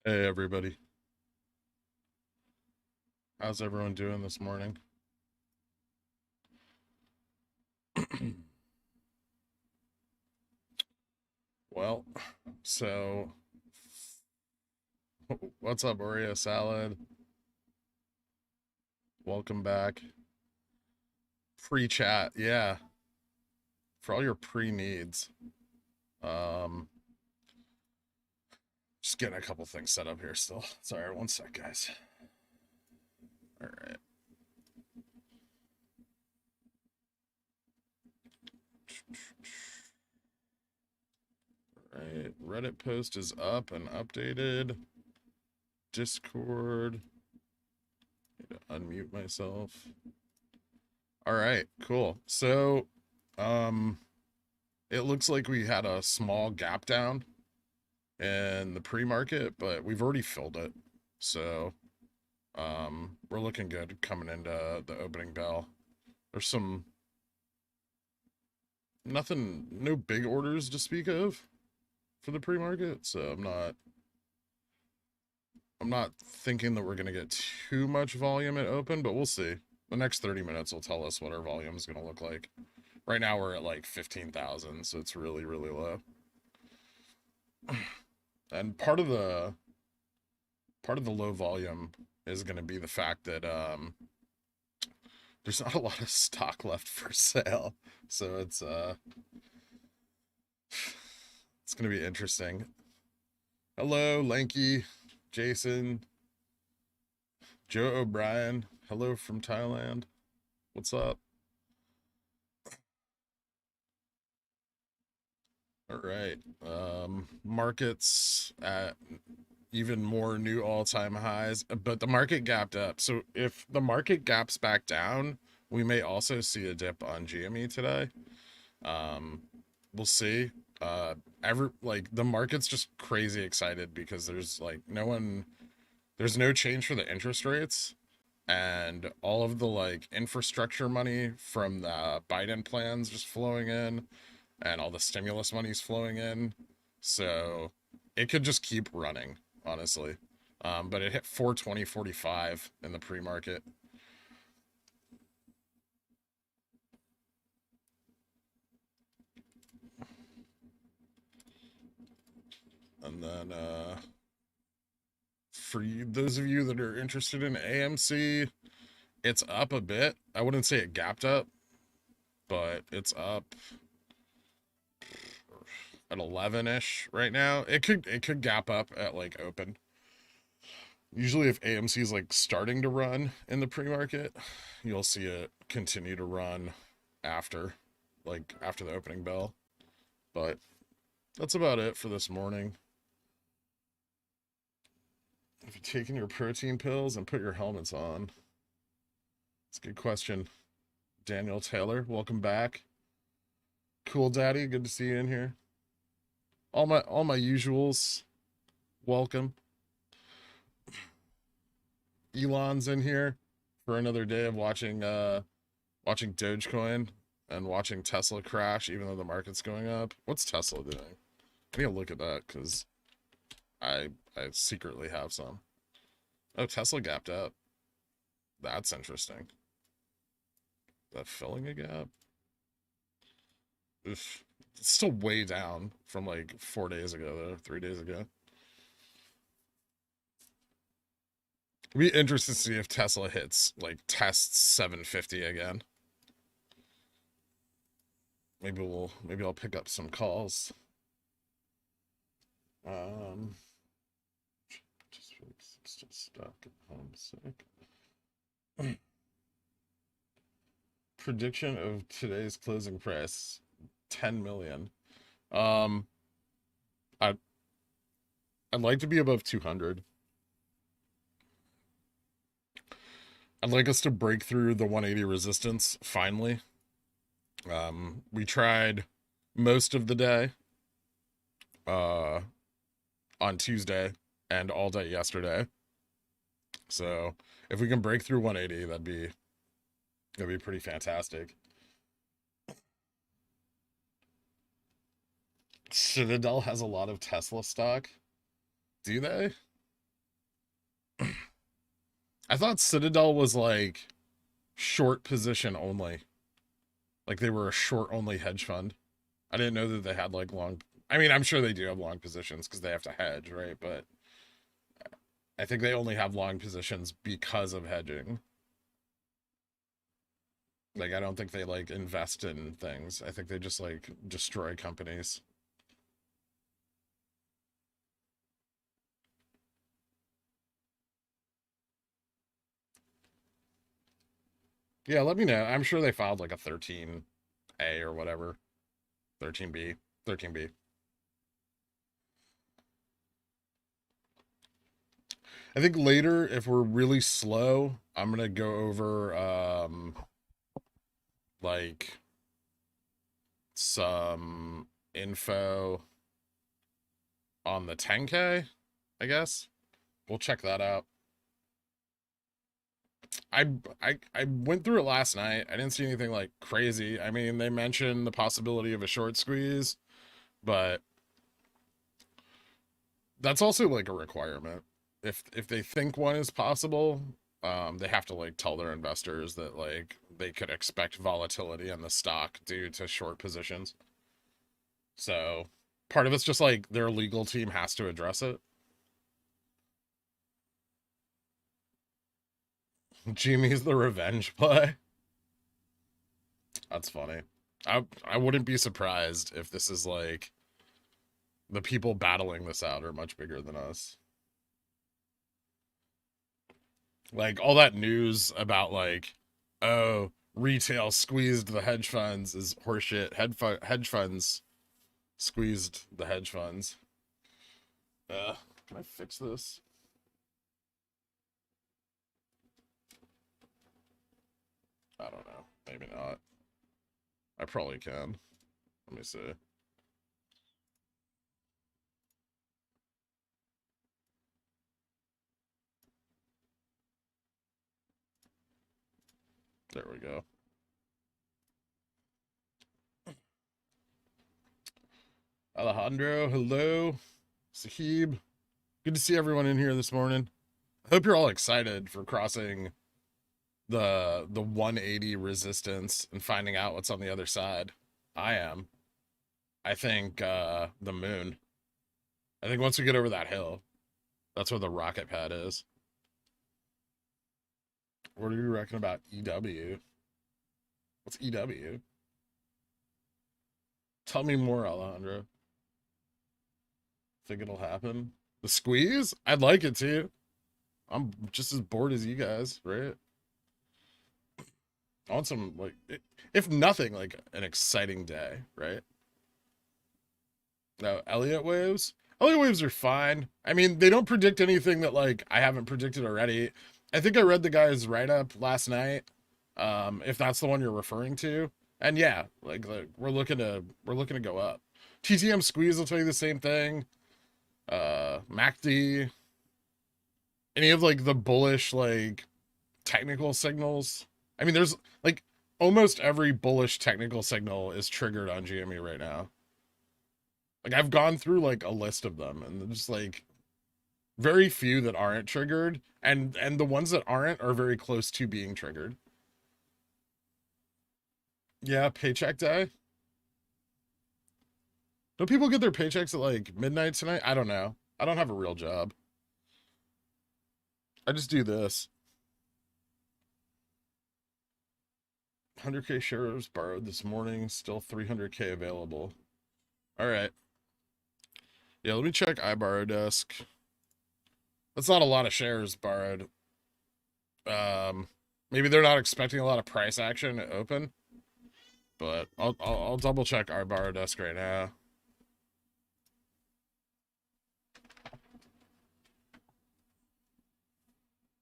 Hey everybody. How's everyone doing this morning? Well, so what's up, Oreo Salad? Welcome back. Pre-chat, yeah, for all your pre-needs. Um, just getting a couple things set up here still. Sorry, one sec, guys. All right. All right, Reddit post is up and updated. Discord. Need to unmute myself. All right, cool. So, um, it looks like we had a small gap down in the pre-market, but we've already filled it. So, we're looking good coming into the opening bell. There's no big orders to speak of for the pre-market, so I'm not thinking that we're going to get too much volume at open, but we'll see. The next 30 minutes will tell us what our volume is going to look like. Right now we're at like 15,000, so it's really, really low. And part of the low volume is going to be the fact that there's not a lot of stock left for sale, so it's going to be interesting. Hello, Lanky, Jason, Joe O'Brien. Hello from Thailand. What's up? All right. Markets at even more new all-time highs, but the market gapped up. So if the market gaps back down, we may also see a dip on GME today. We'll see. The market's just crazy excited because there's no change for the interest rates, and all of the infrastructure money from the Biden plans just flowing in, and all the stimulus money's flowing in. So it could just keep running, honestly. But it hit 420.45 in the pre-market. And then for those of you that are interested in AMC, it's up a bit. I wouldn't say it gapped up, but it's up at 11-ish right now. It could gap up at like open. Usually if AMC is like starting to run in the pre-market, you'll see it continue to run after after the opening bell. But that's about it for this morning. Have you taken your protein pills and put your helmets on? It's a good question. Daniel Taylor, welcome back. Cool Daddy, good to see you in here. All my usuals, welcome. Elon's in here for another day of watching Dogecoin and watching Tesla crash even though the market's going up. What's Tesla doing? I need to look at that because I secretly have some. Oh, Tesla gapped up. That's interesting. That filling a gap? Oof. It's still way down from like 4 days ago, though, 3 days ago. It'd be interesting to see if Tesla tests 750 again. Maybe I'll pick up some calls. Just still stuck at home sick. Prediction of today's closing price, 10 million. Um, I I'd like to be above 200. I'd like us to break through the 180 resistance finally. We tried most of the day on Tuesday and all day yesterday. So if we can break through 180, that'd be pretty fantastic. Citadel has a lot of Tesla stock. Do they? I thought Citadel was like short position only. Like they were a short only hedge fund. I didn't know that they had like long. I mean, I'm sure they do have long positions because they have to hedge, right? But I think they only have long positions because of hedging. Like, I don't think they like invest in things. I think they just like destroy companies. Yeah, let me know. I'm sure they filed like a 13A or whatever. 13B. 13B. I think later, if we're really slow, I'm gonna go over like some info on the 10K, I guess. We'll check that out. I went through it last night. I didn't see anything like crazy. I mean, they mentioned the possibility of a short squeeze, but that's also like a requirement. If they think one is possible, they have to like tell their investors that like they could expect volatility in the stock due to short positions. So part of it's just like their legal team has to address it. Jimmy's the revenge play. That's funny. I wouldn't be surprised if this is like the people battling this out are much bigger than us. Like all that news about like, oh, retail squeezed the hedge funds is horseshit. Hedge funds squeezed the hedge funds. Can I fix this? I don't know. Maybe not. I probably can. Let me see. There we go. Alejandro, hello. Sahib. Good to see everyone in here this morning. I hope you're all excited for crossing the 180 resistance and finding out what's on the other side. I am. I think the moon. I think once we get over that hill, that's where the rocket pad is. What do you reckon about EW? What's EW? Tell me more, Alejandro. Think it'll happen? The squeeze? I'd like it to. I'm just as bored as you guys, right? I want some, like, if nothing, like an exciting day, right? No, Elliott waves? Elliott waves are fine. I mean, they don't predict anything that, like, I haven't predicted already. I think I read the guy's write-up last night, if that's the one you're referring to. And yeah, like we're looking to go up. TTM squeeze will tell you the same thing. MACD, any of like the bullish like technical signals. I mean, there's like almost every bullish technical signal is triggered on GME right now. Like I've gone through like a list of them, and there's like very few that aren't triggered, and the ones that aren't are very close to being triggered. Yeah, paycheck day. Don't people get their paychecks at like midnight tonight? I don't know. I don't have a real job. I just do this. 100K shares borrowed this morning, still 300K available. All right. Yeah, let me check iBorrowDesk. That's not a lot of shares borrowed. Maybe they're not expecting a lot of price action at open, but I'll double check iBorrowDesk right now.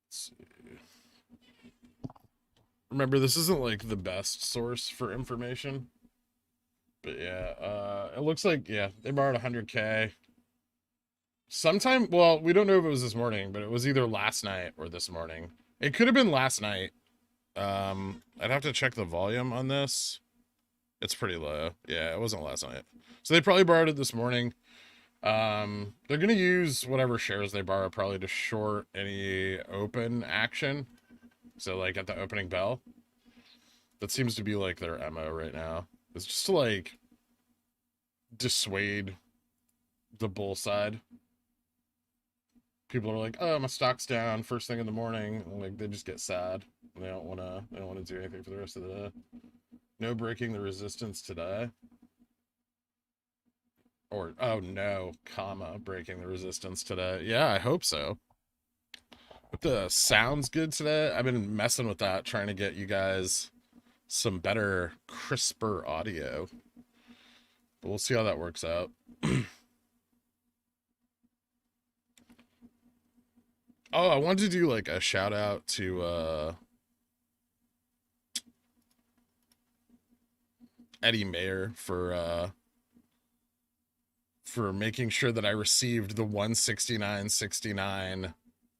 Let's see. Remember, this isn't like the best source for information. But yeah, it looks like, yeah, they borrowed 100K. Sometime, well, we don't know if it was this morning, but it was either last night or this morning. It could have been last night. I'd have to check the volume on this. It's pretty low. Yeah, it wasn't last night. So they probably borrowed it this morning. They're gonna use whatever shares they borrow probably to short any open action. So like at the opening bell, that seems to be like their MO right now. It's just to like dissuade the bull side. People are like, "Oh, my stock's down first thing in the morning." And like they just get sad. They don't want to. They don't want to do anything for the rest of the day. No breaking the resistance today. Or oh no, comma breaking the resistance today. Yeah, I hope so. But the sounds good today. I've been messing with that, trying to get you guys some better, crisper audio. But we'll see how that works out. Oh, I wanted to do like a shout out to Eddie Mayer for making sure that I received the 169.69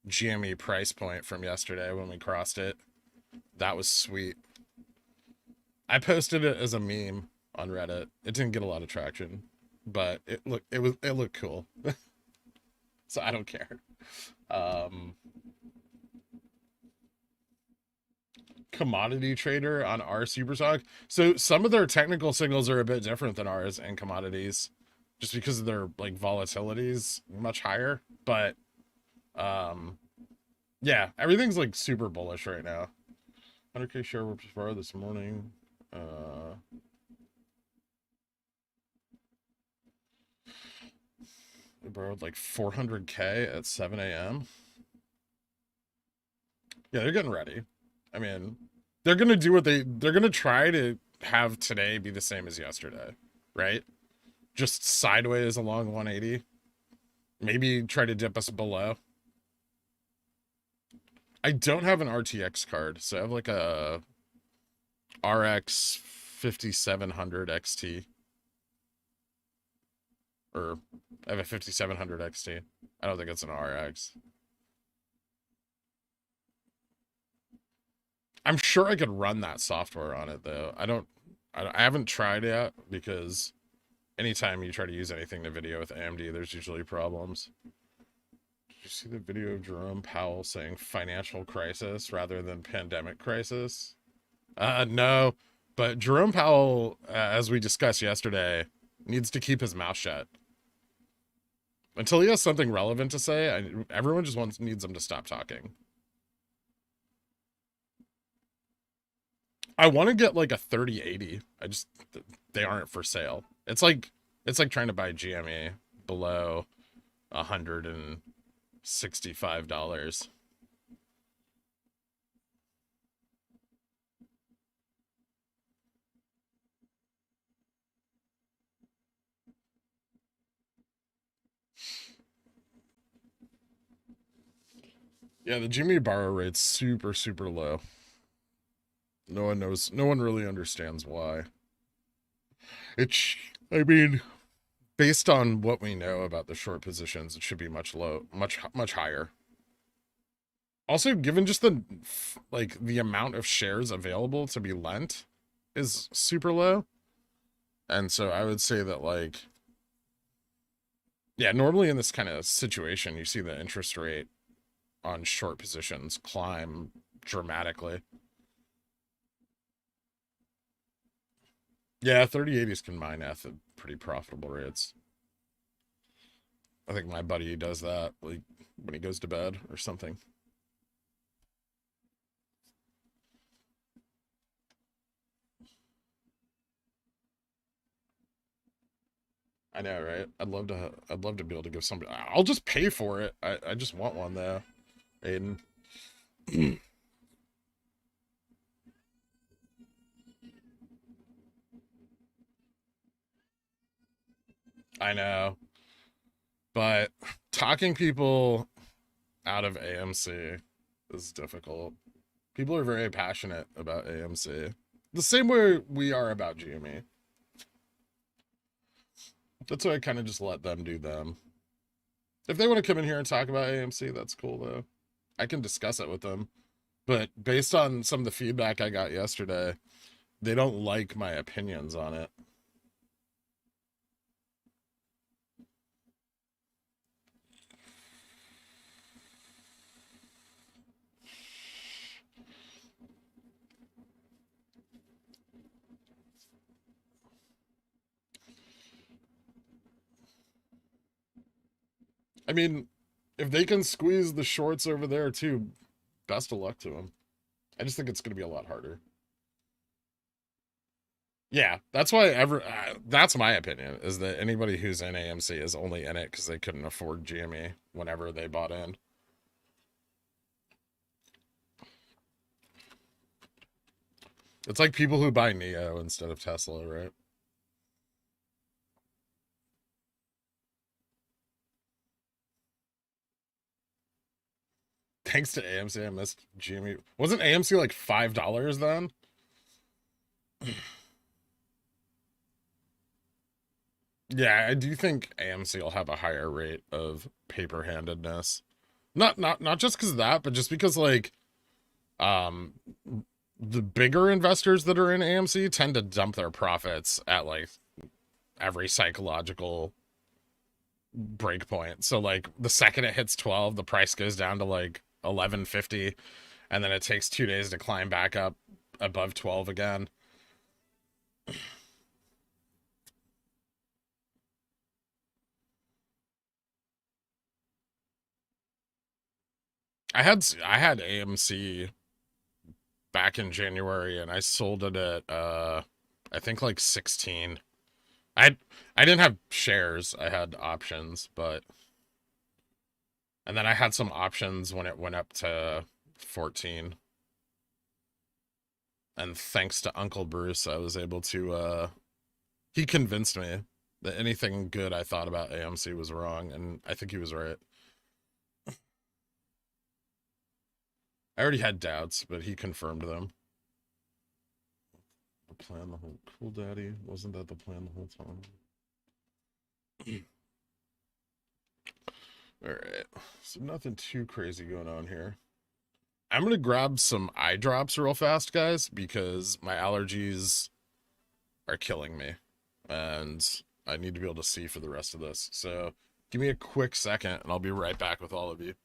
GME price point from yesterday when we crossed it. That was sweet. I posted it as a meme on Reddit. It didn't get a lot of traction, but it looked cool. So I don't care. Commodity trader on our Superstock. So some of their technical signals are a bit different than ours in commodities, just because of their like volatilities much higher. But yeah, everything's like super bullish right now. 100K share was borrowed this morning. We borrowed like 400K at 7 a.m. Yeah, they're getting ready. I mean, they're gonna do what they're gonna try to have today be the same as yesterday, right? Just sideways along 180. Maybe try to dip us below. I don't have an RTX card, so I have like a RX 5700 XT. Or I have a 5700 XT. I don't think it's an RX. I'm sure I could run that software on it though. I haven't tried yet because anytime you try to use anything to video with AMD, there's usually problems. Did you see the video of Jerome Powell saying financial crisis rather than pandemic crisis? No, but Jerome Powell, as we discussed yesterday, needs to keep his mouth shut. Until he has something relevant to say, everyone just needs him to stop talking. I want to get like a 3080. They aren't for sale. It's like trying to buy GME below $165. Yeah, the GME borrow rate's super, super low. No one really understands why. I mean, based on what we know about the short positions, it should be much higher. Also, given just the amount of shares available to be lent is super low. And so I would say that like, yeah, normally in this kind of situation, you see the interest rate on short positions climb dramatically. Yeah, 3080s can mine at pretty profitable rates. I think my buddy does that like when he goes to bed or something. I know, right? I'd love to be able to give somebody. I'll just pay for it. I just want one though, Aiden. I know, but talking people out of AMC is difficult. People are very passionate about AMC, the same way we are about GME. That's why I kind of just let them do them. If they want to come in here and talk about AMC, that's cool though. I can discuss it with them. But based on some of the feedback I got yesterday, they don't like my opinions on it. I mean, if they can squeeze the shorts over there too, best of luck to them. I just think it's going to be a lot harder. Yeah, that's why that's my opinion, is that anybody who's in AMC is only in it because they couldn't afford GME whenever they bought in. It's like people who buy Neo instead of Tesla, right? Thanks to AMC, I missed GME. Wasn't AMC like $5 then? Yeah, I do think AMC will have a higher rate of paper-handedness. Not just because of that, but just because like um the bigger investors that are in AMC tend to dump their profits at like every psychological break point. So like the second it hits 12, the price goes down to like 11.50, and then it takes 2 days to climb back up above 12 again. I had AMC back in January, and I sold it at I think like 16. I I didn't have shares, I had options, but and then I had some options when it went up to 14. And thanks to Uncle Bruce, I was able to he convinced me that anything good I thought about AMC was wrong, and I think he was right. I already had doubts, but he confirmed them. The plan the whole cool daddy, wasn't that the plan the whole time? All right, so nothing too crazy going on here. I'm gonna grab some eye drops real fast, guys, because my allergies are killing me, and I need to be able to see for the rest of this. So give me a quick second, and I'll be right back with all of you.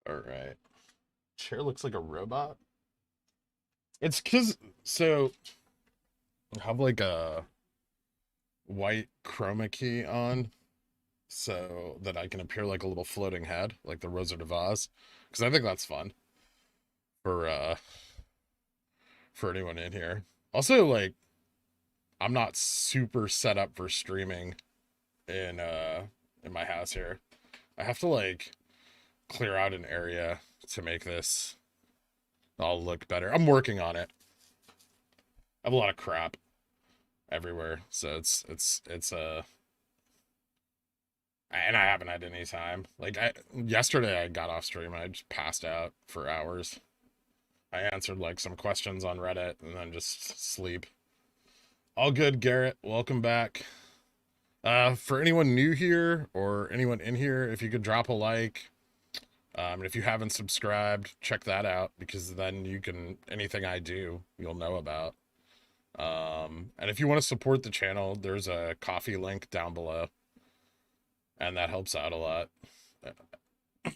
All right. Chair looks like a robot. It's because so I have like a white chroma key on so that I can appear like a little floating head, like the Wizard of Oz, because I think that's fun for anyone in here. Also, like I'm not super set up for streaming in my house here. I have to like clear out an area to make this all look better. I'm working on it. I have a lot of crap everywhere, so it's and I haven't had any time. Like yesterday I got off stream and I just passed out for hours. I answered like some questions on Reddit and then just sleep. All good, Garrett. Welcome back. For anyone new here or anyone in here, if you could drop a like, and if you haven't subscribed, check that out, because then you can, anything I do, you'll know about. And if you want to support the channel, there's a coffee link down below, and that helps out a lot. Is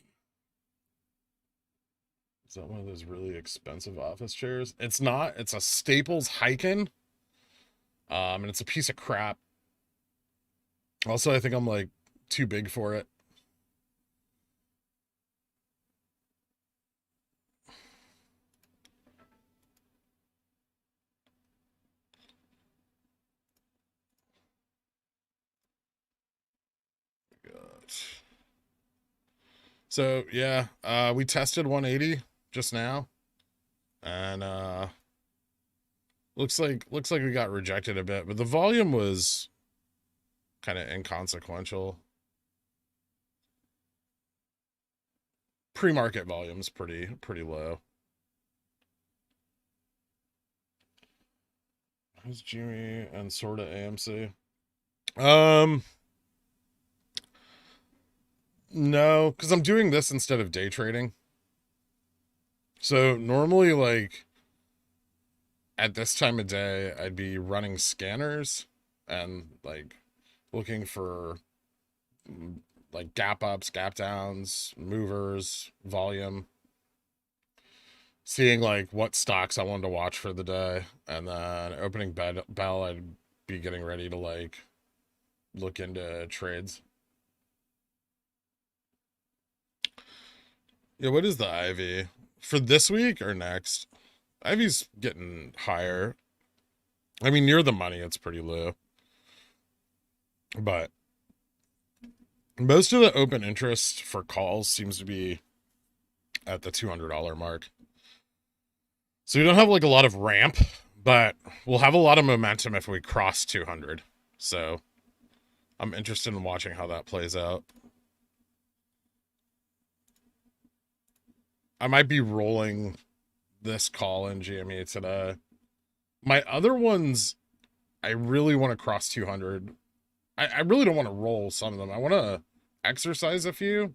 that one of those really expensive office chairs? It's not. It's a Staples Heiken. And it's a piece of crap. Also, I think I'm like too big for it. God. So yeah, we tested 180 just now, and looks like we got rejected a bit, but the volume was kind of inconsequential. pre-market volume's pretty low. Who's Jimmy and sorta AMC? Um, no, because I'm doing this instead of day trading. So normally, like at this time of day, I'd be running scanners and like looking for like gap ups, gap downs, movers, volume, seeing like what stocks I wanted to watch for the day, and then opening bell, I'd be getting ready to like look into trades. Yeah, what is the IV for this week or next? IV's getting higher. I mean, near the money, it's pretty low, but most of the open interest for calls seems to be at the $200 mark. So we don't have like a lot of ramp, but we'll have a lot of momentum if we cross 200. So I'm interested in watching how that plays out. I might be rolling this call in GME today. My other ones, I really want to cross 200. I really don't want to roll some of them. I want to exercise a few.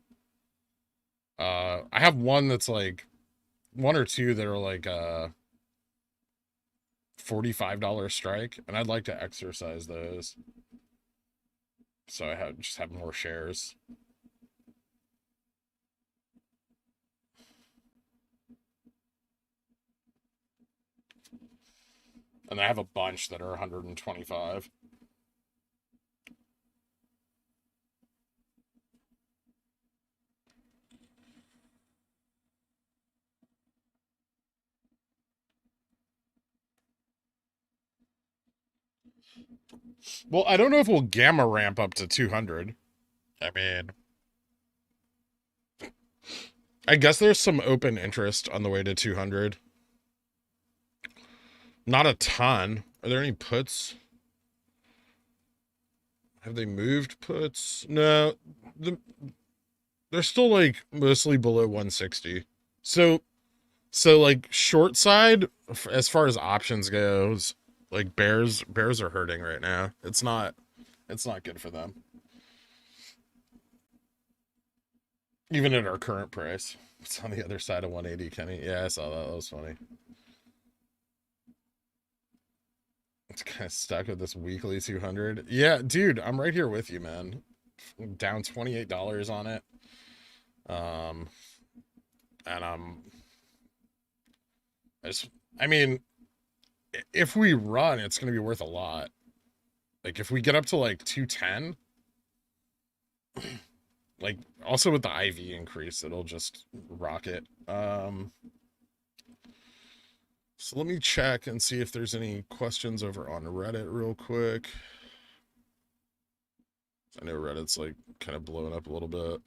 I have one that's like one or two that are like $45 strike, and I'd like to exercise those. So I just have more shares. And I have a bunch that are 125. Well, I don't know if we'll gamma ramp up to 200. I mean, I guess there's some open interest on the way to 200. Not a ton. Are there any puts? Have they moved puts? No. They're still like mostly below 160. So like short side as far as options goes, like bears are hurting right now. It's not good for them. Even at our current price. It's on the other side of 180, Kenny. Yeah, I saw that. That was funny. It's kind of stuck with this weekly 200. Yeah, dude, I'm right here with you, man. Down $28 on it. Um, and I just, I mean, if we run, it's going to be worth a lot. Like if we get up to like 210, like also with the IV increase, it'll just rocket. So let me check and see if there's any questions over on Reddit real quick. I know Reddit's like kind of blowing up a little bit.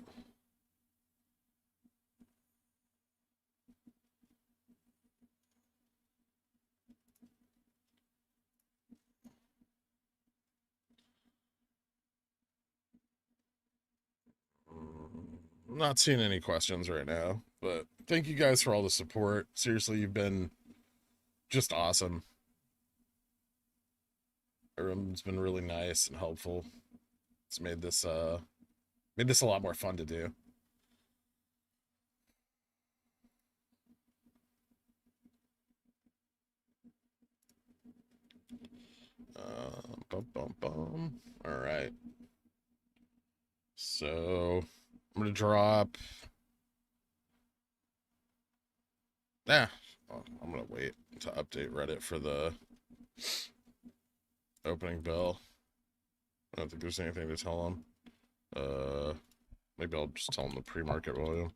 I'm not seeing any questions right now, but thank you guys for all the support. Seriously, you've been just awesome. Everyone's been really nice and helpful. It's made this a lot more fun to do. Bum, bum, bum. All right. So I'm gonna drop. Nah, I'm gonna wait to update Reddit for the opening bell. I don't think there's anything to tell them. Maybe I'll just tell them the pre-market volume.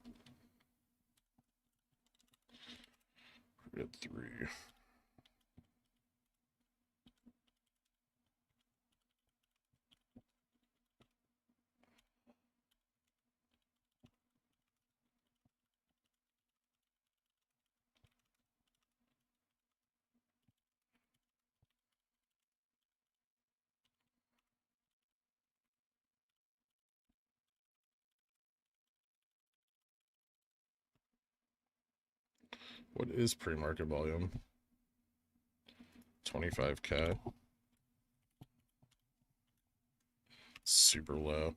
Reddit 3. What is pre-market volume? 25K. Super low.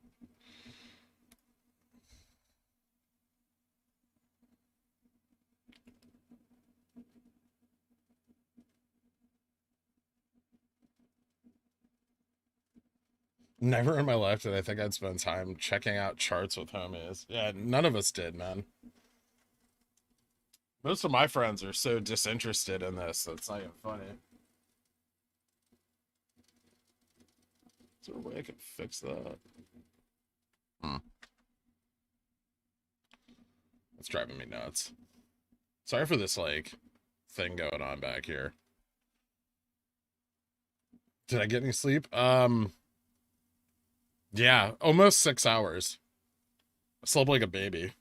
Never in my life did I think I'd spend time checking out charts with homies. Yeah, none of us did, man. Most of my friends are so disinterested in this that it's not even funny. Is there a way I can fix that? It's driving me nuts. Sorry for this, like, thing going on back here. Did I get any sleep? Yeah, almost 6 hours. I slept like a baby.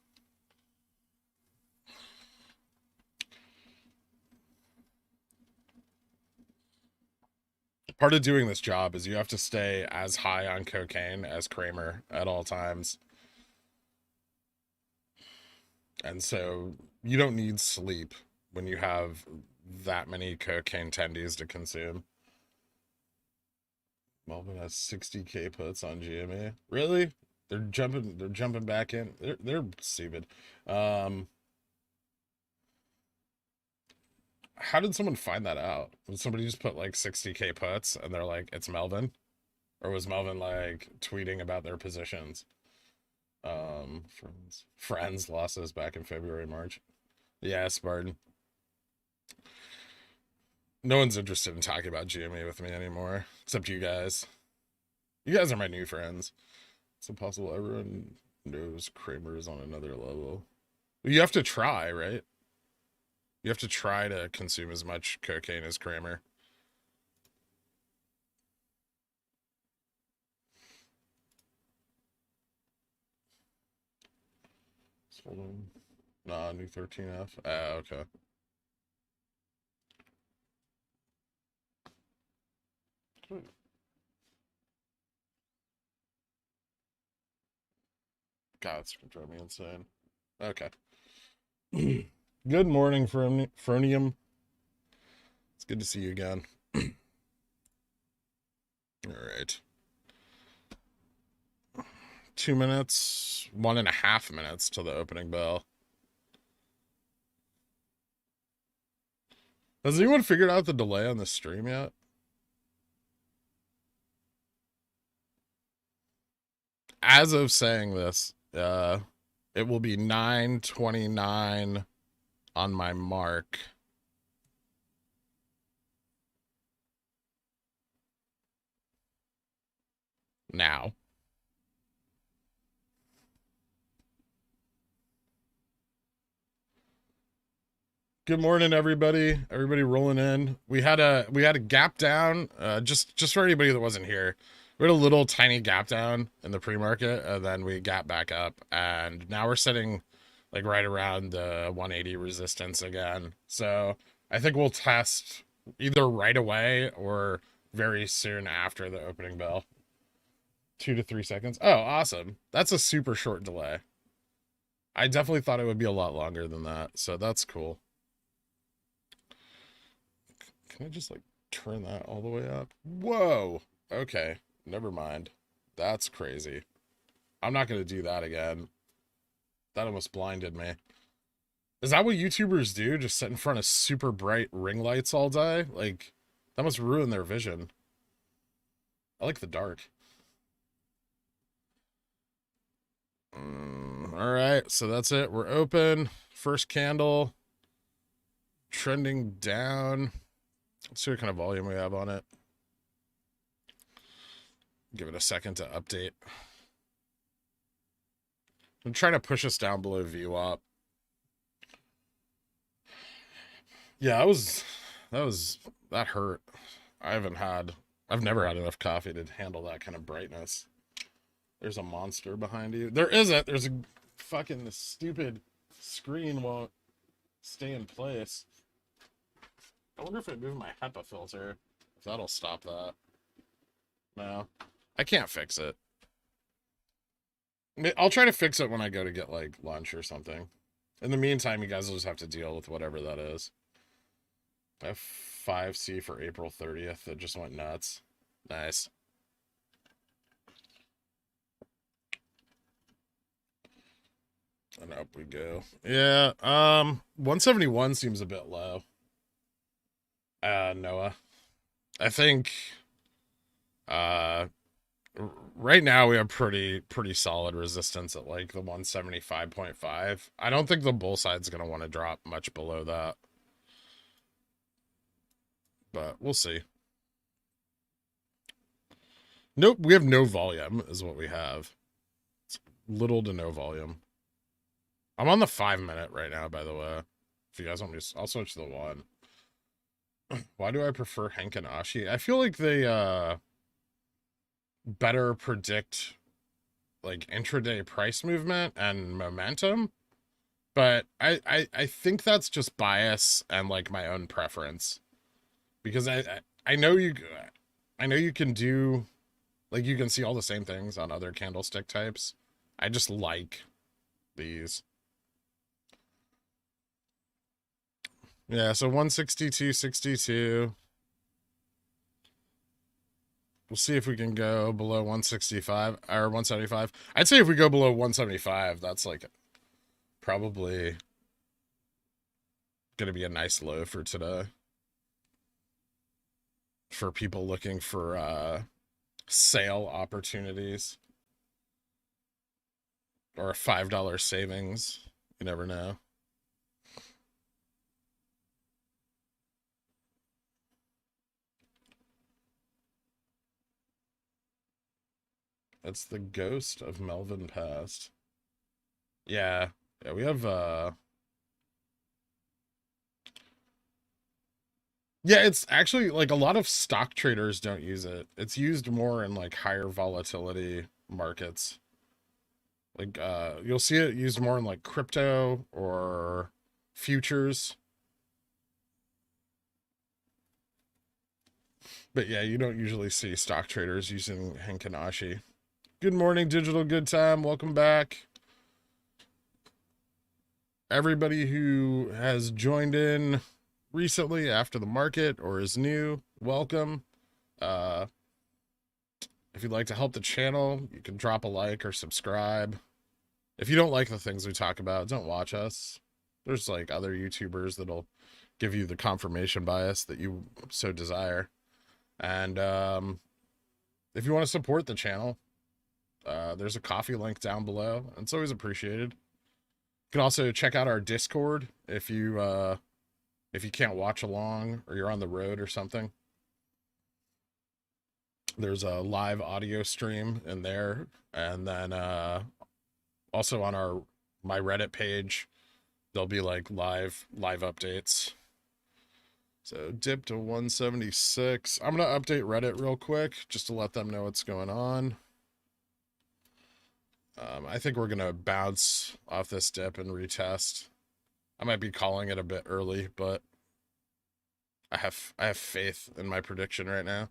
Part of doing this job is you have to stay as high on cocaine as Kramer at all times. And so you don't need sleep when you have that many cocaine tendies to consume. Melvin has 60K puts on GME. Really? They're jumping back in. They're stupid. How did someone find that out? Did somebody just put like 60K puts and they're like, it's Melvin? Or was Melvin like tweeting about their positions? Friends losses back in February, March. Yeah, Spartan. No one's interested in talking about GME with me anymore, except you guys. You guys are my new friends. It's impossible everyone knows Kramer is on another level. You have to try, right? You have to try to consume as much cocaine as Kramer. Hold on. Nah, new 13F. Ah, okay. God, it's gonna drive me insane. Okay. Good morning, Fronium. It's good to see you again. All right. 2 minutes, 1.5 minutes till the opening bell. Has anyone figured out the delay on the stream yet? As of saying this, it will be 9:29 on my mark. Now. Good morning, everybody. Everybody rolling in. We had a gap down. Just for anybody that wasn't here, we had a little tiny gap down in the pre-market, and then we gap back up, and now we're sitting like right around the 180 resistance again. So I think we'll test either right away or very soon after the opening bell. 2 to 3 seconds. Oh, awesome. That's a super short delay. I definitely thought it would be a lot longer than that, so that's cool. Can I just like turn that all the way up? Whoa. Okay. Never mind. That's crazy. I'm not going to do that again. That almost blinded me. Is that what YouTubers do? Just sit in front of super bright ring lights all day? Like, that must ruin their vision. I like the dark. All right. So that's it. We're open. First candle. Trending down. Let's see what kind of volume we have on it. Give it a second to update. I'm trying to push us down below VWAP. Yeah, that hurt. I've never had enough coffee to handle that kind of brightness. There's a monster behind you. There isn't. There's a fucking stupid screen won't stay in place. I wonder if I move my HEPA filter, if that'll stop that. No, I can't fix it. I'll try to fix it when I go to get like lunch or something. In the meantime, you guys will just have to deal with whatever that is. F5C for April 30th. It just went nuts. Nice. And up we go. Yeah, 171 seems a bit low. Noah. I think uh right now we have pretty solid resistance at like the 175.5. I don't think the bull side's gonna want to drop much below that. But we'll see. Nope, we have no volume is what we have. It's little to no volume. I'm on the 5-minute right now, by the way. If you guys want me to, I'll switch to the 1. Why do I prefer Hank and Ashi? I feel like they better predict like intraday price movement and momentum, but I think that's just bias and like my own preference, because I know you can do, like, you can see all the same things on other candlestick types. I just like these. Yeah, so 162.62. We'll see if we can go below 165 or 175. I'd say if we go below 175, that's like probably going to be a nice low for today. For people looking for sale opportunities or a $5 savings. You never know. That's the ghost of Melvin Past. Yeah. Yeah, we have yeah, it's actually like a lot of stock traders don't use it. It's used more in like higher volatility markets. Like you'll see it used more in like crypto or futures. But yeah, you don't usually see stock traders using Henkanashi. Good morning, Digital Good Time. Welcome back. Everybody who has joined in recently after the market or is new, welcome. If you'd like to help the channel, you can drop a like or subscribe. If you don't like the things we talk about, don't watch us. There's like other YouTubers that'll give you the confirmation bias that you so desire. And if you want to support the channel, there's a coffee link down below. It's always appreciated. You can also check out our Discord if you can't watch along or you're on the road or something. There's a live audio stream in there, and then also on my Reddit page, there'll be like live updates. So dip to 176. I'm gonna update Reddit real quick just to let them know what's going on. I think we're gonna bounce off this dip and retest. I might be calling it a bit early, but I have faith in my prediction right now.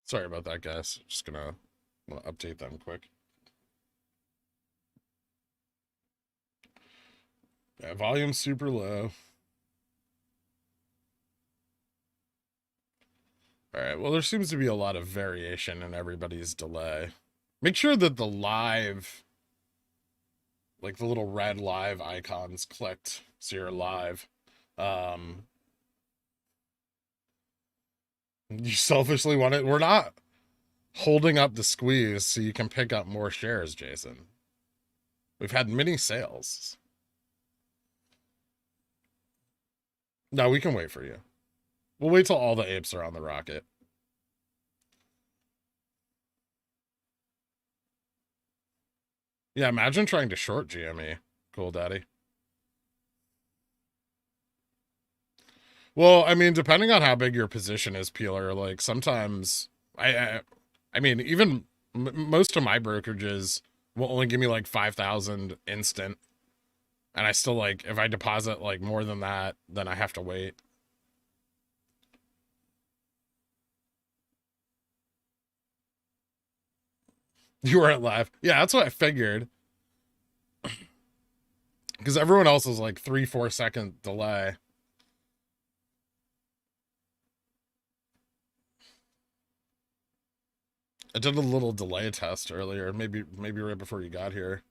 Sorry about that, guys. Just gonna update them quick. Yeah, volume's super low. All right, well, there seems to be a lot of variation in everybody's delay. Make sure that the live, like the little red live icons clicked so you're live. You selfishly want it. We're not holding up the squeeze so you can pick up more shares, Jason. We've had many sales. No, we can wait for you. We'll wait till all the apes are on the rocket. Yeah, imagine trying to short GME. Cool, daddy. Well, I mean, depending on how big your position is, Peeler, like sometimes I mean, even most of my brokerages will only give me like 5,000 instant, and I still like if I deposit like more than that, then I have to wait. You weren't live, yeah. That's what I figured because everyone else is like 3-4 second delay. I did a little delay test earlier, maybe right before you got here.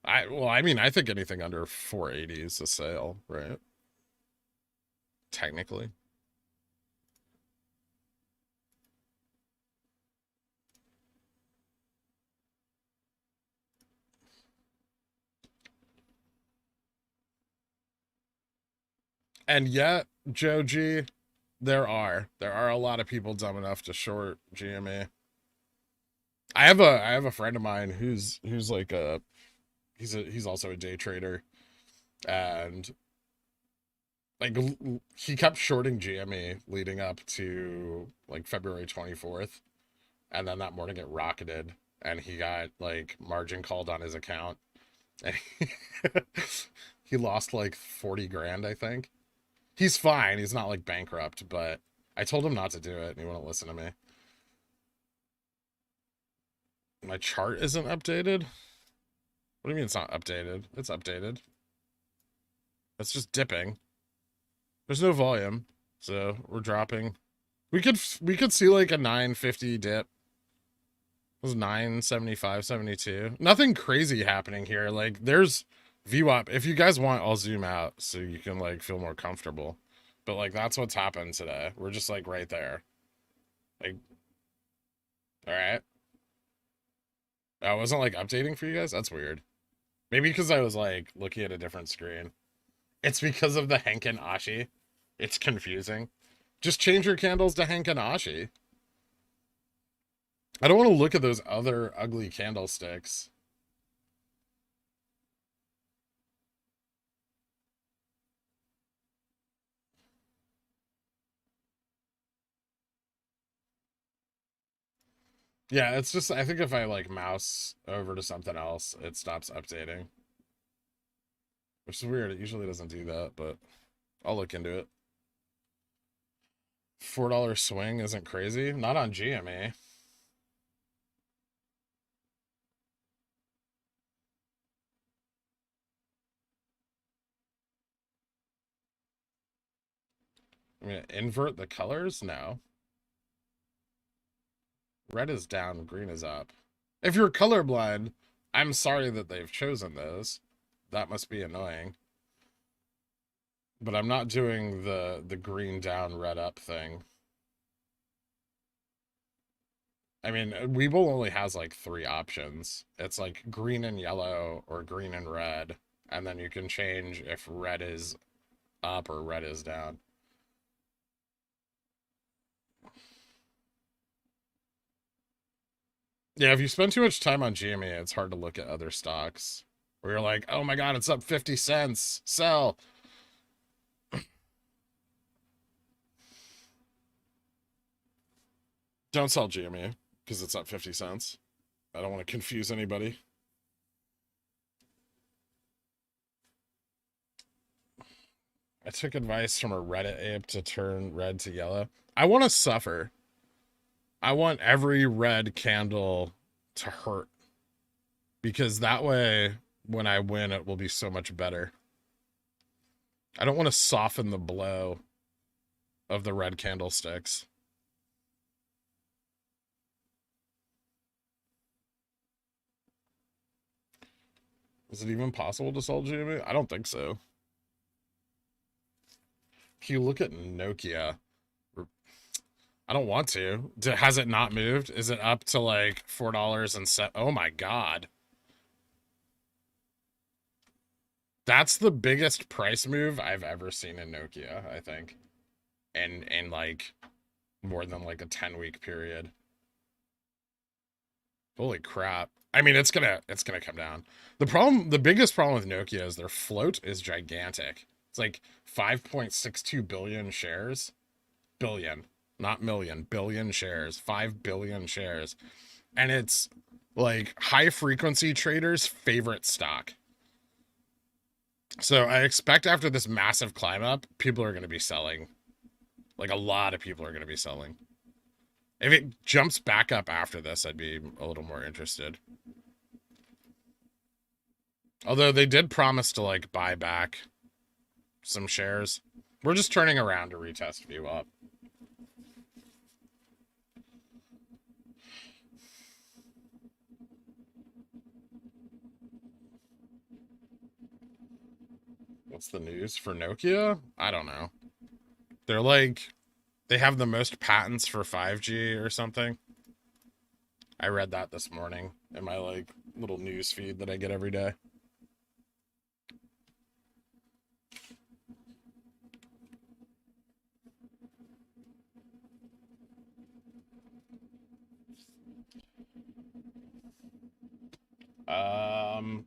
I mean, I think anything under 480 is a sale, right? Technically. And yet, Joe G, there are a lot of people dumb enough to short GME. I have a friend of mine who's like he's also a day trader, and like he kept shorting GME leading up to like February 24th, and then that morning it rocketed and he got like margin called on his account, and he lost like 40 grand, I think. He's fine, he's not like bankrupt, but I told him not to do it and he wouldn't listen to me. My chart isn't updated. What do you mean it's not updated? It's updated. It's just dipping. There's no volume, so we're dropping. We could see like a 950 dip. It was 975, 72. Nothing crazy happening here. Like there's VWAP. If you guys want, I'll zoom out so you can like feel more comfortable. But like that's what's happened today. We're just like right there. Like, all right. I wasn't like updating for you guys. That's weird. Maybe because I was like looking at a different screen. It's because of the Henkin Ashi. It's confusing. Just change your candles to Henkin Ashi. I don't want to look at those other ugly candlesticks. Yeah, it's just I think if I like mouse over to something else, it stops updating. Which is weird. It usually doesn't do that, but I'll look into it. $4 swing isn't crazy. Not on GME. I mean, invert the colors? No. Red is down, green is up. If you're colorblind, I'm sorry that they've chosen those. That must be annoying. But I'm not doing the green down, red up thing. I mean, WeBull only has like 3 options. It's like green and yellow or green and red. And then you can change if red is up or red is down. Yeah, if you spend too much time on GME, it's hard to look at other stocks. Where you're like, oh my god, it's up 50 cents. Sell. Don't sell GME because it's up 50 cents. I don't want to confuse anybody. I took advice from a Reddit ape to turn red to yellow. I want to suffer. I want every red candle to hurt because that way, when I win, it will be so much better. I don't want to soften the blow of the red candlesticks. Is it even possible to sell GME? I don't think so. If you look at Nokia, I don't want to. Has it not moved? Is it up to like $4 and set? Oh my God. That's the biggest price move I've ever seen in Nokia, I think. And in like more than like a 10-week period. Holy crap. I mean, it's gonna come down. The biggest problem with Nokia is their float is gigantic. It's like 5.62 billion shares. Billion, not million, billion shares. 5 billion shares. And it's like high frequency traders' favorite stock. So I expect after this massive climb up, people are going to be selling. Like a lot of people are going to be selling. If it jumps back up after this, I'd be a little more interested. Although they did promise to like buy back some shares. We're just turning around to retest VWAP. What's the news for Nokia? I don't know. They're like, they have the most patents for 5G or something. I read that this morning in my like little news feed that I get every day.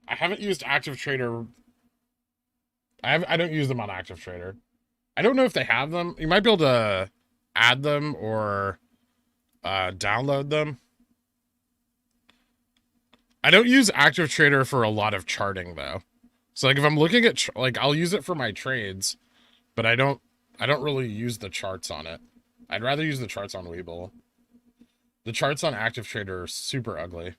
I haven't used Active Trader. I don't use them on Active Trader. I don't know if they have them. You might be able to add them or download them. I don't use Active Trader for a lot of charting though. So like if I'm looking at like I'll use it for my trades, but I don't really use the charts on it. I'd rather use the charts on WeBull. The charts on Active Trader are super ugly.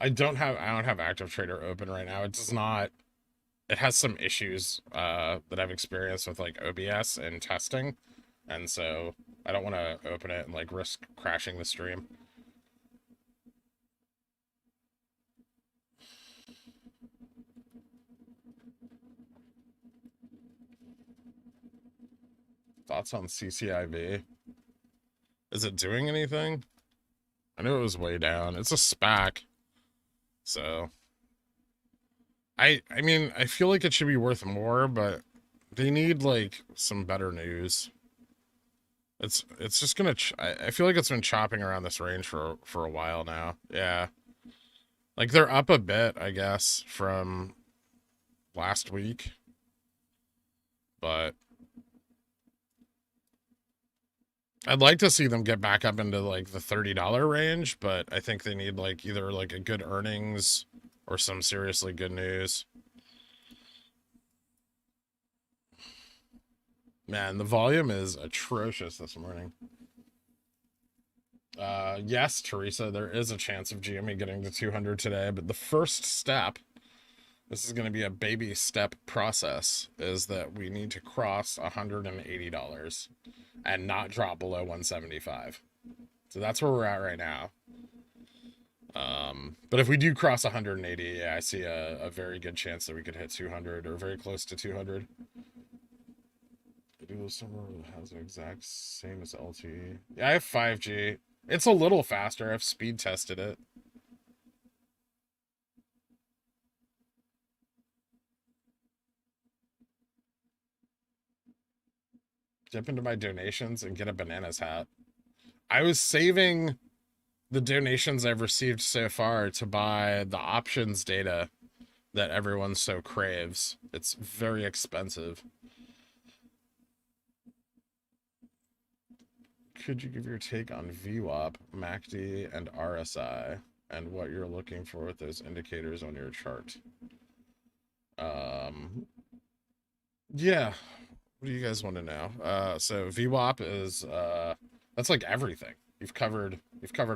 I don't have Active Trader open right now. It does not. It has some issues that I've experienced with like OBS and testing, and so I don't want to open it and like risk crashing the stream. Thoughts on CCIV? Is it doing anything? I knew it was way down. It's a SPAC, so I mean I feel like it should be worth more, but they need like some better news. It's just gonna. I feel like it's been chopping around this range for a while now. Yeah, like they're up a bit, I guess, from last week, but I'd like to see them get back up into like the $30 range. But I think they need like either like a good earnings or some seriously good news. Man, the volume is atrocious this morning. Yes, Teresa, there is a chance of GME getting to 200 today, but the first step, this is going to be a baby step process, is that we need to cross $180 and not drop below 175. So that's where we're at right now. But if we do cross 180, yeah, I see a very good chance that we could hit 200 or very close to 200. Do somewhere that has the exact same as LTE. Yeah, I have 5G. It's a little faster. I've speed tested it. Dip into my donations and get a bananas hat. I was saving the donations I've received so far to buy the options data that everyone so craves. It's very expensive. Could you give your take on VWAP, MACD, and RSI, and what you're looking for with those indicators on your chart? Yeah. What do you guys want to know? So VWAP is that's like everything. You've covered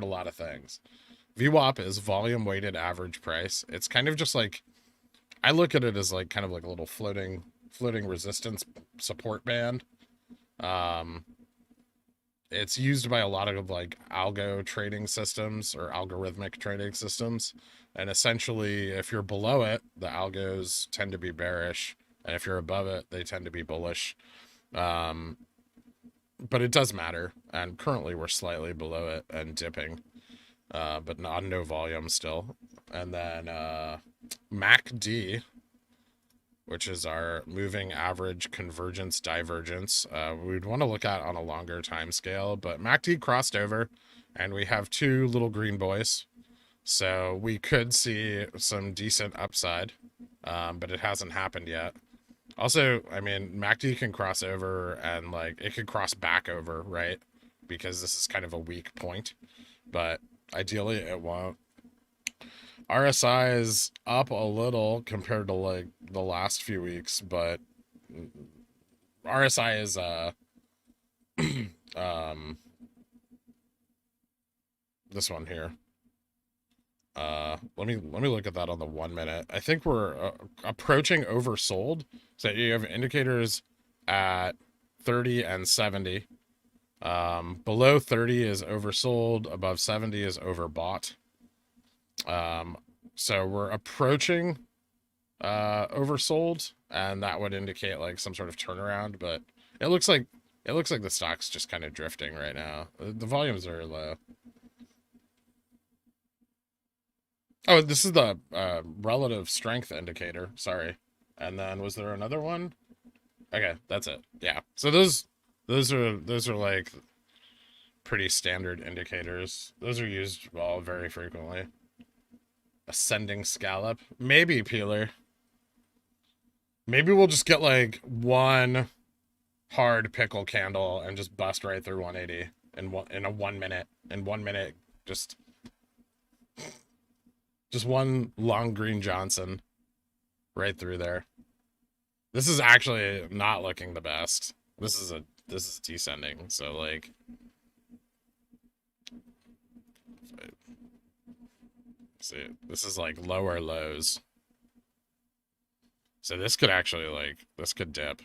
a lot of things. VWAP is volume weighted average price. It's kind of just like, I look at it as like kind of like a little floating resistance support band. It's used by a lot of like algo trading systems or algorithmic trading systems. And essentially, if you're below it, the algos tend to be bearish. And if you're above it, they tend to be bullish. Um, but it does matter. And currently we're slightly below it and dipping, but not no volume still. And then MACD, which is our moving average convergence divergence. We'd want to look at on a longer time scale, but MACD crossed over and we have two little green boys. So we could see some decent upside, but it hasn't happened yet. Also, I mean, MACD can cross over and like it could cross back over, right? Because this is kind of a weak point, but ideally it won't. RSI is up a little compared to like the last few weeks, but RSI is this one here. Let me look at that on the 1 minute. I think we're approaching oversold. So you have indicators at 30 and 70. Below 30 is oversold, above 70 is overbought. So we're approaching oversold, and that would indicate like some sort of turnaround, but it looks like the stock's just kind of drifting right now. The volumes are low. Oh, this is the relative strength indicator. Sorry. And then was there another one? Okay, that's it. Yeah. So those are like pretty standard indicators. Those are used well very frequently. Ascending scallop, maybe peeler. Maybe we'll just get like one hard pickle candle and just bust right through 180 in a 1 minute. In 1 minute, just one long green Johnson right through there. This is actually not looking the best. This is descending. So like, see, this is like lower lows. So this could actually like, this could dip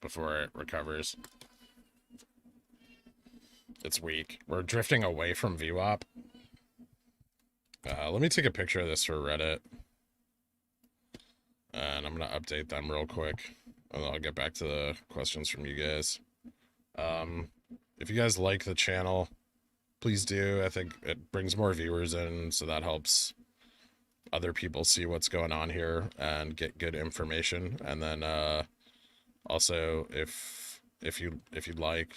before it recovers. It's weak. We're drifting away from VWAP. Let me take a picture of this for Reddit. And I'm going to update them real quick. And I'll get back to the questions from you guys. If you guys like the channel, please do. I think it brings more viewers in, so that helps other people see what's going on here and get good information. And then also, if you'd like,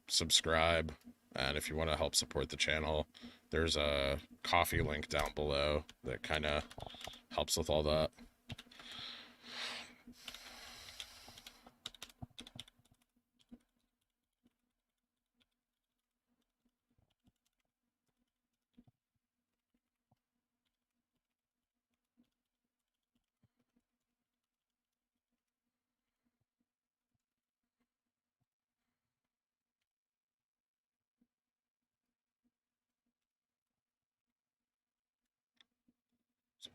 subscribe. And if you want to help support the channel, there's a coffee link down below that kind of helps with all that.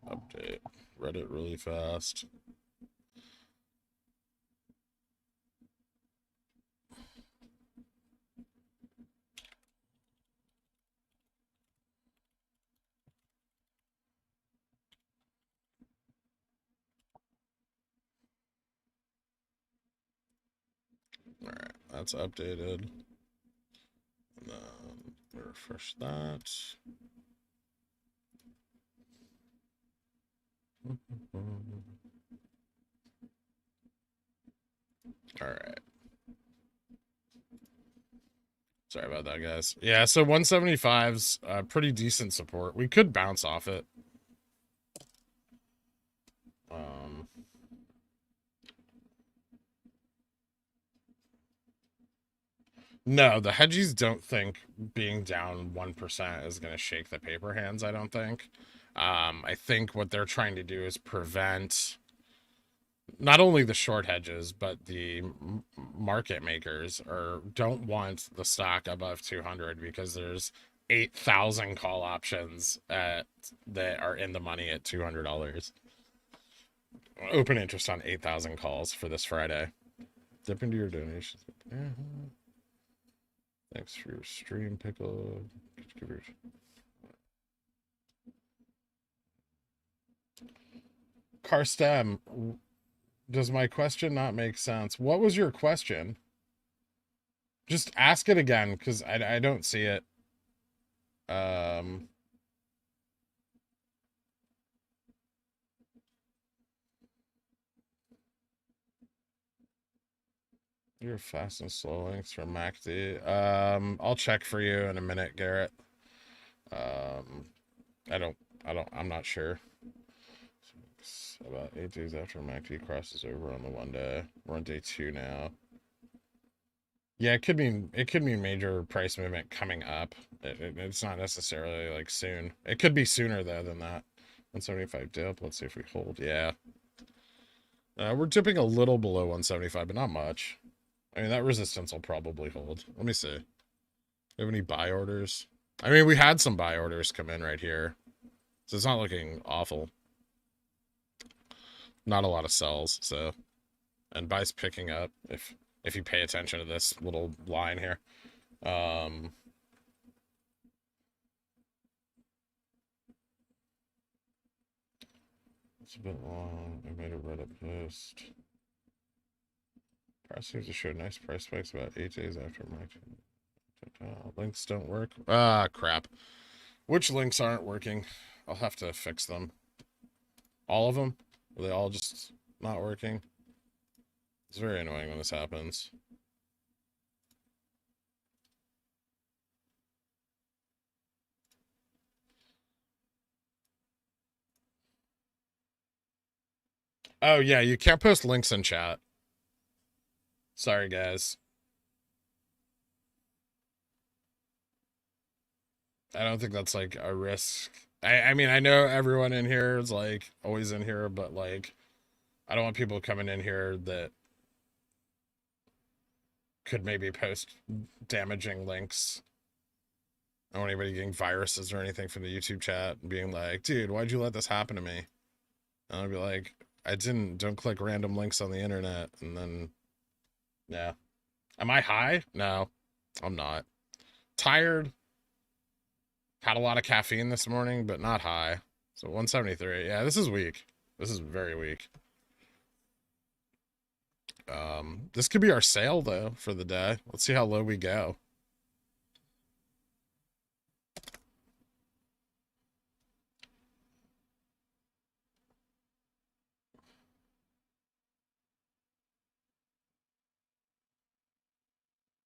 Update Reddit really fast. All right, that's updated. And then refresh that. All right. Sorry about that, guys. Yeah, so 175's pretty decent support. We could bounce off it. No, the hedgies don't think being down 1% is going to shake the paper hands, I don't think. I think what they're trying to do is prevent not only the short hedges, but the market makers don't want the stock above 200 because there's 8,000 call options that are in the money at $200. Open interest on 8,000 calls for this Friday. Dip into your donations. Thanks for your stream, Pickle. Carstem, Does my question not make sense? What was your question? Just ask it again, because I don't see it. Um, your fast and slow links from MACD. I'll check for you in a minute, Garrett. Um, I'm not sure. About 8 days after MACD crosses over on the 1 day. We're on day 2 now. Yeah, it could mean major price movement coming up. It's not necessarily like soon. It could be sooner though than that. 175 dip. Let's see if we hold. Yeah. We're dipping a little below 175, but not much. I mean, that resistance will probably hold. Let me see. Do we have any buy orders? I mean, we had some buy orders come in right here. So it's not looking awful. Not a lot of sells, so. And buys picking up if you pay attention to this little line here. It's a bit long. I made a Reddit post. Price seems to show nice price spikes about 8 days after my links don't work. Ah, crap. Which links aren't working? I'll have to fix them. All of them? Are they all just not working? It's very annoying when this happens. Oh, yeah, you can't post links in chat. Sorry, guys. I don't think that's like a risk. I mean, I know everyone in here is like always in here, but like, I don't want people coming in here that could maybe post damaging links. I don't want anybody getting viruses or anything from the YouTube chat and being like, dude, why'd you let this happen to me? And I'll be like, don't click random links on the internet. And then, yeah. Am I high? No, I'm not. Tired. Had a lot of caffeine this morning, but not high. So 173. Yeah, this is weak. This is very weak. This could be our sale though for the day. Let's see how low we go.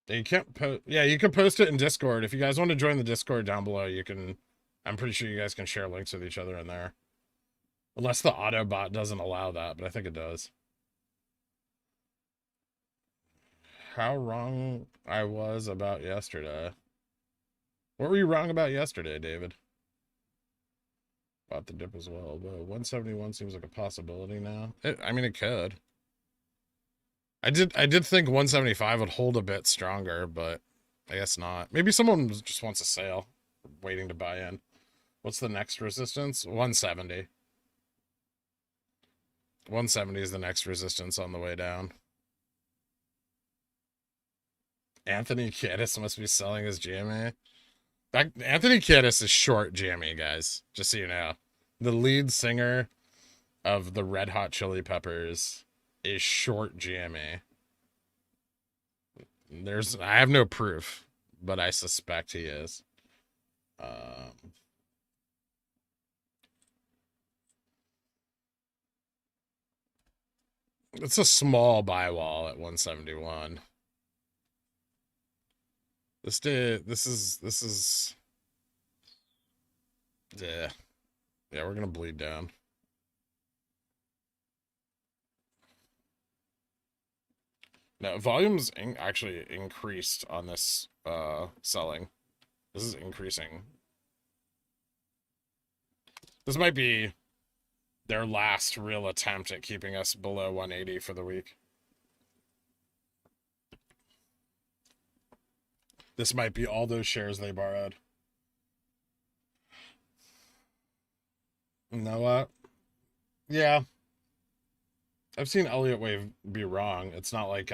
You can't post. Yeah, you can post it in Discord. If you guys want to join the Discord down below, you can. I'm pretty sure you guys can share links with each other in there. Unless the auto bot doesn't allow that, but I think it does. How wrong I was about yesterday. What were you wrong about yesterday, David? Bought the dip as well, but 171 seems like a possibility now. I mean, it could. I did think 175 would hold a bit stronger, but I guess not. Maybe someone just wants a sale, waiting to buy in. What's the next resistance? 170. 170 is the next resistance on the way down. Anthony Kiedis must be selling his GME. Anthony Kiedis is short GME, guys. Just so you know. The lead singer of the Red Hot Chili Peppers is short GME. I have no proof, but I suspect he is. It's a small buy wall at 171. This is yeah. Yeah, we're gonna bleed down. No, volume's actually increased on this selling. This is increasing. This might be their last real attempt at keeping us below 180 for the week. This might be all those shares they borrowed. You know what? Yeah. I've seen Elliott Wave be wrong. It's not like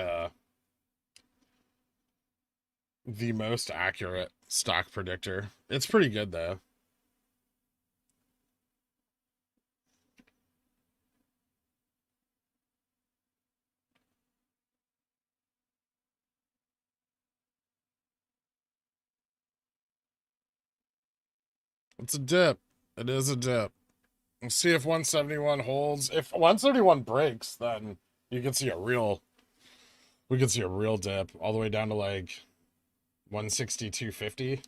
the most accurate stock predictor. It's pretty good though. It's a dip. It is a dip. We'll see if 171 holds. If 171 breaks, then you can see a real we could see a real dip all the way down to like 162.50.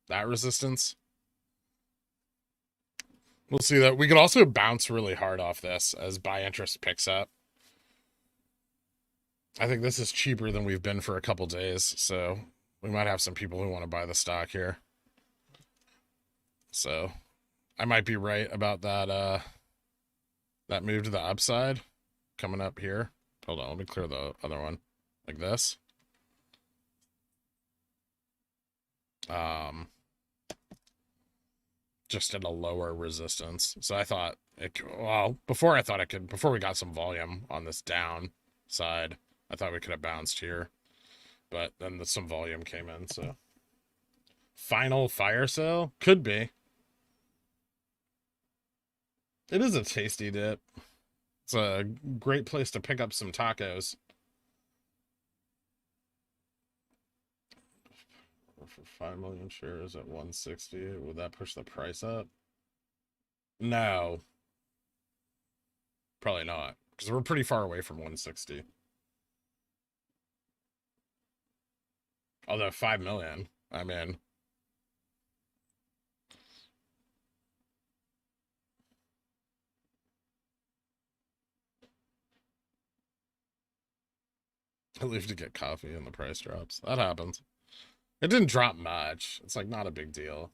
That resistance. We'll see that. We could also bounce really hard off this as buy interest picks up. I think this is cheaper than we've been for a couple days, so we might have some people who want to buy the stock here. So I might be right about that move to the upside coming up here. Hold on, let me clear the other one. Like this. Just at a lower resistance. So I thought before we got some volume on this down side, I thought we could have bounced here. But then some volume came in, so final fire sale? Could be. It is a tasty dip. It's a great place to pick up some tacos. For 5 million shares at 160, would that push the price up? No. Probably not, because we're pretty far away from 160. Although 5 million, I mean, I leave to get coffee and the price drops. That happens. It didn't drop much. It's like not a big deal.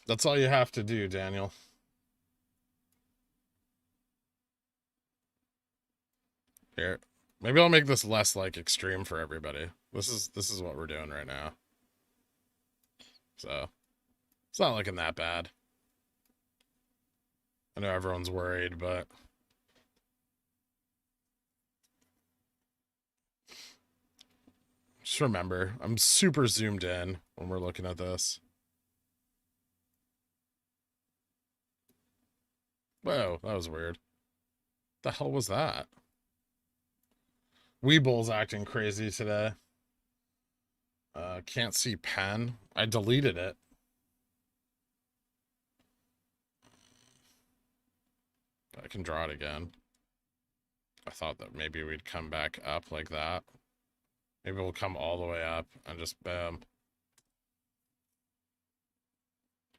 That's all you have to do, Daniel. Here. Maybe I'll make this less like extreme for everybody. This is what we're doing right now. So it's not looking that bad. I know everyone's worried, but just remember, I'm super zoomed in when we're looking at this. Whoa, that was weird. The hell was that? WeBull's acting crazy today. Can't see pen. I deleted it. But I can draw it again. I thought that maybe we'd come back up like that. Maybe we'll come all the way up and just bam.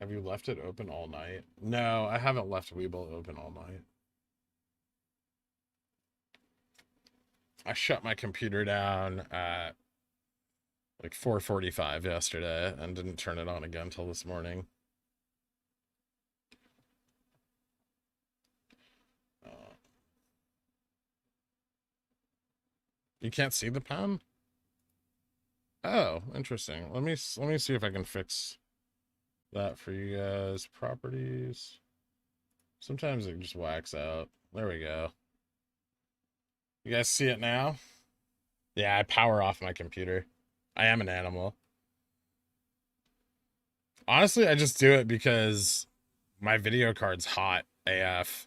Have you left it open all night? No, I haven't left WeBull open all night. I shut my computer down at like 4:45 yesterday and didn't turn it on again until this morning. You can't see the pen? Oh, interesting. Let me see if I can fix that for you guys. Properties. Sometimes it just whacks out. There we go. You guys see it now? Yeah, I power off my computer. I am an animal. Honestly, I just do it because my video card's hot AF.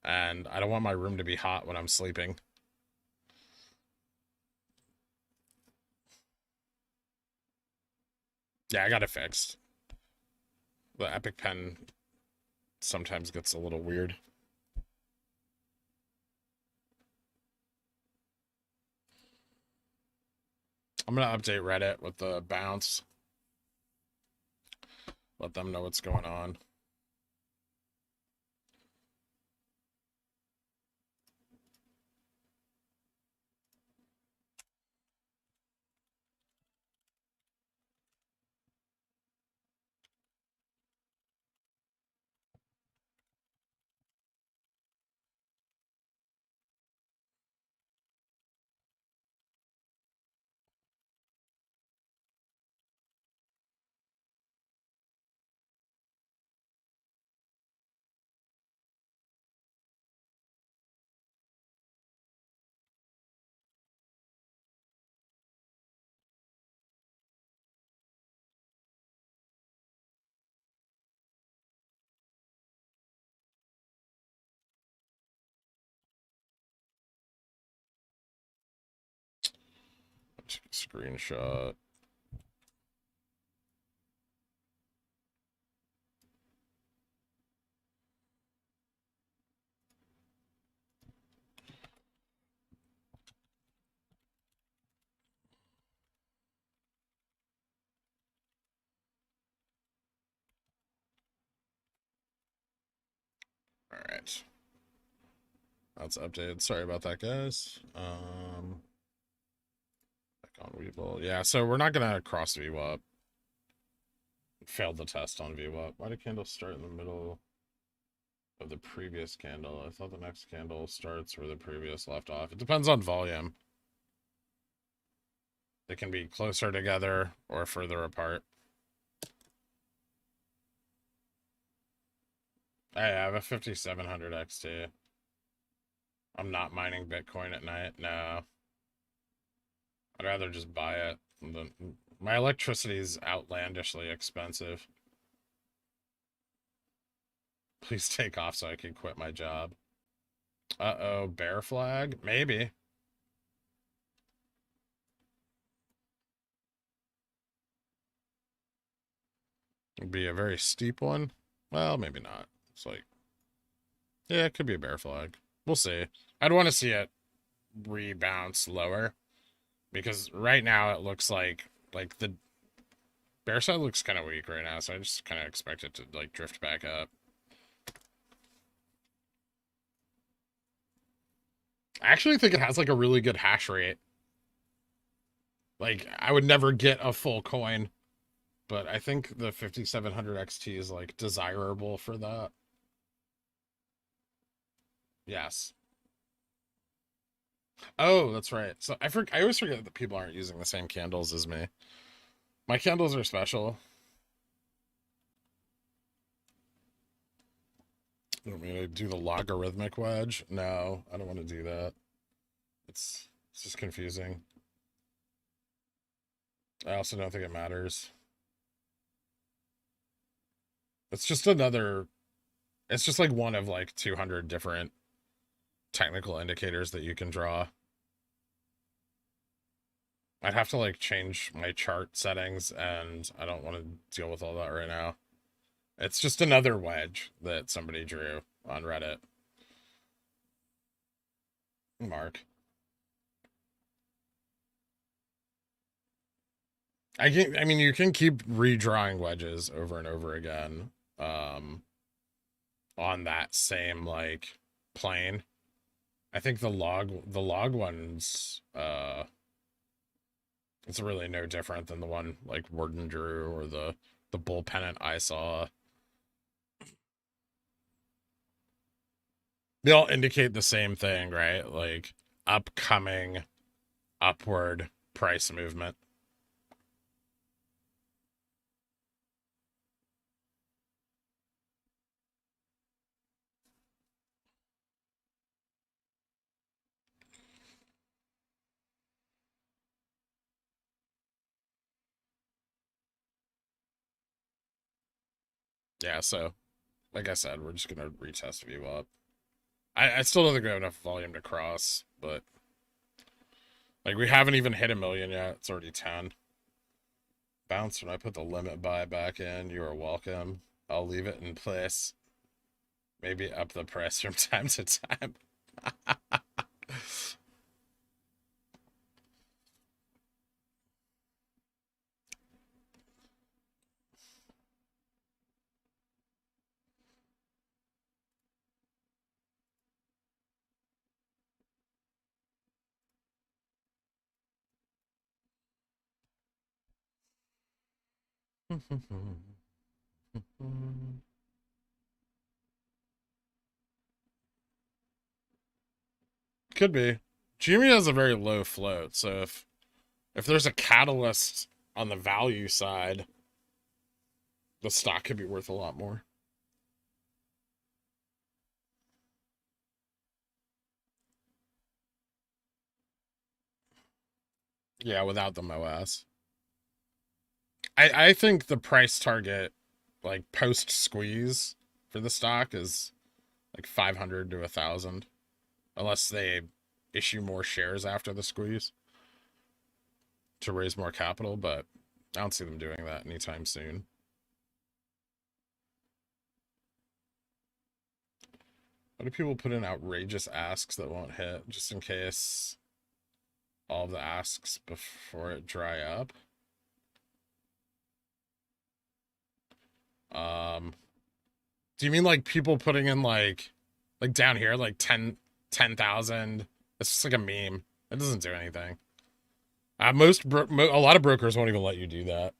And I don't want my room to be hot when I'm sleeping. Yeah, I got it fixed. The Epic Pen sometimes gets a little weird. I'm going to update Reddit with the bounce. Let them know what's going on. Take a screenshot. All right. That's updated. Sorry about that, guys. Back on WeBull. Yeah, so we're not gonna cross VWAP. Failed the test on VWAP. Why did candle start in the middle of the previous candle? I thought the next candle starts where the previous left off. It depends on volume. They can be closer together or further apart. Hey, I have a 5700 XT. I'm not mining Bitcoin at night. No. I'd rather just buy it. My electricity is outlandishly expensive. Please take off so I can quit my job. Uh-oh, bear flag? Maybe. It'd be a very steep one. Well, maybe not. It's like, yeah, it could be a bear flag. We'll see. I'd want to see it rebounce lower because right now it looks like the bear side looks kind of weak right now, so I just kind of expect it to like drift back up. I actually think it has like a really good hash rate. Like I would never get a full coin, but I think the 5700 XT is like desirable for that. Yes. Oh, that's right. So I always forget that people aren't using the same candles as me. My candles are special. You want me to do the logarithmic wedge? No, I don't want to do that. It's just confusing. I also don't think it matters. It's just another, it's just like one of like 200 different technical indicators that you can draw. I'd have to like change my chart settings and I don't want to deal with all that right now. It's just another wedge that somebody drew on Reddit. Mark. I mean you can keep redrawing wedges over and over again on that same like plane. I think the log ones it's really no different than the one like Warden drew or the bull pennant I saw. They all indicate the same thing, right? Like upcoming upward price movement. Yeah, so like I said, we're just gonna retest view up. I still don't think we have enough volume to cross, but like we haven't even hit 1,000,000 yet. It's already 10. Bounce when I put the limit buy back in. You are welcome. I'll leave it in place. Maybe up the price from time to time. Could be. Jimmy has a very low float, so if there's a catalyst on the value side, the stock could be worth a lot more. Yeah, without the MOS. I think the price target, like post squeeze for the stock, is like 500 to 1,000, unless they issue more shares after the squeeze. to raise more capital, but I don't see them doing that anytime soon. What do people put in outrageous asks that won't hit, just in case all of the asks before it dry up? Do you mean like people putting in like down here, like 10,000? It's just like a meme. It doesn't do anything. A lot of brokers won't even let you do that.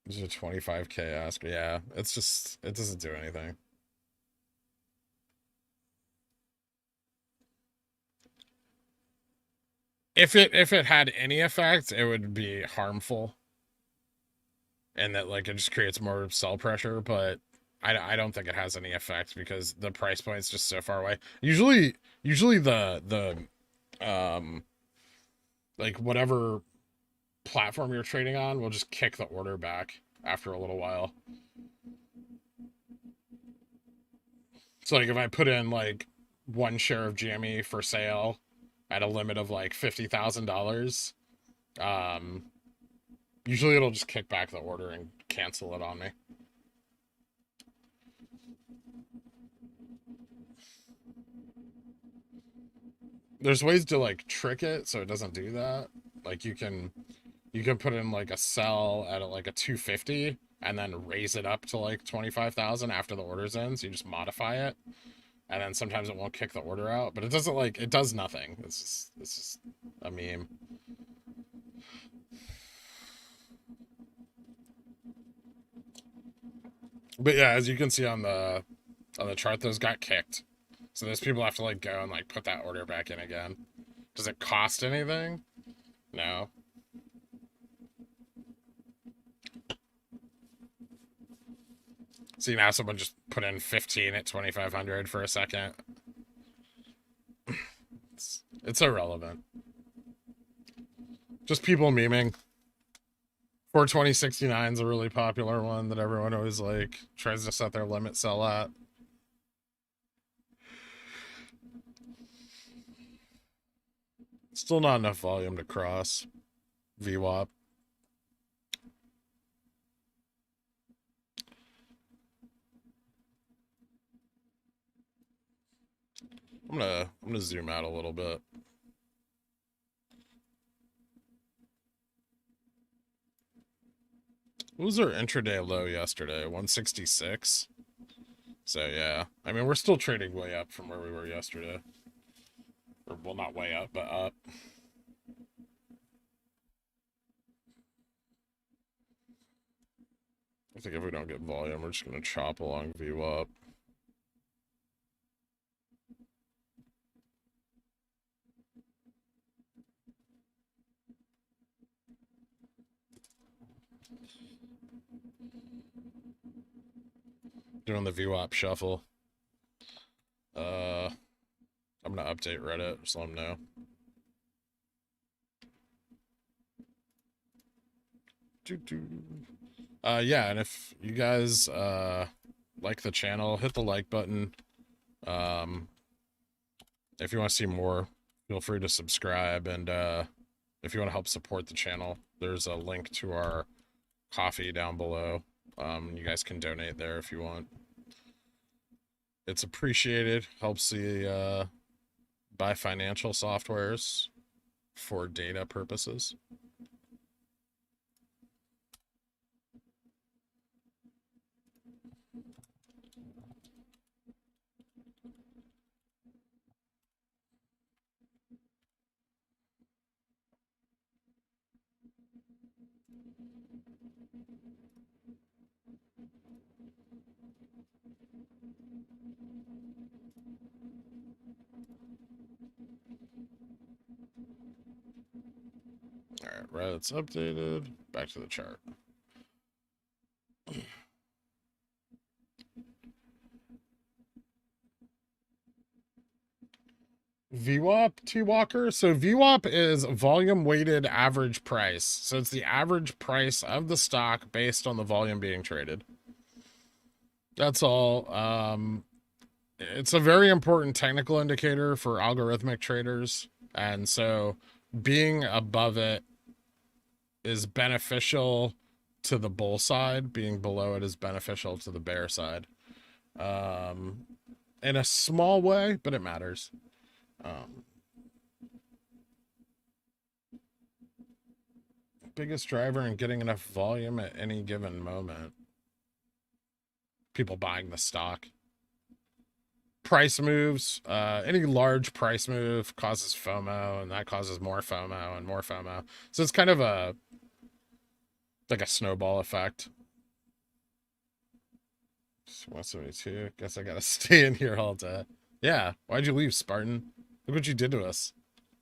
There's a 25K ask. Yeah, it's just, it doesn't do anything. If it had any effect, it would be harmful. And that like it just creates more sell pressure, but I don't think it has any effect because the price point is just so far away. Usually the like whatever platform you're trading on will just kick the order back after a little while. So like if I put in like 1 share of GME for sale at a limit of like $50,000, usually it'll just kick back the order and cancel it on me. There's ways to like trick it so it doesn't do that. Like you can put in like a sell at like a 250 and then raise it up to like 25,000 after the order's in. So you just modify it, and then sometimes it won't kick the order out, but it doesn't like, it does nothing. It's just a meme. But yeah, as you can see on the chart, those got kicked. So those people have to like go and like put that order back in again. Does it cost anything? No. See, now someone just put in 15 at 2,500 for a second. It's irrelevant. Just people memeing. 42069 is a really popular one that everyone always like tries to set their limit sell at. Still not enough volume to cross VWAP. I'm gonna zoom out a little bit. What was our intraday low yesterday? 166. So yeah, I mean we're still trading way up from where we were yesterday. Or well, not way up, but up. I think if we don't get volume, we're just gonna chop along VWAP. Doing the VWAP shuffle. I'm gonna update Reddit, just let them know. Yeah, and if you guys like the channel, hit the like button. If you want to see more, feel free to subscribe, and if you want to help support the channel, there's a link to our coffee down below. You guys can donate there if you want. It's appreciated. Helps the buy financial softwares for data purposes. All right, Reddit's updated. Back to the chart. VWAP, T-Walker. So VWAP is volume weighted average price. So it's the average price of the stock based on the volume being traded. That's all. It's a very important technical indicator for algorithmic traders. And so being above it is beneficial to the bull side. Being below it is beneficial to the bear side. Um, in a small way, but it matters. Um, Biggest driver in getting enough volume at any given moment. People buying the stock. Price moves, any large price move causes FOMO, and that causes more FOMO and more FOMO. So it's kind of a like a snowball effect. 172. Guess I gotta stay in here all day. Yeah, why'd you leave, Spartan? Look what you did to us.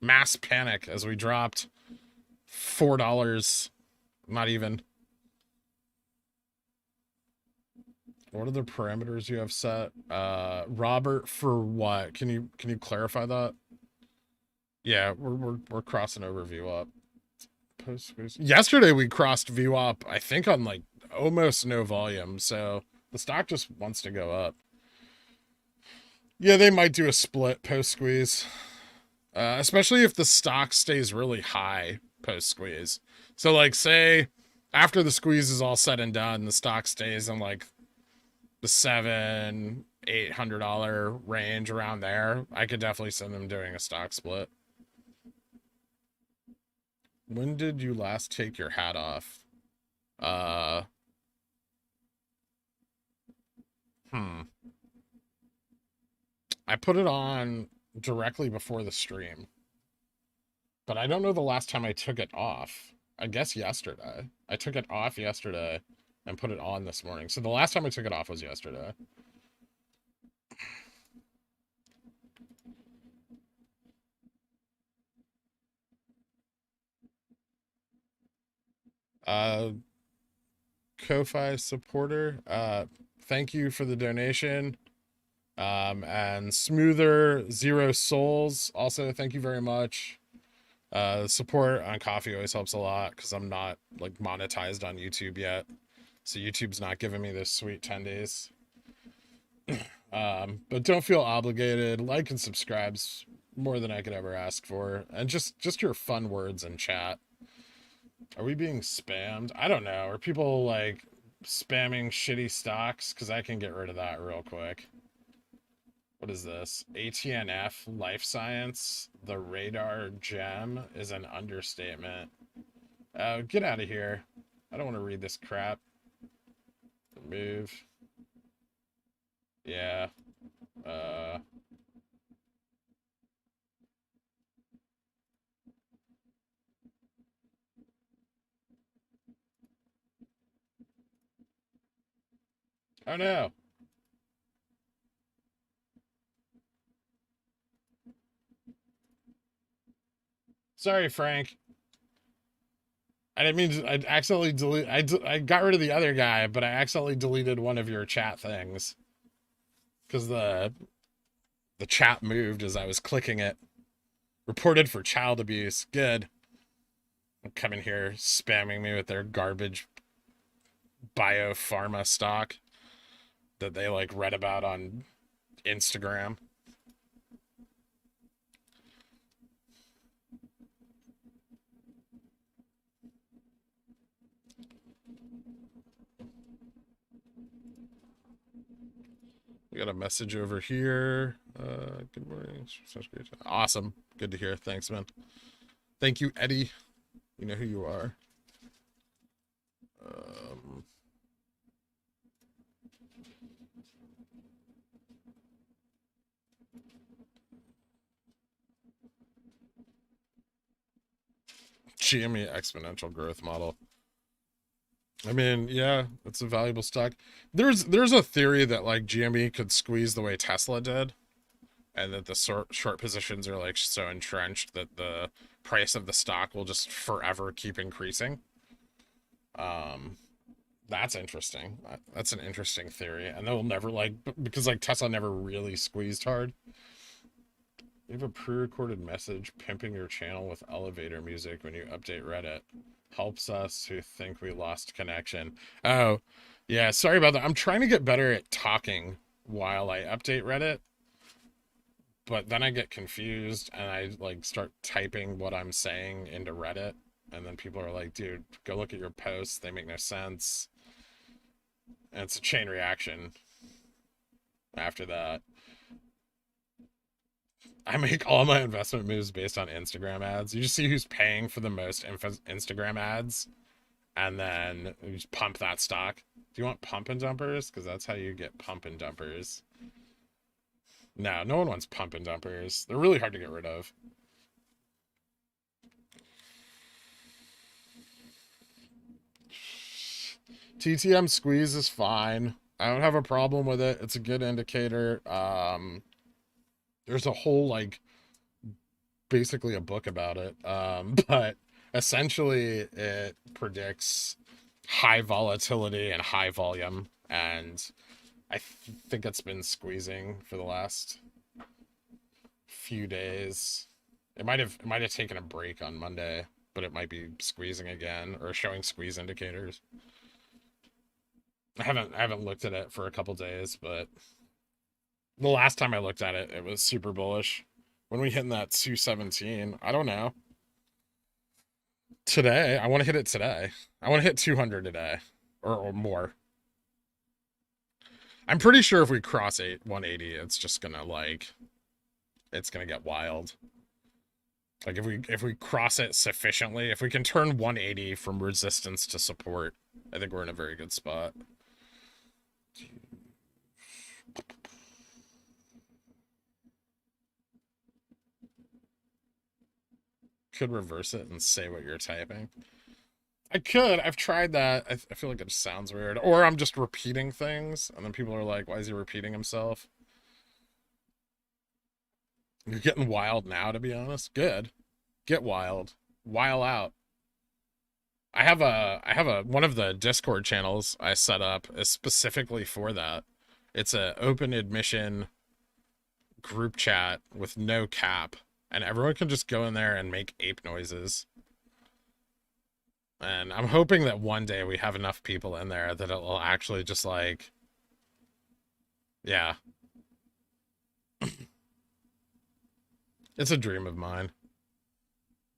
Mass panic as we dropped $4. Not even. What are the parameters you have set? Robert, for what? Can you clarify that? Yeah, we're crossing over VWAP. Yesterday we crossed VWAP, I think on like almost no volume, so the stock just wants to go up. Yeah, they might do a split post squeeze. Especially if the stock stays really high post squeeze. So like say after the squeeze is all said and done, the stock stays in like the $700-800 range around there. I could definitely send them doing a stock split. When did you last take your hat off? Uh I put it on directly before the stream. But I don't know the last time I took it off. I guess yesterday. I took it off yesterday and put it on this morning. So the last time I took it off was yesterday. Ko-Fi supporter, thank you for the donation. And Smoother Zero Souls, also thank you very much. Support on Coffee always helps a lot because I'm not like monetized on YouTube yet, so YouTube's not giving me this sweet 10 days. But don't feel obligated. Like and subscribe's more than I could ever ask for, and just your fun words in chat. Are we being spammed? I don't know. Are people like spamming shitty stocks? Because I can get rid of that real quick. What is this? ATNF Life Science. The radar gem is an understatement. Get out of here. I don't want to read this crap. Remove. Yeah. Oh no. Sorry, Frank. I didn't mean to, I accidentally delete. I got rid of the other guy, but I accidentally deleted one of your chat things because the chat moved as I was clicking it. Reported for child abuse. Good. I'm coming here spamming me with their garbage biopharma stock that they like read about on Instagram. We got a message over here. Good morning. Sounds great. Awesome. Good to hear. Thanks, man. Thank you, Eddie. You know who you are. GME exponential growth model. I mean, yeah, it's a valuable stock. There's a theory that like GME could squeeze the way Tesla did, and that the short positions are like so entrenched that the price of the stock will just forever keep increasing. That's interesting. That's an interesting theory, and they'll never like because like Tesla never really squeezed hard. You have a pre-recorded message pimping your channel with elevator music when you update Reddit. Helps us who think we lost connection. Oh, yeah, sorry about that. I'm trying to get better at talking while I update Reddit, But then I get confused and I like start typing what I'm saying into Reddit, and then people are like, dude, go look at your posts, they make no sense. And it's a chain reaction after that. I make all my investment moves based on Instagram ads. You just see who's paying for the most Instagram ads, and then you just pump that stock. Do you want pump and dumpers? Because that's how you get pump and dumpers. No, no one wants pump and dumpers. They're really hard to get rid of. TTM squeeze is fine. I don't have a problem with it. It's a good indicator. There's a whole like basically a book about it. But essentially it predicts high volatility and high volume, and I think it's been squeezing for the last few days. It might have taken a break on Monday, but it might be squeezing again or showing squeeze indicators. I haven't looked at it for a couple days, but the last time I looked at it, it was super bullish. When we hit that 217, I don't know. Today, I want to hit it today. I want to hit 200 today or more. I'm pretty sure if we cross 180, it's just gonna like, it's gonna get wild. Like if we cross it sufficiently, if we can turn 180 from resistance to support, I think we're in a very good spot. Could reverse it and say what you're typing. I could. I've tried that. I feel like it just sounds weird. Or I'm just repeating things, and then people are like, why is he repeating himself? You're getting wild now, to be honest. Good. Get wild. While out. I have a one of the Discord channels I set up is specifically for that. It's a open admission group chat with no cap, and everyone can just go in there and make ape noises. And I'm hoping that one day we have enough people in there that it'll actually just like, yeah. It's a dream of mine.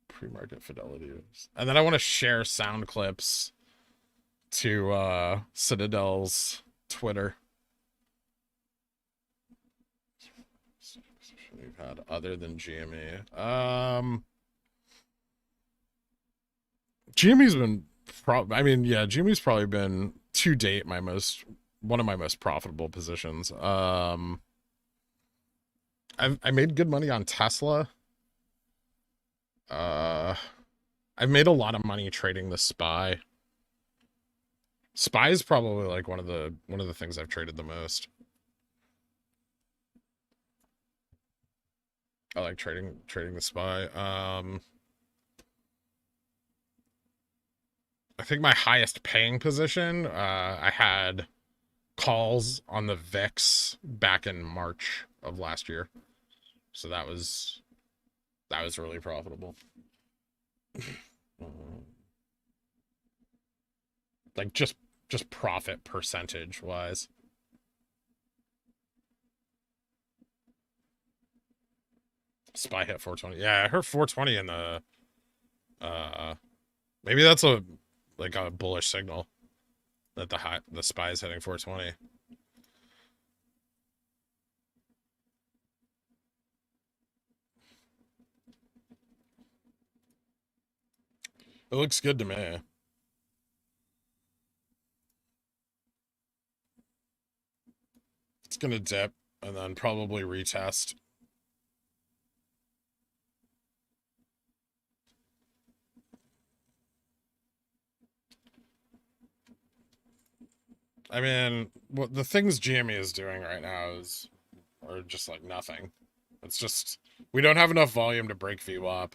Pre-market fidelity. And then I want to share sound clips to Citadel's Twitter. We've had other than GME. GME's been GME's probably been to date one of my most profitable positions. I made good money on Tesla. I've made a lot of money trading the SPY. SPY is probably like one of the things I've traded the most. I like trading the SPY. I think my highest paying position, I had calls on the VIX back in March of last year. So that was really profitable. Like just profit percentage wise. SPY hit 420. Yeah, I heard 420 in the maybe that's a bullish signal that the SPY is hitting 420. It looks good to me. It's gonna dip and then probably retest. I mean, what the things GME is doing right now are just like nothing. It's just we don't have enough volume to break VWAP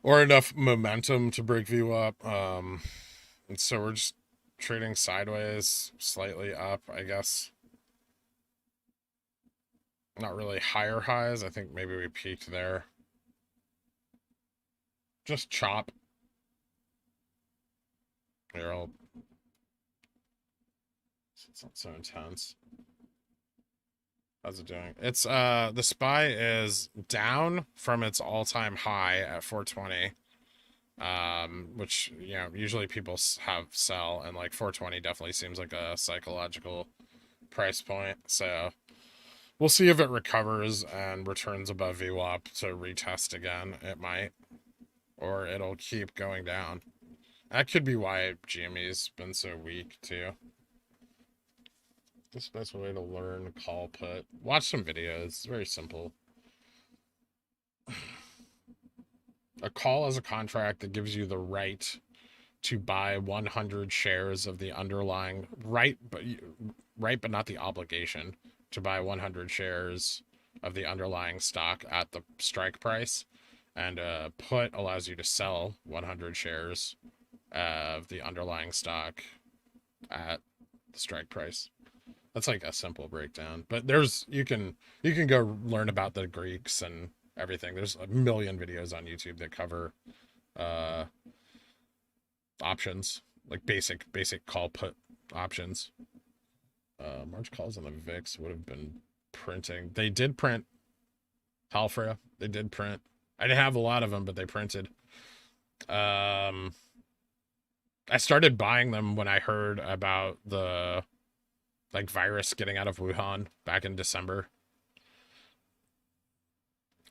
or enough momentum to break VWAP. And so we're just trading sideways, slightly up, I guess. Not really higher highs. I think maybe we peaked there. Just chop. Here, it's not so intense. How's it doing? It's the SPY is down from its all-time high at 420. Which, usually people have sell, and like 420 definitely seems like a psychological price point. So we'll see if it recovers and returns above VWAP to retest again. It might, or it'll keep going down. That could be why GME's been so weak too. This is the best way to learn call put. Watch some videos. It's very simple. A call is a contract that gives you the right to buy 100 shares of the underlying but not the obligation to buy 100 shares of the underlying stock at the strike price, and put allows you to sell 100 shares of the underlying stock at the strike price. That's like a simple breakdown, but you can go learn about the Greeks and everything. There's a million videos on YouTube that cover options, like basic call put options. March calls on the VIX would have been printing. They did print Halfra. They did print. I didn't have a lot of them, but they printed. I started buying them when I heard about the virus getting out of Wuhan back in December.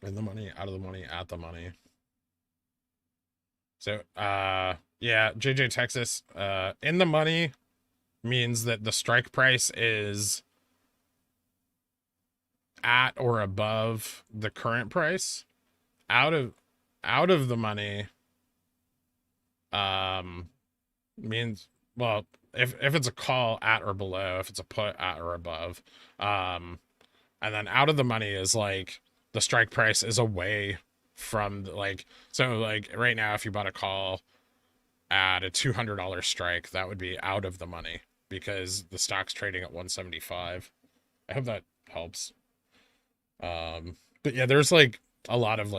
In the money, out of the money, at the money. So, yeah, JJ Texas, in the money means that the strike price is at or above the current price. Out of the money, means, well, if it's a call, at or below, if it's a put, at or above. And then out of the money is like the strike price is away from so right now, if you bought a call at a $200 strike, that would be out of the money because the stock's trading at 175. I hope that helps. But yeah, there's like a lot of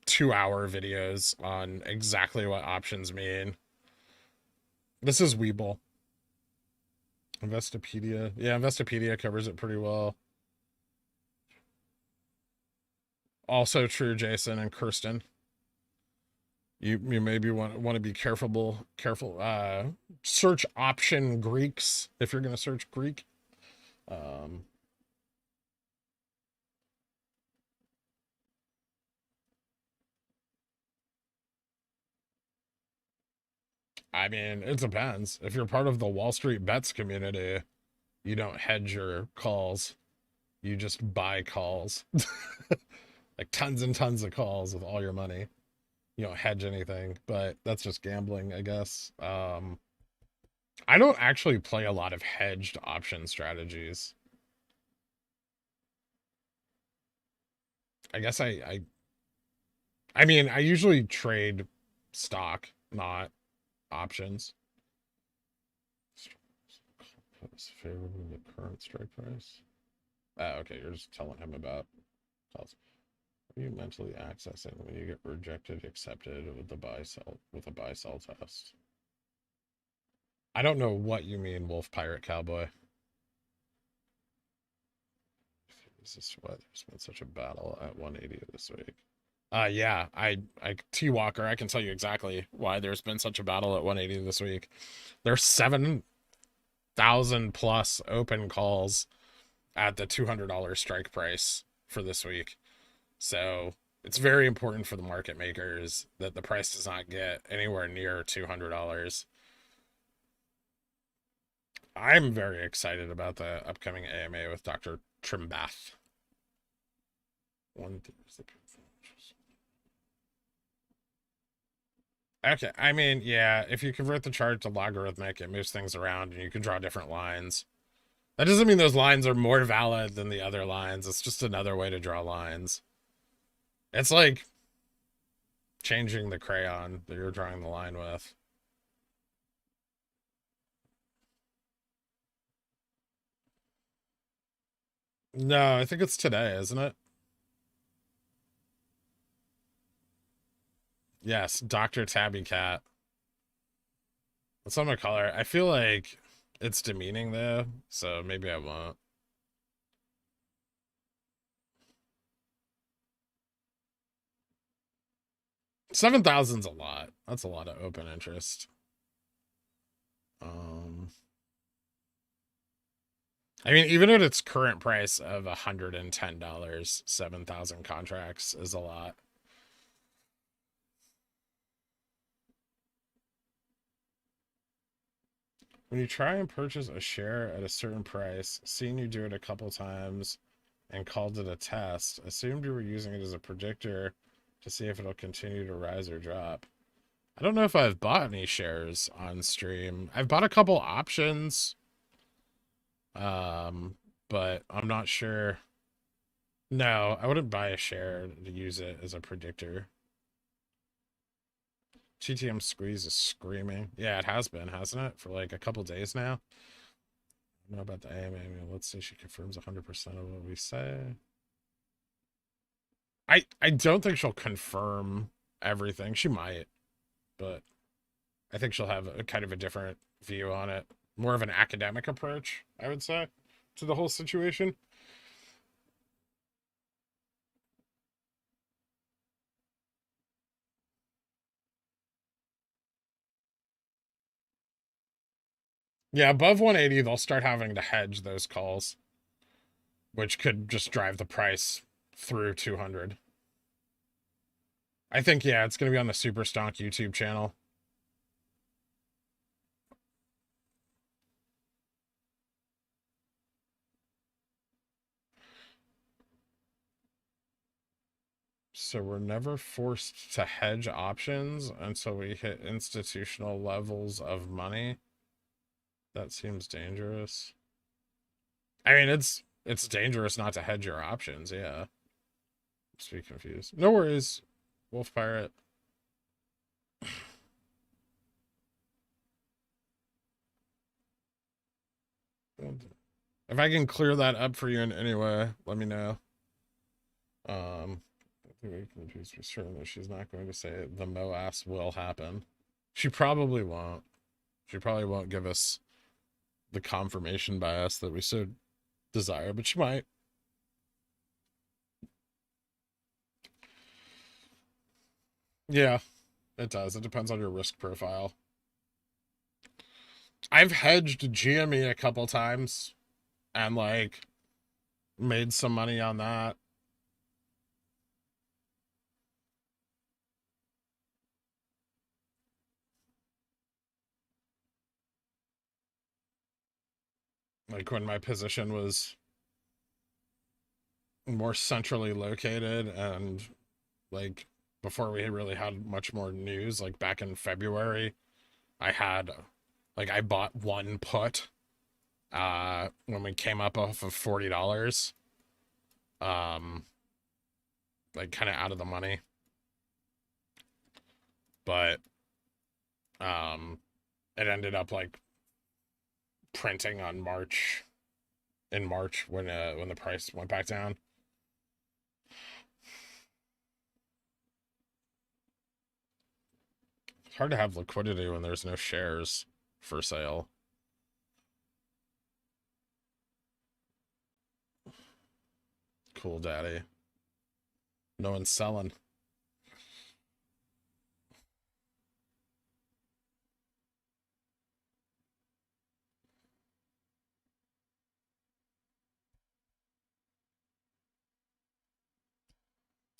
2-hour videos on exactly what options mean. This is WeBull. Investopedia. Yeah, Investopedia covers it pretty well. Also true, Jason and Kirsten. You maybe want to be careful. Search option Greeks if you're going to search Greek. I mean, it depends. If you're part of the Wall Street bets community, you don't hedge your calls. You just buy calls. Like tons and tons of calls with all your money. You don't hedge anything, but that's just gambling, I guess. I don't actually play a lot of hedged option strategies. I guess I mean, I usually trade stock, not options. Is favorable the current strike price. Okay, you're just telling him about. What are you mentally accessing when you get rejected, accepted with the buy sell test? I don't know what you mean, Wolf Pirate Cowboy. Is this why there's been such a battle at 180 this week? Yeah, T Walker, I can tell you exactly why there's been such a battle at 180 this week. There's 7,000 plus open calls at the $200 strike price for this week. So it's very important for the market makers that the price does not get anywhere near $200. I'm very excited about the upcoming AMA with Dr. Trimbath. Okay, I mean, yeah, if you convert the chart to logarithmic, it moves things around and you can draw different lines. That doesn't mean those lines are more valid than the other lines. It's just another way to draw lines. It's like changing the crayon that you're drawing the line with. No, I think it's today, isn't it? Yes, Dr. Tabby Cat. That's what I'm gonna call her. I feel like it's demeaning though, so maybe I won't. 7,000's a lot. That's a lot of open interest. I mean, even at its current price of $110, 7,000 contracts is a lot. When you try and purchase a share at a certain price, seeing you do it a couple times and called it a test, assumed you were using it as a predictor to see if it'll continue to rise or drop. I don't know if I've bought any shares on stream. I've bought a couple options. But I'm not sure. No, I wouldn't buy a share to use it as a predictor. TTM squeeze is screaming. Yeah, it has been, hasn't it? For like a couple days now. I don't know about the AMA. Let's say she confirms 100% of what we say. I don't think she'll confirm everything. She might, but I think she'll have a kind of a different view on it. More of an academic approach, I would say, to the whole situation. Yeah, above 180, they'll start having to hedge those calls, which could just drive the price through 200. I think, yeah, it's going to be on the Super Stonk YouTube channel. So we're never forced to hedge options until we hit institutional levels of money. That seems dangerous. I mean, it's dangerous not to hedge your options, yeah. Just be confused. No worries, Wolf Pirate. If I can clear that up for you in any way, let me know. I think we can be certain that she's not going to say the MOAS will happen. She probably won't. She probably won't give us the confirmation bias that we so desire, but she might. Yeah, it does. It depends on your risk profile. I've hedged GME a couple times and like made some money on that. Like when my position was more centrally located and like before we really had much more news, like back in February, I had like I bought one put when we came up off of $40. Um like kind of out of the money. But it ended up like printing on March in March when the price went back down. It's hard to have liquidity when there's no shares for sale. Cool, daddy. No one's selling.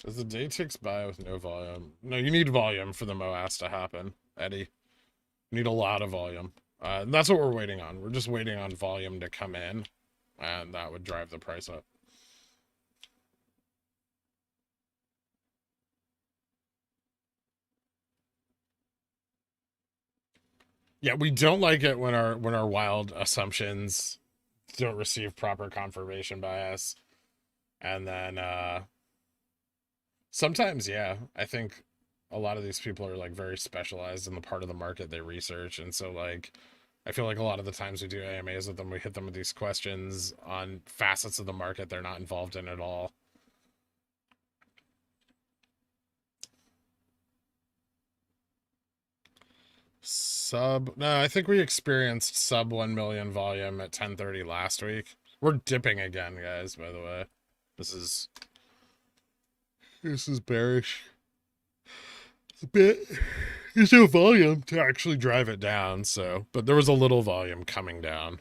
Is the day ticks by with no volume? No, you need volume for the MOAS to happen, Eddie. You need a lot of volume. That's what we're waiting on. We're just waiting on volume to come in, and that would drive the price up. Yeah, we don't like it when our wild assumptions don't receive proper confirmation bias. And then sometimes, yeah, I think a lot of these people are like very specialized in the part of the market they research. And so like I feel like a lot of the times we do AMAs with them, we hit them with these questions on facets of the market they're not involved in at all. No, I think we experienced sub 1 million volume at 10:30 last week. We're dipping again, guys, by the way. This is bearish. a bit. There's no volume to actually drive it down, so, but there was a little volume coming down.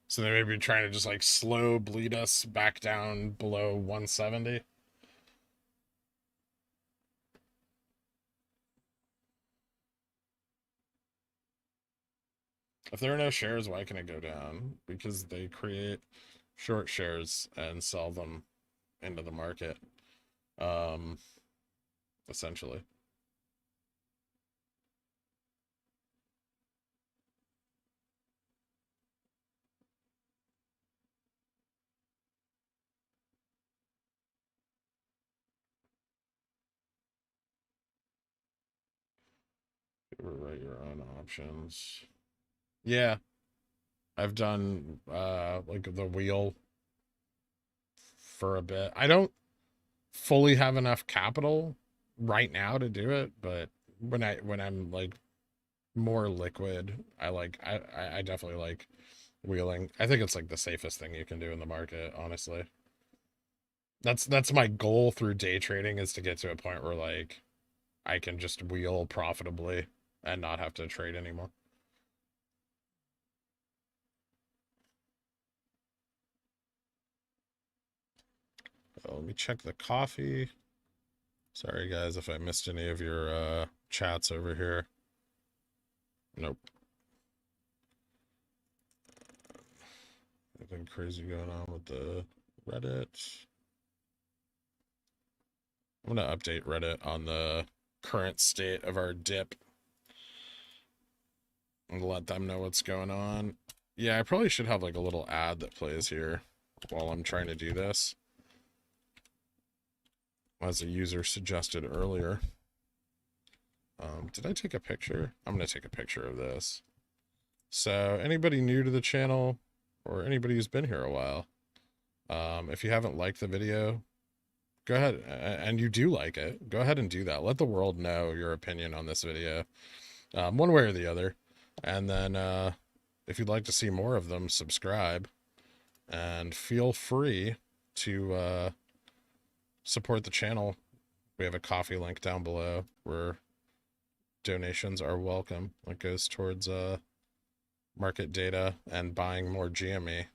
So they may be trying to just like slow bleed us back down below 170. If there are no shares, why can it go down? Because they create short shares and sell them into the market, um, essentially. Write your own options. Yeah, I've done like the wheel for a bit. I don't fully have enough capital right now to do it, but when I'm like more liquid, I definitely like wheeling. I think it's like the safest thing you can do in the market, honestly. That's my goal through day trading, is to get to a point where like I can just wheel profitably and not have to trade anymore. Let me check the coffee. Sorry guys if I missed any of your chats over here. Nope. Anything crazy going on with the Reddit? I'm gonna update Reddit on the current state of our dip and let them know what's going on. Yeah, I probably should have like a little ad that plays here while I'm trying to do this, as a user suggested earlier. Did I take a picture? I'm gonna take a picture of this. So anybody new to the channel or anybody who's been here a while, if you haven't liked the video, go ahead, and you do like it, go ahead and do that. Let the world know your opinion on this video, one way or the other. And then if you'd like to see more of them, subscribe, and feel free to support the channel. We have a coffee link down below where donations are welcome. It goes towards market data and buying more GME.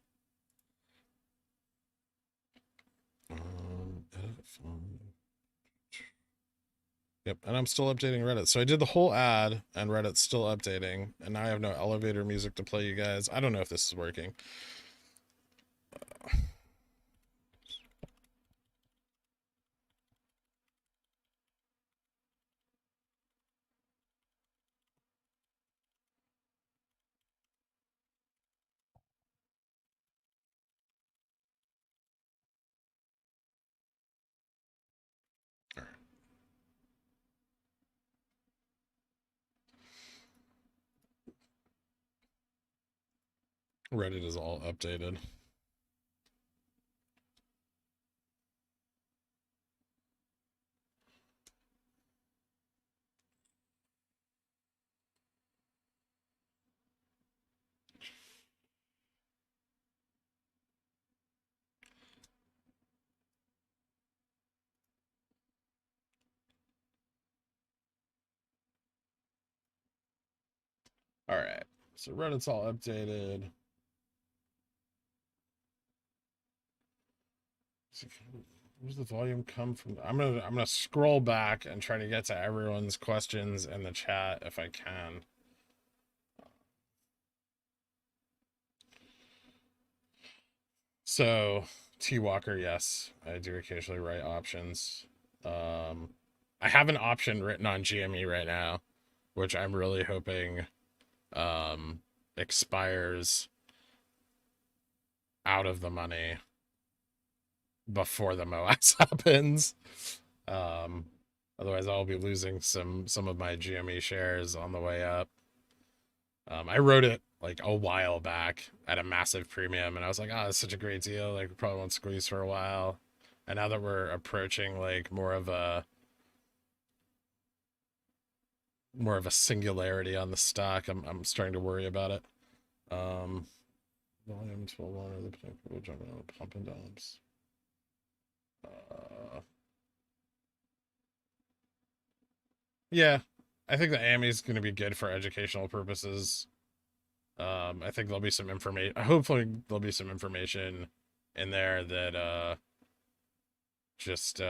Yep, and I'm still updating Reddit. So I did the whole ad, and Reddit's still updating, and now I have no elevator music to play you guys. I don't know if this is working. All right. Reddit is all updated. All right, so Reddit's all updated. Where's the volume come from? I'm gonna scroll back and try to get to everyone's questions in the chat if I can. So T Walker, yes, I do occasionally write options. I have an option written on GME right now, which I'm really hoping expires out of the money before the MOAX happens. Um, Otherwise I'll be losing some of my GME shares on the way up. I wrote it like a while back at a massive premium, and I was like, oh, it's such a great deal. Like, we probably won't squeeze for a while. And now that we're approaching like more of a singularity on the stock, I'm starting to worry about it. Volume 12 or the potential jumping on the pump and dumps. Yeah, I think the AME is going to be good for educational purposes. I think there'll be some information. Hopefully, there'll be some information in there that just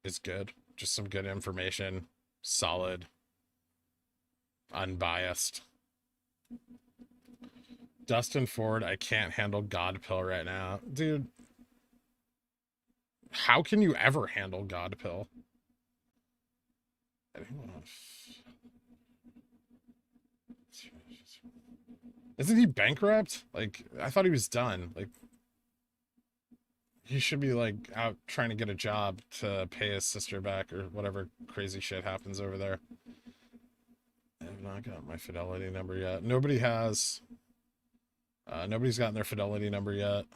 is good. Just some good information, solid, unbiased. Dustin Ford, I can't handle God Pill right now, dude. How can you ever handle God Pill? Isn't he bankrupt? Like, I thought he was done. Like, he should be like out trying to get a job to pay his sister back or whatever crazy shit happens over there. I have not got my fidelity number yet. Nobody has. Nobody's gotten their fidelity number yet.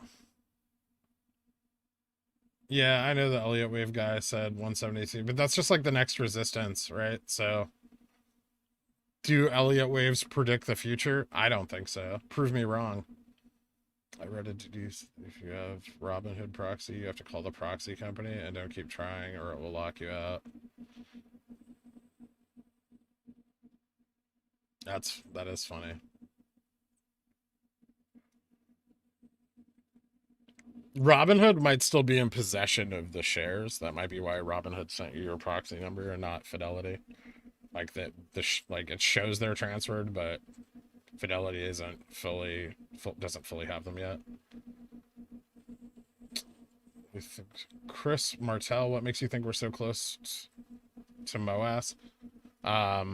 Yeah, I know the Elliott wave guy said 172, but that's just like the next resistance, right? So, do Elliott waves predict the future? I don't think so. Prove me wrong. I read it to do if you have Robinhood proxy, you have to call the proxy company and don't keep trying or it will lock you out. That is funny. Robinhood might still be in possession of the shares. That might be why Robinhood sent you your proxy number and not Fidelity. Like that, like it shows they're transferred, but Fidelity isn't doesn't fully have them yet. Chris Martell, what makes you think we're so close to MOAS? I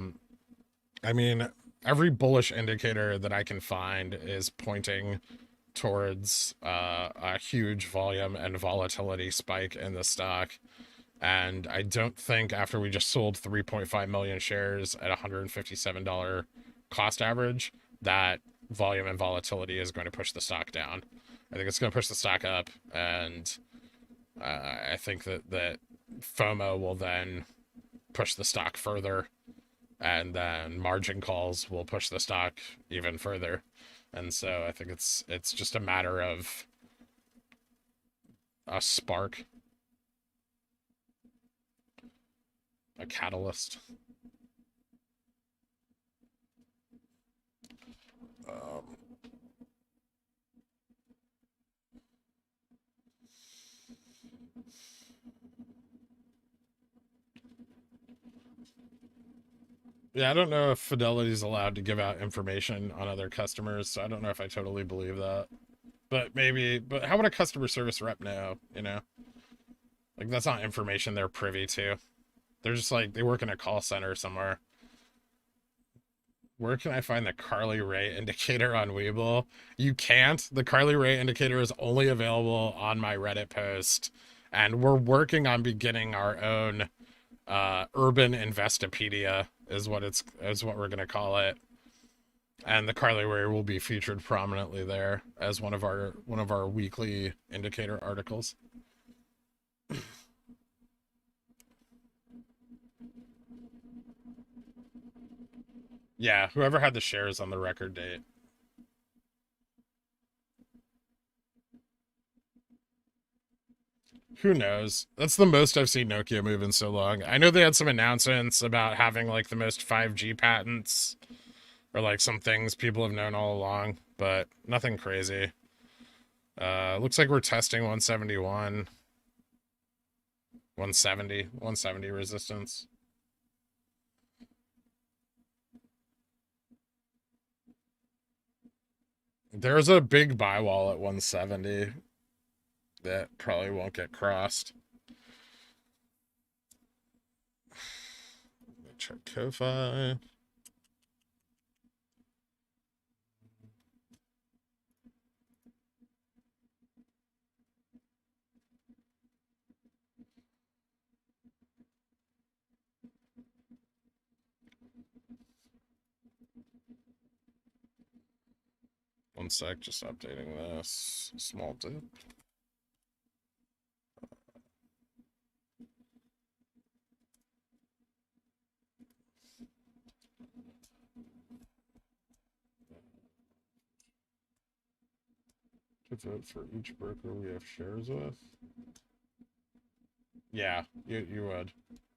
mean, every bullish indicator that I can find is pointing towards a huge volume and volatility spike in the stock. And I don't think after we just sold 3.5 million shares at $157 cost average, that volume and volatility is going to push the stock down. I think it's going to push the stock up. And I think that FOMO will then push the stock further. And then margin calls will push the stock even further. And so I think it's just a matter of a spark, a catalyst. Um, yeah, I don't know if Fidelity is allowed to give out information on other customers, so I don't know if I totally believe that. But maybe, but how would a customer service rep know, you know? Like, that's not information they're privy to. They're just like, they work in a call center somewhere. Where can I find the Carly Ray indicator on WeBull? You can't. The Carly Ray indicator is only available on my Reddit post. And we're working on beginning our own urban investopedia is what we're gonna call it. And the Carly Ray will be featured prominently there as one of our weekly indicator articles. Yeah, whoever had the shares on the record date. Who knows? That's the most I've seen Nokia move in so long. I know they had some announcements about having like the most 5G patents or like some things people have known all along, but nothing crazy. Looks like we're testing 171, 170 resistance. There's a big buy wall at 170 that probably won't get crossed. Check Ko-Fi. 1 sec, just updating this. Small dip. To vote for each broker we have shares with. Yeah, you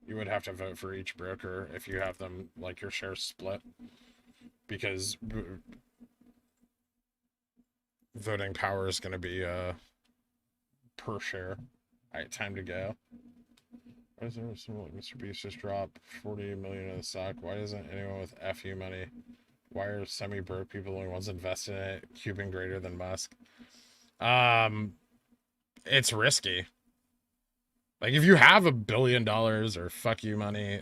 would have to vote for each broker if you have them like your shares split, because voting power is going to be per share. All right, time to go. Why is there some like Mr. Beast just dropped 40 million in the stock? Why doesn't anyone with FU money? Why are semi-broke people the only ones invested in it? Cubing greater than Musk. It's risky. Like if you have $1 billion or fuck you money,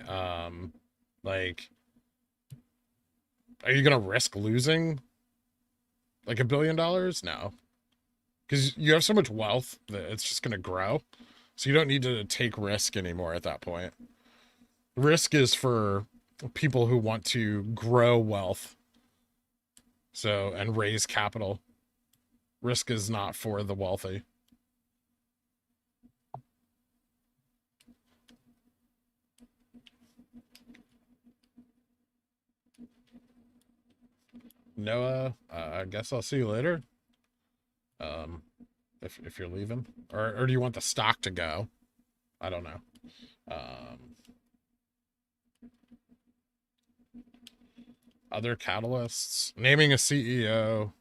like, are you gonna risk losing like $1 billion? No, because you have so much wealth that it's just gonna grow. So you don't need to take risk anymore at that point. Risk is for people who want to grow wealth, so, and raise capital. Risk is not for the wealthy. Noah, I guess I'll see you later. Um, if you're leaving, or do you want the stock to go? I don't know. Other catalysts: naming a CEO,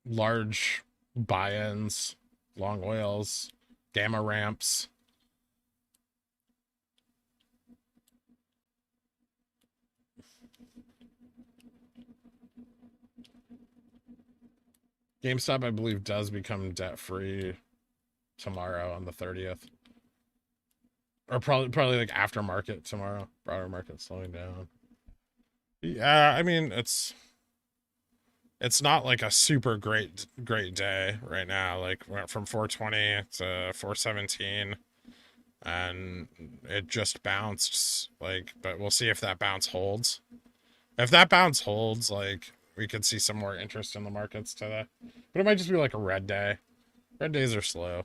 large buy-ins, long oils, gamma ramps. GameStop, I believe, does become debt-free tomorrow on the 30th. Or probably like aftermarket tomorrow. Broader market slowing down. Yeah, I mean, it's not like a super great day right now. Like went from 420 to 417, and it just bounced. Like, but we'll see if that bounce holds. If that bounce holds, like, we could see some more interest in the markets today. But it might just be like a red day. Red days are slow.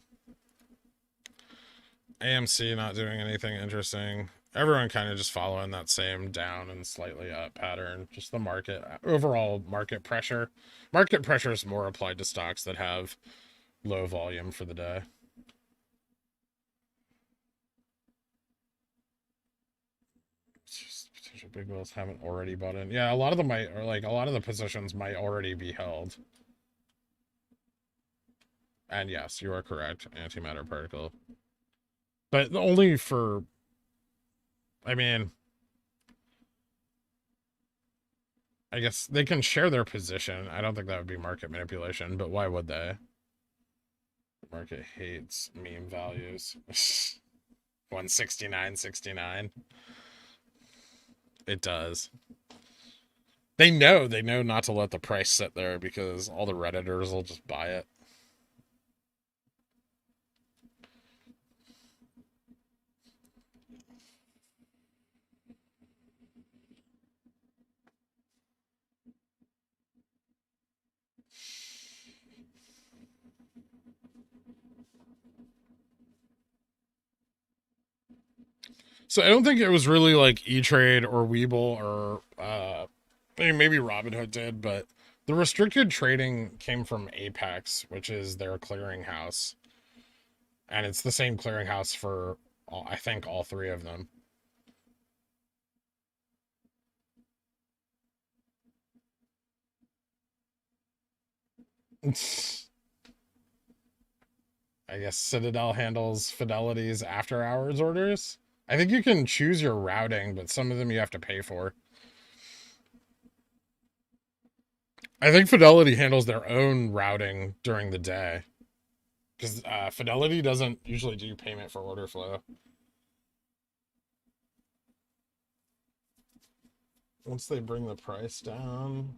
AMC not doing anything interesting. Everyone kind of just following that same down and slightly up pattern. Just the market, overall market pressure. Market pressure is more applied to stocks that have low volume for the day. It's just potential big whales haven't already bought in. Yeah, a lot of them might, or like a lot of the positions might already be held. And yes, you are correct, antimatter particle. But only for, I mean, I guess they can share their position. I don't think that would be market manipulation, but why would they? The market hates meme values. 169.69. It does. They know not to let the price sit there because all the Redditors will just buy it. So I don't think it was really like E-Trade or Webull or maybe Robinhood did, but the restricted trading came from Apex, which is their clearinghouse. And it's the same clearinghouse for I think all three of them. I guess Citadel handles Fidelity's after hours orders. I think you can choose your routing, but some of them you have to pay for. I think Fidelity handles their own routing during the day, because Fidelity doesn't usually do payment for order flow. Once they bring the price down,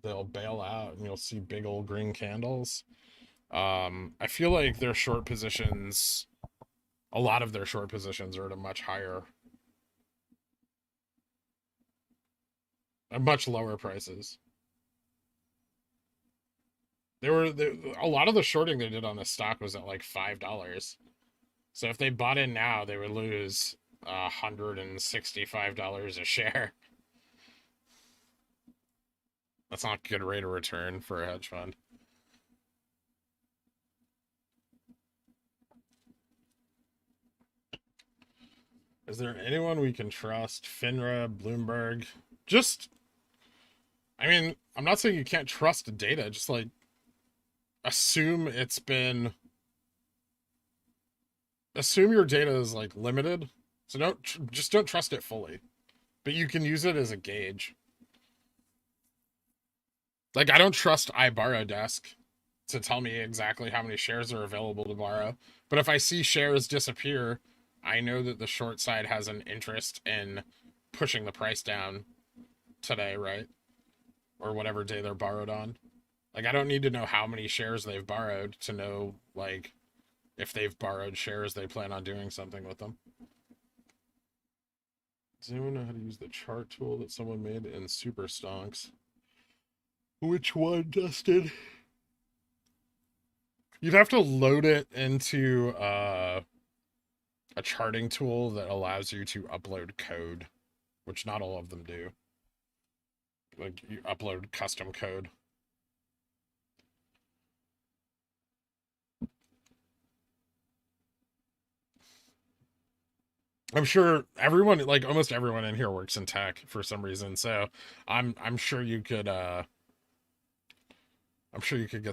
they'll bail out and you'll see big old green candles. I feel like their short positions, a lot of their short positions are at a much higher, much lower prices. A lot of the shorting they did on the stock was at like $5. So if they bought in now, they would lose $165 a share. That's not a good rate of return for a hedge fund. Is there anyone we can trust? FINRA, Bloomberg? Just, I mean, I'm not saying you can't trust data, just like assume assume your data is like limited. So just don't trust it fully, but you can use it as a gauge. Like, I don't trust iBorrowDesk to tell me exactly how many shares are available to borrow. But if I see shares disappear, I know that the short side has an interest in pushing the price down today, right? Or whatever day they're borrowed on. Like, I don't need to know how many shares they've borrowed to know, like, if they've borrowed shares, they plan on doing something with them. Does anyone know how to use the chart tool that someone made in Super Stonks? Which one, Dustin? You'd have to load it into a charting tool that allows you to upload code, which not all of them do. Like, you upload custom code. I'm sure everyone, like almost everyone in here, works in tech for some reason. So I'm sure you could get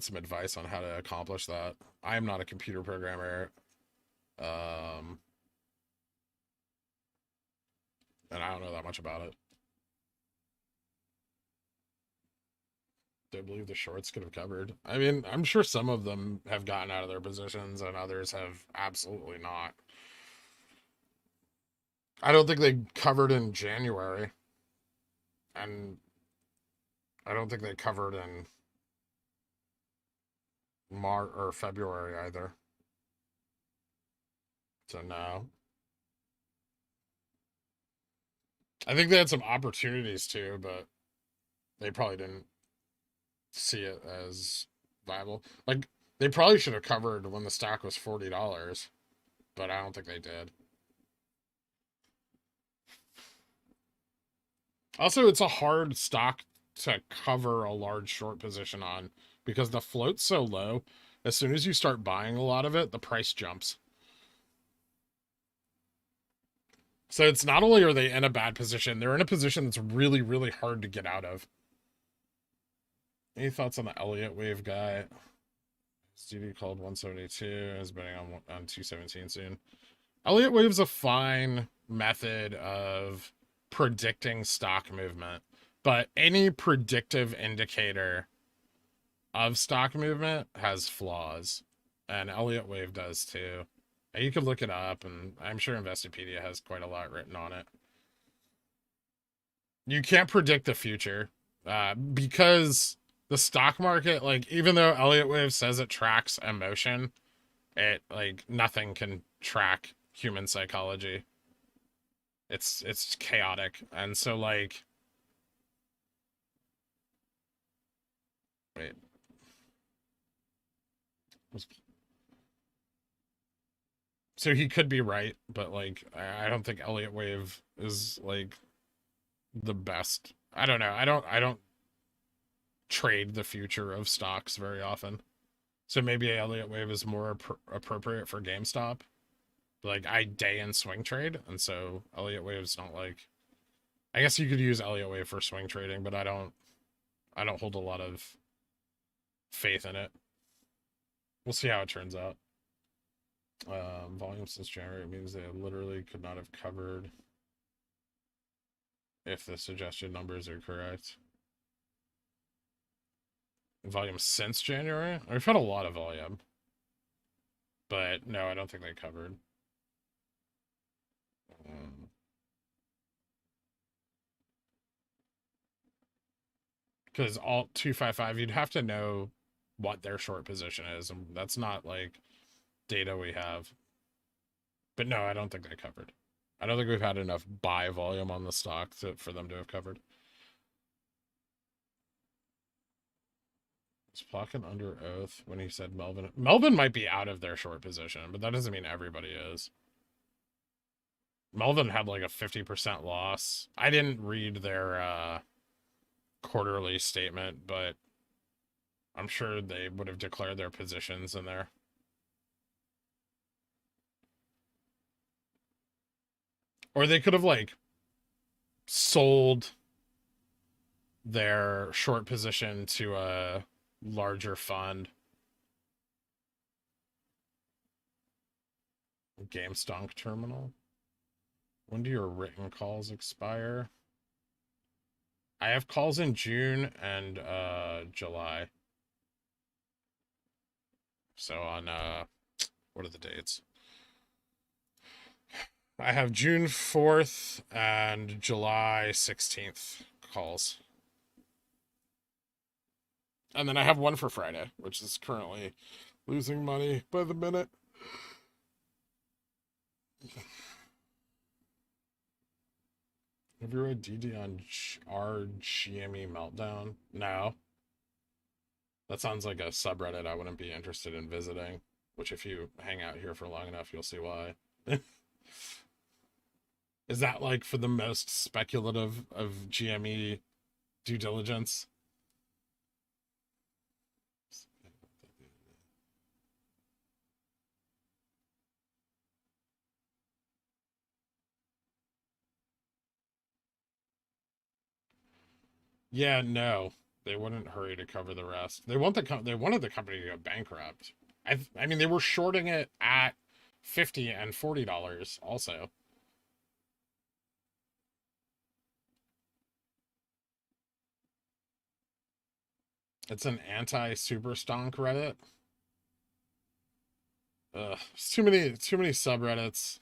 some advice on how to accomplish that. I am not a computer programmer, and I don't know that much about it. Do I believe the shorts could have covered? I mean, I'm sure some of them have gotten out of their positions and others have absolutely not. I don't think they covered in January, and I don't think they covered in March or February either. So no. I think they had some opportunities too, but they probably didn't see it as viable. Like, they probably should have covered when the stock was $40, but I don't think they did. Also, it's a hard stock to cover a large short position on because the float's so low. As soon as you start buying a lot of it, the price jumps. So it's not only are they in a bad position, they're in a position that's really, really hard to get out of. Any thoughts on the Elliott wave guy? Stevie called 172. Is betting on 217 soon. Elliott wave's a fine method of predicting stock movement, but any predictive indicator of stock movement has flaws, and Elliott wave does too. And you could look it up, and I'm sure Investopedia has quite a lot written on it. You can't predict the future because the stock market, like, even though Elliott wave says it tracks emotion, it, like, nothing can track human psychology. It's chaotic. And so, like, wait, so he could be right, but, like, I don't think Elliott wave is, like, the best. I don't know. I don't trade the future of stocks very often. So maybe Elliott wave is more appropriate for GameStop. Like, I day and swing trade, and so Elliott wave's not like, I guess you could use Elliott wave for swing trading, but I don't hold a lot of faith in it. We'll see how it turns out. Volume since January means they literally could not have covered if the suggested numbers are correct. Volume since January? We've had a lot of volume. But no, I don't think they covered. Because alt 255, you'd have to know what their short position is, and that's not, like, data we have. But no, I don't think they covered. I don't think we've had enough buy volume on the stock for them to have covered. Is Plotkin under oath when he said Melvin? Melvin might be out of their short position, but that doesn't mean everybody is. Melvin had like a 50% loss. I didn't read their quarterly statement, but I'm sure they would have declared their positions in there. Or they could have like sold their short position to a larger fund. GameStonk terminal. When do your written calls expire? I have calls in June and July. So on what are the dates? I have June 4th and July 16th calls. And then I have one for Friday, which is currently losing money by the minute. Have you read DD on our GME meltdown? No. That sounds like a subreddit I wouldn't be interested in visiting, which if you hang out here for long enough, you'll see why. Is that like for the most speculative of GME due diligence? Yeah, no. They wouldn't hurry to cover the rest. They wanted the company to go bankrupt. I mean they were shorting it at $50 and $40 also. It's an anti-super stonk Reddit. Ugh, it's too many subreddits.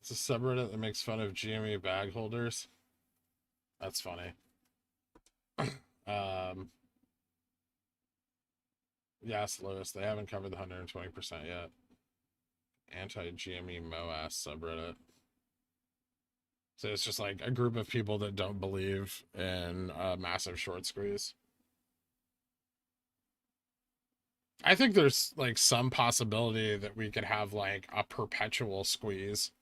It's a subreddit that makes fun of GME bag holders. That's funny. um, yes, Lewis, they haven't covered the 120% yet. Anti-GME MOAS subreddit. So it's just like a group of people that don't believe in a massive short squeeze. I think there's like some possibility that we could have like a perpetual squeeze,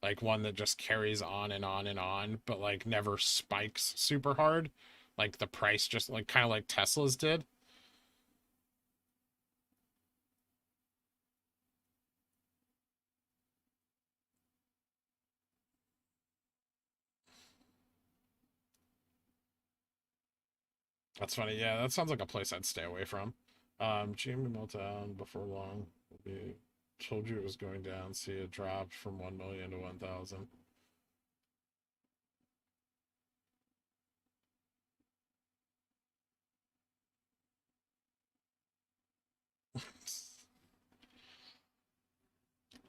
like one that just carries on and on and on, but like never spikes super hard. Like the price just like kind of like Tesla's did. That's funny. Yeah, that sounds like a place I'd stay away from. GM meltdown before long. Will be told you it was going down. See it dropped from 1 million to 1,000.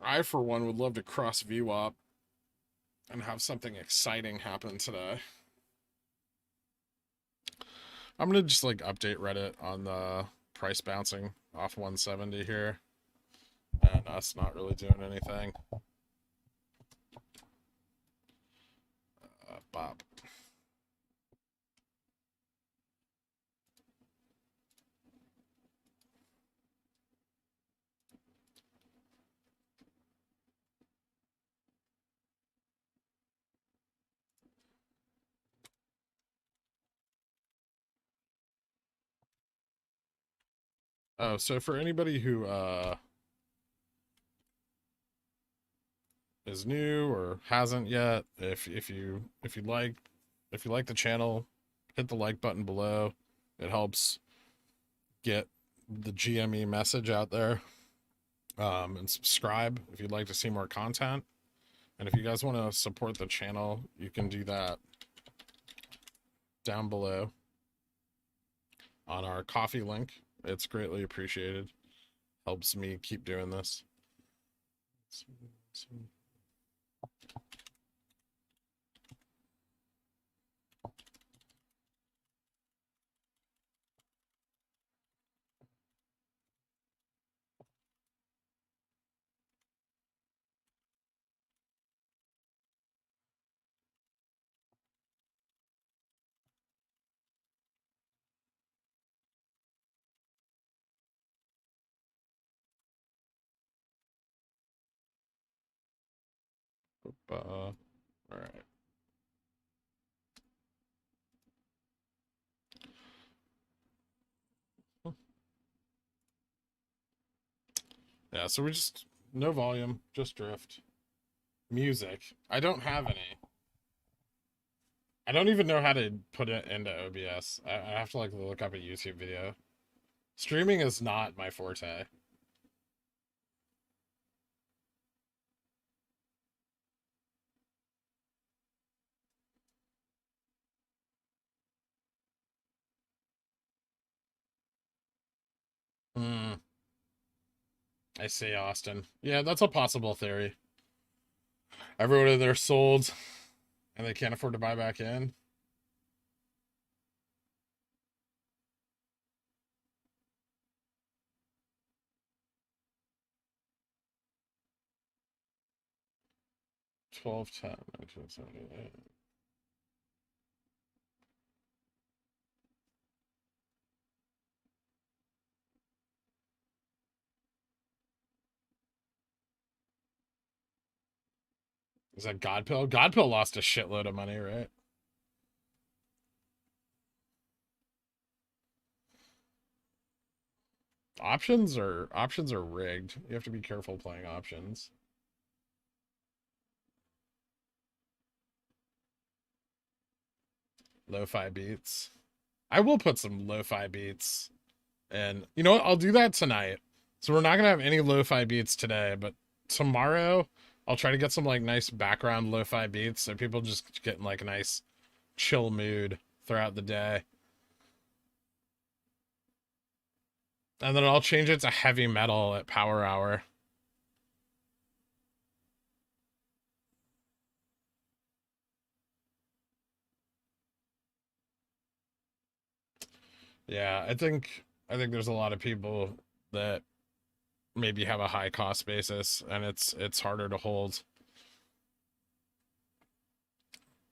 I, for one, would love to cross VWAP and have something exciting happen today. I'm gonna just like update Reddit on the price bouncing off 170 here, and us not really doing anything. Bob. Oh, so for anybody who is new or hasn't yet, if you like the channel, hit the like button below. It helps get the GME message out there. And subscribe if you'd like to see more content. And if you guys want to support the channel, you can do that down below on our coffee link. It's greatly appreciated. Helps me keep doing this. All right. Yeah, so we just no volume, just drift. Music. I don't have any. I don't even know how to put it into OBS. I have to like look up a YouTube video. Streaming is not my forte. Hmm. I see, Austin. Yeah, that's a possible theory. Everyone in there sold and they can't afford to buy back in. Twelve ten 1978. Is that Godpill? Godpill lost a shitload of money, right? Options are rigged. You have to be careful playing options. Lo-fi beats. I will put some lo-fi beats. And you know what? I'll do that tonight. So we're not gonna have any lo-fi beats today, but tomorrow I'll try to get some like nice background lo-fi beats so people just get in like a nice chill mood throughout the day. And then I'll change it to heavy metal at power hour. Yeah, I think there's a lot of people that maybe have a high cost basis and it's harder to hold.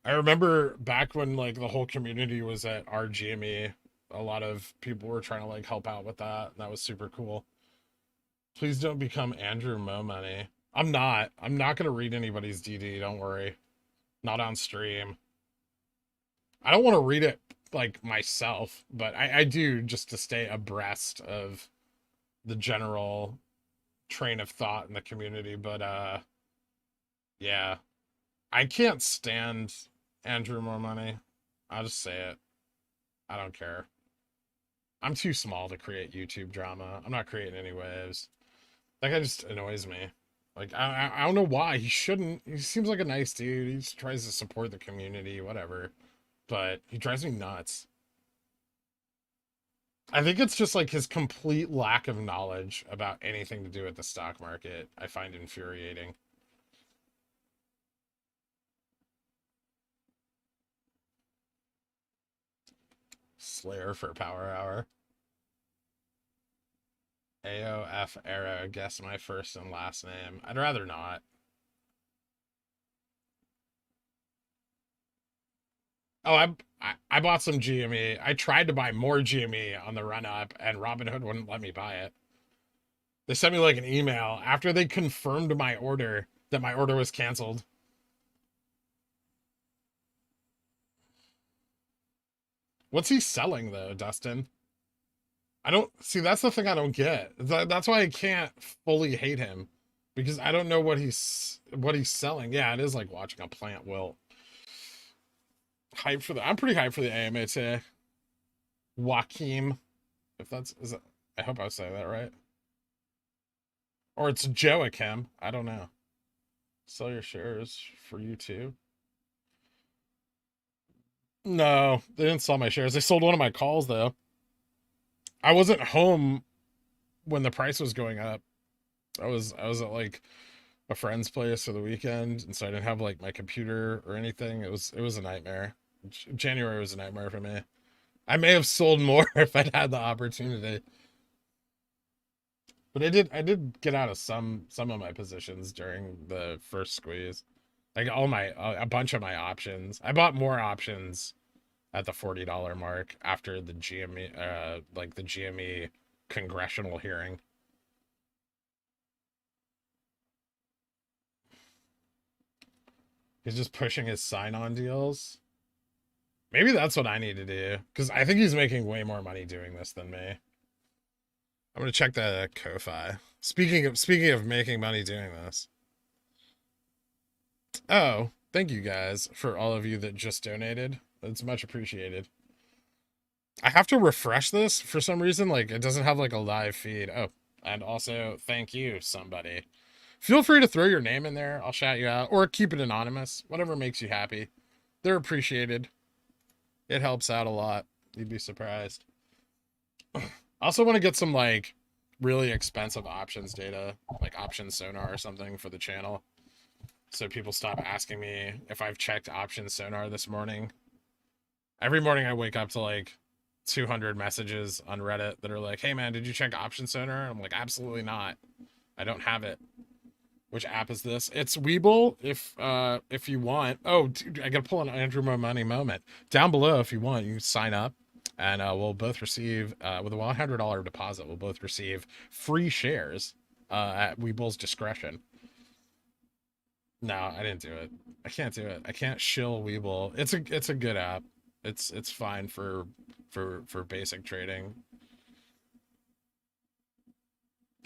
I remember back when like the whole community was at RGME, a lot of people were trying to like help out with that, and that was super cool. Please don't become Andrew Mo Money. I'm not. I'm not gonna read anybody's DD, don't worry. Not on stream. I don't want to read it like myself, but I do just to stay abreast of the general train of thought in the community. But yeah. I can't stand Andrew More Money. I'll just say it. I don't care. I'm too small to create YouTube drama. I'm not creating any waves. That guy just annoys me. Like I don't know why. He shouldn't. He seems like a nice dude. He just tries to support the community, whatever. But he drives me nuts. I think it's just like his complete lack of knowledge about anything to do with the stock market. I find infuriating. Slayer for Power Hour. AOF Arrow, guess my first and last name. I'd rather not. Oh, I bought some GME. I tried to buy more GME on the run up, and Robinhood wouldn't let me buy it. They sent me like an email after they confirmed my order that my order was canceled. What's he selling though, Dustin? I don't see. That's the thing I don't get. That's why I can't fully hate him because I don't know what he's selling. Yeah, it is like watching a plant wilt. Hype for the. I'm pretty hyped for the AMA today. Joaquim, if that's is it, I hope I was saying that right. Or it's Joachim. I don't know. Sell your shares for you too. No, they didn't sell my shares. They sold one of my calls though. I wasn't home when the price was going up. I was at like a friend's place for the weekend, and so I didn't have like my computer or anything. It was a nightmare. January was a nightmare for me. I may have sold more if I'd had the opportunity. But I did get out of some of my positions during the first squeeze. Like all my a bunch of my options. I bought more options at the $40 mark after the GME like the GME congressional hearing. He's just pushing his sign-on deals. Maybe that's what I need to do because I think he's making way more money doing this than me. I'm gonna check the Ko-fi. Speaking of making money doing this, Oh, thank you guys for all of you that just donated. It's much appreciated. I have to refresh this for some reason. Like, it doesn't have like a live feed. Oh, and also thank you, somebody. Feel free to throw your name in there. I'll shout you out or keep it anonymous. Whatever makes you happy. They're appreciated. It helps out a lot. You'd be surprised. I also want to get some like really expensive options data, like options sonar or something for the channel. So people stop asking me if I've checked options sonar this morning. Every morning I wake up to like 200 messages on Reddit that are like, "Hey man, did you check options sonar?" I'm like, "Absolutely not. I don't have it." Which app is this? It's WeBull. If you want. Oh, dude, I gotta pull an Andrew Mo Money moment. Down below, if you want, you can sign up, and we'll both receive with a $100 deposit. We'll both receive free shares at WeBull's discretion. No, I didn't do it. I can't do it. I can't shill Weeble. It's a good app. It's fine for basic trading.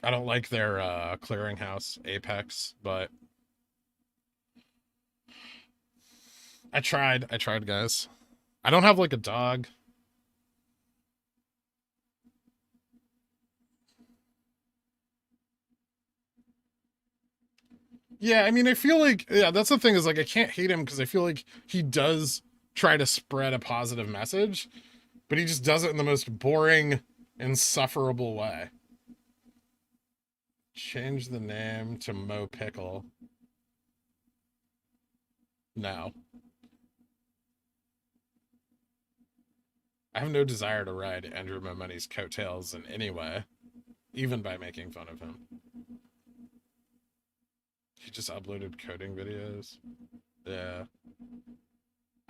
I don't like their clearinghouse Apex, but I tried guys. I don't have like a dog. Yeah, I mean I feel like yeah, that's the thing is like I can't hate him because I feel like he does try to spread a positive message, but he just does it in the most boring, insufferable way. Change the name to Mo Pickle. No. I have no desire to ride Andrew Momeny's coattails in any way, even by making fun of him. He just uploaded coding videos. Yeah.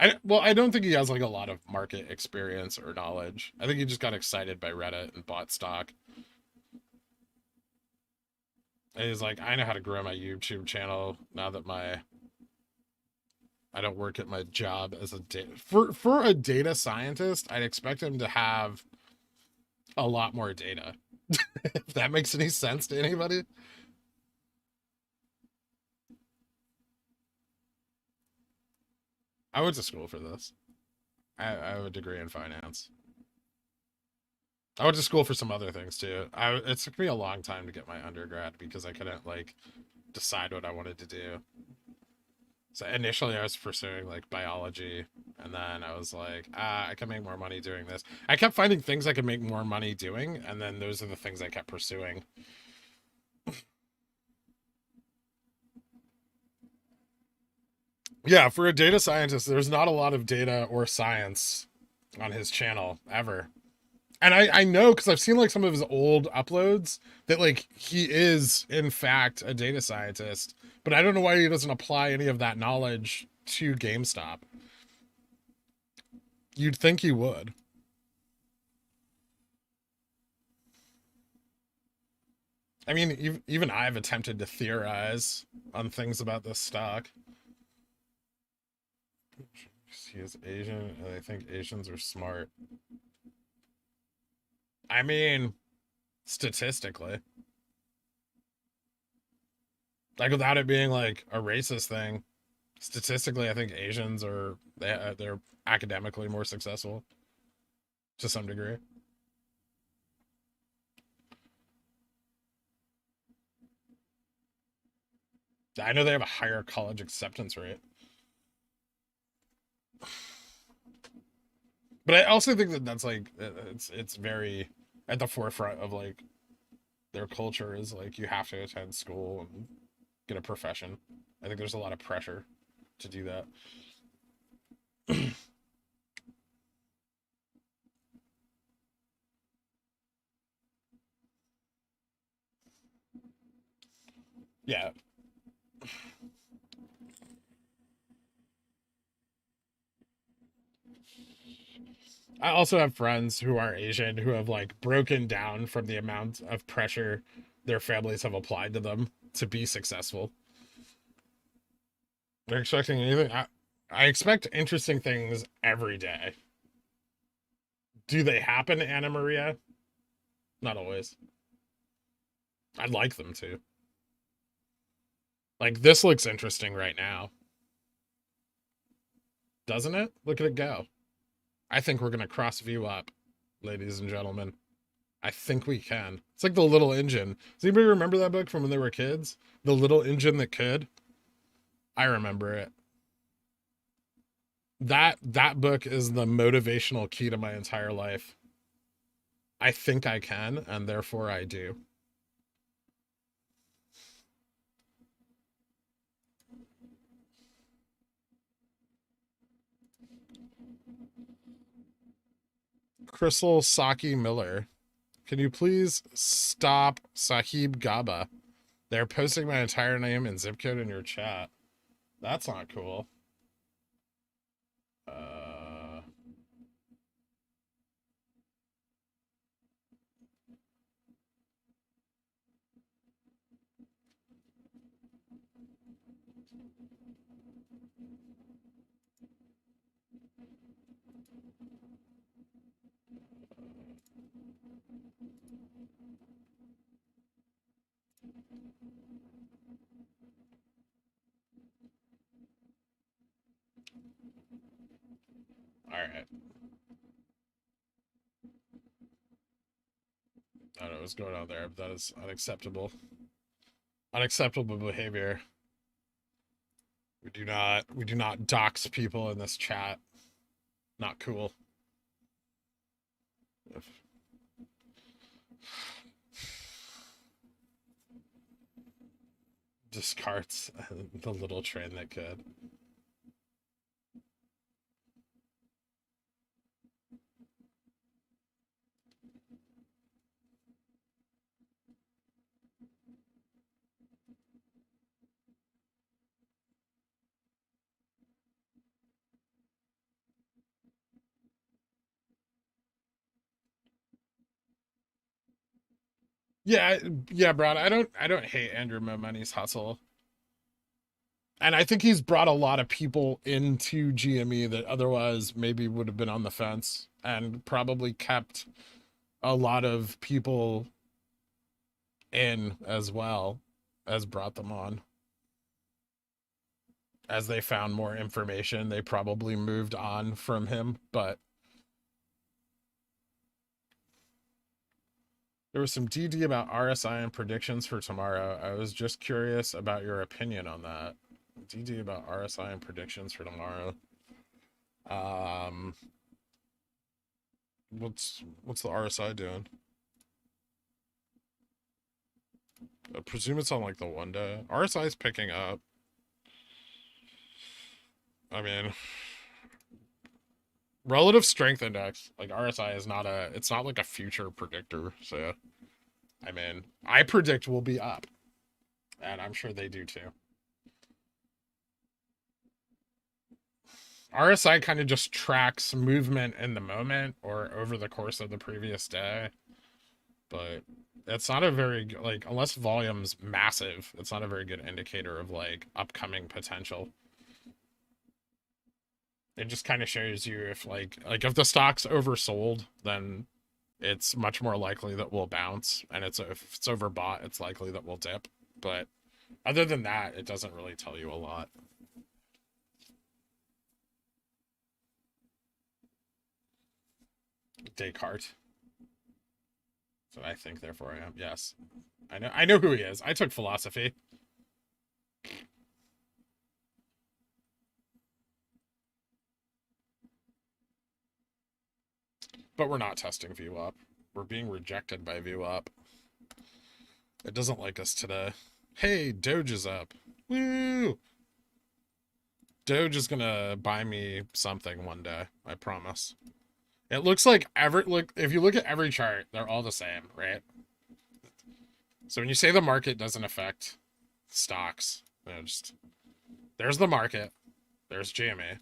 I don't think he has like a lot of market experience or knowledge. I think he just got excited by Reddit and bought stock. And he's like, I know how to grow my YouTube channel now that I don't work at my job as a data for a data scientist. I'd expect him to have a lot more data. If that makes any sense to anybody. I went to school for this. I have a degree in finance. I went to school for some other things too. It took me a long time to get my undergrad because I couldn't like decide what I wanted to do. So initially I was pursuing like biology, and then I was like, I can make more money doing this. I kept finding things I could make more money doing, and then those are the things I kept pursuing. Yeah, for a data scientist, there's not a lot of data or science on his channel ever. And I know because I've seen like some of his old uploads that like he is in fact a data scientist, but I don't know why he doesn't apply any of that knowledge to GameStop. You'd think he would. I mean, even I've attempted to theorize on things about this stock. He is Asian, and I think Asians are smart. I mean, statistically, like without it being like a racist thing, statistically, I think Asians are they're academically more successful to some degree. I know they have a higher college acceptance rate, but I also think that that's like it's very at the forefront of like their culture is like you have to attend school and get a profession. I think there's a lot of pressure to do that. Yeah. I also have friends who are Asian who have like broken down from the amount of pressure their families have applied to them to be successful. They're expecting anything. I expect interesting things every day. Do they happen, Anna Maria? Not always. I'd like them to. Like this looks interesting right now. Doesn't it? Look at it go. I think we're going to cross view up, ladies and gentlemen. I think we can. It's like The Little Engine. Does anybody remember that book from when they were kids? The Little Engine That Could? I remember it. That book is the motivational key to my entire life. I think I can, and therefore I do. Crystal Saki Miller. Can you please stop Sahib Gaba? They're posting my entire name and zip code in your chat. That's not cool. All right. I don't know what's going on there, but that is unacceptable. Unacceptable behavior. We do not dox people in this chat. Not cool. Discards the little train that could. Yeah, Brad. I don't hate Andrew Momeny's hustle. And I think he's brought a lot of people into GME that otherwise maybe would have been on the fence, and probably kept a lot of people in as well as brought them on. As they found more information, they probably moved on from him, but there was some DD about RSI and predictions for tomorrow. I was just curious about your opinion on that. DD about RSI and predictions for tomorrow. What's the RSI doing? I presume it's on like the 1 day. RSI is picking up. I mean, relative strength index, like RSI is not it's not like a future predictor. So, I mean, I predict we'll be up, and I'm sure they do too. RSI kind of just tracks movement in the moment or over the course of the previous day, but it's not a very, like, unless volume's massive, it's not a very good indicator of like upcoming potential. It just kind of shows you if like if the stock's oversold, then it's much more likely that we'll bounce, and if it's overbought, it's likely that we'll dip. But other than that, it doesn't really tell you a lot. Descartes. So I think, therefore I am. Yes. I know who he is. I took philosophy. But we're not testing VWAP. We're being rejected by VWAP. It doesn't like us today. Hey, Doge is up. Woo! Doge is gonna buy me something one day. I promise. It looks like if you look at every chart, they're all the same, right? So when you say the market doesn't affect stocks, there's the market, there's GME.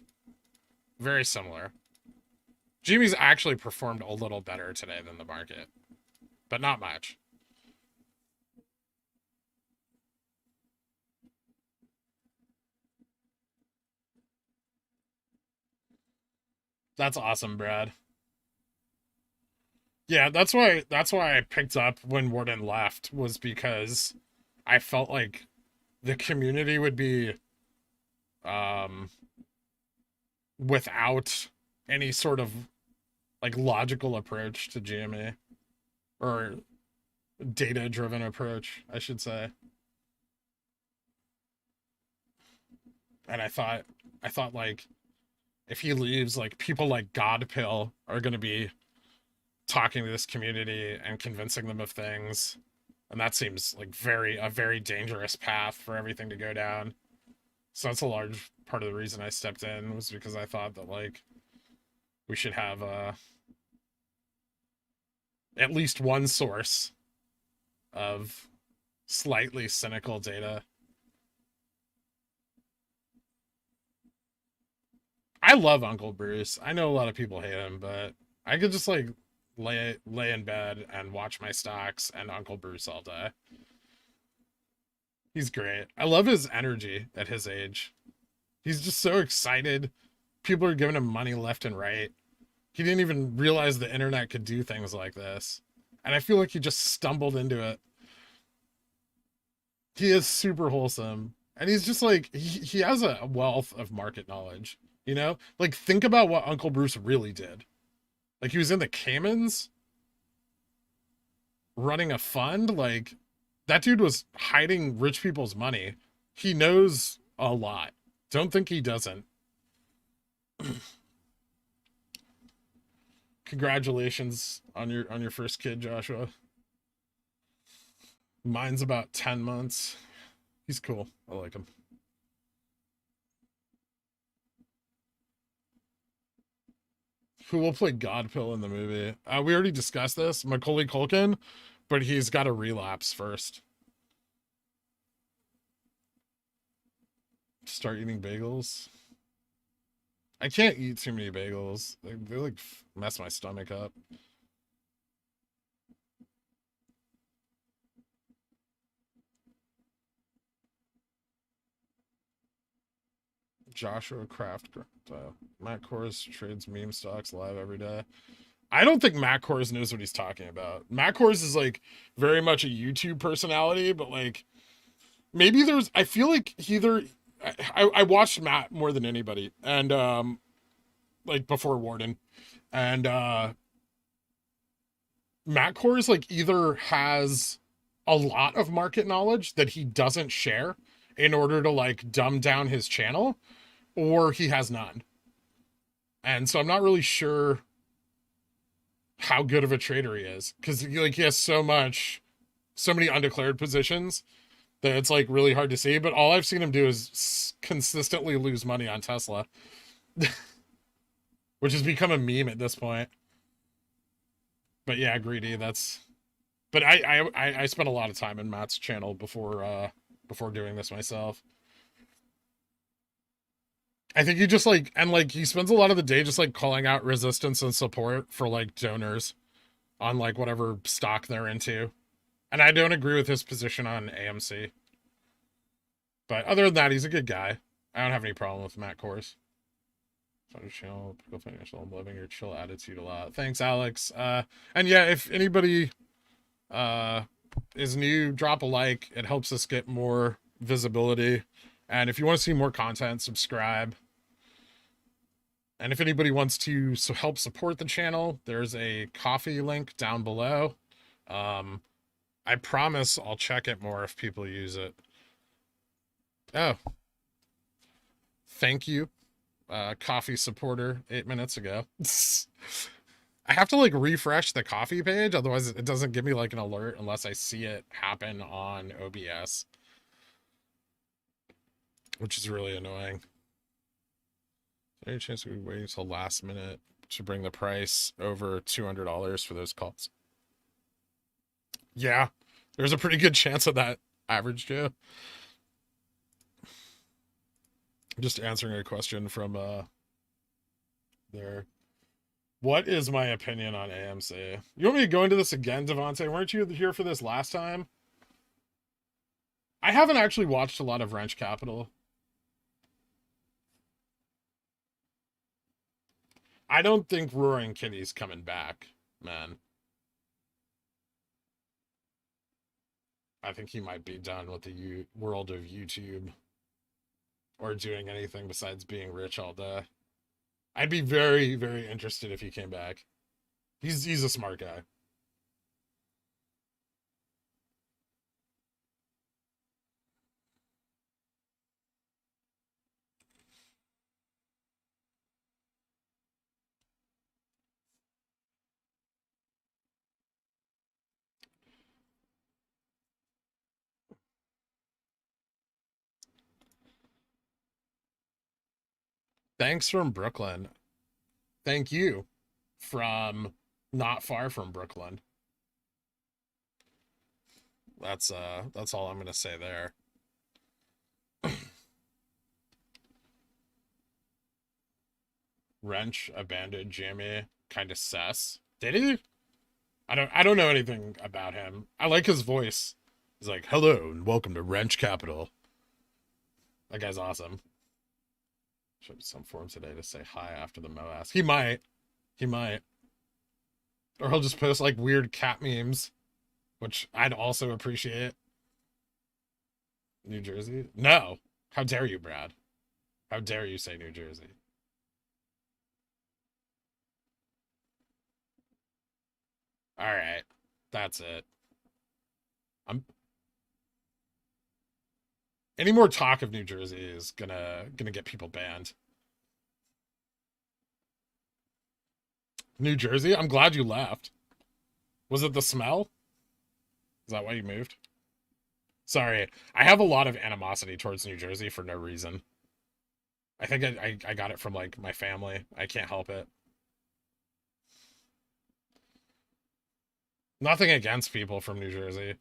Very similar. GME's actually performed a little better today than the market, but not much. That's awesome, Brad. Yeah, that's why I picked up when Warden left, was because I felt like the community would be without any sort of like logical approach to GME, or data driven approach, I should say. And I thought like if he leaves, like people like Godpill are going to be talking to this community and convincing them of things. And that seems like a very dangerous path for everything to go down. So that's a large part of the reason I stepped in, was because I thought that like we should have at least one source of slightly cynical data. I love Uncle Bruce. I know a lot of people hate him, but I could just like lay in bed and watch my stocks and Uncle Bruce all day. He's great. I love his energy at his age. He's just so excited. People are giving him money left and right. He didn't even realize the internet could do things like this. And I feel like he just stumbled into it. He is super wholesome. And he's just like, he has a wealth of market knowledge. You know? Like, think about what Uncle Bruce really did. Like, he was in the Caymans running a fund. Like, that dude was hiding rich people's money. He knows a lot. Don't think he doesn't. Congratulations on your first kid, Joshua. Mine's about 10 months. He's cool. I like him. Who will play Godpill in the movie? We already discussed this. Macaulay Culkin, but he's got to relapse first. Start eating bagels. I can't eat too many bagels. They like mess my stomach up. Joshua Kraft. Matt Kors trades meme stocks live every day. I don't think Matt Kors knows what he's talking about. Matt Kors is like very much a YouTube personality, but like maybe there's, I feel like I watched Matt more than anybody, and like before Warden, and Matt Kors like either has a lot of market knowledge that he doesn't share in order to like dumb down his channel, or he has none. And so I'm not really sure how good of a trader he is, because like he has so many undeclared positions that it's like really hard to see. But all I've seen him do is consistently lose money on Tesla, which has become a meme at this point. But yeah, greedy. But I spent a lot of time in Matt's channel before doing this myself. I think he just like, and like he spends a lot of the day just like calling out resistance and support for like donors on like whatever stock they're into. And I don't agree with his position on AMC. But other than that, he's a good guy. I don't have any problem with Matt Kors. Channel, Pickle Financial. I'm loving your chill attitude a lot. Thanks, Alex. And yeah, if anybody is new, drop a like. It helps us get more visibility. And if you want to see more content, subscribe. And if anybody wants to help support the channel, there's a coffee link down below. I promise I'll check it more if people use it. Oh, thank you, coffee supporter 8 minutes ago. I have to like refresh the coffee page, otherwise it doesn't give me like an alert unless I see it happen on OBS, which is really annoying. Any chance we're waiting until last minute to bring the price over $200 for those calls? Yeah, there's a pretty good chance of that, Average Joe. Just answering a question from there. What is my opinion on AMC? You want me to go into this again, Devontae? Weren't you here for this last time? I haven't actually watched a lot of Wrench Capital. I don't think Roaring Kitty's coming back, man. I think he might be done with the world of YouTube, or doing anything besides being rich all day. I'd be very, very interested if he came back. He's a smart guy. Thanks from Brooklyn. Thank you from not far from Brooklyn. That's all I'm gonna say there. Wrench abandoned Jimmy, kind of sus. Did he? I don't know anything about him. I like his voice. He's like, "Hello and welcome to Wrench Capital." That guy's awesome. Should some form today to say hi after the Moas. He might. He might. Or he'll just post like weird cat memes, which I'd also appreciate. New Jersey? No. How dare you, Brad? How dare you say New Jersey? All right. That's it. I'm Any more talk of New Jersey is gonna get people banned. New Jersey? I'm glad you left. Was it the smell? Is that why you moved? Sorry. I have a lot of animosity towards New Jersey for no reason. I think I got it from like my family. I can't help it. Nothing against people from New Jersey.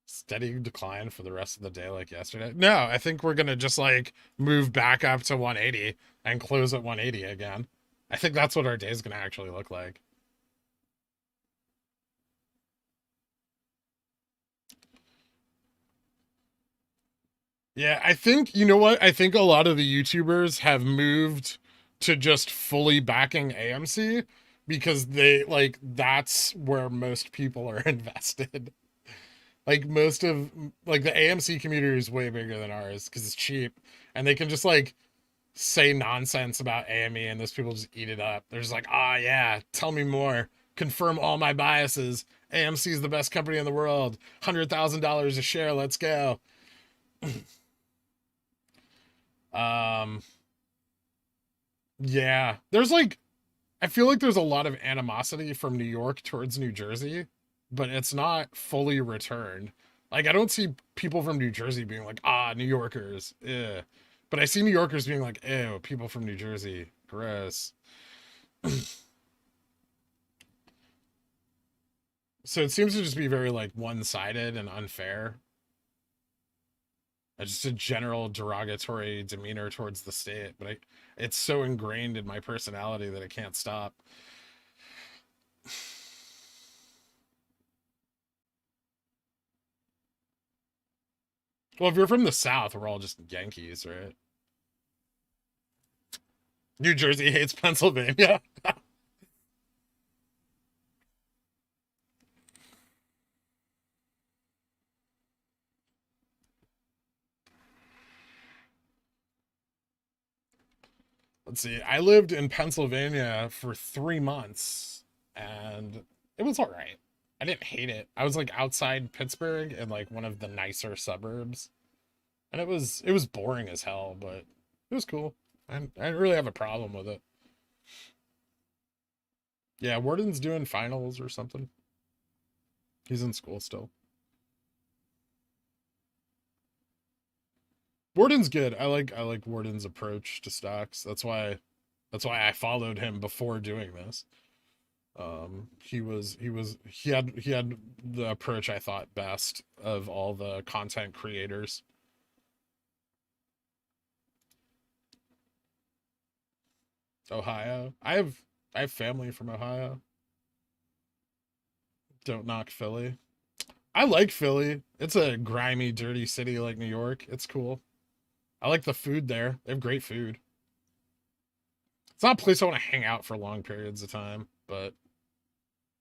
Steady decline for the rest of the day like yesterday. No, I think we're gonna just like move back up to 180 and close at 180 again. I think that's what our day is gonna actually look like. Yeah, I think, you know what? I think a lot of the YouTubers have moved to just fully backing AMC because they like that's where most people are invested. Like most of like the AMC community is way bigger than ours because it's cheap and they can just like say nonsense about AME and those people just eat it up. They're just like, ah, yeah, tell me more. Confirm all my biases. AMC is the best company in the world. $100,000 a share. Let's go. Um, yeah, there's like, I feel like there's a lot of animosity from New York towards New Jersey, but it's not fully returned. Like, I don't see people from New Jersey being like, ah, New Yorkers, eh. But I see New Yorkers being like, ew, people from New Jersey, gross. So it seems to just be very like one-sided and unfair. Just a general derogatory demeanor towards the state, but it's so ingrained in my personality that I can't stop. Well, if you're from the South, we're all just Yankees, right? New Jersey hates Pennsylvania. Let's see. I lived in Pennsylvania for 3 months and it was all right. I didn't hate it. I was like outside Pittsburgh in like one of the nicer suburbs. And it was boring as hell, but it was cool. I didn't really have a problem with it. Yeah, Warden's doing finals or something. He's in school still. Warden's good. I like Warden's approach to stocks. That's why I followed him before doing this. He had the approach I thought best of all the content creators. Ohio. I have family from Ohio. Don't knock Philly. I like Philly. It's a grimy, dirty city like New York. It's cool. I like the food there. They have great food. It's not a place I want to hang out for long periods of time, but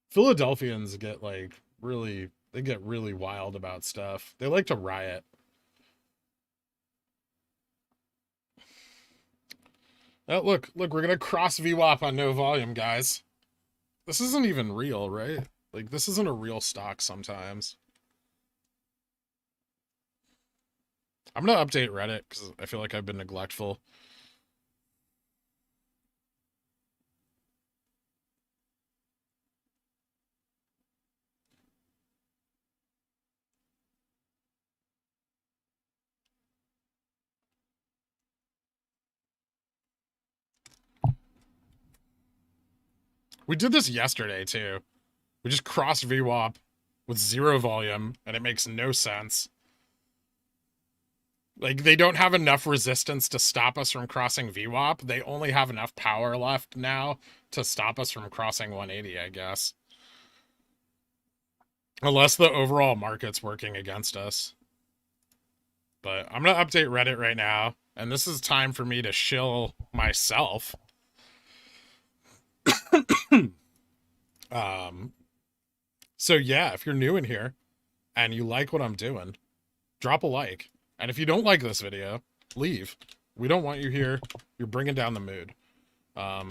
Philadelphians get like really they get really wild about stuff. They like to riot. Oh, look, we're gonna cross VWAP on no volume, guys. This isn't even real, right? Like, this isn't a real stock sometimes. I'm gonna update Reddit because I feel like I've been neglectful. We did this yesterday, too. We just crossed VWAP with 0 volume, and it makes no sense. Like, they don't have enough resistance to stop us from crossing VWAP. They only have enough power left now to stop us from crossing 180, I guess. Unless the overall market's working against us. But I'm going to update Reddit right now. And this is time for me to shill myself. So yeah, if you're new in here and you like what I'm doing, drop a like. And if you don't like this video, leave. We don't want you here. You're bringing down the mood. I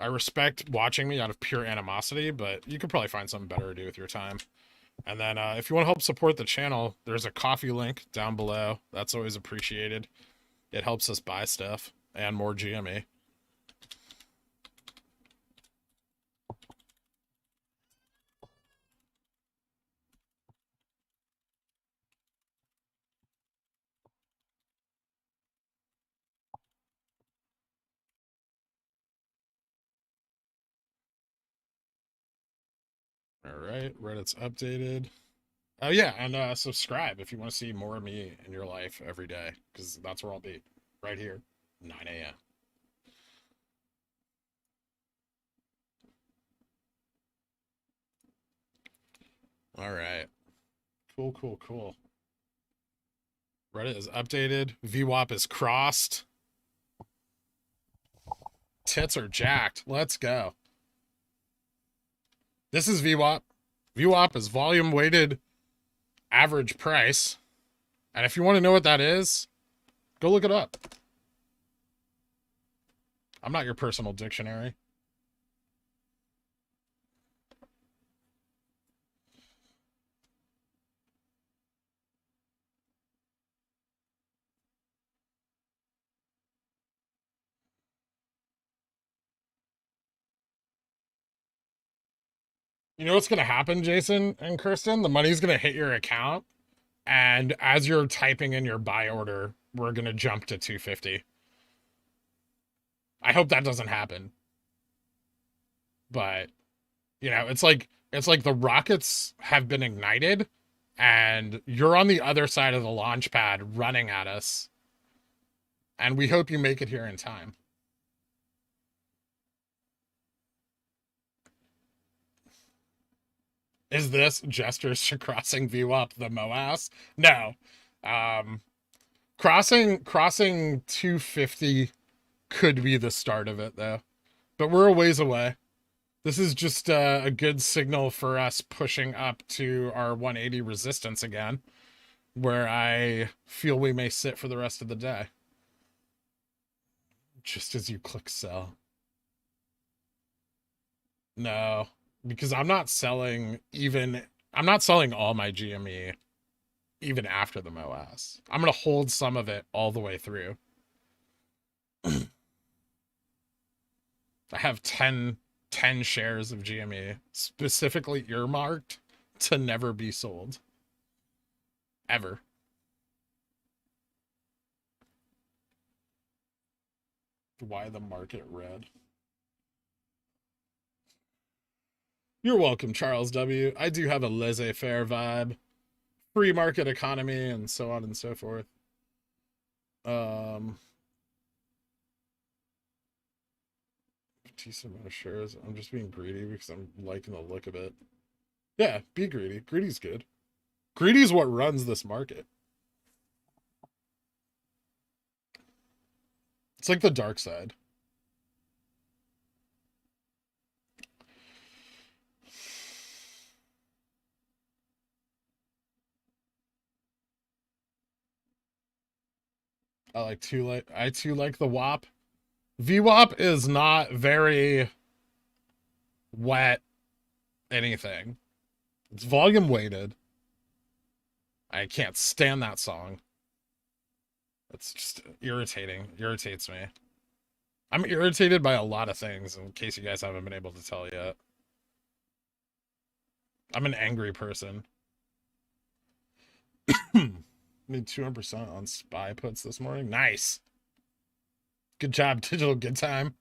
respect watching me out of pure animosity, but you could probably find something better to do with your time. And then if you want to help support the channel, there's a coffee link down below. That's always appreciated. It helps us buy stuff and more GME. All right, Reddit's updated. Oh yeah, and subscribe if you want to see more of me in your life every day, because that's where I'll be, right here, 9 a.m. All right, cool. Reddit is updated. VWAP is crossed. Tits are jacked. Let's go. This is VWAP. VWAP is volume weighted average price. And if you want to know what that is, go look it up. I'm not your personal dictionary. You know what's going to happen, Jason and Kirsten? The money's going to hit your account. And as you're typing in your buy order, we're going to jump to 250. I hope that doesn't happen. But, you know, it's like the rockets have been ignited and you're on the other side of the launch pad running at us. And we hope you make it here in time. Is this gestures to crossing VWAP the MOAS? No. Crossing 250 could be the start of it, though. But we're a ways away. This is just a good signal for us pushing up to our 180 resistance again, where I feel we may sit for the rest of the day. Just as you click sell. No, because I'm not selling all my GME even after the MOAS. I'm going to hold some of it all the way through. I have 10 shares of GME specifically earmarked to never be sold. Ever. Why the market red? You're welcome, Charles W. I do have a laissez-faire vibe. Free market economy and so on and so forth. Decent amount of shares. I'm just being greedy because I'm liking the look of it. Yeah, be greedy. Greedy's good. Greedy's what runs this market. It's like the dark side. I too like the WAP. VWAP is not very wet anything. It's volume weighted. I can't stand that song. It's just irritating. Irritates me. I'm irritated by a lot of things, in case you guys haven't been able to tell yet. I'm an angry person. Made 200% on SPY puts this morning. Nice. Good job, Digital Good Time.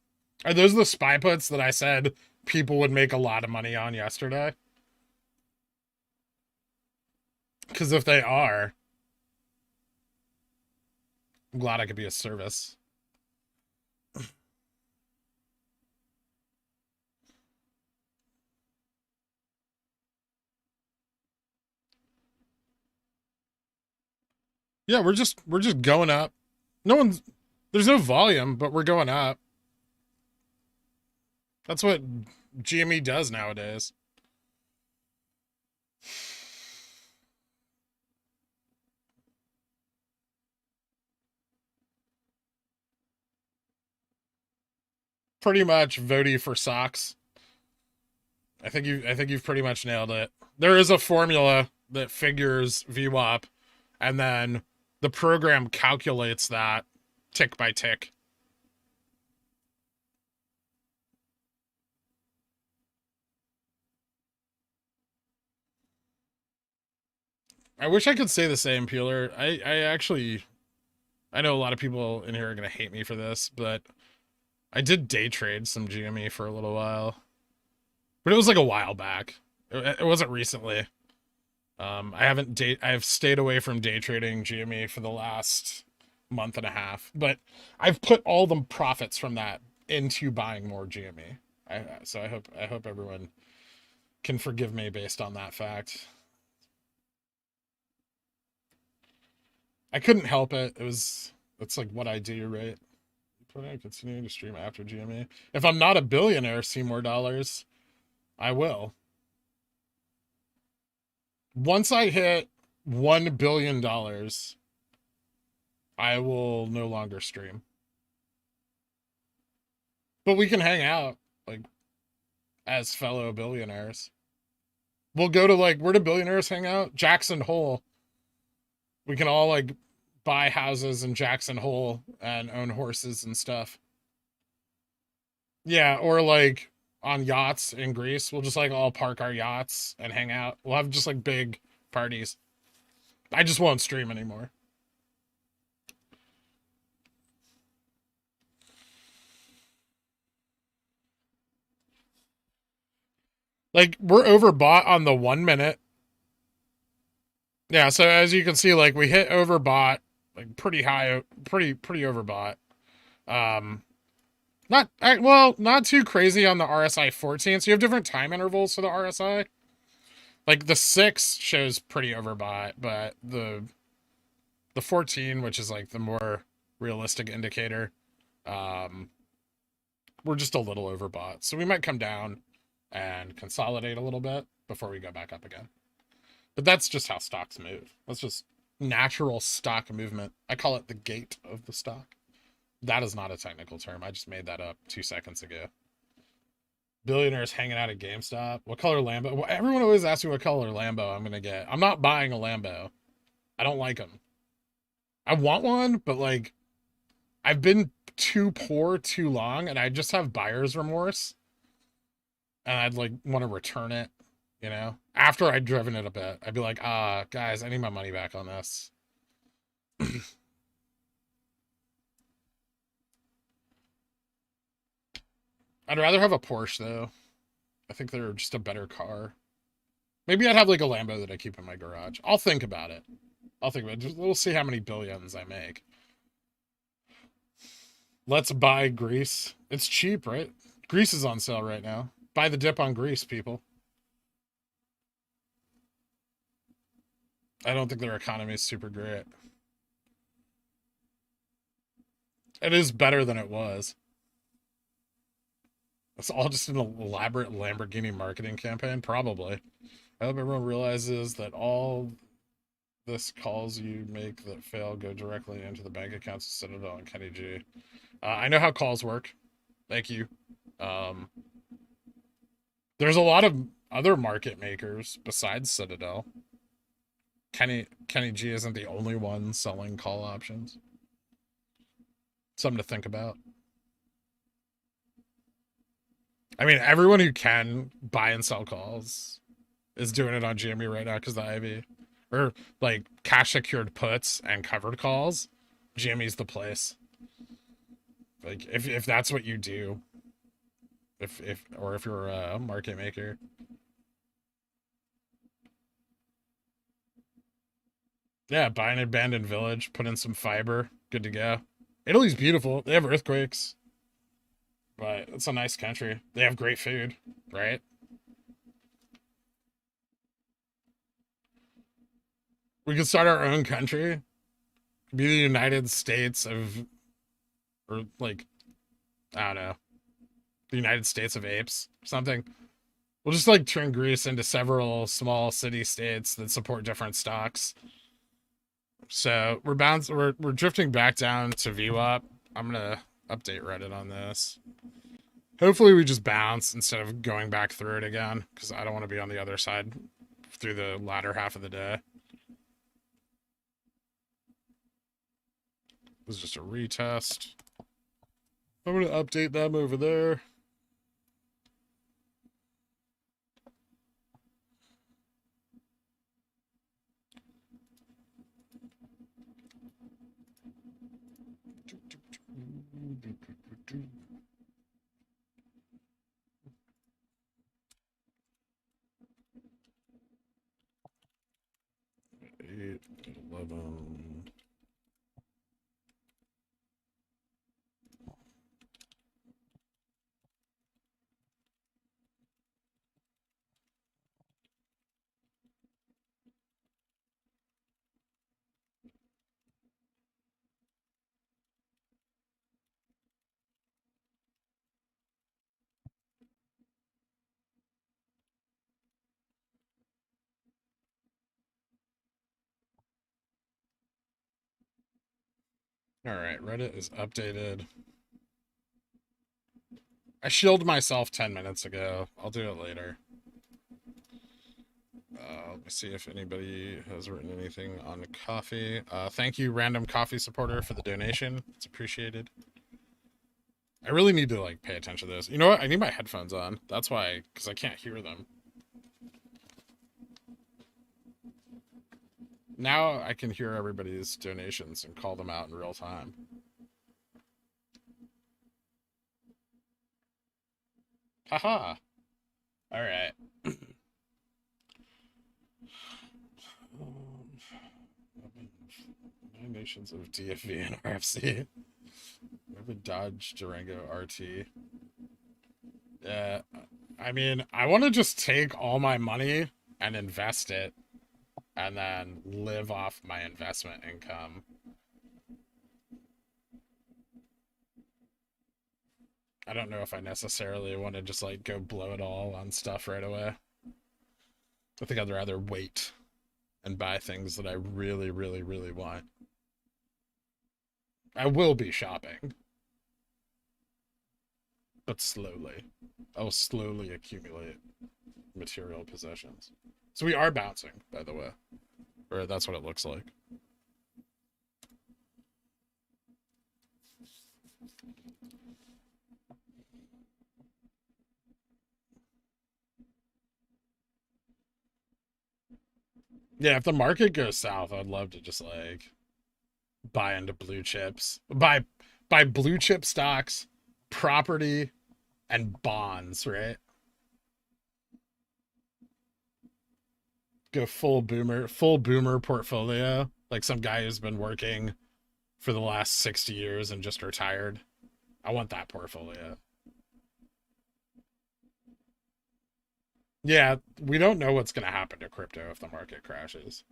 Are those the SPY puts that I said people would make a lot of money on yesterday? Because if they are, I'm glad I could be of service. Yeah, we're just going up. There's no volume, but we're going up. That's what GME does nowadays. Pretty much votey for socks. I think you've pretty much nailed it. There is a formula that figures VWAP, and then the program calculates that tick by tick. I wish I could say the same, Peeler. I know a lot of people in here are gonna hate me for this, but I did day trade some GME for a little while. But it was like a while back. It wasn't recently. I've stayed away from day trading GME for the last month and a half, but I've put all the profits from that into buying more GME. So I hope everyone can forgive me based on that fact. I couldn't help it. It's like what I do, right? Continuing to stream after GME. If I'm not a billionaire, Seymour dollars, I will. Once I hit $1 billion, I will no longer stream. But we can hang out, like, as fellow billionaires. We'll go to, like, where do billionaires hang out? Jackson Hole. We can all, like, buy houses in Jackson Hole and own horses and stuff. Yeah, or, like, on yachts in Greece. We'll just, like, all park our yachts and hang out. We'll have just, like, big parties. I just won't stream anymore. Like, we're overbought on the 1 minute. Yeah, so as you can see, like, we hit overbought, like, pretty high, pretty overbought. Not too crazy on the RSI 14. So you have different time intervals for the RSI. Like, the 6 shows pretty overbought, but the 14, which is, like, the more realistic indicator, we're just a little overbought. So we might come down and consolidate a little bit before we go back up again. But that's just how stocks move. That's just natural stock movement. I call it the gait of the stock. That is not a technical term. I just made that up 2 seconds ago. Billionaires hanging out at GameStop. What color Lambo? Well, everyone always asks me what color Lambo I'm going to get. I'm not buying a Lambo. I don't like them. I want one, but, like, I've been too poor too long, and I just have buyer's remorse. And I'd, like, want to return it, you know? After I'd driven it a bit, I'd be like, guys, I need my money back on this. I'd rather have a Porsche, though. I think they're just a better car. Maybe I'd have, like, a Lambo that I keep in my garage. I'll think about it. We'll see how many billions I make. Let's buy Greece. It's cheap, right? Greece is on sale right now. Buy the dip on Greece, people. I don't think their economy is super great. It is better than it was. It's all just an elaborate Lamborghini marketing campaign? Probably. I hope everyone realizes that all this calls you make that fail go directly into the bank accounts of Citadel and Kenny G. I know how calls work. Thank you. Um, there's a lot of other market makers besides Citadel. Kenny G isn't the only one selling call options. Something to think about. I mean, everyone who can buy and sell calls is doing it on GME right now because the IV. Or like cash secured puts and covered calls. GME's the place. Like if that's what you do, if you're a market maker. Yeah, buy an abandoned village, put in some fiber, good to go. Italy's beautiful. They have earthquakes, but it's a nice country. They have great food, right? We could start our own country, be the United States of, or like, I don't know, the United States of Apes, something. We'll just like turn Greece into several small city states that support different stocks. So we're drifting back down to VWAP. I'm gonna update Reddit on this. Hopefully we just bounce instead of going back through it again, because I don't want to be on the other side through the latter half of the day. This is just a retest. I'm gonna update them over there. Eight, 11. All right, Reddit is updated. I shielded myself 10 minutes ago. I'll do it later. Let me see if anybody has written anything on coffee. Thank you, random coffee supporter, for the donation. It's appreciated. I really need to like pay attention to this. You know what? I need my headphones on. That's why, because I can't hear them. Now I can hear everybody's donations and call them out in real time. Haha. All right. Nine nations of DFV and RFC. We have a Dodge Durango RT. Yeah. I mean, I want to just take all my money and invest it and then live off my investment income. I don't know if I necessarily want to just like go blow it all on stuff right away. I think I'd rather wait and buy things that I really, really, really want. I will be shopping, but slowly. I'll slowly accumulate material possessions. So we are bouncing, by the way. Or that's what it looks like. Yeah, if the market goes south, I'd love to just like buy into blue chips. Buy blue chip stocks, property, and bonds, right? Go full boomer portfolio. Like some guy who's been working for the last 60 years and just retired. I want that portfolio. Yeah, we don't know what's going to happen to crypto if the market crashes.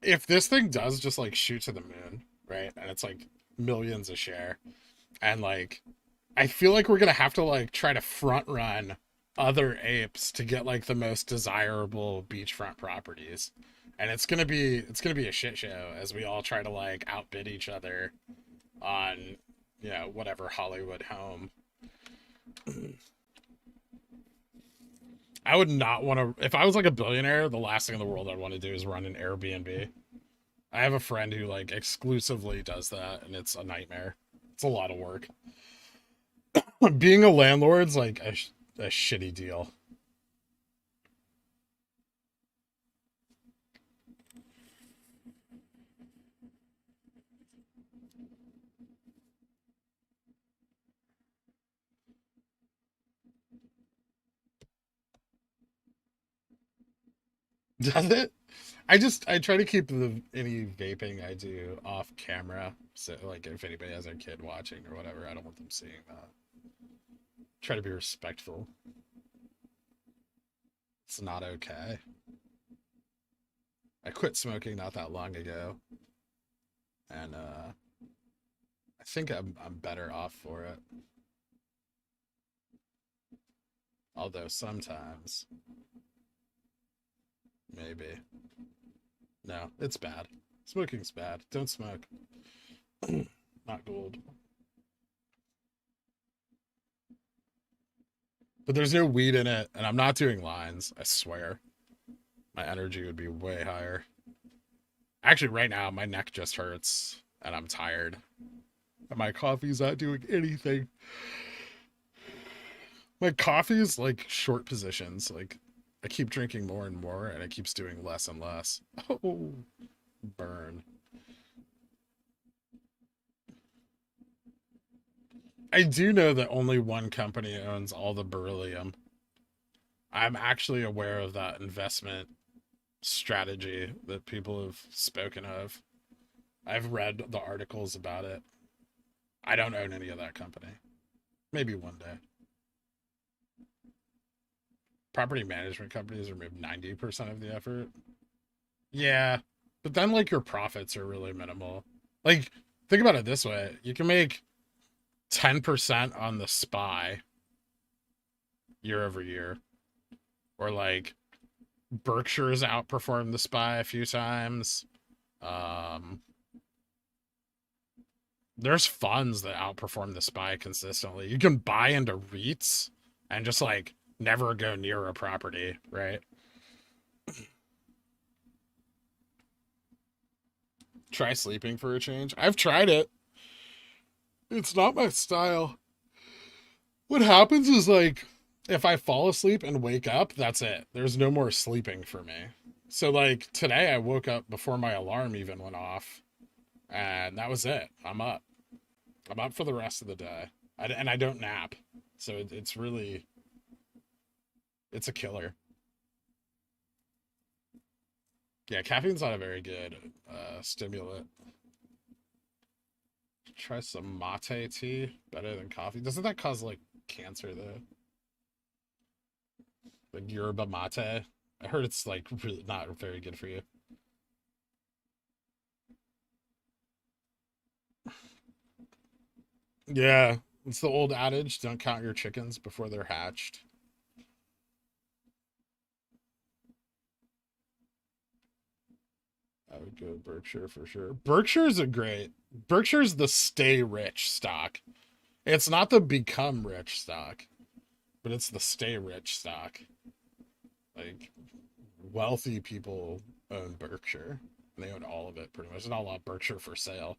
If this thing does just like shoot to the moon, right? And it's like millions a share. And like, I feel like we're gonna have to like try to front run other apes to get like the most desirable beachfront properties. And it's gonna be a shit show as we all try to like outbid each other on, whatever Hollywood home. I would not want to. If I was like a billionaire, the last thing in the world I'd want to do is run an Airbnb. I have a friend who like exclusively does that, and it's a nightmare. It's a lot of work. Being a landlord's like a shitty deal. Does it? I try to keep any vaping I do off camera. So like if anybody has a kid watching or whatever, I don't want them seeing that. Try to be respectful. It's not okay. I quit smoking not that long ago, and I think I'm better off for it. Although sometimes, maybe. No, it's bad. Smoking's bad. Don't smoke. Not gold. But there's no weed in it, and I'm not doing lines, I swear. My energy would be way higher. Actually, right now, my neck just hurts, and I'm tired. And my coffee's not doing anything. My coffee is like short positions. Like, I keep drinking more and more, and it keeps doing less and less. Oh, burn. I do know that only one company owns all the beryllium. I'm actually aware of that investment strategy that people have spoken of. I've read the articles about it. I don't own any of that company. Maybe one day. Property management companies remove 90% of the effort. Yeah, but then like your profits are really minimal. Like, think about it this way. You can make 10% on the SPY year over year. Or like Berkshire's outperformed the SPY a few times. There's funds that outperform the SPY consistently. You can buy into REITs and just like never go near a property, right? Try sleeping for a change. I've tried it. It's not my style. What happens is like if I fall asleep and wake up, that's it. There's no more sleeping for me. So like today I woke up before my alarm even went off, and that was it. I'm up. I'm up for the rest of the day. And I don't nap. So it's really, it's a killer. Yeah, caffeine's not a very good stimulant. Try some mate tea. Better than coffee. Doesn't that cause like cancer though? Like yerba mate. I heard it's like really not very good for you. Yeah, it's the old adage, don't count your chickens before they're hatched. I would go Berkshire for sure. Berkshire's the stay rich stock. It's not the become rich stock, but it's the stay rich stock. Like, wealthy people own Berkshire. And they own all of it pretty much. There's not a lot of Berkshire for sale.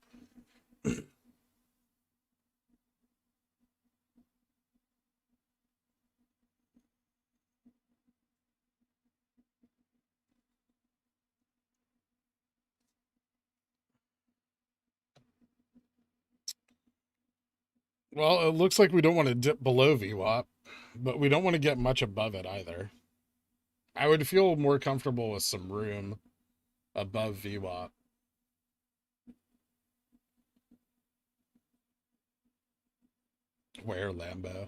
Well, it looks like we don't want to dip below VWAP, but we don't want to get much above it either. I would feel more comfortable with some room above VWAP. Where Lambo?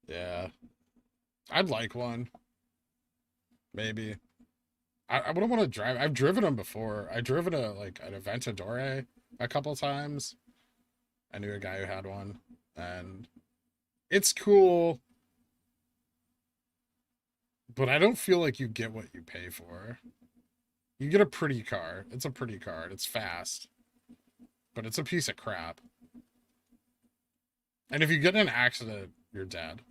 Yeah, I'd like one. Maybe. I wouldn't want to drive. I've driven them before. I driven a like an Aventador a couple times. I knew a guy who had one, and it's cool, but I don't feel like you get what you pay for. You get a pretty car. It's a pretty car. It's fast, but it's a piece of crap. And if you get in an accident, you're dead.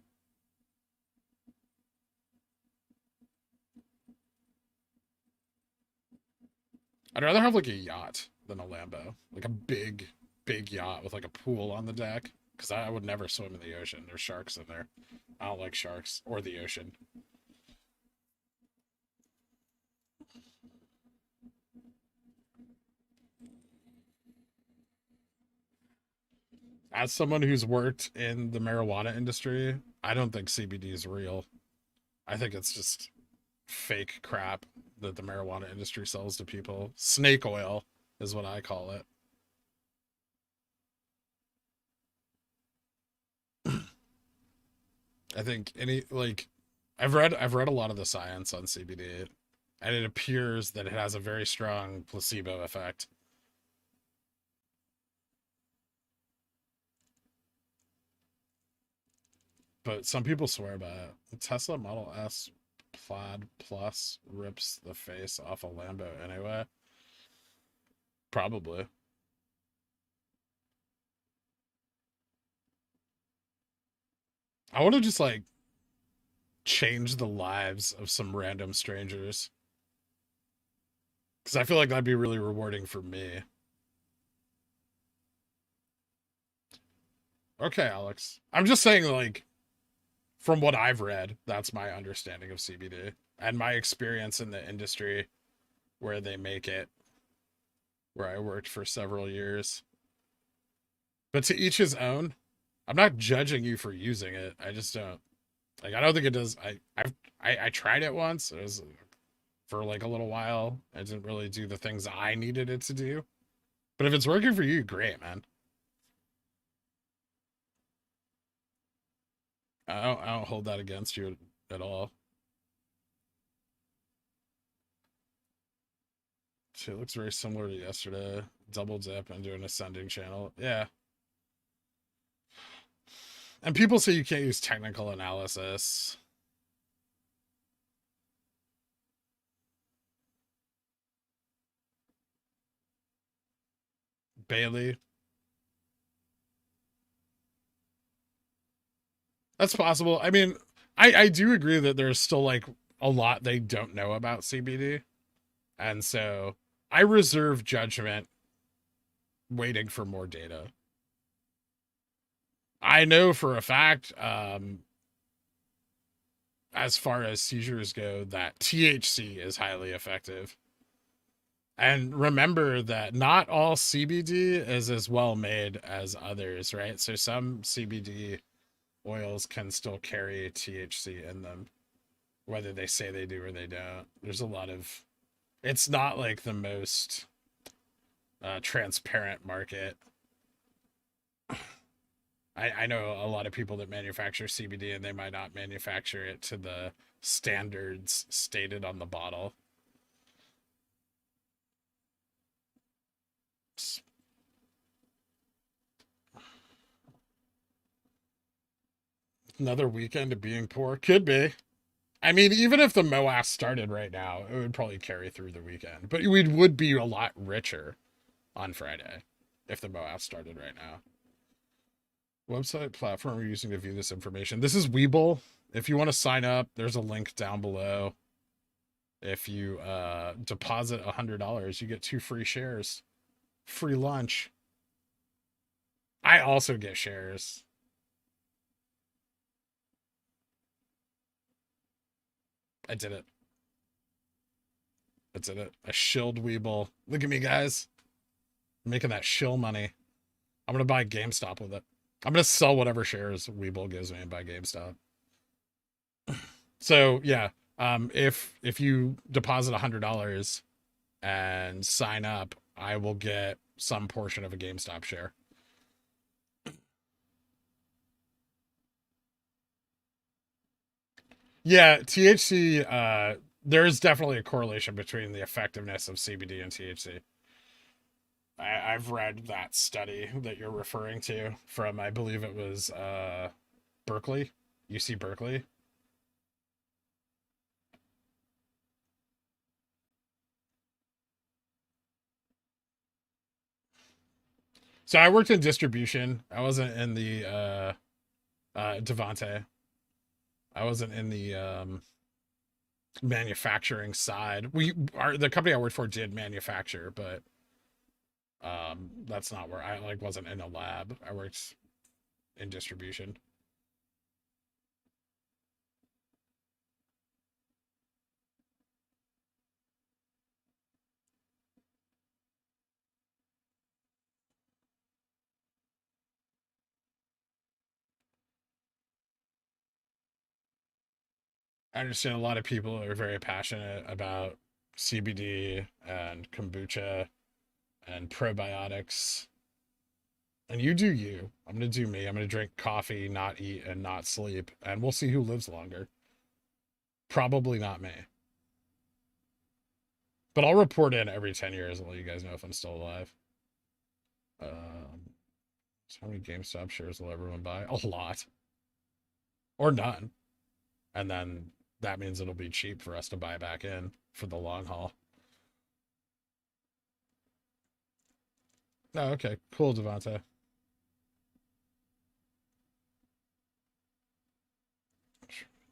I'd rather have like a yacht than a Lambo. Like a big, big yacht with like a pool on the deck. Because I would never swim in the ocean. There's sharks in there. I don't like sharks or the ocean. As someone who's worked in the marijuana industry, I don't think CBD is real. I think it's just fake crap that the marijuana industry sells to people. Snake oil is what I call it. I think any like I've read a lot of the science on CBD, and it appears that it has a very strong placebo effect. But some people swear by it. The Tesla Model S Plaid Plus rips the face off a Lambo anyway. Probably. I want to just like change the lives of some random strangers because I feel like that'd be really rewarding for me. Okay, Alex. I'm just saying, like, from what I've read, that's my understanding of CBD and my experience in the industry where they make it, where I worked for several years. But to each his own. I'm not judging you for using it. I just don't like. I don't think it does. I tried it once. It was for like a little while. I didn't really do the things I needed it to do. But if it's working for you, great, man. I don't hold that against you at all. She looks very similar to yesterday. Double dip into an ascending channel. Yeah. And people say you can't use technical analysis. Bailey. That's possible. I mean, I do agree that there's still like a lot they don't know about CBD. And so I reserve judgment waiting for more data. I know for a fact, as far as seizures go, that THC is highly effective. And remember that not all CBD is as well made as others, right? So some CBD oils can still carry THC in them, whether they say they do or they don't. There's a lot of, it's not like the most transparent market. I know a lot of people that manufacture CBD and they might not manufacture it to the standards stated on the bottle. Another weekend of being poor could be. I mean, even if the MOAS started right now, it would probably carry through the weekend. But we would be a lot richer on Friday if the MOAS started right now. Website platform we're using to view this information. This is WeBull. If you want to sign up, there's a link down below. If you deposit $100, you get 2 free shares. Free lunch. I also get shares. I did it. I did it. I shilled Weeble. Look at me, guys. I'm making that shill money. I'm going to buy GameStop with it. I'm going to sell whatever shares Weeble gives me and buy GameStop. So, yeah. If you deposit $100 and sign up, I will get some portion of a GameStop share. Yeah, THC, there is definitely a correlation between the effectiveness of CBD and THC. I've read that study that you're referring to from, I believe it was Berkeley, UC Berkeley. So I worked in distribution. I wasn't in the Devante. I wasn't in the manufacturing side. The company I worked for did manufacture, but that's not where I like wasn't in a lab. I worked in distribution. I understand a lot of people are very passionate about CBD and kombucha and probiotics. And you do you. I'm going to do me. I'm going to drink coffee, not eat, and not sleep. And we'll see who lives longer. Probably not me. But I'll report in every 10 years and let you guys know if I'm still alive. So how many GameStop shares will everyone buy? A lot. Or none. And then that means it'll be cheap for us to buy back in for the long haul. Oh, okay. Cool, Devonta.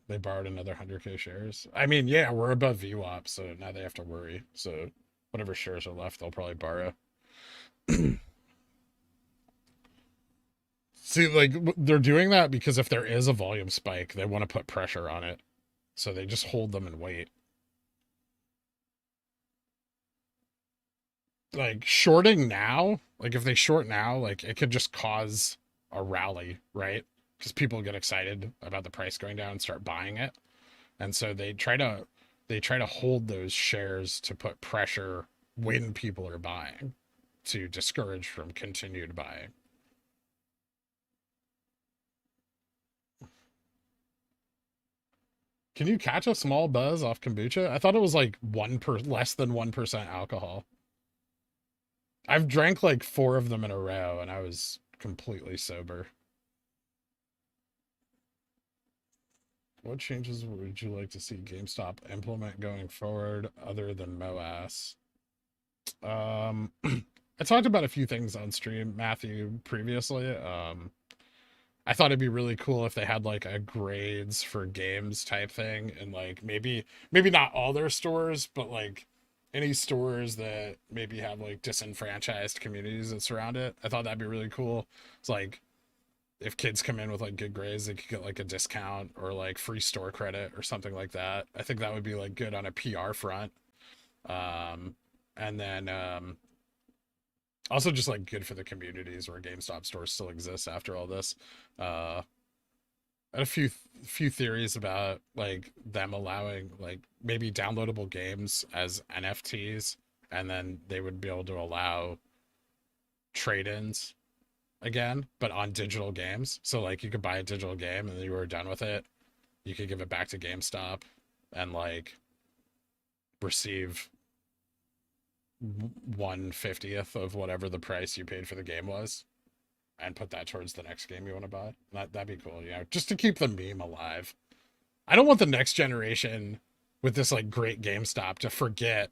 They borrowed another 100K shares. I mean, yeah, we're above VWAP, so now they have to worry. So whatever shares are left, they'll probably borrow. See, like, they're doing that because if there is a volume spike, they want to put pressure on it. So they just hold them and wait. Like, shorting now, like, if they short now, like, it could just cause a rally, right? Because people get excited about the price going down and start buying it. And so they try to hold those shares to put pressure when people are buying to discourage from continued buying. Can you catch a small buzz off kombucha? I thought it was like less than 1% alcohol. I've drank like 4 of them in a row and I was completely sober. What changes would you like to see GameStop implement going forward other than MOAS? I talked about a few things on stream, Matthew, previously. I thought it'd be really cool if they had like a grades for games type thing, and like maybe not all their stores, but like any stores that maybe have like disenfranchised communities that surround it. I thought that'd be really cool. It's like if kids come in with like good grades, they could get like a discount or like free store credit or something like that. I think that would be like good on a PR front. Um, and then also just like good for the communities where GameStop stores still exist after all this. Uh, I had a few theories about like them allowing like maybe downloadable games as NFTs, and then they would be able to allow trade-ins again, but on digital games. So like you could buy a digital game and then you were done with it, you could give it back to GameStop and like receive 1/50th of whatever the price you paid for the game was and put that towards the next game you want to buy. That'd be cool, just to keep the meme alive. I don't want the next generation with this like great GameStop to forget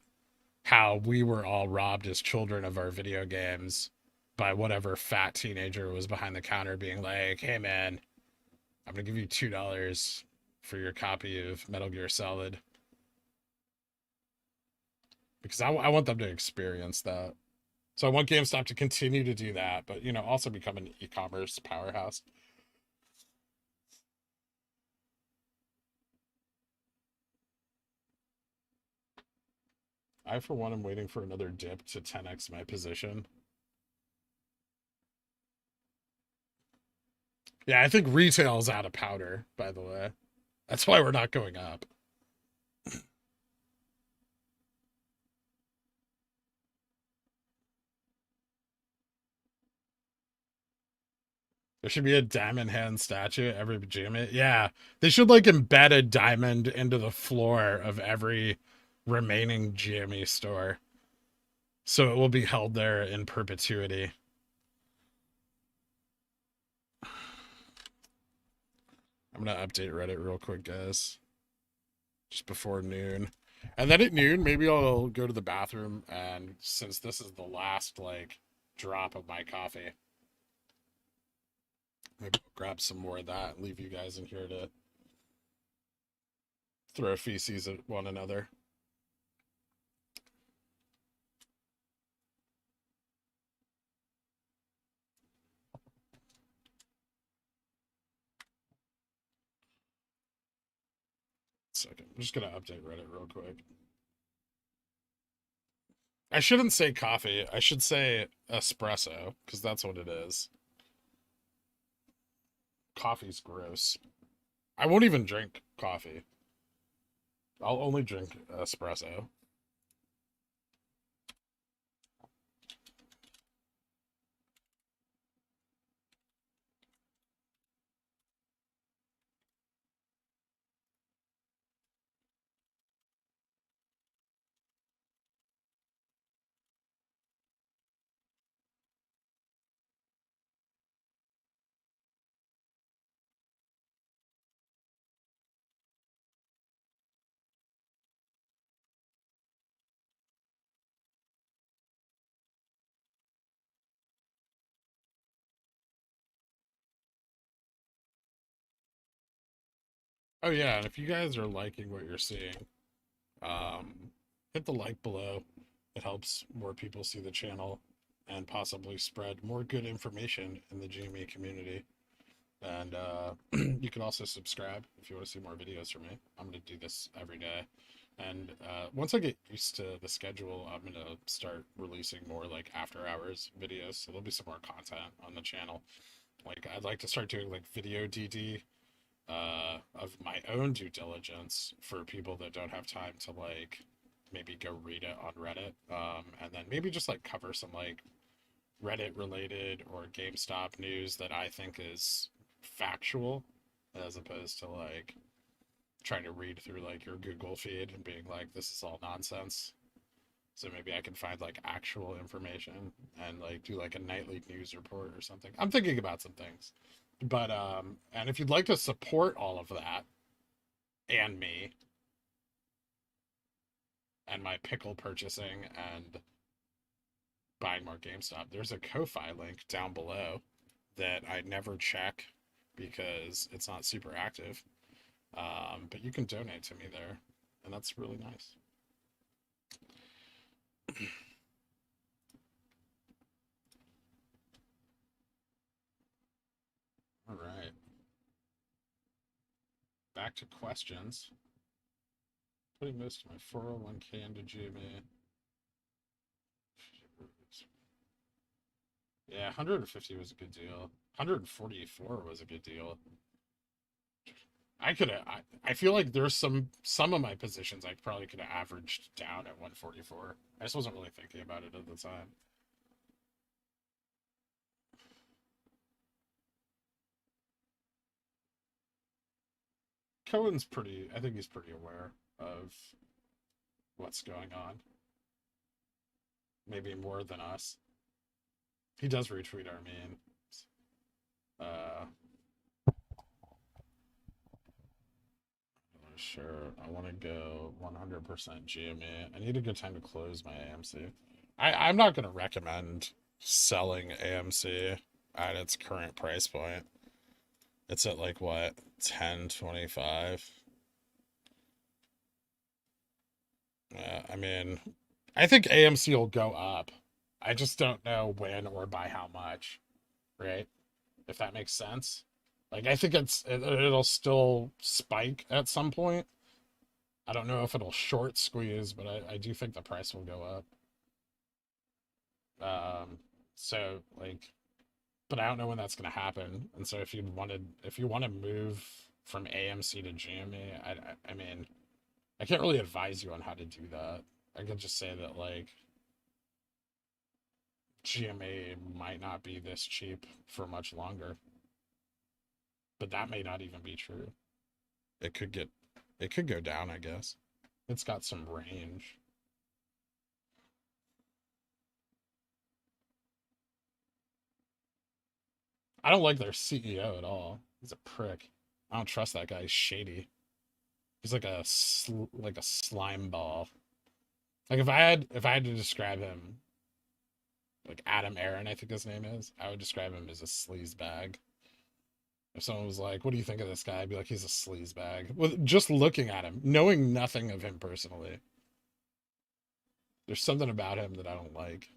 how we were all robbed as children of our video games by whatever fat teenager was behind the counter being like, "Hey man, I'm gonna give you $2 for your copy of Metal Gear Solid." Because I want them to experience that. So I want GameStop to continue to do that, but also become an e-commerce powerhouse. I, for one, am waiting for another dip to 10x my position. Yeah, I think retail is out of powder, by the way. That's why we're not going up. There should be a diamond hand statue at every gym. Yeah, they should like embed a diamond into the floor of every remaining GME store. So it will be held there in perpetuity. I'm gonna update Reddit real quick, guys. Just before noon. And then at noon, maybe I'll go to the bathroom, and since this is the last like drop of my coffee, maybe I'll grab some more of that and leave you guys in here to throw feces at one another. Second. I'm just gonna update Reddit real quick. I shouldn't say coffee. I should say espresso, because that's what it is. Coffee's gross. I won't even drink coffee. I'll only drink espresso. Oh yeah, and if you guys are liking what you're seeing, hit the like below. It helps more people see the channel and possibly spread more good information in the GME community. And you can also subscribe if you want to see more videos from me. I'm going to do this every day. And once I get used to the schedule, I'm going to start releasing more like after hours videos. So there'll be some more content on the channel. Like I'd like to start doing like video DD of my own due diligence for people that don't have time to like maybe go read it on Reddit. And then maybe just like cover some like Reddit related or GameStop news that I think is factual, as opposed to like trying to read through like your Google feed and being like, this is all nonsense. So maybe I can find like actual information and like do like a nightly news report or something. I'm thinking about some things. But and if you'd like to support all of that and me and my pickle purchasing and buying more GameStop, there's a Ko-Fi link down below that I never check because it's not super active. But you can donate to me there, and that's really nice. All right. Back to questions. Putting most of my 401k into GMA. Yeah, 150 was a good deal. 144 was a good deal. I could have. I feel like there's some of my positions I probably could have averaged down at 144. I just wasn't really thinking about it at the time. Cohen's pretty. I think he's pretty aware of what's going on. Maybe more than us. He does retweet our memes. Uh, sure. I want to go 100% GME. I need a good time to close my AMC. I'm not going to recommend selling AMC at its current price point. It's at like what, 10.25. I mean, I think AMC will go up. I just don't know when or by how much, right? If that makes sense. Like I think it'll still spike at some point. I don't know if it'll short squeeze, but I do think the price will go up. So like, but I don't know when that's gonna happen. And so if you want to move from AMC to GME, I mean, I can't really advise you on how to do that. I could just say that like GMA might not be this cheap for much longer, but that may not even be true. It could get, it could go down, I guess. It's got some range. I don't like their CEO at all. He's a prick. I don't trust that guy. He's shady. He's like like a slime ball. Like if I had to describe him, like Adam Aaron, I think his name is, I would describe him as a sleaze bag. If someone was like, "What do you think of this guy?" I'd be like, "He's a sleaze bag." With just looking at him, knowing nothing of him personally, there's something about him that I don't like.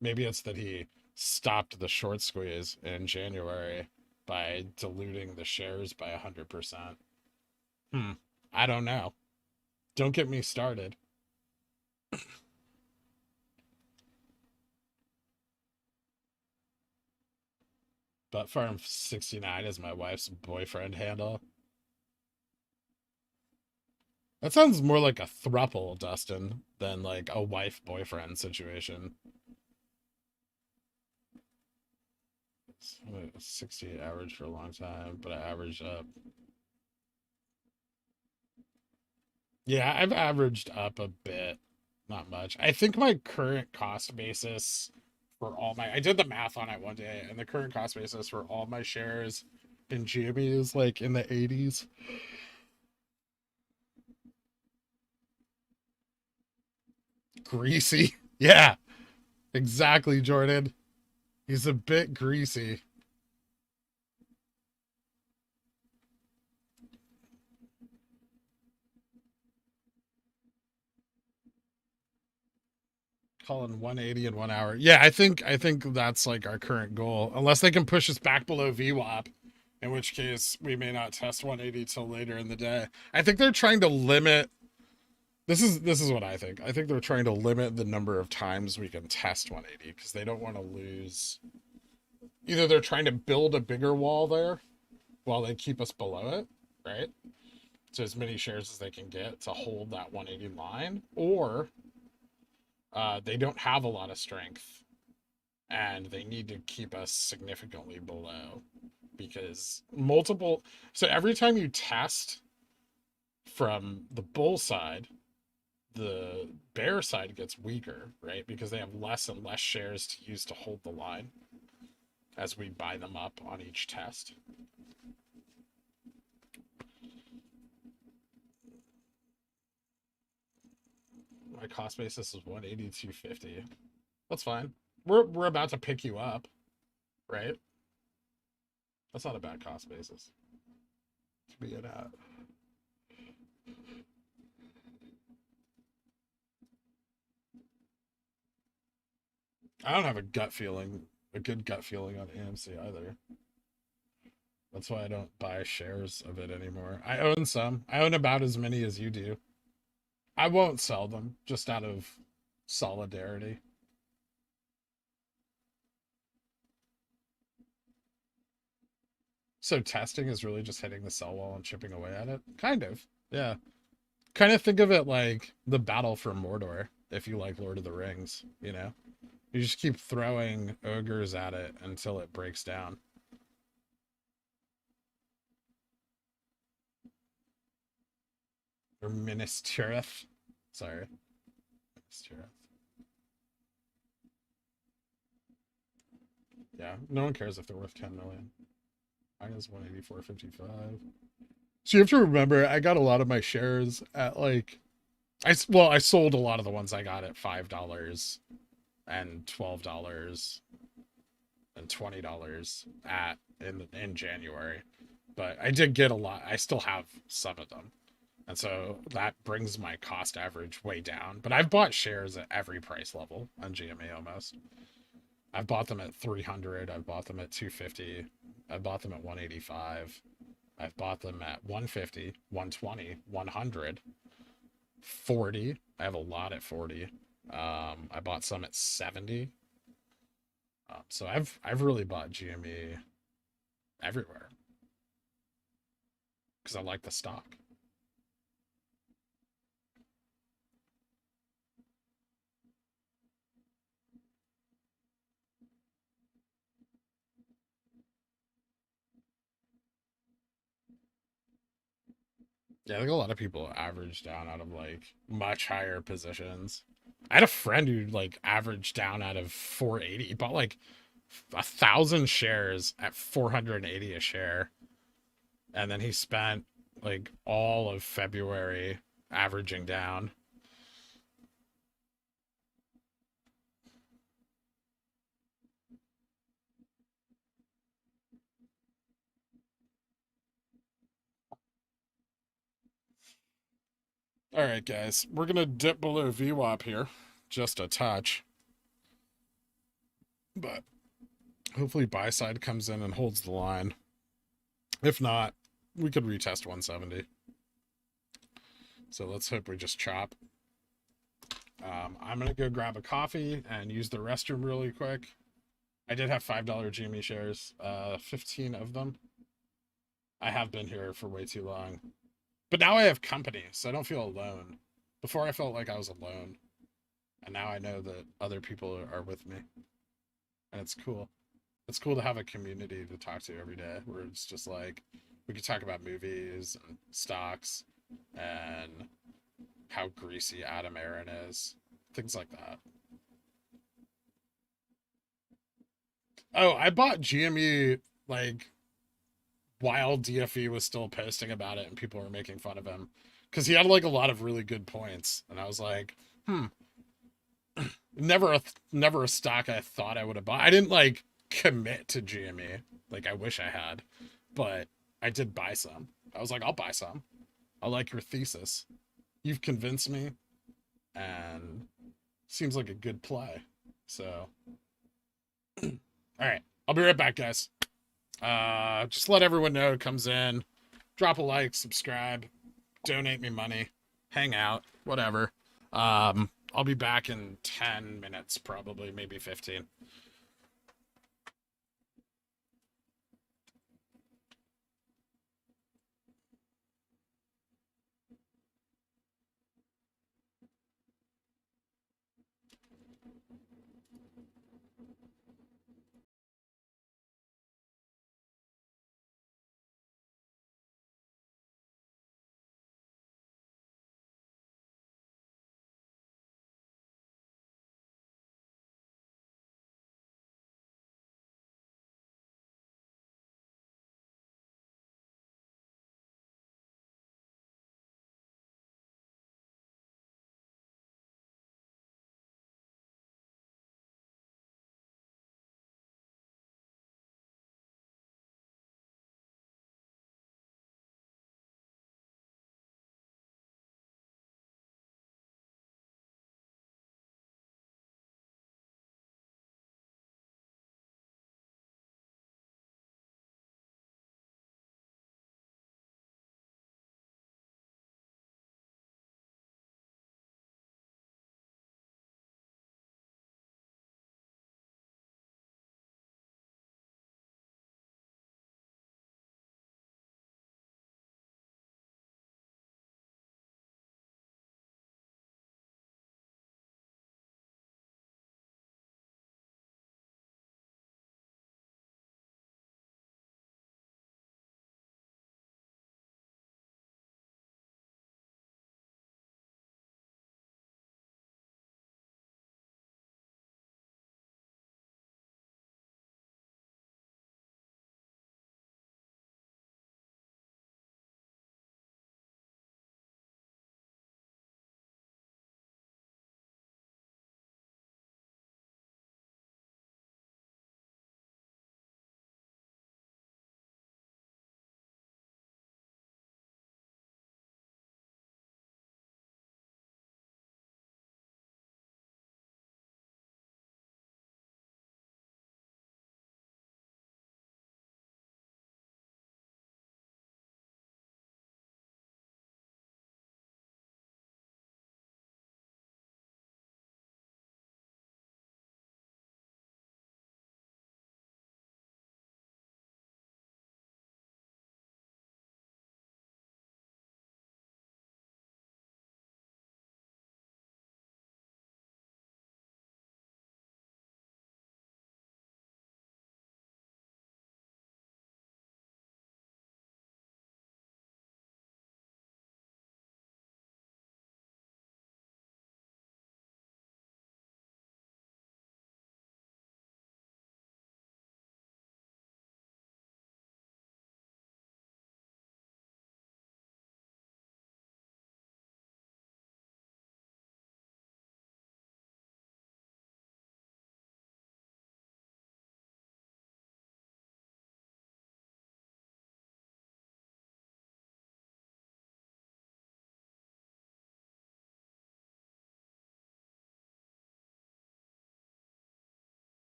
Maybe it's that he stopped the short squeeze in January by diluting the shares by 100%. Hmm. I don't know. Don't get me started. But Farm 69 is my wife's boyfriend handle. That sounds more like a thruple, Dustin, than like a wife boyfriend situation. 68 average for a long time, but I averaged up. Yeah, I've averaged up a bit, not much. I think my current cost basis for all my, I did the math on it one day, and the current cost basis for all my shares in GME is like in the 80s. Greasy. Yeah, exactly, Jordan. He's a bit greasy. Calling 180 in 1 hour. Yeah, I think that's like our current goal. Unless they can push us back below VWAP, in which case we may not test 180 till later in the day. I think they're trying to limit, this is what I think. I think they're trying to limit the number of times we can test 180 because they don't want to lose. Either they're trying to build a bigger wall there while they keep us below it, right? So as many shares as they can get to hold that 180 line, or they don't have a lot of strength and they need to keep us significantly below because multiple. So every time you test from the bull side, the bear side gets weaker, right? Because they have less and less shares to use to hold the line as we buy them up on each test. My cost basis is 180, 250. That's fine. We're about to pick you up, right? That's not a bad cost basis to be at. I don't have a gut feeling, a good gut feeling on AMC either. That's why I don't buy shares of it anymore. I own some. I own about as many as you do. I won't sell them just out of solidarity. So testing is really just hitting the sell wall and chipping away at it? Kind of. Yeah. Kind of think of it like the battle for Mordor, if you like Lord of the Rings, you know? You just keep throwing ogres at it until it breaks down. Or Minas Tirith. Sorry. Minas Tirith. Yeah, no one cares if they're worth 10 million. Minus 184.55. So you have to remember, I got a lot of my shares at like, I sold a lot of the ones I got at $5 and $12 and $20 at in January, but I did get a lot. I still have some of them, and so that brings my cost average way down. But I've bought shares at every price level on GMA almost. I've bought them at 300. I've bought them at 250. I bought them at 185. I've bought them at 150, 120, 100, 40. I have a lot at 40. I bought some at 70. So I've really bought GME everywhere because I like the stock. Yeah, I think a lot of people average down out of like much higher positions. I had a friend who like averaged down out of 480, bought like 1,000 shares at 480 a share, and then he spent like all of February averaging down. All right, guys, we're gonna dip below VWAP here, just a touch, but hopefully buy side comes in and holds the line. If not, we could retest 170. So let's hope we just chop. I'm gonna go grab a coffee and use the restroom really quick. I did have $5 GME shares, 15 of them. I have been here for way too long. But now I have company, so I don't feel alone. Before I felt like I was alone. And now I know that other people are with me. And it's cool. It's cool to have a community to talk to every day where it's just like we could talk about movies and stocks and how greasy Adam Aaron is. Things like that. Oh, I bought GME like while DFE was still posting about it and people were making fun of him because he had like a lot of really good points, and I was like, never a stock I thought I would have bought. I didn't like commit to GME like I wish I had, but I did buy some. I was like, I'll buy some. I like your thesis. You've convinced me, and seems like a good play. So, all right, I'll be right back, guys. Just let everyone know it comes in. Drop a like, subscribe, donate me money, hang out, whatever. I'll be back in 10 minutes, probably, maybe 15.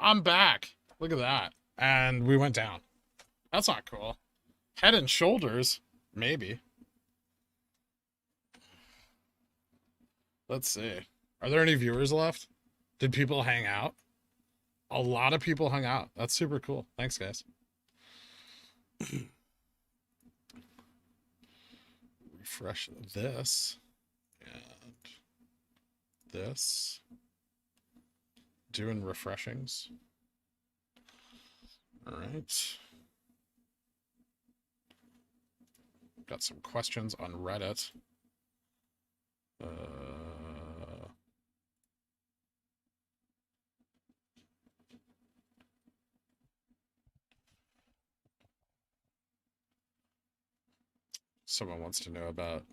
I'm back. Look at that. And we went down. That's not cool. Head and shoulders, maybe. Let's see. Are there any viewers left? Did people hang out? A lot of people hung out. That's super cool. Thanks, guys. Refresh this. And this. Doing refreshings. All right. Got some questions on Reddit. Someone wants to know about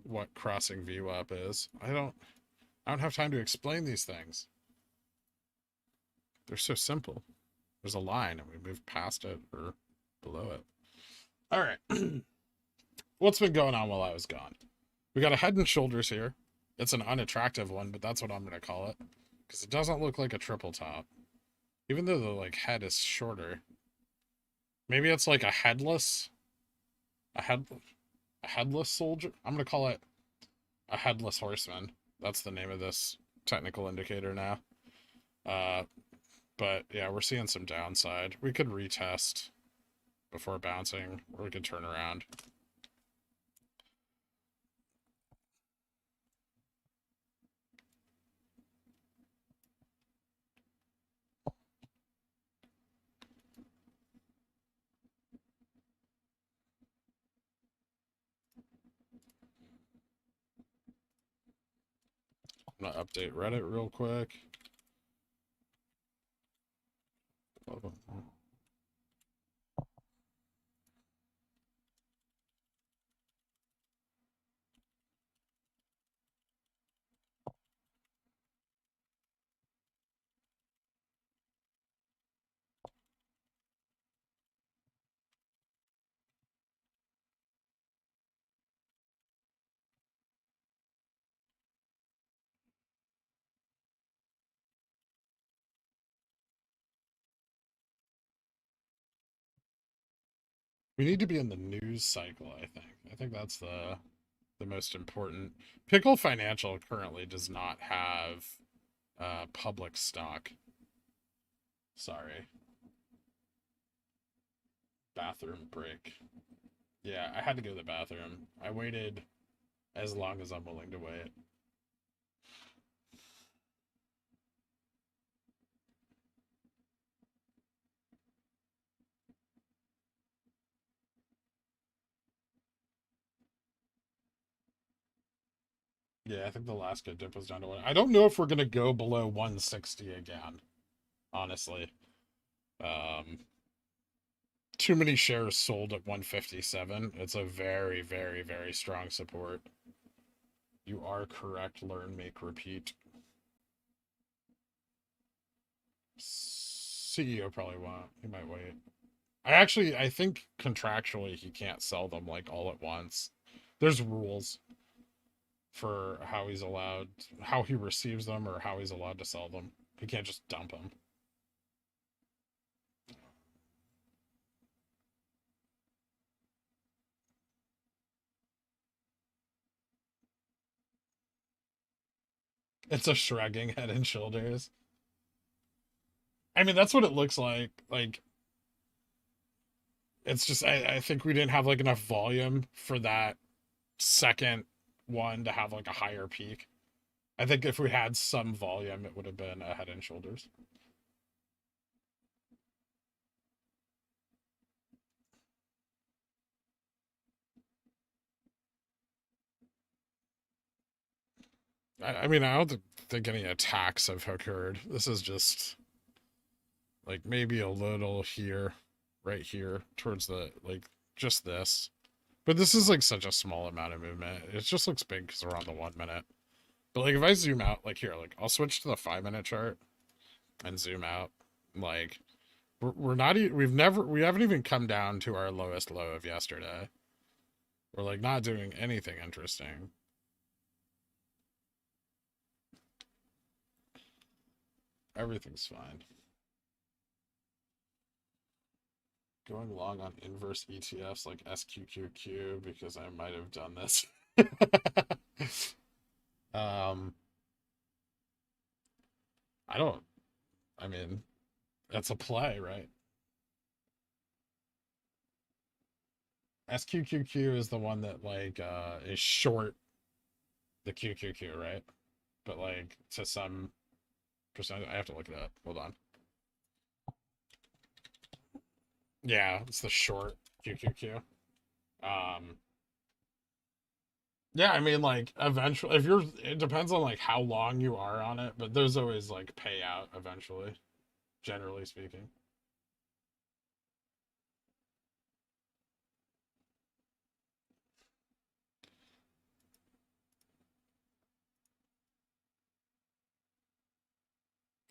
what crossing VWAP is. I don't have time to explain these things. They're so simple. There's a line and we move past it or below it. All right. What's been going on while I was gone? We got a head and shoulders here. It's an unattractive one, but that's what I'm going to call it because it doesn't look like a triple top. Even though the head is shorter. Maybe it's like a headless soldier. I'm going to call it a headless horseman. That's the name of this technical indicator now. But yeah, we're seeing some downside. We could retest before bouncing, or we could turn around. I'm gonna update Reddit real quick. We need to be in the news cycle, I think. I think that's the most important. Pickle Financial currently does not have public stock. Sorry. Bathroom break. Yeah, I had to go to the bathroom. I waited as long as I'm willing to wait. Yeah, I think the last good dip was down to one. I don't know if we're gonna go below 160 again. Honestly, too many shares sold at 157. It's a very, very, very strong support. You are correct. Learn, make, repeat. CEO probably won't. He might wait. I think contractually he can't sell them all at once. There's rules for how he's allowed, how he receives them, or how he's allowed to sell them. He can't just dump them. It's a shrugging head and shoulders. I mean, that's what it looks like. It's just, I think we didn't have enough volume for that second one to have a higher peak. I think if we had some volume, it would have been a head and shoulders. I mean, I don't think any attacks have occurred. This is just maybe a little here, right here, towards the just this. But this is such a small amount of movement. It just looks big because we're on the 1 minute. But if I zoom out, here, I'll switch to the 5-minute chart and zoom out. We're not, we haven't even come down to our lowest low of yesterday. We're not doing anything interesting. Everything's fine. Going long on inverse ETFs like SQQQ because I might have done this. um, I don't. I mean, that's a play, right? SQQQ is the one that like is short the QQQ, right? But like to some percent, I have to look it up. Hold on. Yeah, it's the short QQQ. Um, yeah, I mean, like eventually, if you're, it depends on like how long you are on it, but there's always like payout eventually, generally speaking.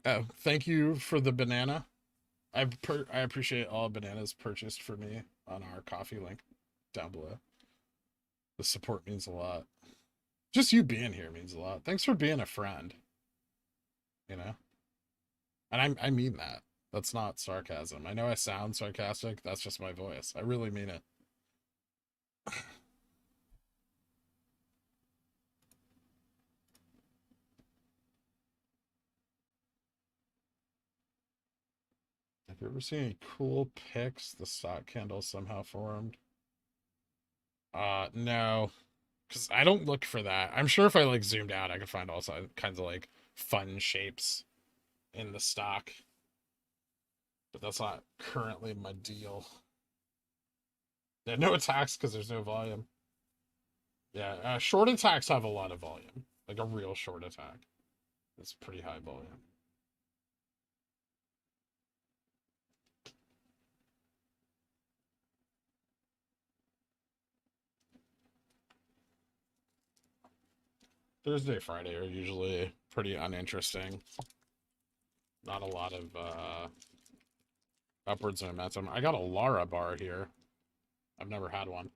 Oh, thank you for the banana. I appreciate all bananas purchased for me on our coffee link down below. The support means a lot. Just you being here means a lot. Thanks for being a friend, you know? And I mean that. That's not sarcasm. I know I sound sarcastic. That's just my voice. I really mean it. Have you ever seen any cool pics the stock candle somehow formed? No. Because I don't look for that. I'm sure if I like zoomed out, I could find all kinds of like fun shapes in the stock. But that's not currently my deal. Yeah, no attacks because there's no volume. Yeah, short attacks have a lot of volume. Like a real short attack. It's pretty high volume. Thursday, Friday are usually pretty uninteresting. Not a lot of upwards momentum. I got a Lara bar here. I've never had one.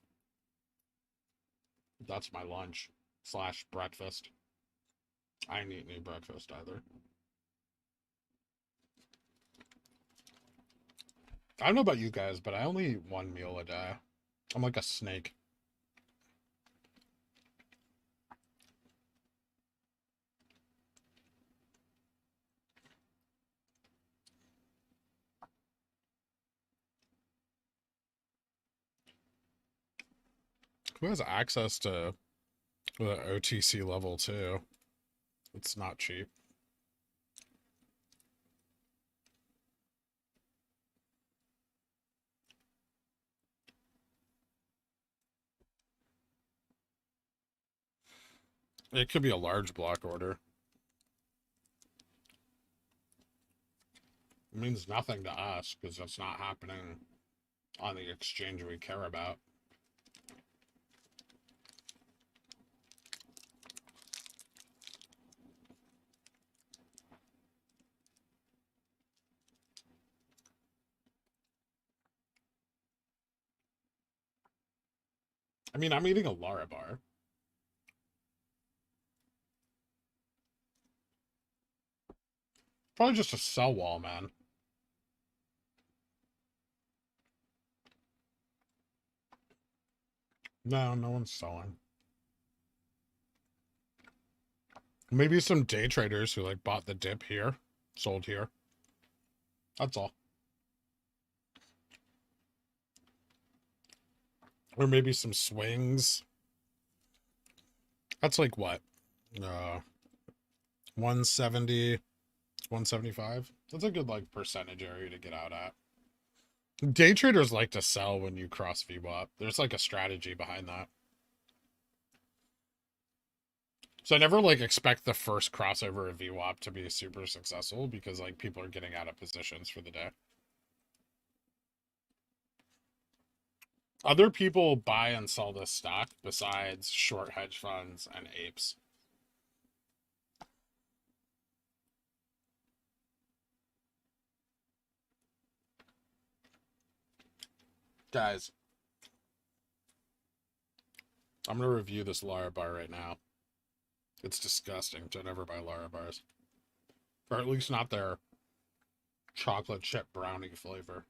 That's my lunch slash breakfast. I ain't eating any breakfast either. I don't know about you guys, but I only eat one meal a day. I'm like a snake. Who has access to the OTC level too? It's not cheap. It could be a large block order. It means nothing to us because that's not happening on the exchange we care about. I mean, I'm eating a Lara bar. Probably just a sell wall, man. No, no one's selling. Maybe some day traders who like bought the dip here, sold here. That's all. Or maybe some swings. That's like what? 170, 175. That's a good like percentage area to get out at. Day traders like to sell when you cross VWAP. There's like a strategy behind that. So I never like expect the first crossover of VWAP to be super successful because like people are getting out of positions for the day. Other people buy and sell this stock besides short hedge funds and apes. Guys, I'm going to review this Lara bar right now. It's disgusting. Don't ever buy Lara bars. Or at least not their chocolate chip brownie flavor.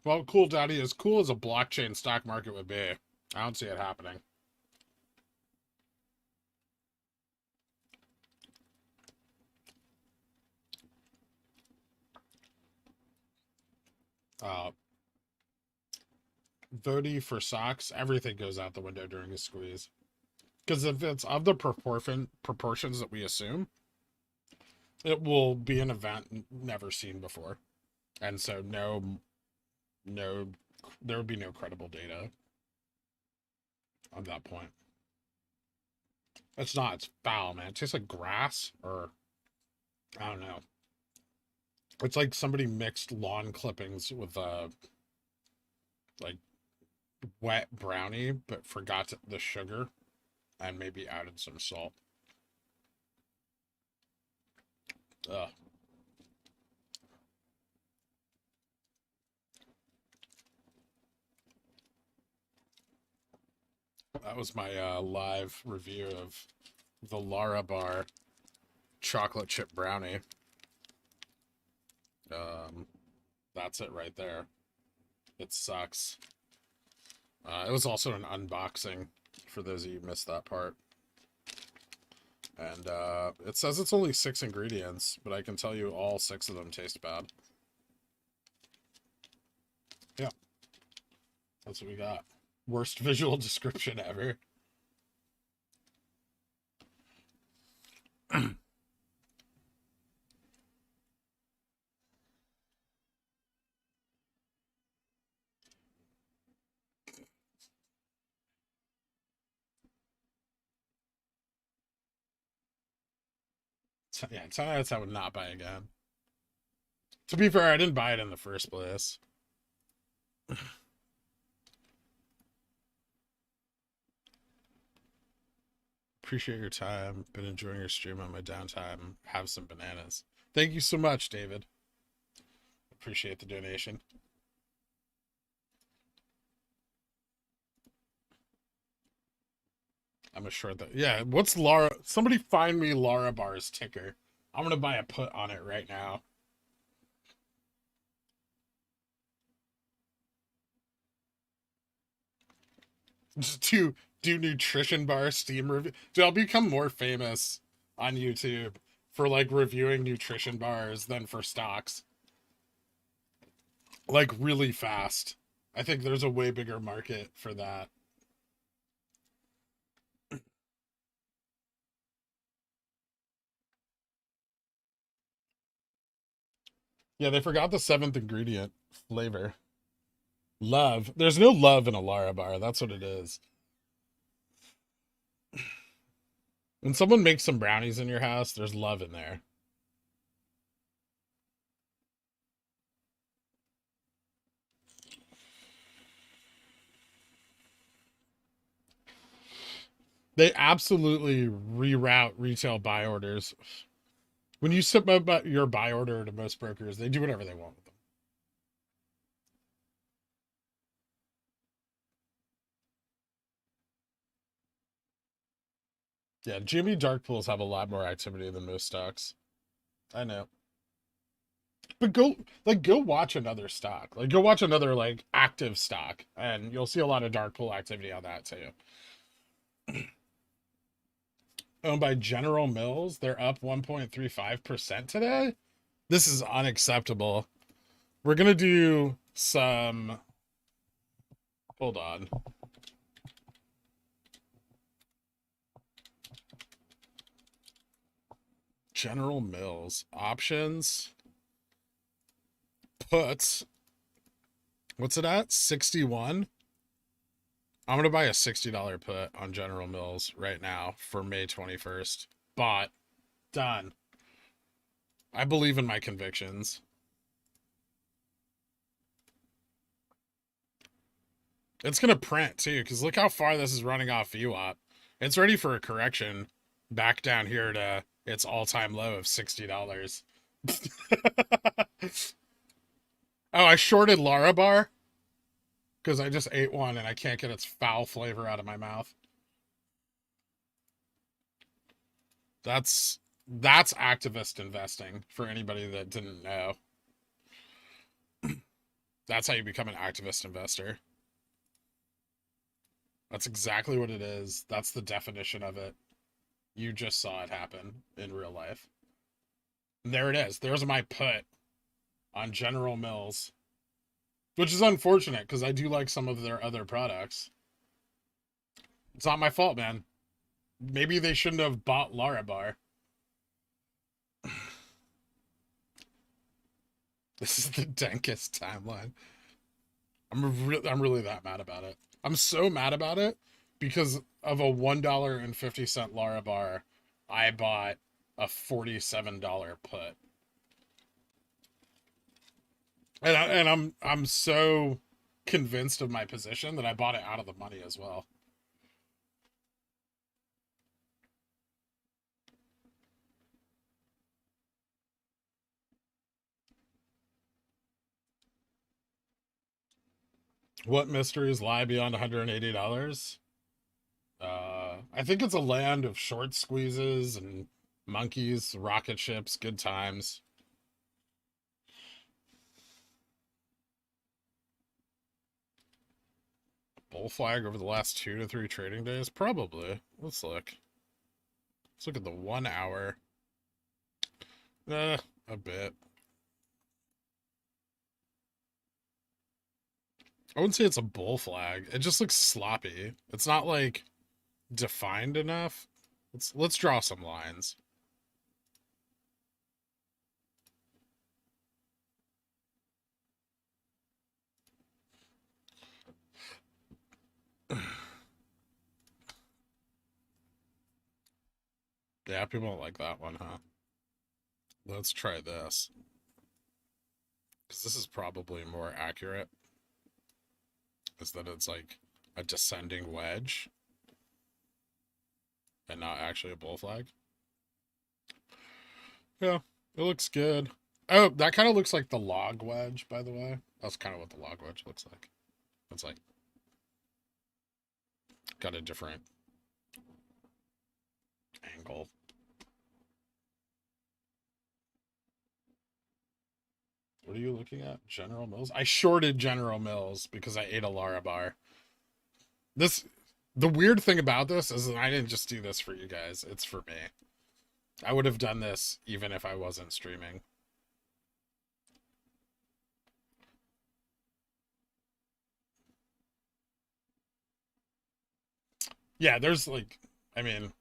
Well, cool, Daddy, as cool as a blockchain stock market would be, I don't see it happening. Uh, voting for socks, everything goes out the window during a squeeze. Because if it's of the proportions that we assume, it will be an event never seen before. And so no, there would be no credible data on that point. It's not, it's foul, man. It tastes like grass, or I don't know. It's like somebody mixed lawn clippings with like wet brownie, but forgot the sugar and maybe added some salt. Ugh. That was my live review of the Lara Bar chocolate chip brownie. That's it right there. It sucks. It was also an unboxing for those of you who missed that part. And it says it's only 6 ingredients, but I can tell you all 6 of them taste bad. Yeah. That's what we got. Worst visual description ever. Yeah, 10 out of 10 would not buy again. To be fair, I didn't buy it in the first place. Appreciate your time. Been enjoying your stream on my downtime. Have some bananas. Thank you so much, David. Appreciate the donation. I'm assured that. Yeah, what's Lara? Somebody find me Lara Bar's ticker. I'm gonna buy a put on it right now. Just to do nutrition bar Steam review. Dude, I'll become more famous on YouTube for like reviewing nutrition bars than for stocks. Like really fast. I think there's a way bigger market for that. Yeah, they forgot the 7th ingredient, flavor. Love. There's no love in a Lara bar. That's what it is. When someone makes some brownies in your house, there's love in there. They absolutely reroute retail buy orders. When you submit your buy order to most brokers, they do whatever they want with them. Yeah, GME dark pools have a lot more activity than most stocks. I know. But go watch another stock. Like go watch another like active stock and you'll see a lot of dark pool activity on that too. Owned by General Mills, they're up 1.35% today. This is unacceptable. We're going to do some hold on. General Mills options puts, what's it at? 61. I'm going to buy a $60 put on General Mills right now for May 21st. Bought. Done. I believe in my convictions. It's going to print too, because look how far this is running off VWAP. It's ready for a correction back down here to its all-time low of $60. Oh, I shorted Lara Bar because I just ate one and I can't get its foul flavor out of my mouth. That's activist investing for anybody that didn't know. That's how you become an activist investor. That's exactly what it is. That's the definition of it. You just saw it happen in real life. And there it is. There's my put on General Mills, which is unfortunate because I do like some of their other products. It's not my fault, man. Maybe they shouldn't have bought Larabar. This is the dankest timeline. I'm really that mad about it. I'm so mad about it because of a $1.50 Larabar, I bought a $47 put. And I'm so convinced of my position that I bought it out of the money as well. What mysteries lie beyond $180? I think it's a land of short squeezes and monkeys, rocket ships, good times. Bull flag over the last 2 to 3 trading days? Probably. Let's look. Let's look at the 1 hour. A bit. I wouldn't say it's a bull flag. It just looks sloppy. It's not like defined enough. Let's draw some lines. Yeah, people don't like that one, huh? Let's try this. Because this is probably more accurate. Is that it's like a descending wedge and not actually a bull flag. Yeah, it looks good. Oh, that kind of looks like the log wedge, by the way. That's kind of what the log wedge looks like. It's like got a different angle. What are you looking at? General Mills? I shorted General Mills because I ate a Larabar. The weird thing about this is that I didn't just do this for you guys. It's for me. I would have done this even if I wasn't streaming. Yeah, there's like, I mean,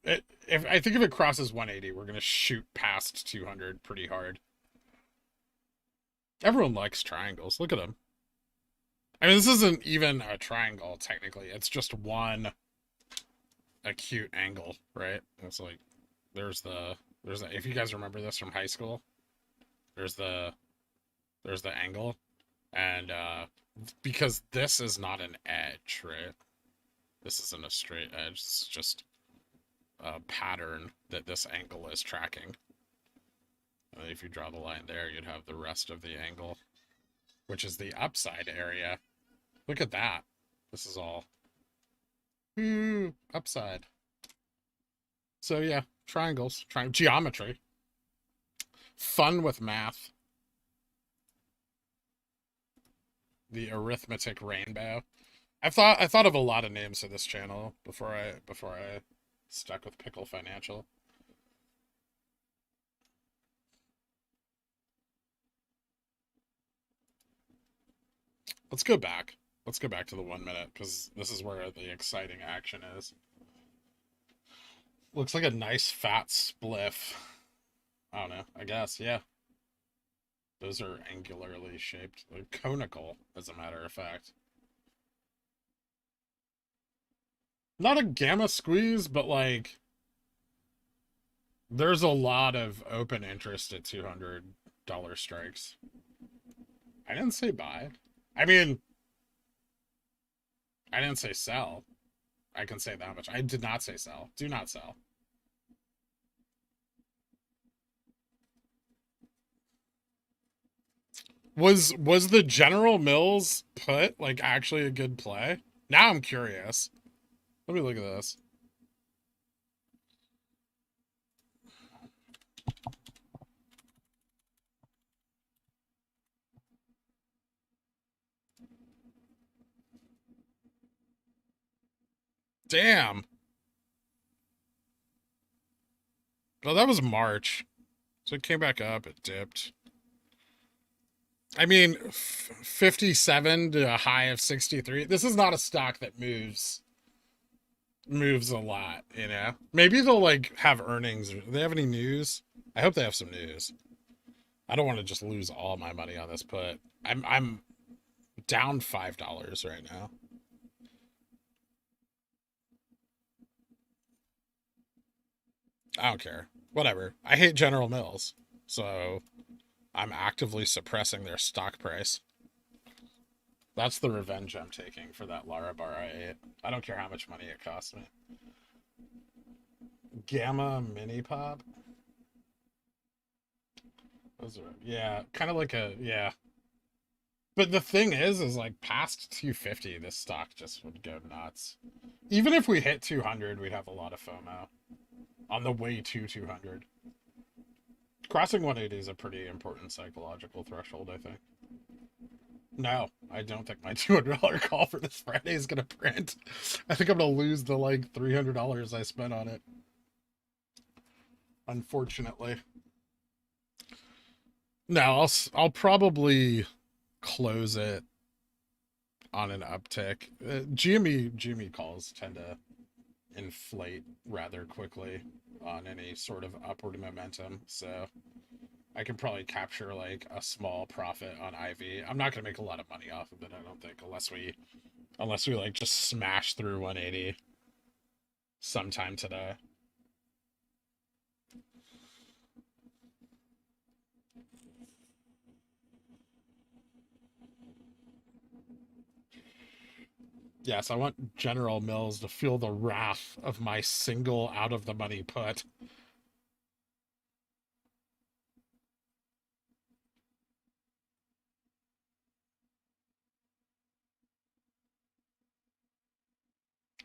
if I think if it crosses 180, we're gonna shoot past 200 pretty hard. Everyone likes triangles. Look at them. I mean, this isn't even a triangle technically. It's just one acute angle, right? It's like there's the if you guys remember this from high school, there's the angle, and because this is not an edge, right? This isn't a straight edge. It's just a pattern that this angle is tracking. If you draw the line there, you'd have the rest of the angle, which is the upside area. Look at that. This is all upside. So yeah, triangles, geometry. Fun with math. The arithmetic rainbow. I thought of a lot of names for this channel before I stuck with Pickle Financial. Let's go back. Let's go back to the 1 minute because this is where the exciting action is. Looks like a nice fat spliff. I don't know. I guess, yeah. Those are angularly shaped. They're conical, as a matter of fact. Not a gamma squeeze, but like there's a lot of open interest at $200 strikes. I didn't say buy. I mean, I didn't say sell. I can say that much. I did not say sell. Do not sell. Was the General Mills put like actually a good play? Now I'm curious. Let me look at this. Damn. Well, that was March. So it came back up, it dipped. I mean, 57 to a high of 63. This is not a stock that moves a lot, you know? Maybe they'll like have earnings. Do they have any news? I hope they have some news. I don't want to just lose all my money on this put. I'm down $5 right now. I don't care. Whatever. I hate General Mills. So I'm actively suppressing their stock price. That's the revenge I'm taking for that Lara bar I ate. I don't care how much money it cost me. Gamma Mini Pop? Those are, yeah, kind of like a, yeah. But the thing is like past 250, this stock just would go nuts. Even if we hit 200, we'd have a lot of FOMO on the way to 200. Crossing 180 is a pretty important psychological threshold, I think. No, I don't think my $200 call for this Friday is going to print. I think I'm going to lose the like $300 I spent on it. Unfortunately. No, I'll probably close it on an uptick. GME calls tend to inflate rather quickly on any sort of upward momentum, so I can probably capture like a small profit on IV. I'm not gonna make a lot of money off of it, I don't think, unless we like just smash through 180 sometime today. Yes, I want General Mills to feel the wrath of my single out of the money put.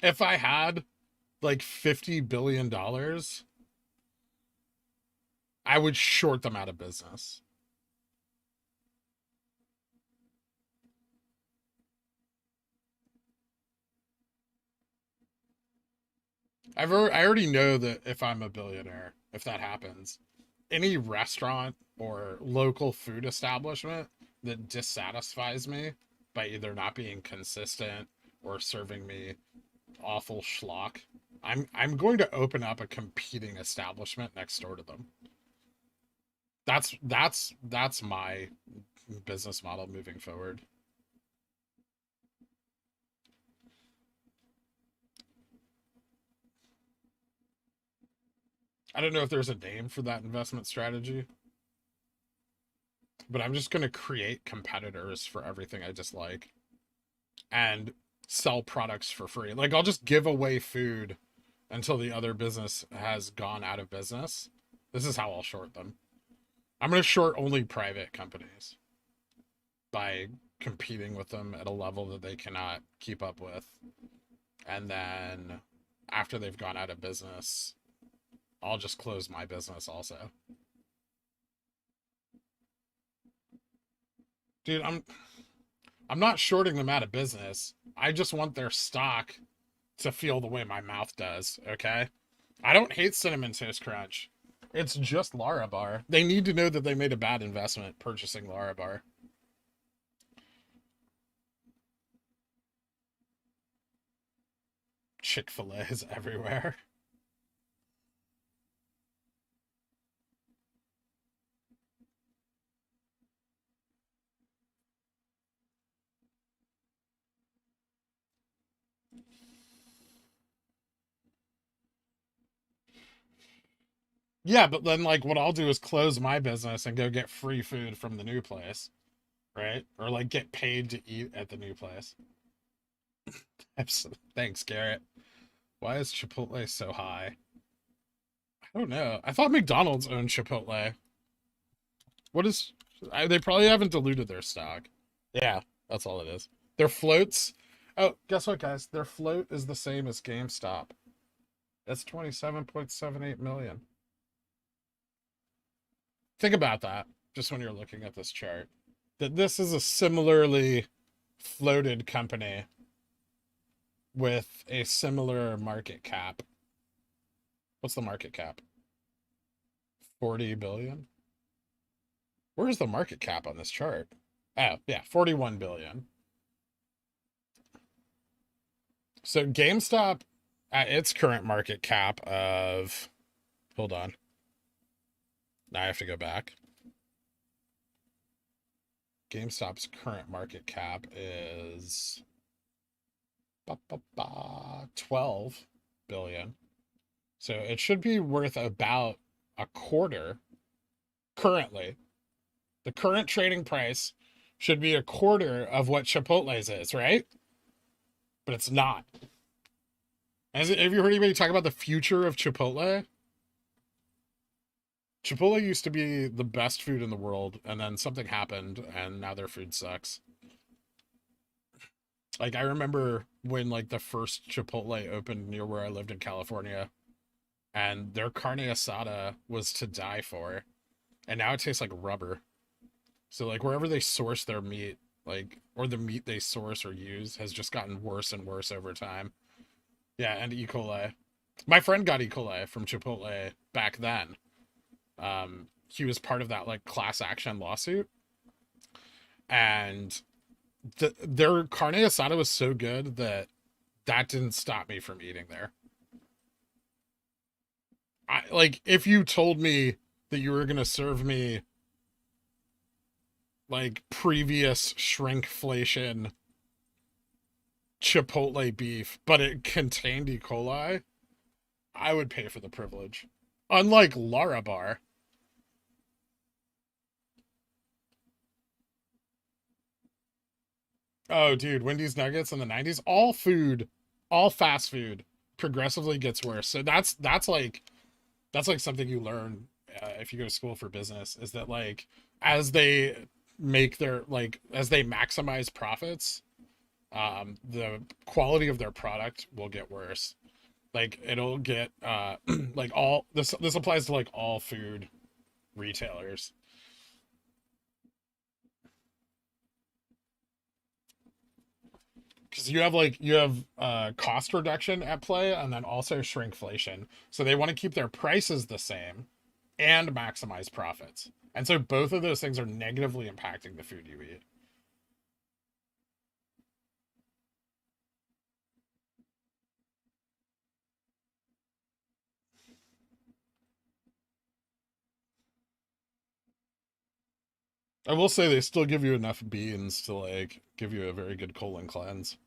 If I had like $50 billion, I would short them out of business. I already know that if I'm a billionaire, if that happens, any restaurant or local food establishment that dissatisfies me by either not being consistent or serving me awful schlock, I'm going to open up a competing establishment next door to them. That's my business model moving forward. I don't know if there's a name for that investment strategy, but I'm just going to create competitors for everything I dislike and sell products for free. Like I'll just give away food until the other business has gone out of business. This is how I'll short them. I'm going to short only private companies by competing with them at a level that they cannot keep up with. And then after they've gone out of business, I'll just close my business also. Dude, I'm not shorting them out of business. I just want their stock to feel the way my mouth does, okay? I don't hate Cinnamon Toast Crunch. It's just Lara Bar. They need to know that they made a bad investment purchasing Lara Bar. Chick-fil-A is everywhere. Yeah, but then like what I'll do is close my business and go get free food from the new place, right? Or like get paid to eat at the new place. Thanks, Garrett. Why is Chipotle so high? I don't know. I thought McDonald's owned Chipotle. What is? They probably haven't diluted their stock. Yeah, that's all it is. Their floats. Oh, guess what, guys? Their float is the same as GameStop. That's 27.78 million. Think about that just when you're looking at this chart. That this is a similarly floated company with a similar market cap. What's the market cap? 40 billion? Where's the market cap on this chart? Oh, yeah, 41 billion. So GameStop at its current market cap of, hold on. Now I have to go back. GameStop's current market cap is 12 billion. So it should be worth about a quarter currently. The current trading price should be a quarter of what Chipotle's is, right? But it's not. Have you heard anybody talk about the future of Chipotle? Chipotle used to be the best food in the world, and then something happened, and now their food sucks. Like, I remember when, like, the first Chipotle opened near where I lived in California, and their carne asada was to die for, and now it tastes like rubber. So, like, wherever they source their meat, like, or the meat they source or use has just gotten worse and worse over time. Yeah, and E. coli. My friend got E. coli from Chipotle back then. He was part of that, like, class action lawsuit, and their carne asada was so good that didn't stop me from eating there. Like, if you told me that you were gonna serve me like previous shrinkflation Chipotle beef, but it contained E. coli, I would pay for the privilege. Unlike Lara Bar. Oh, dude, Wendy's Nuggets in the 90s, all food, all fast food progressively gets worse. So that's like something you learn if you go to school for business, is that, like, as they make their, like, as they maximize profits, the quality of their product will get worse. Like, it'll get like, all this applies to, like, all food retailers. Because you have cost reduction at play, and then also shrinkflation. So they want to keep their prices the same and maximize profits. And so both of those things are negatively impacting the food you eat. I will say they still give you enough beans to, like, give you a very good colon cleanse.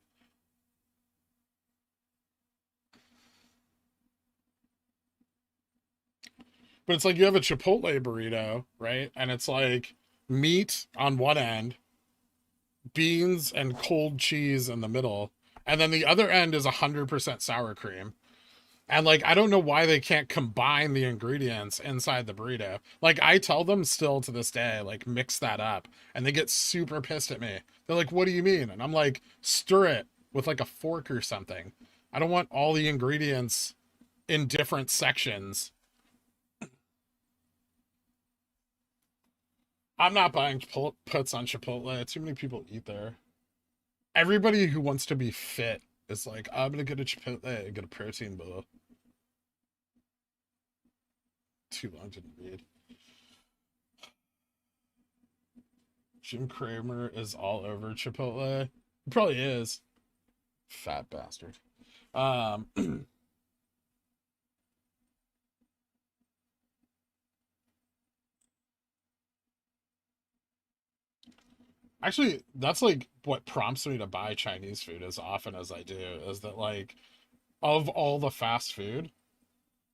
But it's like you have a Chipotle burrito, right? And it's like meat on one end, beans and cold cheese in the middle, and then the other end is 100% sour cream. And, like, I don't know why they can't combine the ingredients inside the burrito. Like, I tell them still to this day, like, mix that up, and they get super pissed at me. They're like, "What do you mean?" And I'm like, "Stir it with, like, a fork or something. I don't want all the ingredients in different sections." I'm not buying puts on Chipotle. Too many people eat there. Everybody who wants to be fit is like, "I'm gonna get a Chipotle and get a protein bowl." Too long to read. Jim Cramer is all over Chipotle. He probably is. Fat bastard. Um, actually, that's, like, what prompts me to buy Chinese food as often as I do, is that, like, of all the fast food,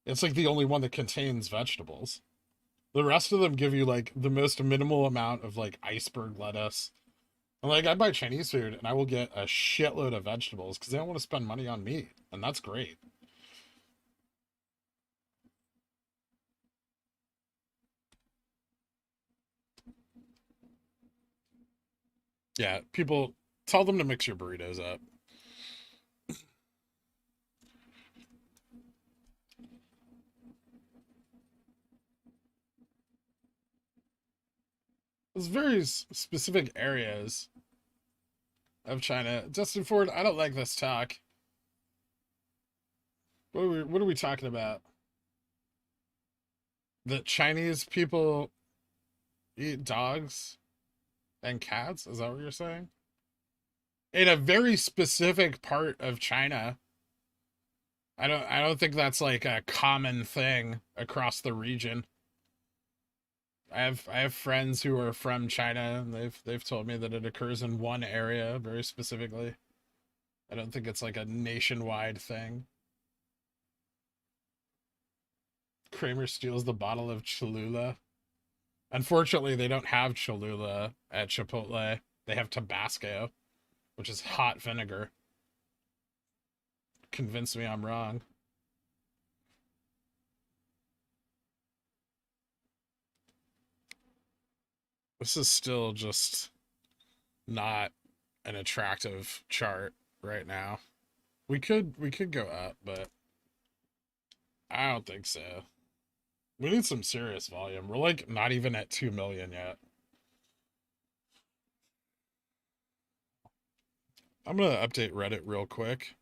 it's, like, the only one that contains vegetables. The rest of them give you, like, the most minimal amount of, like, iceberg lettuce. And, like, I buy Chinese food and I will get a shitload of vegetables because they don't want to spend money on meat. And that's great. Yeah, people, tell them to mix your burritos up. There's very specific areas of China. Justin Ford, I don't like this talk. What are we talking about? That Chinese people eat dogs and cats? Is that what you're saying? In a very specific part of China. I don't think that's like a common thing across the region. I have friends who are from China and they've told me that it occurs in one area very specifically. I don't think it's like a nationwide thing. Kramer steals the bottle of Cholula. Unfortunately, they don't have Cholula at Chipotle. They have Tabasco, which is hot vinegar. Convince me I'm wrong. This is still just not an attractive chart right now. We could go up, but I don't think so. We need some serious volume. We're like not even at 2 million yet. I'm going to update Reddit real quick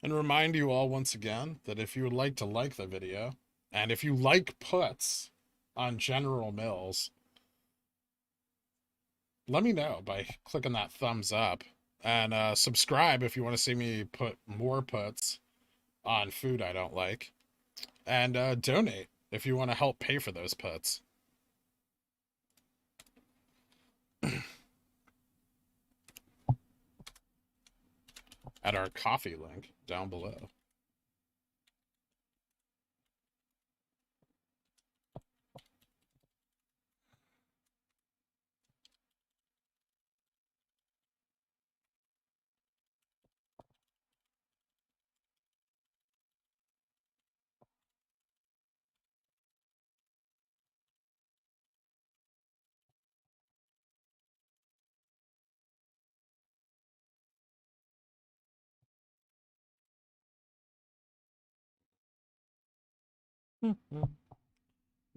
and remind you all once again that if you would like to like the video and if you like puts on General Mills, let me know by clicking that thumbs up and subscribe if you want to see me put more puts on food I don't like, and donate if you want to help pay for those puts. At our coffee link down below.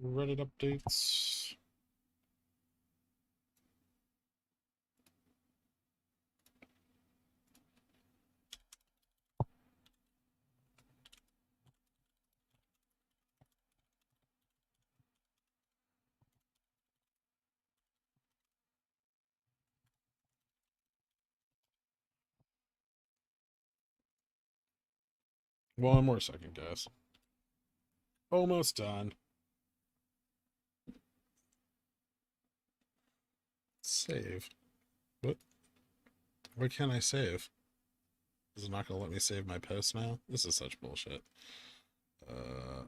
Reddit updates. One more second, guys. Almost done. Save. What? What can I save? Is it not going to let me save my post now? This is such bullshit.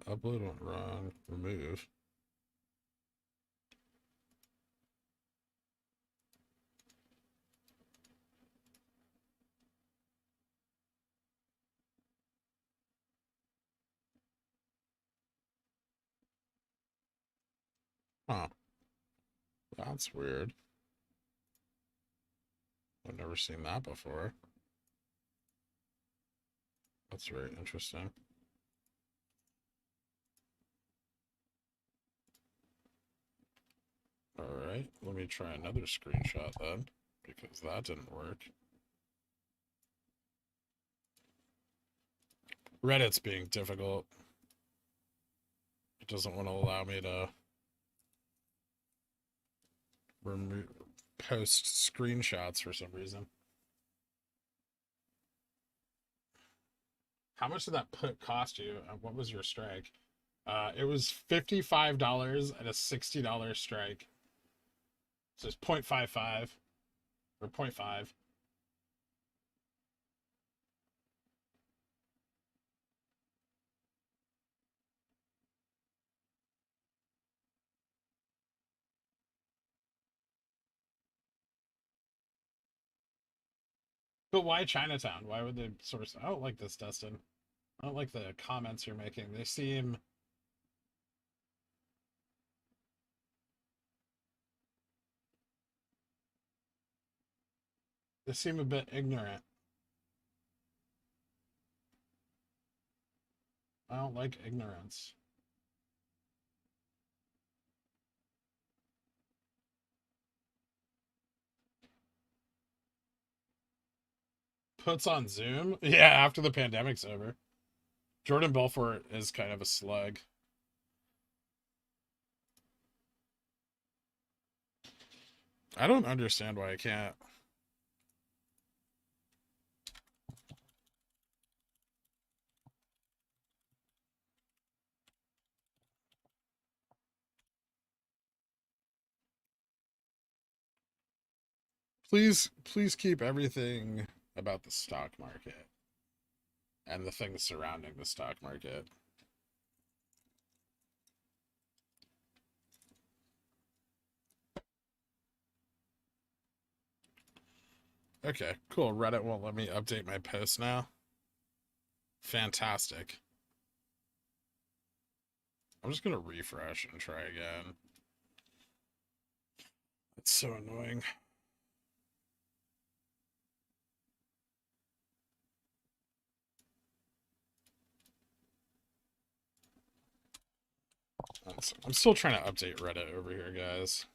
Upload went wrong. Remove. Huh. That's weird. I've never seen that before. That's very interesting. Alright, let me try another screenshot then, because that didn't work. Reddit's being difficult. It doesn't want to allow me to remove post screenshots for some reason. How much did that put cost you? What was your strike? It was $55 at a $60 strike. So it's 0.55 or 0.5. But why Chinatown? Why would they source? I don't like this, Dustin. I don't like the comments you're making. They seem a bit ignorant. I don't like ignorance. Puts on Zoom? Yeah, after the pandemic's over. Jordan Belfort is kind of a slug. I don't understand why I can't. Please keep everything about the stock market and the things surrounding the stock market. Okay, cool. Reddit won't let me update my post now. Fantastic. I'm just gonna refresh and try again. It's so annoying. I'm still trying to update Reddit over here, guys.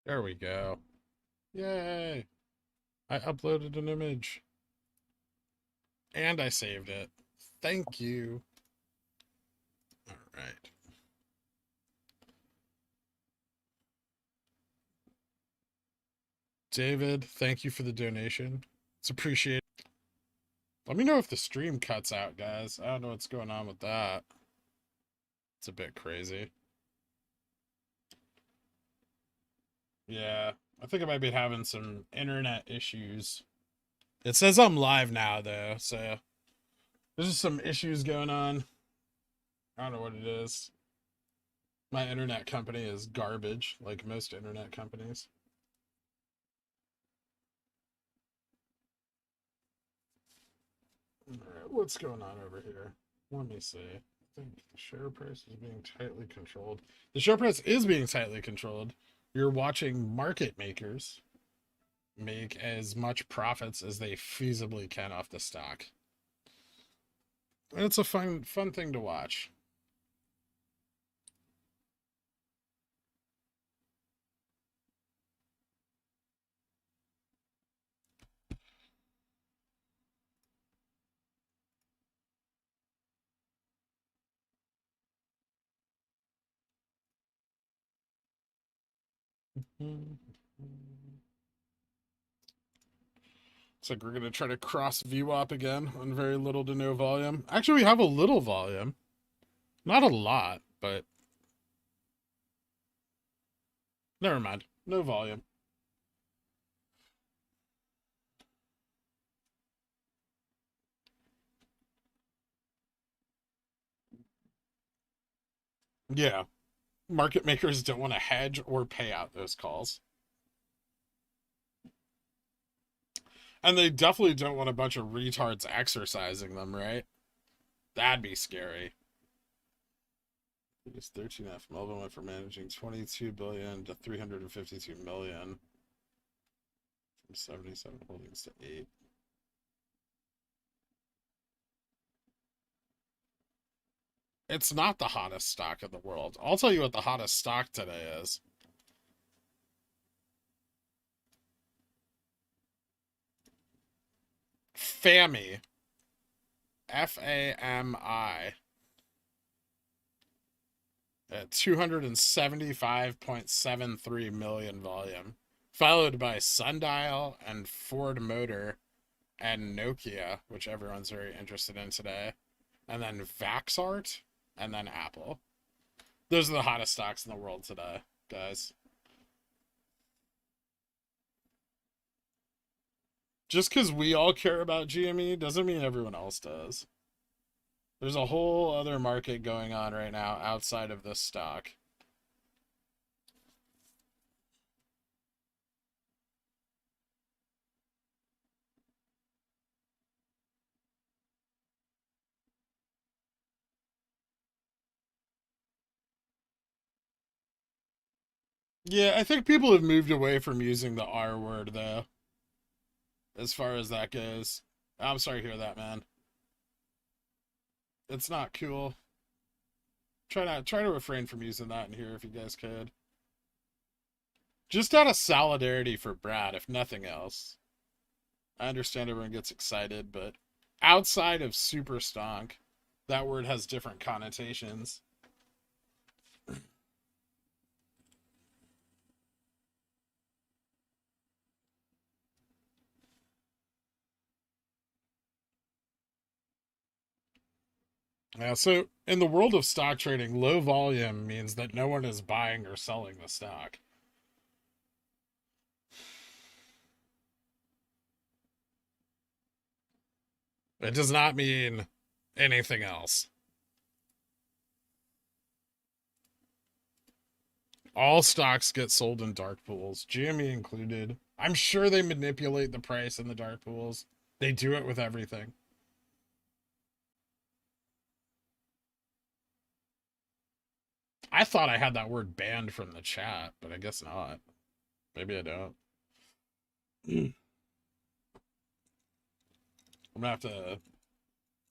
There we go. Yay! I uploaded an image. And I saved it. Thank you. All right. David, thank you for the donation. It's appreciated. Let me know if the stream cuts out, guys. I don't know what's going on with that. It's a bit crazy. Yeah, I think I might be having some internet issues. It says I'm live now, though, so there's just some issues going on. I don't know what it is. My internet company is garbage, like most internet companies. All right, what's going on over here? Let me see. I think the share price is being tightly controlled. The share price is being tightly controlled. You're watching market makers make as much profits as they feasibly can off the stock. And it's a fun thing to watch. It's like we're going to try to cross VWAP again on very little to no volume. Actually, we have a little volume. Not a lot, but never mind. No volume. Yeah. Market makers don't want to hedge or pay out those calls. And they definitely don't want a bunch of retards exercising them, right? That'd be scary. It's 13F. Melvin went from managing 22 billion to 352 million. From 77 holdings to 8. It's not the hottest stock in the world. I'll tell you what the hottest stock today is. FAMI. FAMI. At 275.73 million volume. Followed by Sundial and Ford Motor and Nokia, which everyone's very interested in today. And then Vaxart, and then Apple. Those are the hottest stocks in the world today, guys. Just because we all care about GME doesn't mean everyone else does. There's a whole other market going on right now outside of this stock. Yeah, I think people have moved away from using the R word though, as far as that goes. I'm sorry to hear that, man. It's not cool. Try to refrain from using that in here if you guys could. Just out of solidarity for Brad, if nothing else. I understand everyone gets excited, but outside of super stonk, that word has different connotations. Yeah, so in the world of stock trading, low volume means that no one is buying or selling the stock. It does not mean anything else. All stocks get sold in dark pools, GME included. I'm sure they manipulate the price in the dark pools. They do it with everything. I thought I had that word banned from the chat, but I guess not. Maybe I don't. I'm gonna have to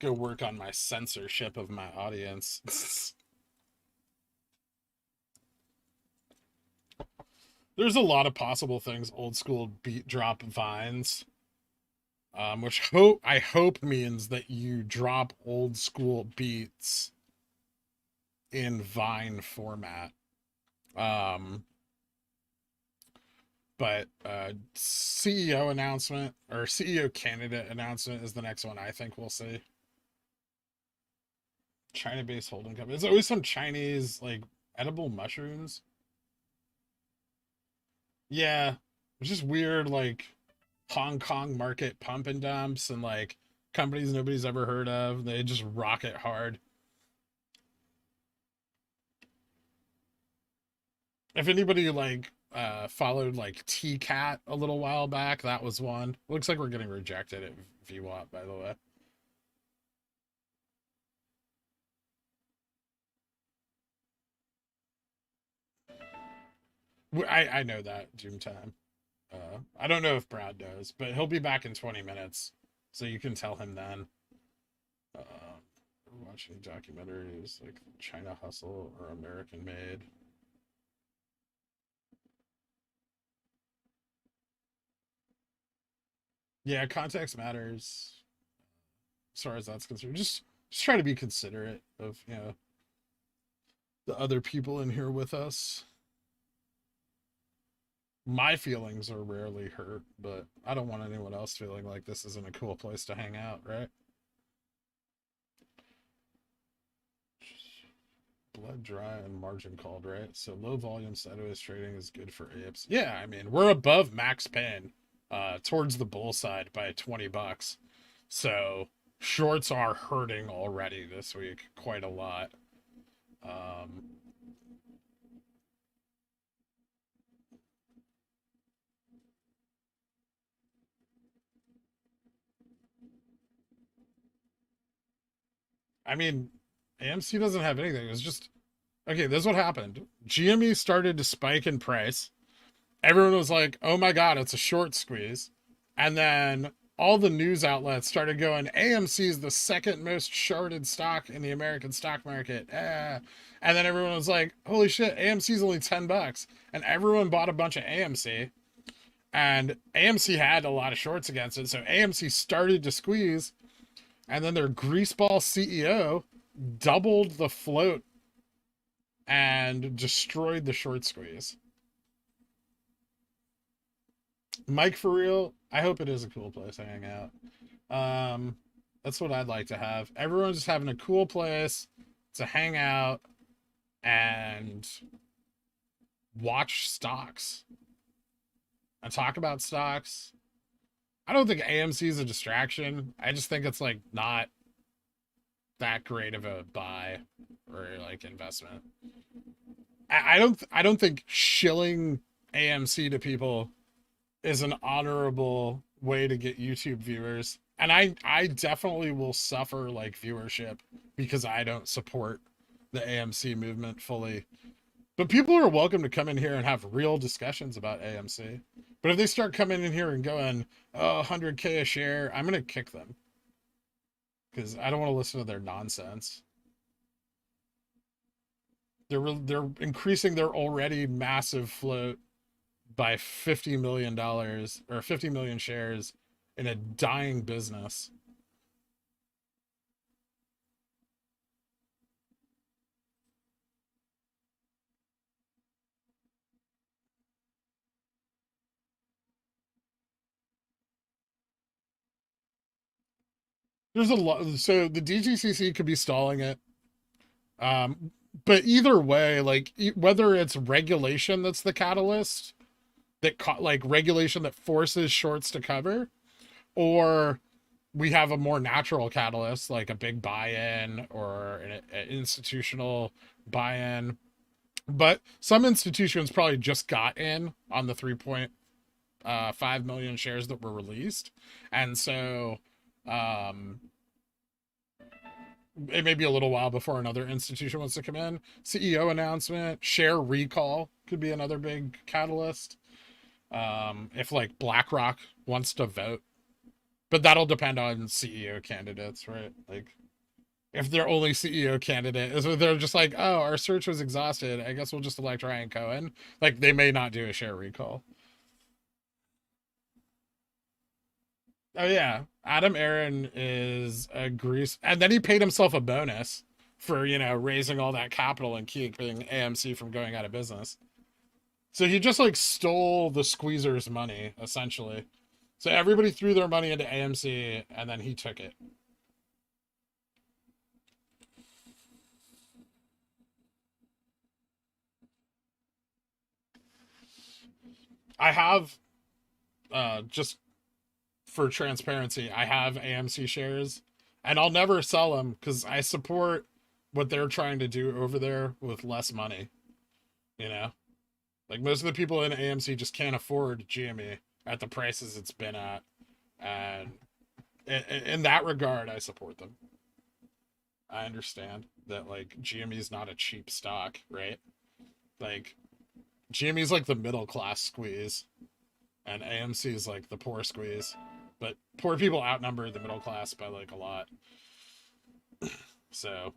go work on my censorship of my audience. There's a lot of possible things old school beat drop vines, which I hope means that you drop old school beats in vine format. Um, but CEO announcement or CEO candidate announcement is the next one I think we'll see. China-based holding company. There's always some Chinese like edible mushrooms. Yeah, it's just weird like Hong Kong market pump and dumps and like companies nobody's ever heard of. They just rocket hard. If anybody like followed like TCAT a little while back, that was one. Looks like we're getting rejected at VWAP, by the way. I know that Doom time. I don't know if Brad knows, but he'll be back in 20 minutes, so you can tell him then. We're watching documentaries like China Hustle or American Made. Yeah, context matters as far as that's concerned. Just try to be considerate of the other people in here with us. My feelings are rarely hurt, but I don't want anyone else feeling like this isn't a cool place to hang out, right? Blood dry and margin called, right? So low volume sideways trading is good for apes. Yeah, I mean, we're above max pain towards the bull side by 20 bucks. So shorts are hurting already this week quite a lot. Um, I mean, AMC doesn't have anything. It's just okay. This is what happened. GME started to spike in price. Everyone was like, "Oh my god, it's a short squeeze," and then all the news outlets started going, "AMC is the second most shorted stock in the American stock market." And then everyone was like, "Holy shit, AMC's only $10," and everyone bought a bunch of AMC. And AMC had a lot of shorts against it, so AMC started to squeeze, and then their greaseball CEO doubled the float and destroyed the short squeeze. Mike, for real, I hope it is a cool place to hang out. Um, that's what I'd like to have. Everyone's just having a cool place to hang out and watch stocks and talk about stocks. I don't think AMC is a distraction. I just think it's like not that great of a buy or like investment. I don't think shilling AMC to people is an honorable way to get YouTube viewers. And I definitely will suffer like viewership because I don't support the AMC movement fully. But people are welcome to come in here and have real discussions about AMC. But if they start coming in here and going, oh, 100K a share, I'm going to kick them. Because I don't want to listen to their nonsense. They're increasing their already massive float by $50 million or 50 million shares in a dying business. There's a lot. So the DGCC could be stalling it. But either way, like whether it's regulation that's the catalyst, like regulation that forces shorts to cover, or we have a more natural catalyst like a big buy-in or an institutional buy-in. But some institutions probably just got in on the 3.5 million shares that were released, and so it may be a little while before another institution wants to come in. CEO announcement, share recall could be another big catalyst. If like BlackRock wants to vote, but that'll depend on CEO candidates, right? Like if their only CEO candidate is, they're just like, oh, our search was exhausted, I guess we'll just elect Ryan Cohen. Like they may not do a share recall. Oh yeah, Adam Aaron is a grease, and then he paid himself a bonus for raising all that capital and keeping AMC from going out of business. So he just like stole the squeezer's money essentially. So everybody threw their money into AMC, and then he took it. I have just for transparency, I have AMC shares, and I'll never sell them because I support what they're trying to do over there with less money. You know, like most of the people in AMC just can't afford GME at the prices it's been at, and in that regard, I support them. I understand that like GME is not a cheap stock, right? Like GME is like the middle class squeeze, and AMC is like the poor squeeze. But poor people outnumber the middle class by like a lot. So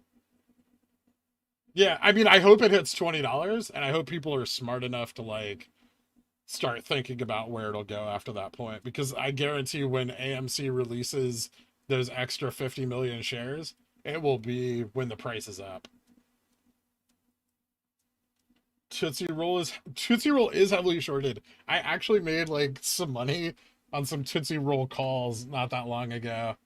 yeah, I mean, I hope it hits $20, and I hope people are smart enough to like start thinking about where it'll go after that point. Because I guarantee when AMC releases those extra 50 million shares, it will be when the price is up. Tootsie Roll is heavily shorted. I actually made like some money on some Tootsie Roll calls not that long ago.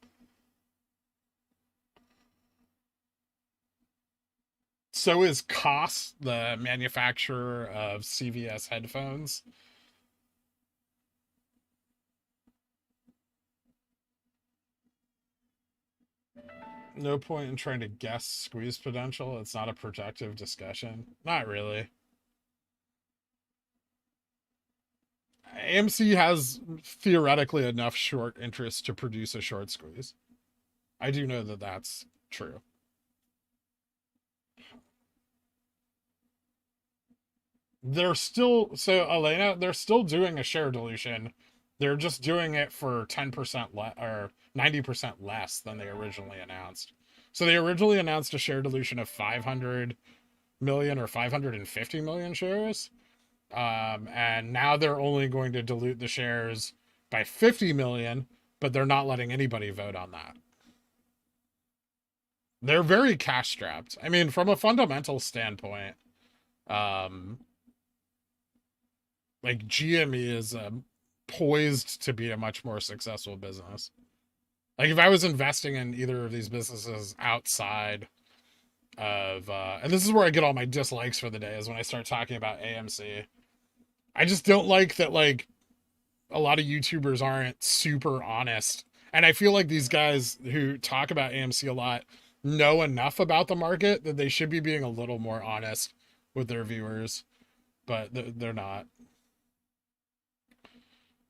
So is Koss, the manufacturer of CVS headphones. No point in trying to guess squeeze potential. It's not a productive discussion. Not really. AMC has theoretically enough short interest to produce a short squeeze. I do know that that's true. They're still, so Elena, they're still doing a share dilution. They're just doing it for 10% or 90% less than they originally announced. So they originally announced a share dilution of 500 million or 550 million shares. And now they're only going to dilute the shares by 50 million, but they're not letting anybody vote on that. They're very cash strapped. I mean, from a fundamental standpoint, um, like GME is poised to be a much more successful business. Like if I was investing in either of these businesses outside of, and this is where I get all my dislikes for the day, is when I start talking about AMC. I just don't like that, like, a lot of YouTubers aren't super honest. And I feel like these guys who talk about AMC a lot know enough about the market that they should be being a little more honest with their viewers, but they're not.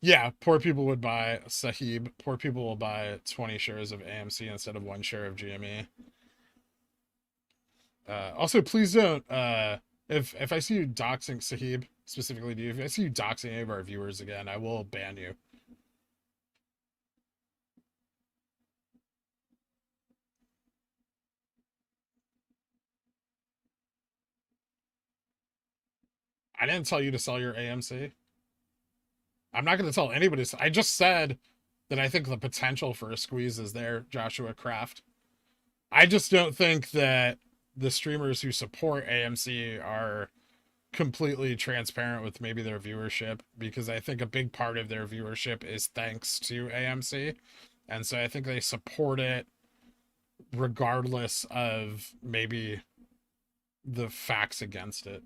Yeah, poor people would buy Sahib. Poor people will buy 20 shares of AMC instead of 1 share of GME. Also, please don't If I see you doxing Sahib, specifically to you, if I see you doxing any of our viewers again, I will ban you. I didn't tell you to sell your AMC. I'm not going to tell anybody. I just said that I think the potential for a squeeze is there, Joshua Kraft. I just don't think that the streamers who support AMC are completely transparent with maybe their viewership, because I think a big part of their viewership is thanks to AMC. And so I think they support it regardless of maybe the facts against it.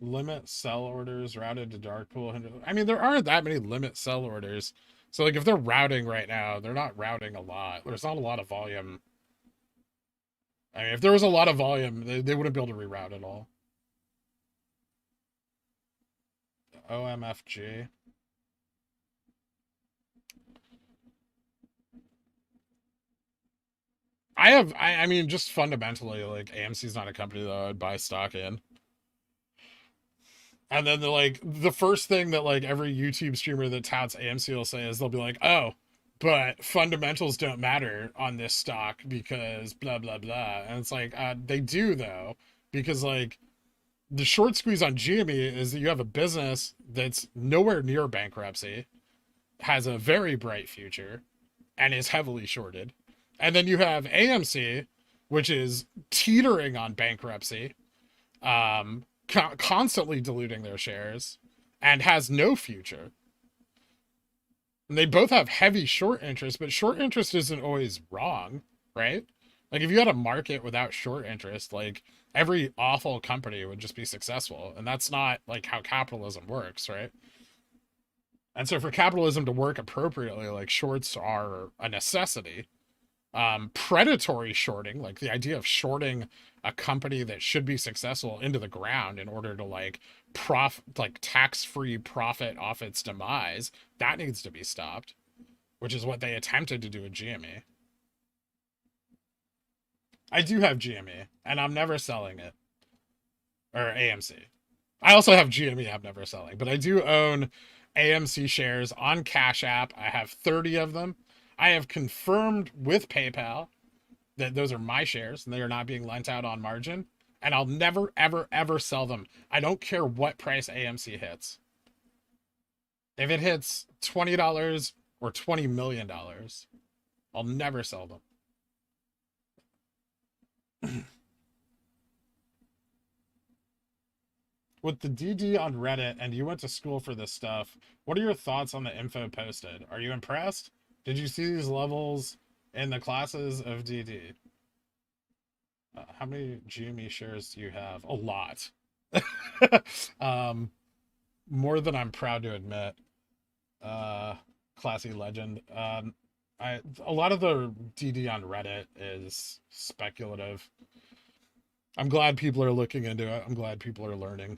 Limit sell orders routed to dark pool. I mean, there aren't that many limit sell orders. So like if they're routing right now, they're not routing a lot. There's not a lot of volume. I mean, if there was a lot of volume, they wouldn't be able to reroute at all. OMFG. I mean, just fundamentally, like AMC's not a company that I would buy stock in. And then they're like, the first thing that like every YouTube streamer that touts AMC will say is they'll be like, oh, but fundamentals don't matter on this stock because blah blah blah. And it's like, they do though, because like the short squeeze on GME is that you have a business that's nowhere near bankruptcy, has a very bright future, and is heavily shorted. And then you have AMC, which is teetering on bankruptcy, constantly diluting their shares, and has no future. And they both have heavy short interest, but short interest isn't always wrong, right? Like if you had a market without short interest, like every awful company would just be successful. And that's not like how capitalism works, right? And so for capitalism to work appropriately, like shorts are a necessity. Predatory shorting, like the idea of shorting a company that should be successful into the ground in order to like tax-free profit off its demise, that needs to be stopped, which is what they attempted to do with GME. I do have GME, and I'm never selling it. Or AMC. I also have GME I'm never selling, but I do own AMC shares on Cash App. I have 30 of them. I have confirmed with PayPal that those are my shares and they are not being lent out on margin. And I'll never, ever, ever sell them. I don't care what price AMC hits. If it hits $20 or $20 million, I'll never sell them. With the DD on Reddit, and you went to school for this stuff, what are your thoughts on the info posted? Are you impressed? Did you see these levels in the classes of DD? How many GME shares do you have? A lot. More than I'm proud to admit. Classy legend. A lot of the DD on Reddit is speculative. I'm glad people are looking into it. I'm glad people are learning.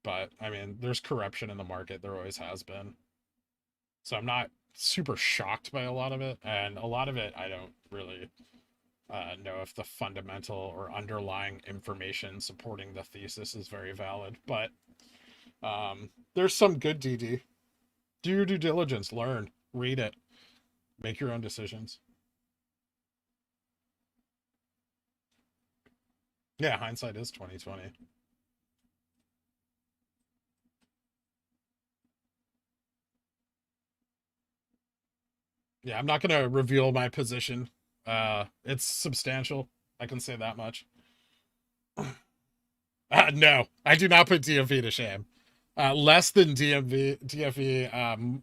But I mean, there's corruption in the market. There always has been. So I'm not super shocked by a lot of it, and a lot of it I don't really know if the fundamental or underlying information supporting the thesis is very valid, but there's some good DD. Do your due diligence, learn, read it, make your own decisions. Yeah, hindsight is 2020. Yeah, I'm not going to reveal my position. It's substantial. I can say that much. No, I do not put DFE to shame. Less than DFE,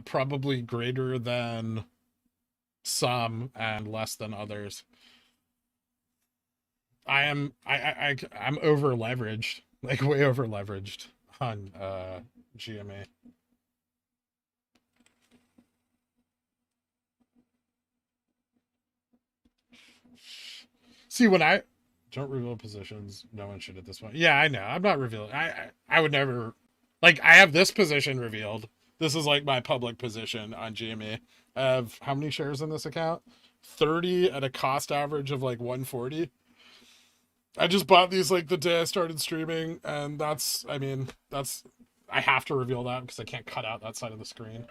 probably greater than some and less than others. I'm over leveraged, like way over leveraged on GMA. See, when I don't reveal positions, no one should at this point. Yeah, I know. I'm not revealing. I would never, like, I have this position revealed. This is like my public position on GME. I have how many shares in this account? 30 at a cost average of like 140. I just bought these like the day I started streaming, and that's, I mean, that's, I have to reveal that because I can't cut out that side of the screen.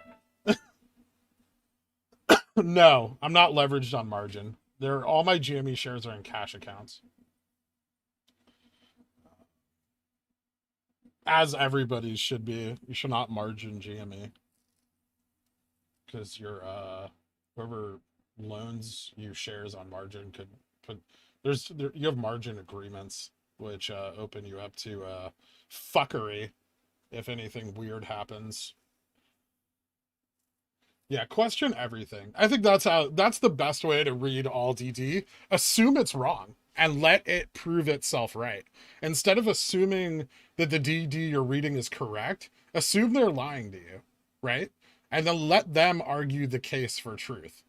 No, I'm not leveraged on margin. All my GME shares are in cash accounts. As everybody should be. You should not margin GME. Because whoever loans you shares on margin could put you have margin agreements which open you up to fuckery if anything weird happens. Yeah, question everything. I think that's the best way to read all DD. Assume it's wrong and let it prove itself right. Instead of assuming that the DD you're reading is correct, assume they're lying to you, right? And then let them argue the case for truth.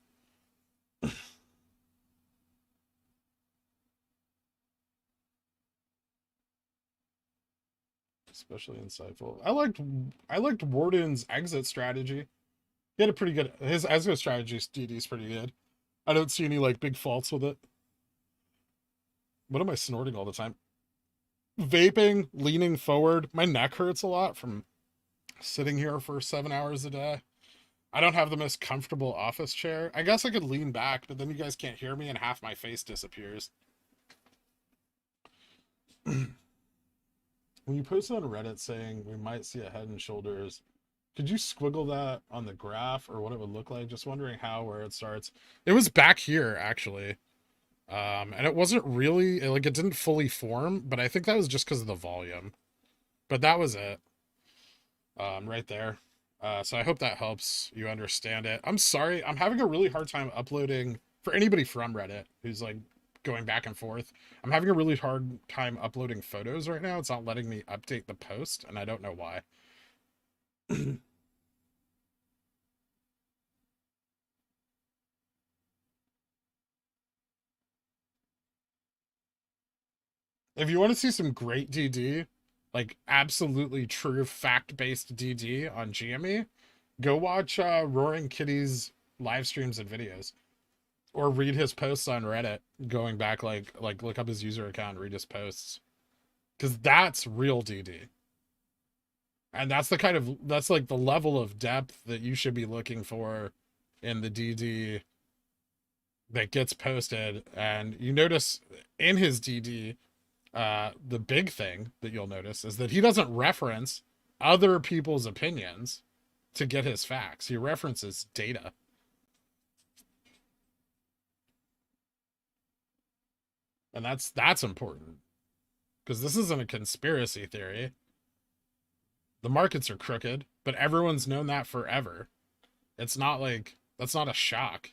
Especially insightful. I liked Warden's exit strategy. He had a pretty good his exit strategy DD is pretty good. I don't see any like big faults with it. What am I snorting all the time? Vaping, leaning forward. My neck hurts a lot from sitting here for 7 hours a day. I don't have the most comfortable office chair. I guess I could lean back, but then you guys can't hear me and half my face disappears. When you posted on Reddit saying we might see a Head and Shoulders, could you squiggle that on the graph or what it would look like? Just wondering how, where it starts. It was back here, actually. And it wasn't really, like, it didn't fully form, but I think that was just because of the volume. But that was it. Right there. So I hope that helps you understand it. I'm sorry, I'm having a really hard time uploading, for anybody from Reddit who's, like, going back and forth. I'm having a really hard time uploading photos right now. It's not letting me update the post, and I don't know why. If you want to see some great DD, like absolutely true fact-based DD on GME, go watch Roaring Kitty's live streams and videos, or read his posts on Reddit. Going back, like look up his user account, and read his posts, because that's real DD, and that's like the level of depth that you should be looking for in the DD that gets posted. And you notice in his DD, the big thing that you'll notice is that he doesn't reference other people's opinions to get his facts. He references data. And that's important because this isn't a conspiracy theory. The markets are crooked, but everyone's known that forever. It's not like that's not a shock.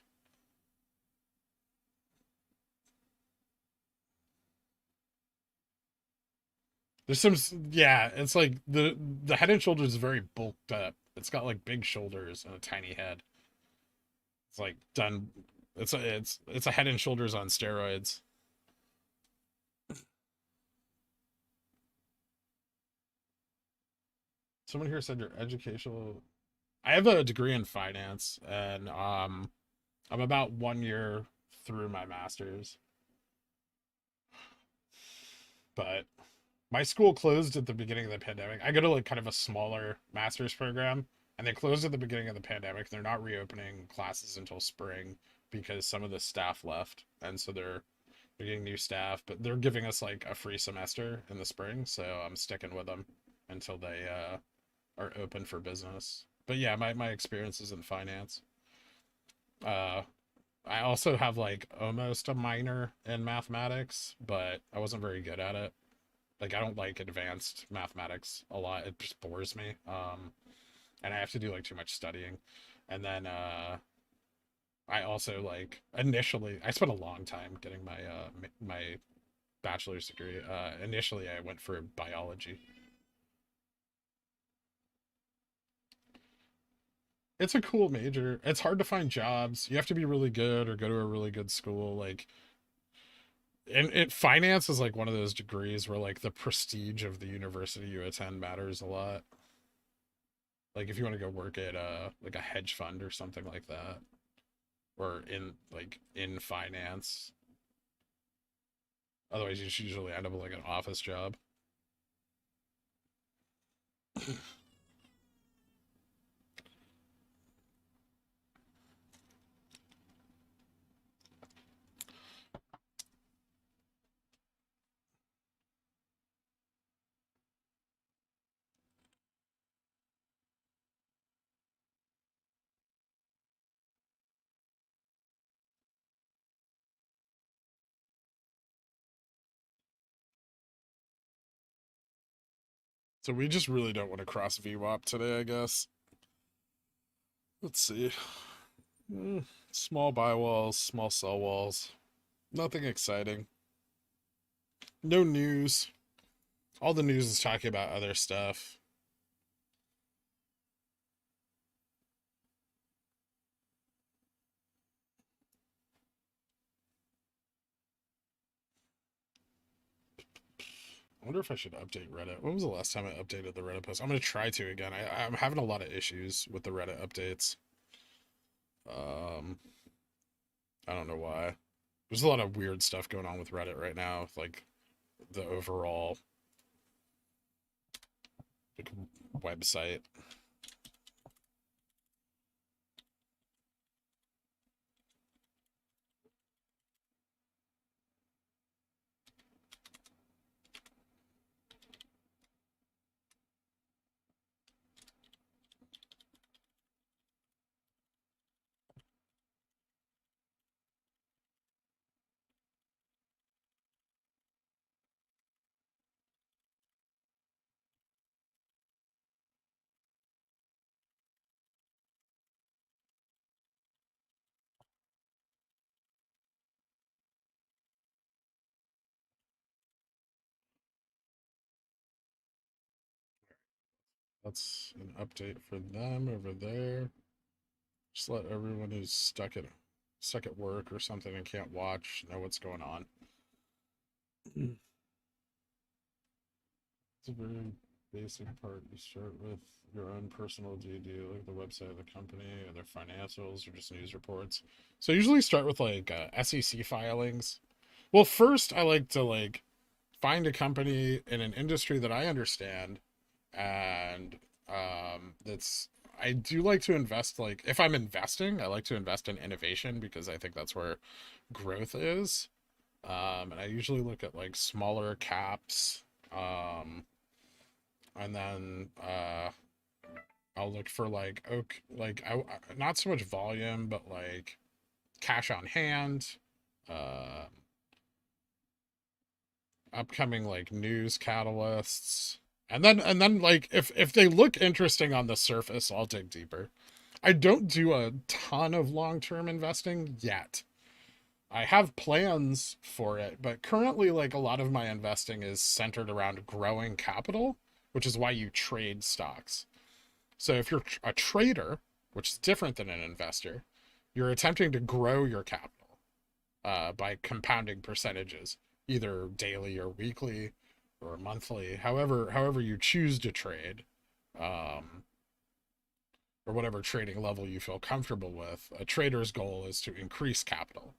There's some, yeah, it's like the Head and Shoulders is very bulked up. It's got like big shoulders and a tiny head. It's like done. It's a Head and Shoulders on steroids. Someone here said your educational. I have a degree in finance, and I'm about 1 year through my master's. But my school closed at the beginning of the pandemic. I go to like kind of a smaller master's program, and they closed at the beginning of the pandemic. They're not reopening classes until spring because some of the staff left, and so they're getting new staff. But they're giving us like a free semester in the spring, so I'm sticking with them until they are open for business. But yeah, my experience is in finance. Uh, I also have like almost a minor in mathematics, but I wasn't very good at it. Like I don't like advanced mathematics a lot. It just bores me. And I have to do like too much studying. And then I also like initially I spent a long time getting my bachelor's degree. Initially I went for biology. It's a cool major. It's hard to find jobs. You have to be really good or go to a really good school. Like, and finance is like one of those degrees where like the prestige of the university you attend matters a lot. Like if you want to go work at like a hedge fund or something like that, or in finance. Otherwise, you should usually end up with like an office job. So we just really don't want to cross VWAP today, I guess. Let's see. Small buy walls, small sell walls. Nothing exciting. No news. All the news is talking about other stuff. I wonder if I should update Reddit. When was the last time I updated the Reddit post? I'm going to try to again. I'm having a lot of issues with the Reddit updates. Um, I don't know why. There's a lot of weird stuff going on with Reddit right now. Like the overall like, website. That's an update for them over there. Just let everyone who's stuck at work or something and can't watch know what's going on. It's a very basic part. You start with your own personal DD, like the website of the company or their financials or just news reports. So I usually start with like SEC filings. Well, first I like to like find a company in an industry that I understand, and that's I do like to invest. Like if I'm investing, I like to invest in innovation because I think that's where growth is. And I usually look at like smaller caps. And then I'll look for like not so much volume, but like cash on hand, uh, upcoming like news catalysts, and then like if they look interesting on the surface, I'll dig deeper. I don't do a ton of long-term investing yet. I have plans for it, but currently like a lot of my investing is centered around growing capital, which is why you trade stocks. So if you're a trader, which is different than an investor, you're attempting to grow your capital by compounding percentages, either daily or weekly or monthly, however you choose to trade, um, or whatever trading level you feel comfortable with. A trader's goal is to increase capital.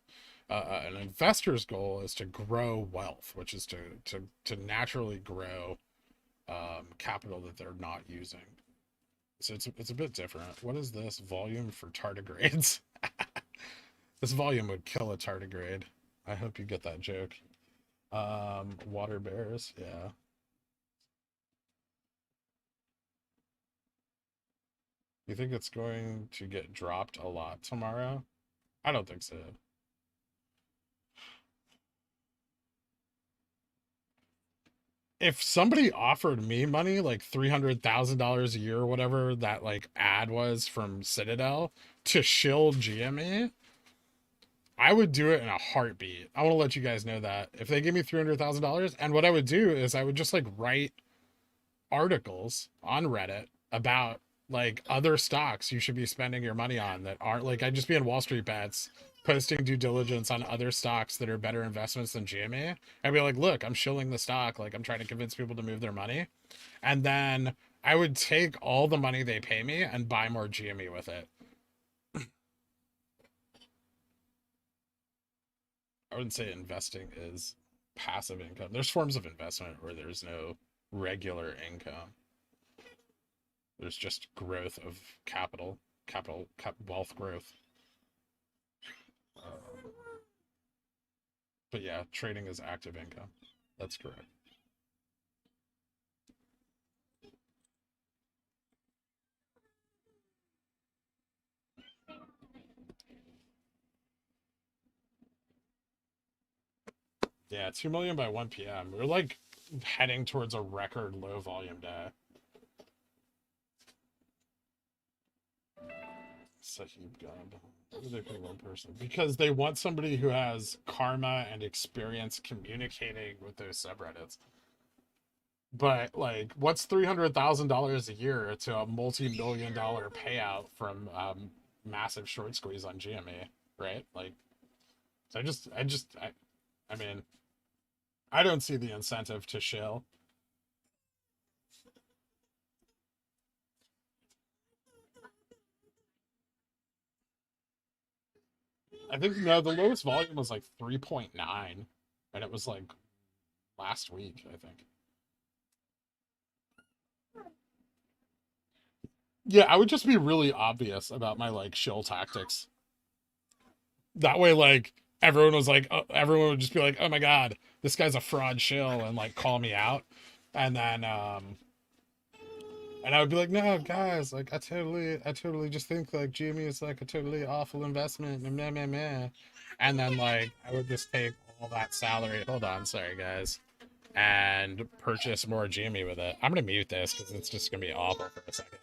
An investor's goal is to grow wealth, which is to naturally grow capital that they're not using. So it's a bit different. What is this volume for tardigrades? This volume would kill a tardigrade. I hope you get that joke. Water bears, yeah. You think it's going to get dropped a lot tomorrow? I don't think so. If somebody offered me money, like $300,000 a year or whatever that like ad was from Citadel to shill GME, I would do it in a heartbeat. I want to let you guys know that if they give me $300,000, and what I would do is I would just like write articles on Reddit about like other stocks you should be spending your money on that aren't like I'd just be in Wall Street Bets posting due diligence on other stocks that are better investments than GME. I'd be like, look, I'm shilling the stock. Like I'm trying to convince people to move their money. And then I would take all the money they pay me and buy more GME with it. I wouldn't say investing is passive income. There's forms of investment where there's no regular income. There's just growth of wealth growth. But yeah, trading is active income. That's correct. Yeah, 2 million by 1 p.m. We're like heading towards a record low volume day. Sahib God. Why do they put one person? Because they want somebody who has karma and experience communicating with those subreddits. But like, what's $300,000 a year to a multi-million-dollar payout from massive short squeeze on GME, right? Like, so I mean, I don't see the incentive to shill. I think no, the lowest volume was like 3.9, and it was like last week, I think. Yeah, I would just be really obvious about my like shill tactics. That way, like everyone was like, everyone would just be like, "Oh my god, this guy's a fraud shill," and like call me out, and then and I would be like, "No, guys, like I totally just think like GME is like a totally awful investment, and meh meh meh," and then like I would just take all that salary. Hold on, sorry guys. And purchase more GME with it. I'm gonna mute this because it's just gonna be awful for a second.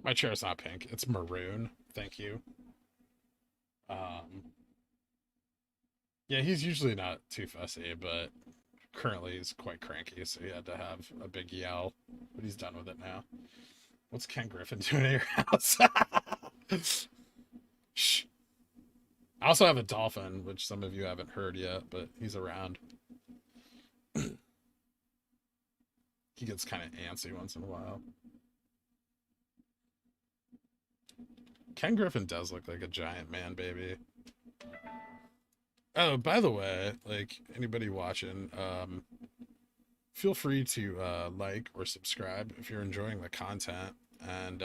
My chair's not pink. It's maroon. Thank you. Um, yeah, he's usually not too fussy, but currently he's quite cranky, so he had to have a big yell. But he's done with it now. What's Ken Griffin doing at your house? Shh. I also have a dolphin, which some of you haven't heard yet, but he's around. He gets kind of antsy once in a while. Ken Griffin does look like a giant man baby. Oh, by the way, like anybody watching, feel free to like or subscribe if you're enjoying the content. And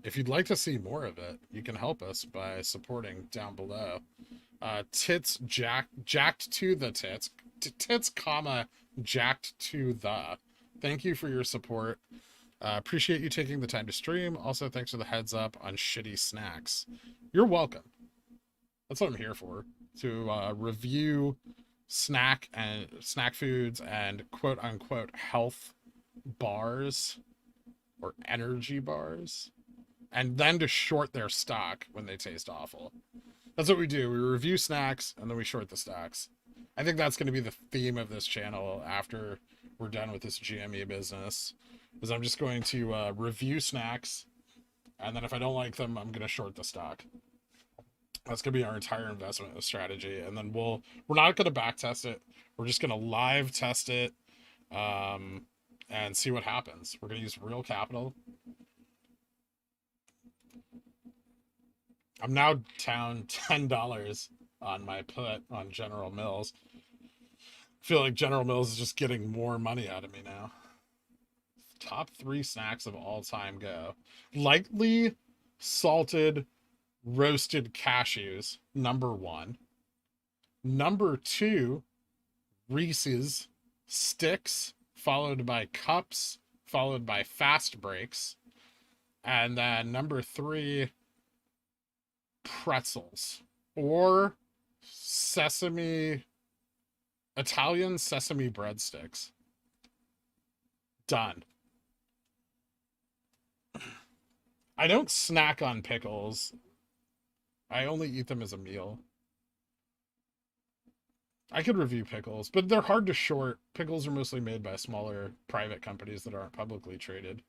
if you'd like to see more of it, you can help us by supporting down below. Tits jacked to the tits. Tits, comma, jacked to the. Thank you for your support. Appreciate you taking the time to stream. Also, thanks for the heads up on shitty snacks. You're welcome. That's what I'm here for. To review snack foods and quote unquote health bars or energy bars, and then to short their stock when they taste awful. That's what we do. We review snacks and then we short the stocks. I think that's going to be the theme of this channel after we're done with this GME business. Is I'm just going to review snacks, and then if I don't like them, I'm going to short the stock. That's going to be our entire investment strategy, and then we're not going to back test it. We're just going to live test it, and see what happens. We're going to use real capital. I'm now down $10 on my put on General Mills. I feel like General Mills is just getting more money out of me now. Top 3 snacks of all time go. Lightly salted roasted cashews, number 1. Number 2, Reese's Sticks, followed by Cups, followed by Fast Breaks. And then number 3, pretzels or Italian sesame breadsticks. Done. I don't snack on pickles. I only eat them as a meal. I could review pickles, but they're hard to short. Pickles are mostly made by smaller private companies that aren't publicly traded.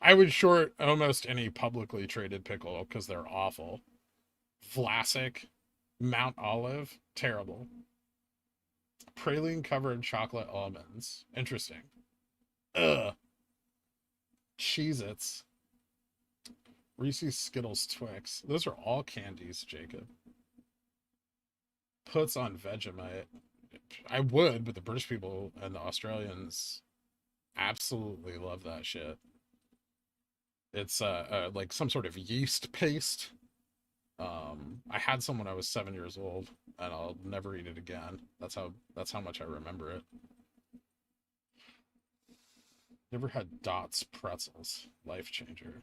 I would short almost any publicly traded pickle because they're awful. Vlasic, Mount Olive, terrible. Praline covered chocolate almonds, interesting. Ugh. Cheez-Its. Reese's, Skittles, Twix. Those are all candies, Jacob. Puts on Vegemite. I would, but the British people and the Australians absolutely love that shit. It's like some sort of yeast paste. I had some when I was 7 years old, and I'll never eat it again. That's how much I remember it. Never had Dots pretzels. Life changer.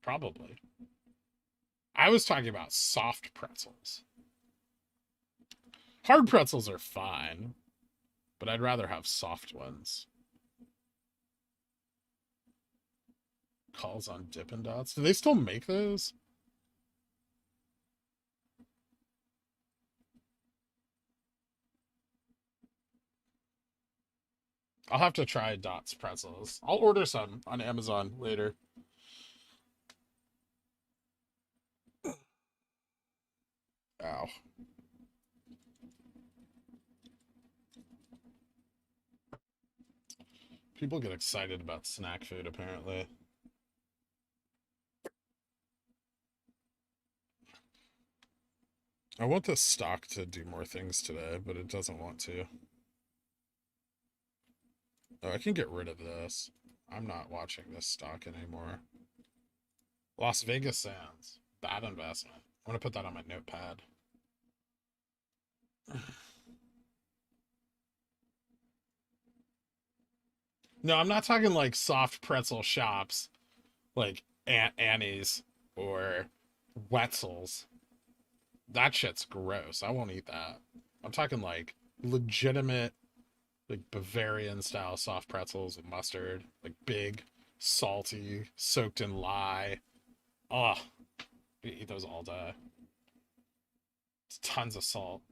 Probably. I was talking about soft pretzels. Hard pretzels are fine, but I'd rather have soft ones. Calls on Dippin' Dots. Do they still make those? I'll have to try Dots pretzels. I'll order some on Amazon later. Ow. People get excited about snack food, apparently. I want this stock to do more things today, but it doesn't want to. Oh, I can get rid of this. I'm not watching this stock anymore. Las Vegas Sands. Bad investment. I'm going to put that on my notepad. No, I'm not talking like soft pretzel shops like Annie's or Wetzel's. That shit's gross. I won't eat that. I'm talking like legitimate, like Bavarian style soft pretzels with mustard, like big, salty, soaked in lye. Oh, you eat those all day. It's tons of salt.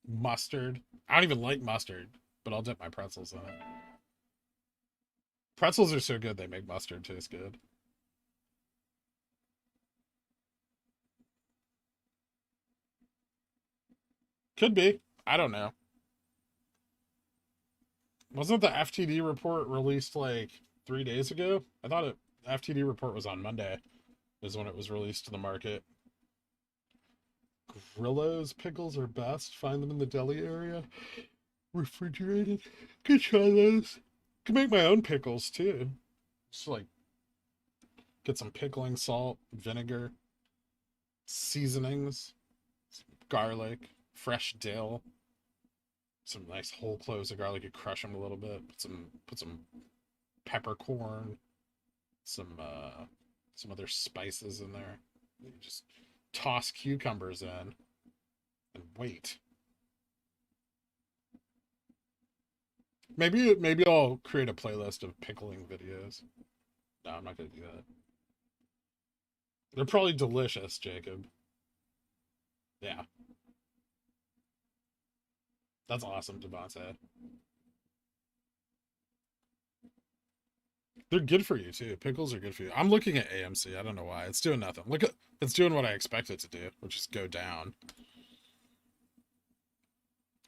Mustard. I don't even like mustard, but I'll dip my pretzels in it. Pretzels are so good they make mustard taste good. Could be. I don't know. Wasn't the FTD report released like 3 days ago? I thought it FTD report was on Monday, is when it was released to the market. Grillo's pickles are best. Find them in the deli area. Refrigerated. Could try those. Could make my own pickles too. Just like get some pickling salt, vinegar, seasonings, garlic, fresh dill, some nice whole cloves of garlic. You crush them a little bit. Put some peppercorn, some other spices in there. You just toss cucumbers in and wait. Maybe I'll create a playlist of pickling videos. No, I'm not gonna do that. They're probably delicious, Jacob. Yeah, that's awesome, Devontae. They're good for you too. Pickles are good for you. I'm looking at AMC. I don't know why. It's doing nothing. Look at it's doing what I expect it to do, which is go down.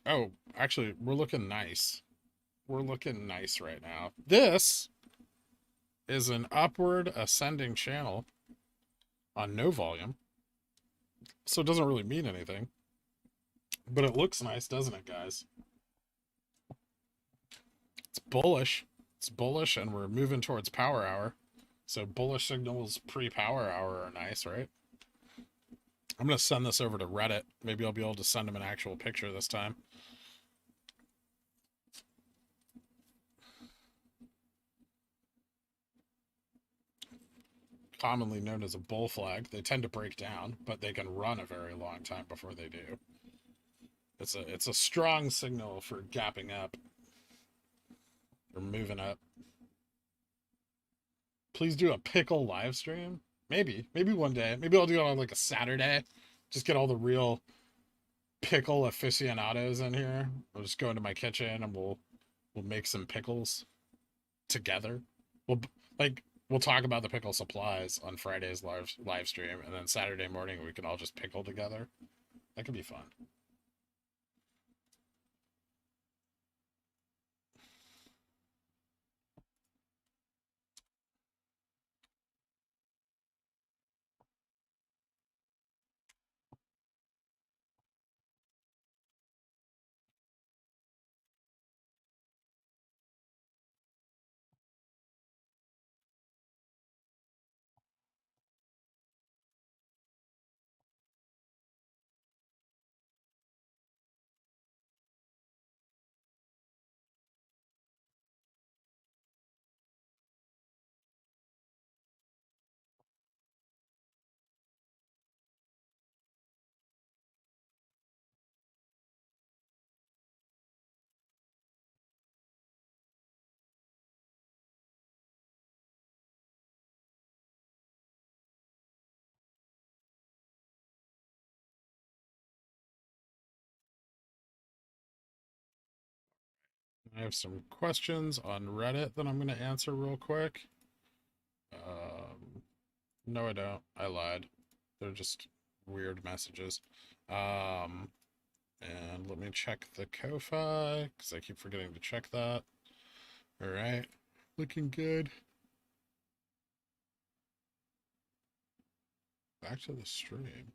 Oh, actually, we're looking nice. We're looking nice right now. This is an upward ascending channel on no volume. So it doesn't really mean anything. But it looks nice, doesn't it, guys? It's bullish. It's bullish, and we're moving towards power hour. So bullish signals pre-power hour are nice, right? I'm going to send this over to Reddit. Maybe I'll be able to send them an actual picture this time. commonly known as a bull flag. They tend to break down, but they can run a very long time before they do. It's a strong signal for gapping up or moving up. Please do a pickle live stream. Maybe one day. Maybe I'll do it on like a Saturday. Just get all the real pickle aficionados in here. We'll just go into my kitchen and we'll make some pickles together. We'll talk about the pickle supplies on Friday's live stream, and then Saturday morning we can all just pickle together. That could be fun. I have some questions on Reddit that I'm going to answer real quick. No, I don't. I lied. They're just weird messages. And let me check the Ko-Fi, because I keep forgetting to check that. All right. Looking good. Back to the stream.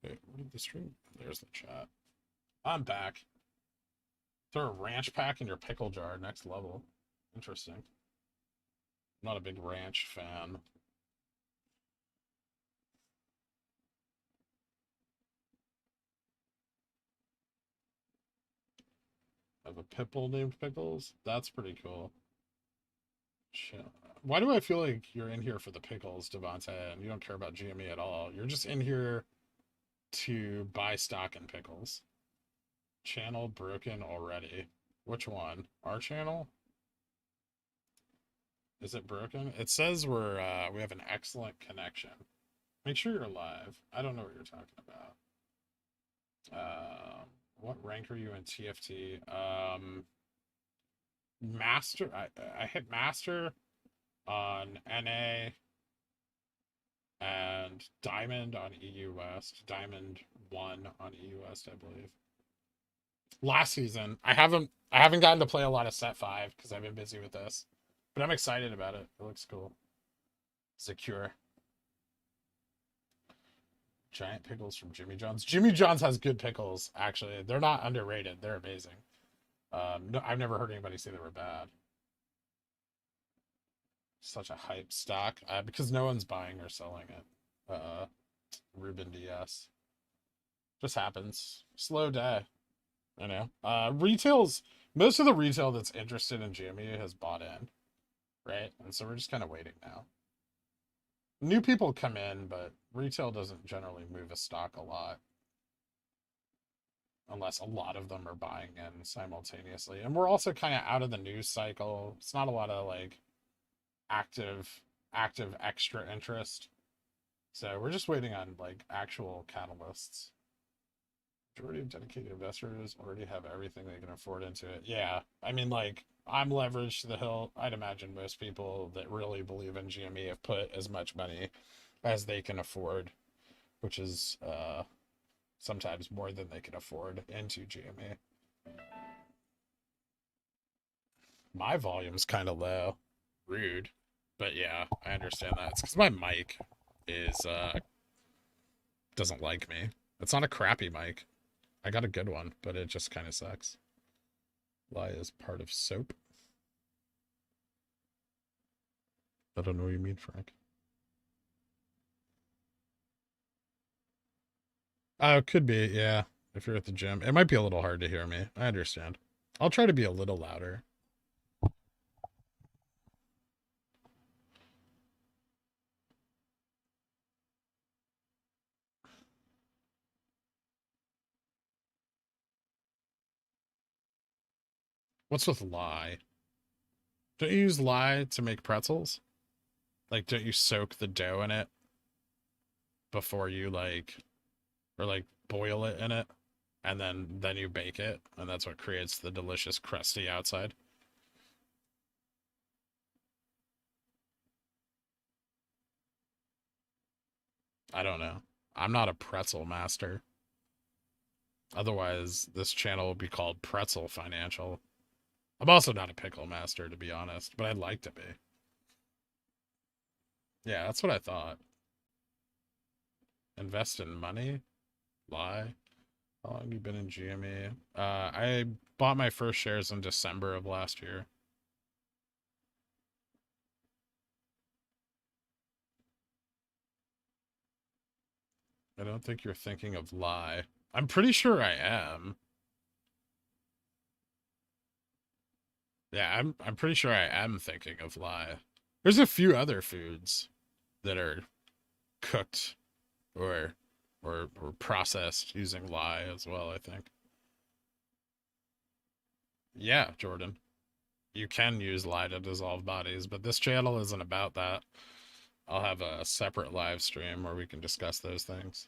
Wait, what did the stream? There's the chat. I'm back. Throw a ranch pack in your pickle jar. Next level. Interesting. I'm not a big ranch fan. I have a pitbull named Pickles. That's pretty cool. Why do I feel like you're in here for the pickles, Devontae, and you don't care about GME at all? You're just in here to buy stock in pickles. Channel broken already. Which one? Our channel? Is it broken? It says we have an excellent connection. Make sure you're live. I don't know what you're talking about. What rank are you in TFT? Master. I hit master on NA and Diamond on EU West. Diamond 1 on EU West, I believe. Last season, I haven't gotten to play a lot of Set 5 because I've been busy with this, but I'm excited about it. It looks cool. Secure. Giant pickles from Jimmy John's. Jimmy John's has good pickles, actually. They're not underrated. They're amazing. No, I've never heard anybody say they were bad. Such a hype stock because no one's buying or selling it. Ruben DS. Just happens. Slow day. You know. Most of the retail that's interested in GME has bought in, right? And so we're just kind of waiting now. New people come in, but retail doesn't generally move a stock a lot. Unless a lot of them are buying in simultaneously. And we're also kind of out of the news cycle. It's not a lot of like active extra interest. So we're just waiting on like actual catalysts. Majority of dedicated investors already have everything they can afford into it. Yeah. I mean, like, I'm leveraged to the hilt. I'd imagine most people that really believe in GME have put as much money as they can afford, which is sometimes more than they can afford into GME. My volume's kind of low. Rude. But yeah, I understand that. It's because my mic is doesn't like me. It's not a crappy mic. I got a good one, but it just kind of sucks. Lie is part of soap. I don't know what you mean, Frank. Could be, yeah. If you're at the gym. It might be a little hard to hear me. I understand. I'll try to be a little louder. What's with lye? Don't you use lye to make pretzels? Like, don't you soak the dough in it before you like, or like boil it in it, and then you bake it, and that's what creates the delicious crusty outside? I don't know. I'm not a pretzel master. Otherwise, this channel will be called Pretzel Financial. I'm also not a pickle master, to be honest, but I'd like to be. Yeah, that's what I thought. Invest in money? Lie? How long have you been in GME? I bought my first shares in December of last year. I don't think you're thinking of lie. I'm pretty sure I am. Yeah, I'm pretty sure I am thinking of lie. There's a few other foods that are cooked or or processed using lye as well, I think. Yeah, Jordan. You can use lye to dissolve bodies, but this channel isn't about that. I'll have a separate live stream where we can discuss those things.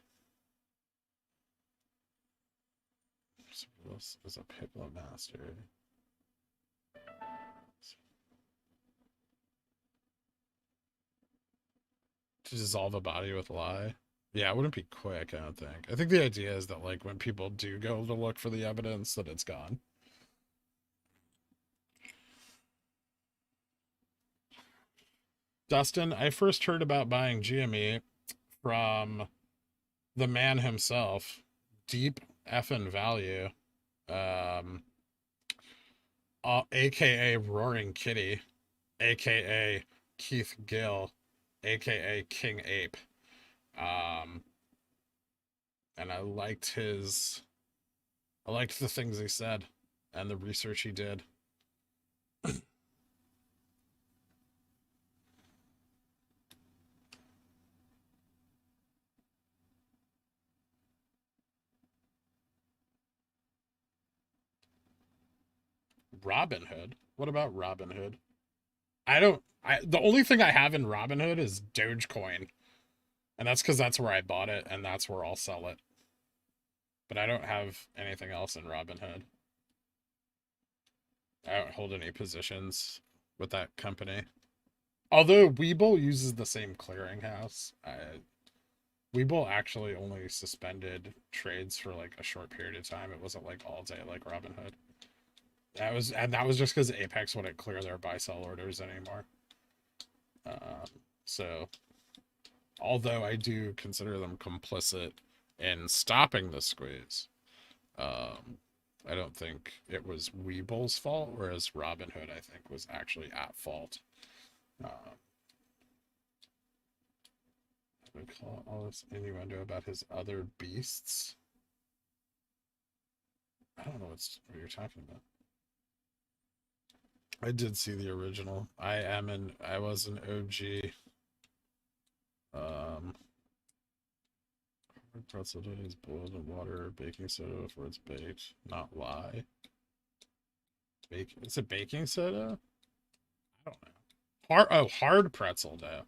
This is a pickle master. To dissolve a body with lye? Yeah, it wouldn't be quick, I don't think. I think the idea is that, like, when people do go to look for the evidence, that it's gone. Dustin, I first heard about buying GME from the man himself, Deep Effin' Value, um, aka Roaring Kitty, aka Keith Gill, aka King Ape. Um, and I liked the things he said and the research he did. Robinhood? What about Robinhood? I don't. The only thing I have in Robinhood is Dogecoin, and that's because that's where I bought it, and that's where I'll sell it. But I don't have anything else in Robinhood. I don't hold any positions with that company. Although WeBull uses the same clearinghouse, WeBull actually only suspended trades for like a short period of time. It wasn't like all day like Robinhood. That was just because Apex wouldn't clear their buy sell orders anymore. So, although I do consider them complicit in stopping the squeeze, um, I don't think it was Weebull's fault, whereas Robinhood, I think, was actually at fault. We call all this innuendo about his other beasts. I don't know what you're talking about. I did see the original. I was an OG. Um, pretzel dough is boiled in water, baking soda before it's baked. Not lye. Is it baking soda? I don't know. Hard pretzel dough.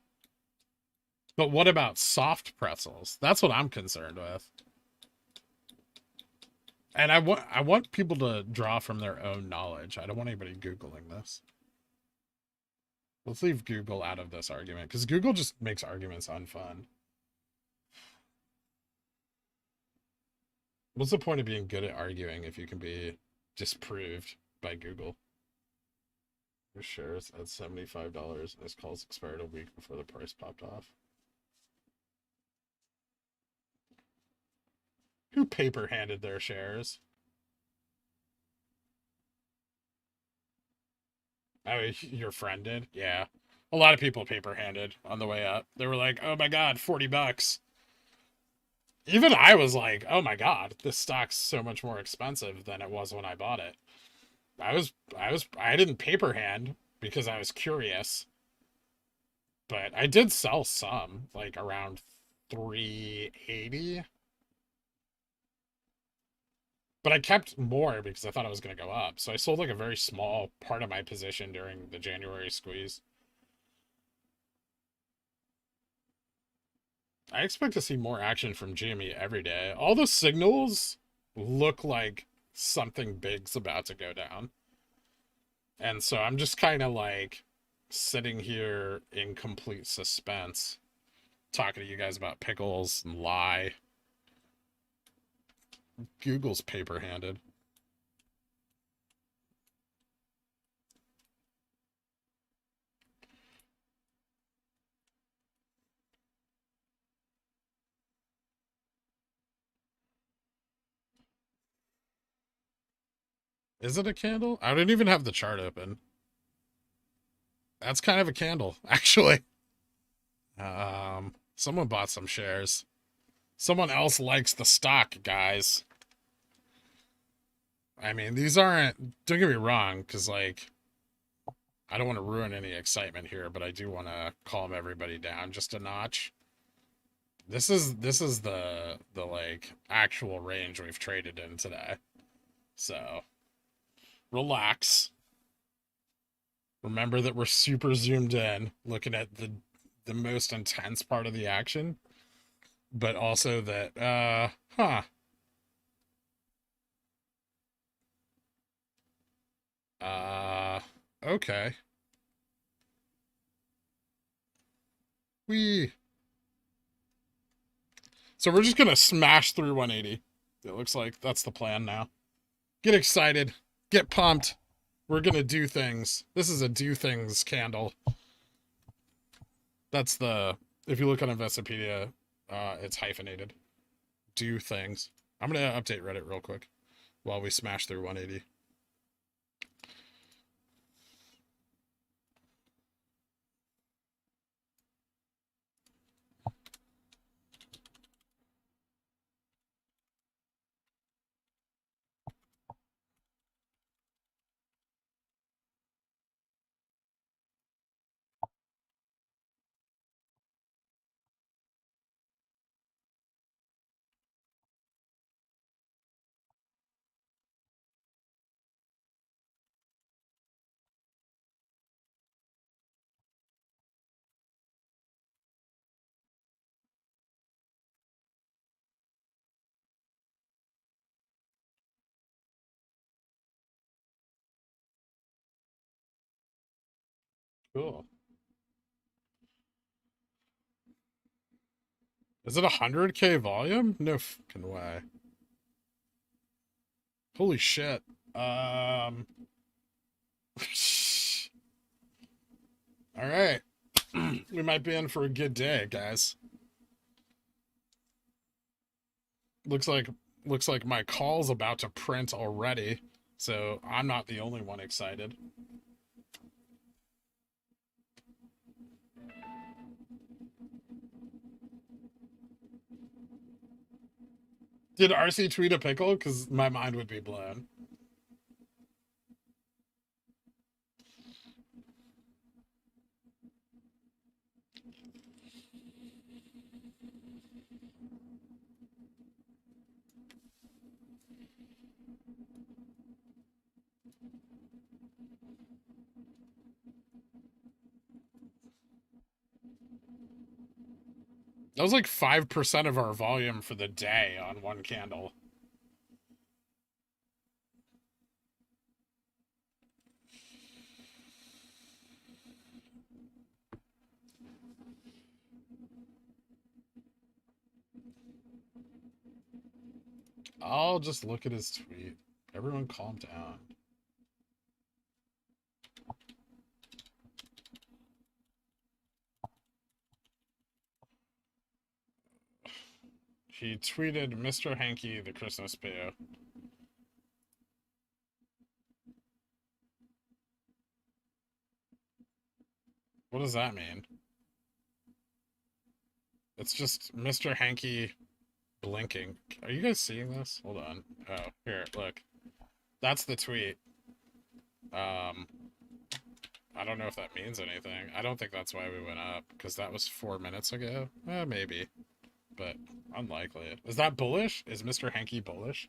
But what about soft pretzels? That's what I'm concerned with. And I want people to draw from their own knowledge. I don't want anybody Googling this. Let's leave Google out of this argument, because Google just makes arguments unfun. What's the point of being good at arguing if you can be disproved by Google? Your shares at $75. This call's expired a week before the price popped off. Who paper handed their shares? Oh, your friend did? Yeah. A lot of people paper handed on the way up. They were like, oh my God, $40. Even I was like, oh my God, this stock's so much more expensive than it was when I bought it. I didn't paper hand because I was curious, but I did sell some, like around 380. But I kept more because I thought it was going to go up. So I sold like a very small part of my position during the January squeeze. I expect to see more action from GME every day. All the signals look like something big's about to go down. And so I'm just kind of like sitting here in complete suspense, talking to you guys about pickles and lie. Google's paper handed. Is it a candle? I don't even have the chart open. That's kind of a candle, actually. Someone bought some shares. Someone else likes the stock, guys. I mean, these aren't, don't get me wrong, because, like, I don't want to ruin any excitement here, but I do want to calm everybody down just a notch. This is the like actual range we've traded in today. So, relax. Remember that we're super zoomed in, looking at the most intense part of the action, but also that okay. We So we're just gonna smash through 180. It looks like that's the plan now. Get excited, get pumped. We're gonna do things. This is a do things candle. That's the, if you look on Investopedia, it's hyphenated. Do things. I'm gonna update Reddit real quick while we smash through 180. Cool. Is it 100K volume? No fucking way. Holy shit. All right. We might be in for a good day, guys. Looks like my call's about to print already, so I'm not the only one excited. Did RC tweet a pickle? Because my mind would be blown. That was like 5% of our volume for the day on one candle. I'll just look at his tweet. Everyone calm down. He tweeted Mr. Hanky the Christmas Poo. What does that mean? It's just Mr. Hanky blinking. Are you guys seeing this? Hold on. Oh, here, look. That's the tweet. I don't know if that means anything. I don't think that's why we went up, because that was 4 minutes ago. Maybe. But unlikely. Is that bullish? Is Mr. Hanky bullish?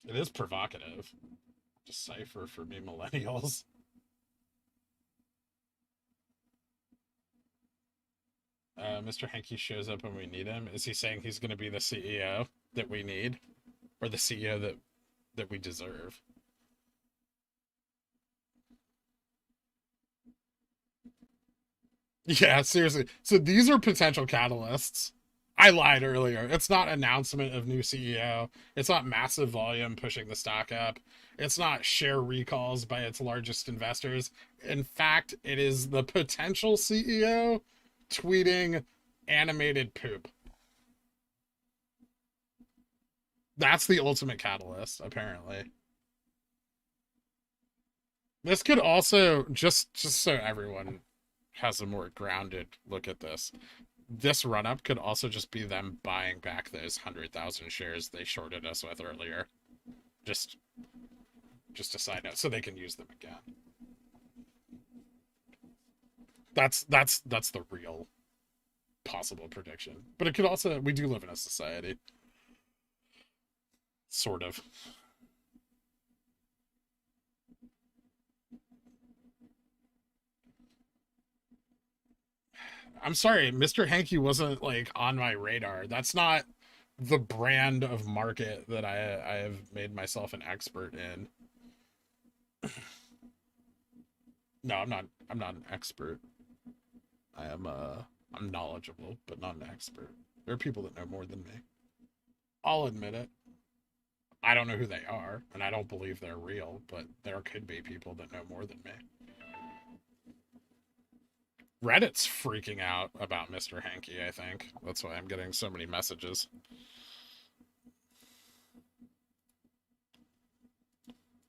It is provocative. Decipher for me millennials. Mr. Henke shows up when we need him. Is he saying he's going to be the CEO that we need, or the CEO that we deserve? Yeah, seriously. So these are potential catalysts. I lied earlier. It's not announcement of new CEO. It's not massive volume pushing the stock up. It's not share recalls by its largest investors. In fact, it is the potential CEO tweeting animated poop. That's the ultimate catalyst, apparently. This could also just so everyone has a more grounded look at this. This run up could also just be them buying back those 100,000 shares they shorted us with earlier. Just a side note, so they can use them again. That's the real possible prediction. But it could also, we do live in a society. Sort of. I'm sorry, Mr. Hanky wasn't like on my radar. That's not the brand of market that I have made myself an expert in. No, I'm not an expert. I'm knowledgeable, but not an expert. There are people that know more than me. I'll admit it. I don't know who they are, and I don't believe they're real, but there could be people that know more than me. Reddit's freaking out about Mr. Hanky, I think. That's why I'm getting so many messages.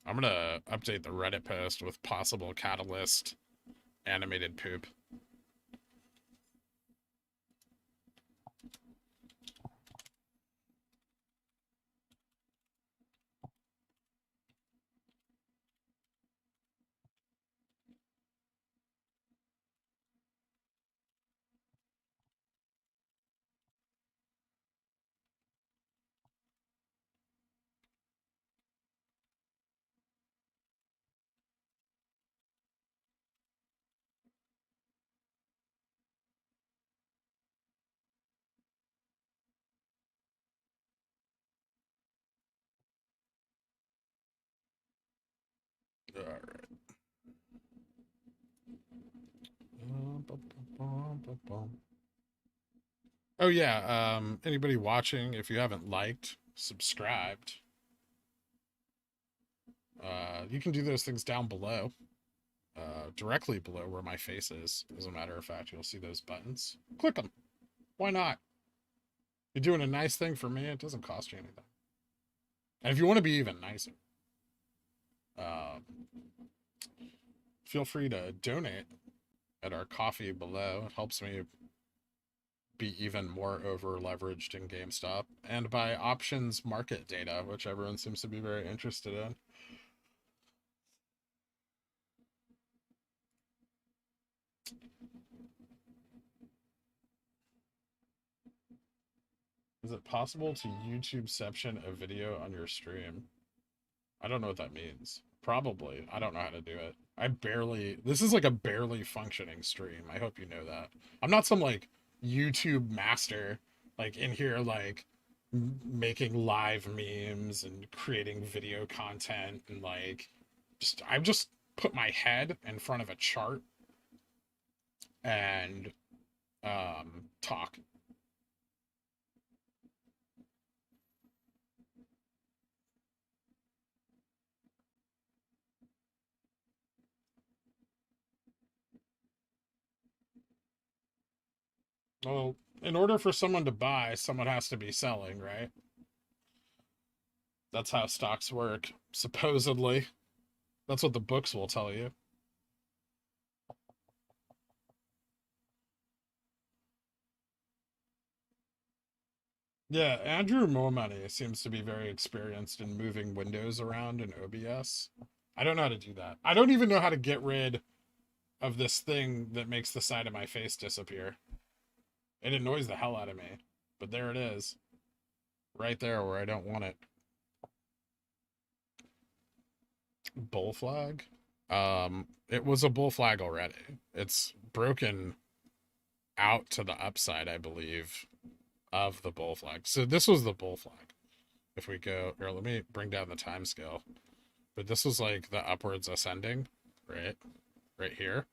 I'm gonna update the Reddit post with possible catalyst animated poop. All right. Oh yeah, anybody watching, if you haven't liked, subscribed, you can do those things down below. Directly below where my face is. As a matter of fact, you'll see those buttons. Click them. Why not? You're doing a nice thing for me. It doesn't cost you anything. And if you want to be even nicer, uh, feel free to donate at our coffee below. It helps me be even more over leveraged in GameStop, and by options market data, which everyone seems to be very interested in. Is it possible to YouTubeception a video on your stream? I don't know what that means. Probably. I don't know how to do it. This is like a barely functioning stream. I hope you know that. I'm not some like YouTube master, like in here, like making live memes and creating video content and like, I've just put my head in front of a chart and talk. Well, in order for someone to buy, someone has to be selling, right? That's how stocks work, supposedly. That's what the books will tell you. Yeah, Andrew Momeney seems to be very experienced in moving windows around in OBS. I don't know how to do that. I don't even know how to get rid of this thing that makes the side of my face disappear. It annoys the hell out of me. But there it is. Right there where I don't want it. bull flag. It was a bull flag already. It's broken out to the upside, I believe, of the bull flag. So this was the bull flag. If we go here, let me bring down the time scale. But this was like the upwards ascending, right? Right here.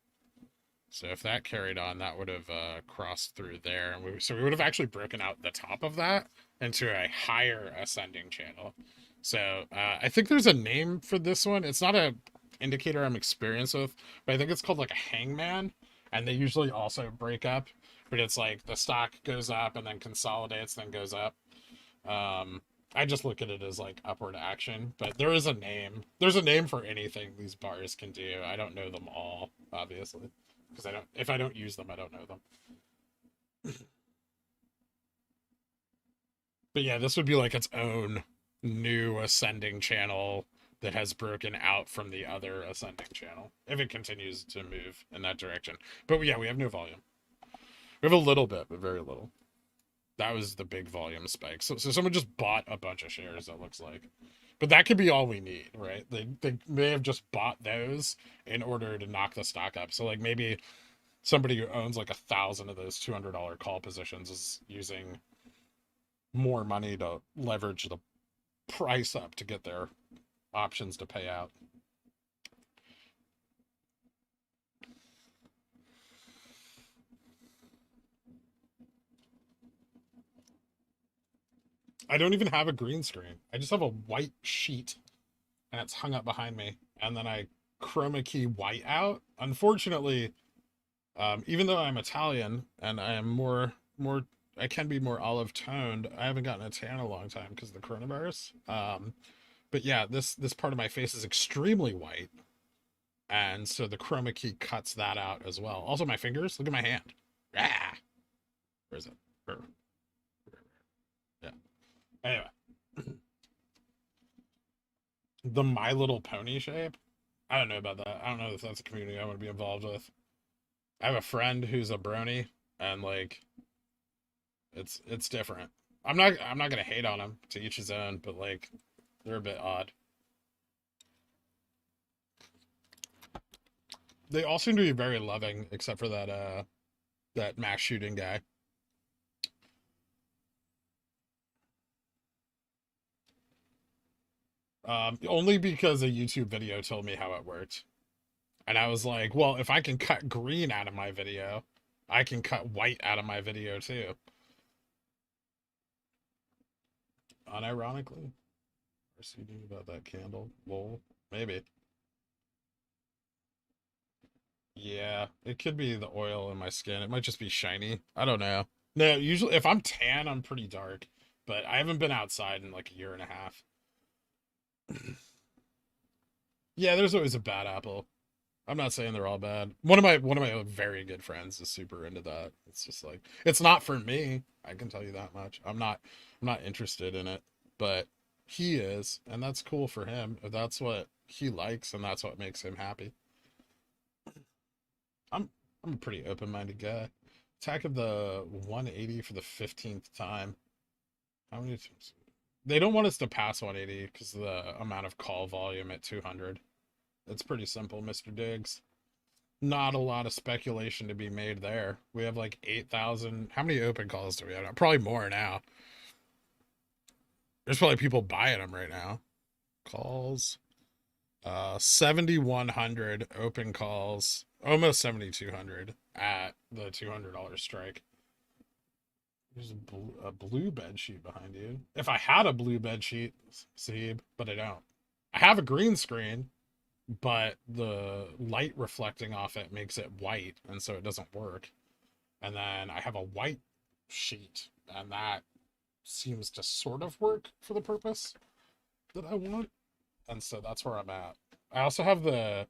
So if that carried on, that would have crossed through there. And so we would have actually broken out the top of that into a higher ascending channel. So I think there's a name for this one. It's not a indicator I'm experienced with, but I think it's called like a hangman. And they usually also break up, but it's like the stock goes up and then consolidates, then goes up. I just look at it as like upward action, but there is a name. There's a name for anything these bars can do. I don't know them all, obviously, because if I don't use them, I don't know them. But yeah, this would be like its own new ascending channel that has broken out from the other ascending channel if it continues to move in that direction. But yeah, we have no volume. We have a little bit, but very little. That was the big volume spike. So someone just bought a bunch of shares, it looks like. But that could be all we need, right? They may have just bought those in order to knock the stock up. So like maybe somebody who owns like 1,000 of those $200 call positions is using more money to leverage the price up to get their options to pay out. I don't even have a green screen. I just have a white sheet and it's hung up behind me. And then I chroma key white out. Unfortunately, even though I'm Italian and I am more I can be more olive toned, I haven't gotten a tan in a long time because of the coronavirus. But yeah, this part of my face is extremely white. And so the chroma key cuts that out as well. Also my fingers, look at my hand. Ah, where is it? Yeah. Anyway, the My Little Pony shape. I don't know about that. I don't know if that's a community I want to be involved with. I have a friend who's a brony, and like, it's different. I'm not gonna hate on them. To each his own, but like, they're a bit odd. They all seem to be very loving, except for that mass shooting guy. Only because a YouTube video told me how it worked. And I was like, well, if I can cut green out of my video, I can cut white out of my video too. Unironically. Proceeding about that candle. Lol. Maybe. Yeah, it could be the oil in my skin. It might just be shiny. I don't know. No, usually if I'm tan, I'm pretty dark. But I haven't been outside in like a year and a half. Yeah, there's always a bad apple. I'm not saying they're all bad. One of my very good friends is super into that. It's just like it's not for me. I can tell you that much. I'm not interested in it, but he is, and that's cool for him. If that's what he likes and that's what makes him happy. I'm I'm a pretty open-minded guy. Attack of the 180 for the 15th time. How many times? They don't want us to pass 180 because of the amount of call volume at 200. It's pretty simple, Mr. Diggs. Not a lot of speculation to be made there. We have like 8,000. How many open calls do we have? Probably more now. There's probably people buying them right now. Calls. 7,100 open calls. Almost 7,200 at the $200 strike. There's a blue bed sheet behind you. If I had a blue bed sheet, Seeb, but I don't. I have a green screen, but the light reflecting off it makes it white, and so it doesn't work. And then I have a white sheet, and that seems to sort of work for the purpose that I want. And so that's where I'm at. I also have the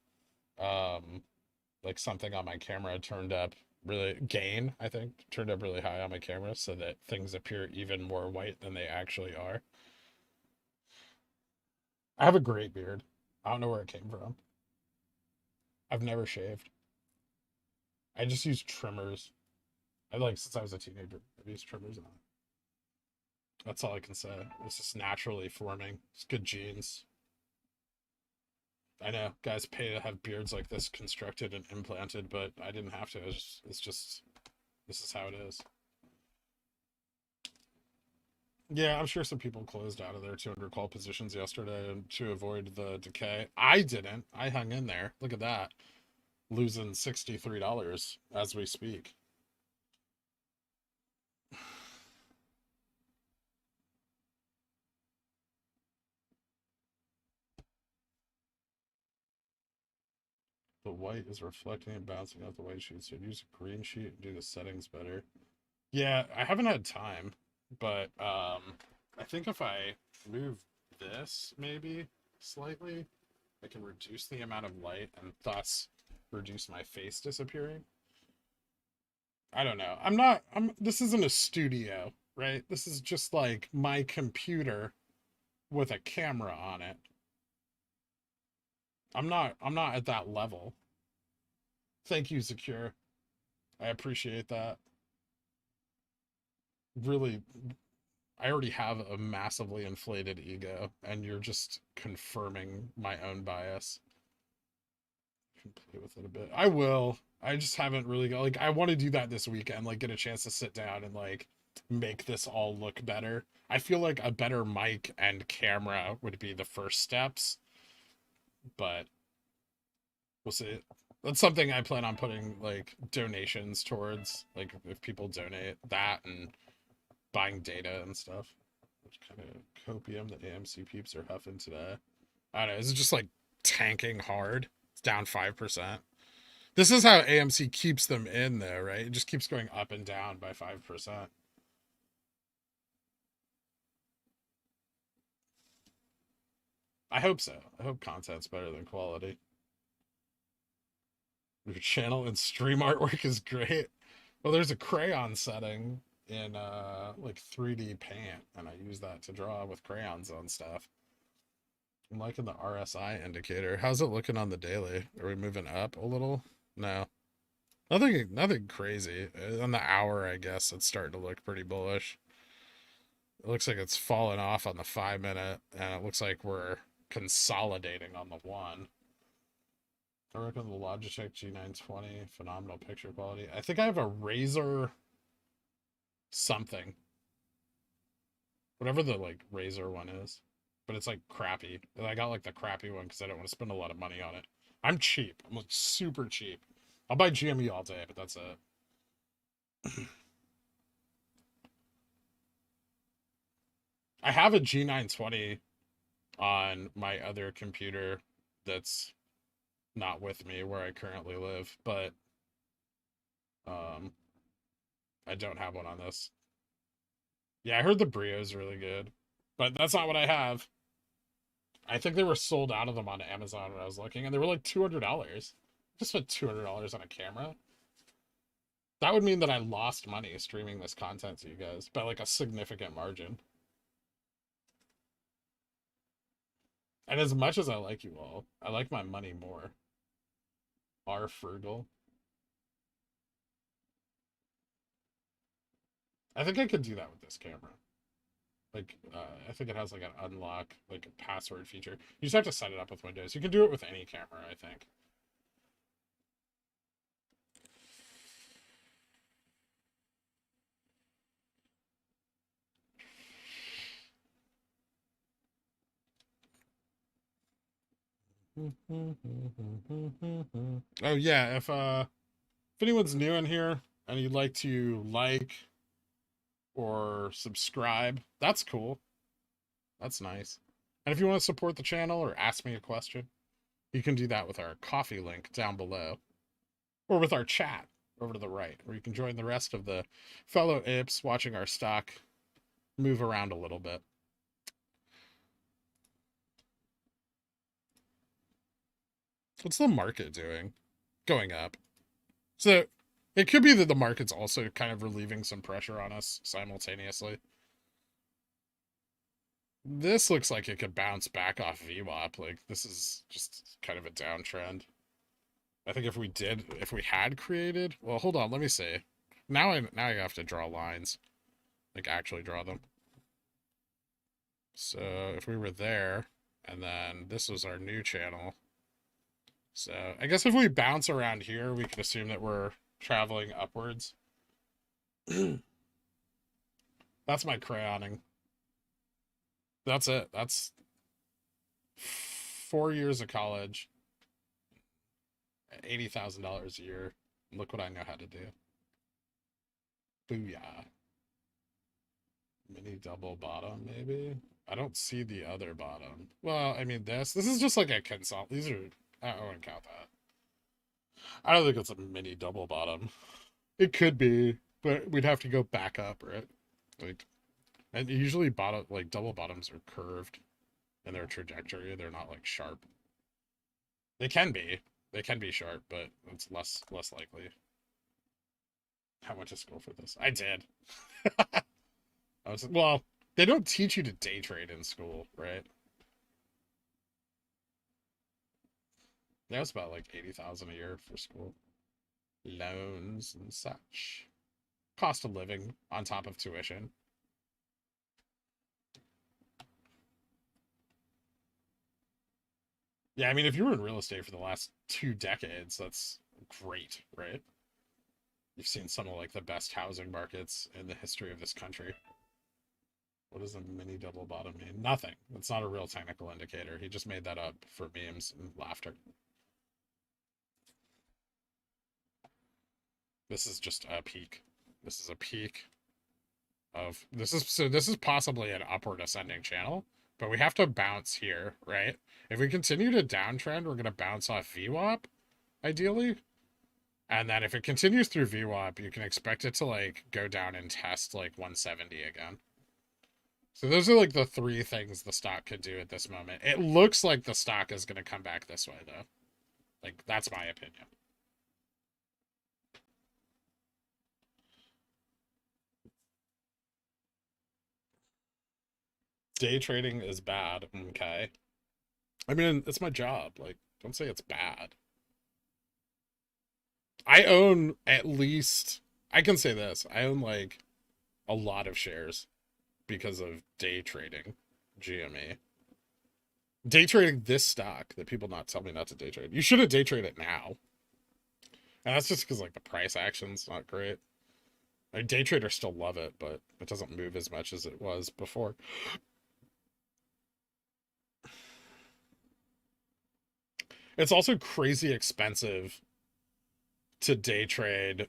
like something on my camera turned up really gain, I think, turned up really high on my camera so that things appear even more white than they actually are. I have a great beard. I don't know where it came from. I've never shaved. I just use trimmers. I like since I was a teenager. I've used trimmers on it. That's all I can say. It's just naturally forming. It's good genes. I know guys pay to have beards like this constructed and implanted, but I didn't have to. It's just this is how it is. Yeah, I'm sure some people closed out of their 200 call positions yesterday to avoid the decay. I didn't. I hung in there. Look at that. Losing $63 as we speak. The white is reflecting and bouncing off the white sheet, so use a green sheet and do the settings better. Yeah, I haven't had time, but I think if I move this maybe slightly, I can reduce the amount of light and thus reduce my face disappearing. I don't know. This isn't a studio, right? This is just like my computer with a camera on it. I'm not at that level. Thank you, Secure. I appreciate that. Really, I already have a massively inflated ego, and you're just confirming my own bias. I can play with it a bit. I will. I just haven't really got, like, I want to do that this weekend, like get a chance to sit down and like make this all look better. I feel like a better mic and camera would be the first steps, but we'll see. That's something I plan on putting like donations towards, like if people donate that and buying data and stuff. Which kind of copium the AMC peeps are huffing today. I don't know. Is it just like tanking hard? It's down 5%. This is how AMC keeps them in, though, right? It just keeps going up and down by 5%. I hope so. I hope content's better than quality. Your channel and stream artwork is great. Well, there's a crayon setting in like 3D paint, and I use that to draw with crayons on stuff. I'm liking the RSI indicator. How's it looking on the daily? Are we moving up a little? No. Nothing crazy. On the hour, I guess it's starting to look pretty bullish. It looks like it's fallen off on the 5-minute, and it looks like we're consolidating on the 1. I reckon the Logitech G920, phenomenal picture quality. I think I have a Razer something. Whatever the like Razer one is. But it's like crappy. And I got like the crappy one because I don't want to spend a lot of money on it. I'm cheap. I'm like super cheap. I'll buy GME all day, but that's it. I have a G920 on my other computer that's not with me where I currently live, but I don't have one on this. Yeah, I heard the Brio's really good, but that's not what I have. I think they were sold out of them on Amazon when I was looking, and they were like $200. Just spent $200 on a camera. That would mean that I lost money streaming this content to you guys by like a significant margin. And as much as I like you all, I like my money more. Are frugal. I think I could do that with this camera. Like, I think it has like an unlock, like a password feature. You just have to set it up with Windows. You can do it with any camera, I think. Oh yeah, if anyone's new in here and you'd like to like or subscribe, that's cool. That's nice. And if you want to support the channel or ask me a question, you can do that with our coffee link down below or with our chat over to the right, where you can join the rest of the fellow apes watching our stock move around a little bit. What's the market doing? Going up. So it could be that the market's also kind of relieving some pressure on us simultaneously. This looks like it could bounce back off VWAP. Like, this is just kind of a downtrend. I think if we had created, well, hold on, let me see. Now I have to draw lines. Like, actually draw them. So if we were there, and then this was our new channel, So I guess if we bounce around here, we can assume that we're traveling upwards. That's my crayoning. That's it. That's 4 years of college, $80,000 a year. Look what I know how to do. Booyah. Mini double bottom, maybe? I don't see the other bottom. Well, I mean, this is just like a consult. These are, I wouldn't count that. I don't think it's a mini double bottom. It could be, but we'd have to go back up, right? Like, and usually bottom, like double bottoms are curved in their trajectory. They're not like sharp. They can be. They can be sharp, but it's less likely. How much to school for this? I did. Well, they don't teach you to day trade in school, right? That was about like 80,000 a year for school, loans and such. Cost of living on top of tuition. Yeah, I mean, if you were in real estate for the last 2 decades, that's great, right? You've seen some of like the best housing markets in the history of this country. What does a mini double bottom mean? Nothing. It's not a real technical indicator. He just made that up for memes and laughter. This is just a peak. This is a peak of this is possibly an upward ascending channel, but we have to bounce here, right? If we continue to downtrend, we're gonna bounce off VWAP, ideally. And then if it continues through VWAP, you can expect it to like go down and test like 170 again. So those are like the three things the stock could do at this moment. It looks like the stock is going to come back this way, though. Like, that's my opinion. Day trading is bad, okay? I mean, it's my job. Like, don't say it's bad. I own at least, I can say this, I own like a lot of shares because of day trading GME. Day trading this stock that people not tell me not to day trade. You should have day traded it now. And that's just because like the price action's not great. Like, day traders still love it, but it doesn't move as much as it was before. It's also crazy expensive to day trade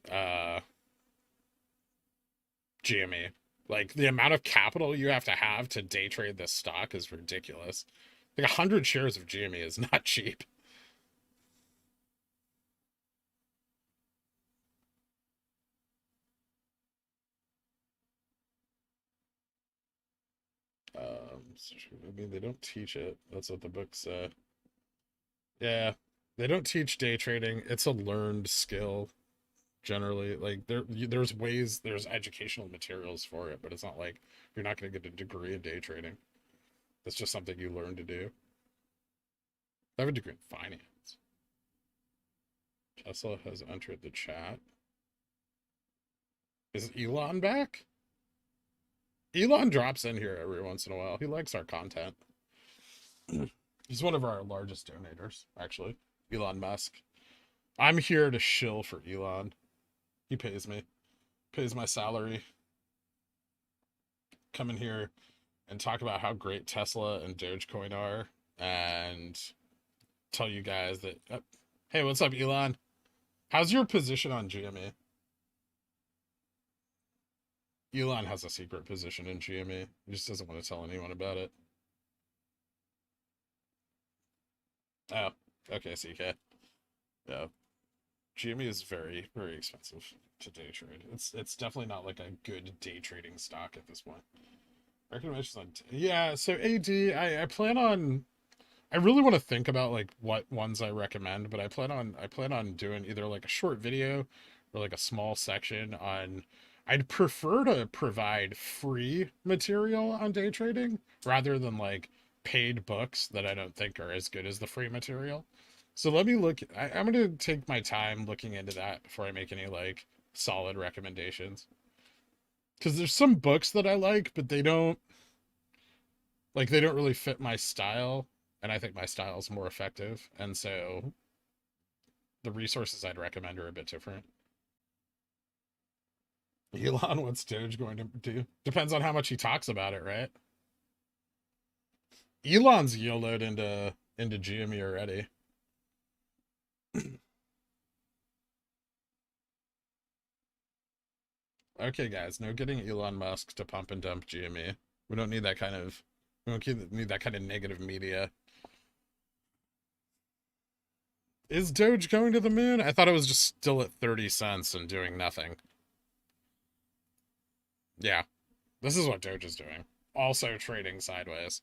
GME. Like, the amount of capital you have to day trade this stock is ridiculous. Like 100 shares of GME is not cheap. I mean, they don't teach it. That's what the books say. Yeah, they don't teach day trading. It's a learned skill generally. Like there's educational materials for it, but it's not like you're not going to get a degree in day trading. It's just something you learn to do. I have a degree in finance. Tesla has entered the chat. Is Elon back? Elon drops in here every once in a while. He likes our content. He's one of our largest donators, actually. Elon Musk. I'm here to shill for Elon. He pays me. Pays my salary. Come in here and talk about how great Tesla and Dogecoin are and tell you guys that hey, what's up, Elon? How's your position on GME? Elon has a secret position in GME. He just doesn't want to tell anyone about it. Oh, okay, CK. Yeah. GME is very, very expensive to day trade. It's definitely not like a good day trading stock at this point. Recommendations on yeah, so I plan on I really want to think about like what ones I recommend, but I plan on doing either like a short video or like a small section on I'd prefer to provide free material on day trading rather than like paid books that I don't think are as good as the free material. So let me look I'm going to take my time looking into that before I make any like solid recommendations. Cuz there's some books that I like, but they don't really fit my style, and I think my style is more effective. And so the resources I'd recommend are a bit different. Elon, what's Doge going to do? Depends on how much he talks about it, right? Elon's YOLO'd into GME already. Okay, guys, no getting Elon Musk to pump and dump GME. We don't need that kind of need that kind of negative media. Is Doge going to the moon? I thought it was just still at 30 cents and doing nothing. Yeah, this is what Doge is doing. Also trading sideways.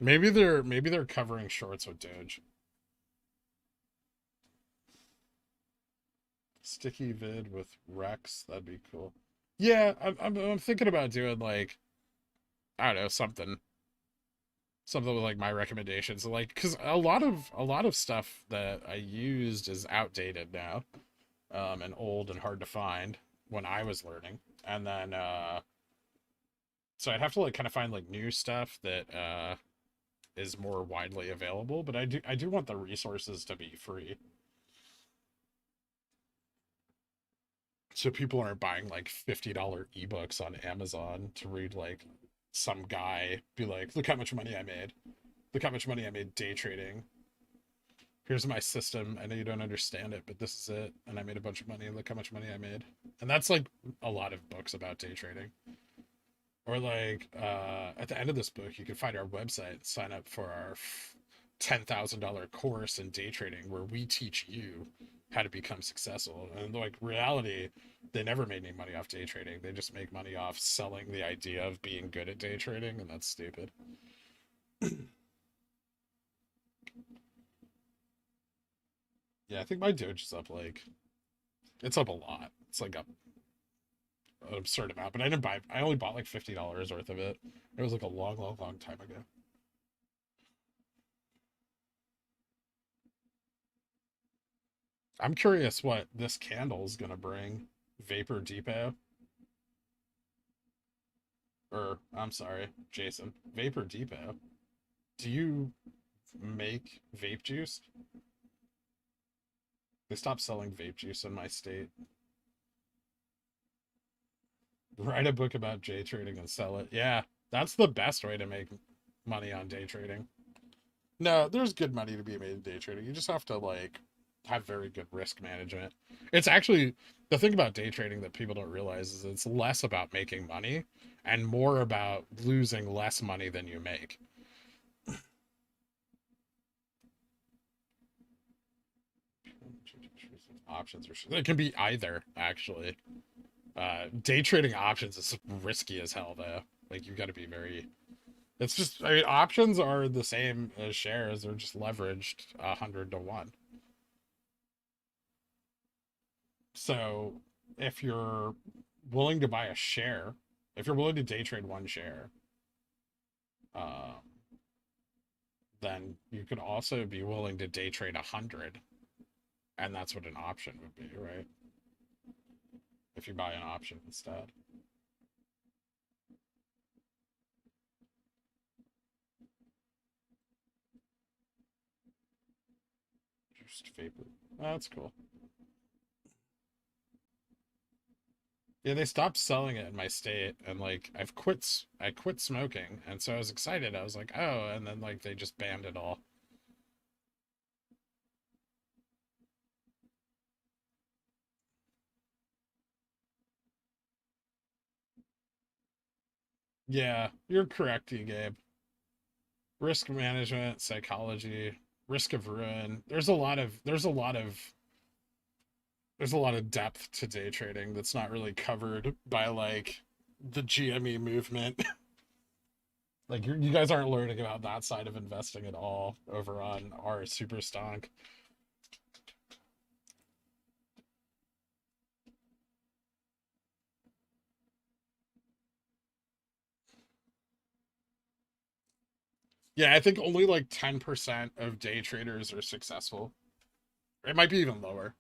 Maybe they're covering shorts with Doge. Sticky vid with Rex, that'd be cool. Yeah, I'm thinking about doing like, I don't know, something with like my recommendations, like, because a lot of stuff that I used is outdated now, and old and hard to find when I was learning, and then so I'd have to like kind of find like new stuff that is more widely available, but I do want the resources to be free. So people aren't buying like $50 ebooks on Amazon to read like some guy be like, look how much money I made. Look how much money I made day trading. Here's my system. I know you don't understand it, but this is it. And I made a bunch of money. Look how much money I made. And that's like a lot of books about day trading. Or like at the end of this book, you can find our website, sign up for our $10,000 course in day trading where we teach you how to become successful. And like reality, they never made any money off day trading. They just make money off selling the idea of being good at day trading, and that's stupid. Yeah, I think my Doge is up like it's up a lot. It's like up an absurd amount, but I only bought like $50 worth of it. It was like a long, long, long time ago. I'm curious what this candle is gonna bring. Vapor Depot. Or I'm sorry, Jason. Vapor Depot. Do you make vape juice? They stopped selling vape juice in my state. Write a book about day trading and sell it. Yeah, that's the best way to make money on day trading. No, there's good money to be made in day trading. You just have to like have very good risk management. It's actually the thing about day trading that people don't realize is it's less about making money and more about losing less money than you make. Options or it can be either actually. Day trading options is risky as hell though. Like you got to be very. It's just I mean options are the same as shares. They're just leveraged 100 to 1. So if you're willing to buy a share, if you're willing to day trade one share, uh, then you could also be willing to day trade 100, and that's what an option would be, right? If you buy an option instead. Just vapor. Oh, that's cool. Yeah, they stopped selling it in my state, and like I quit smoking, and so I was excited. I was like, oh, and then like they just banned it all. Yeah, you're correct, Gabe. Risk management, psychology, risk of ruin. There's a lot of depth to day trading that's not really covered by like the GME movement. Like you guys aren't learning about that side of investing at all over on our super stonk. Yeah, I think only like 10% of day traders are successful. It might be even lower.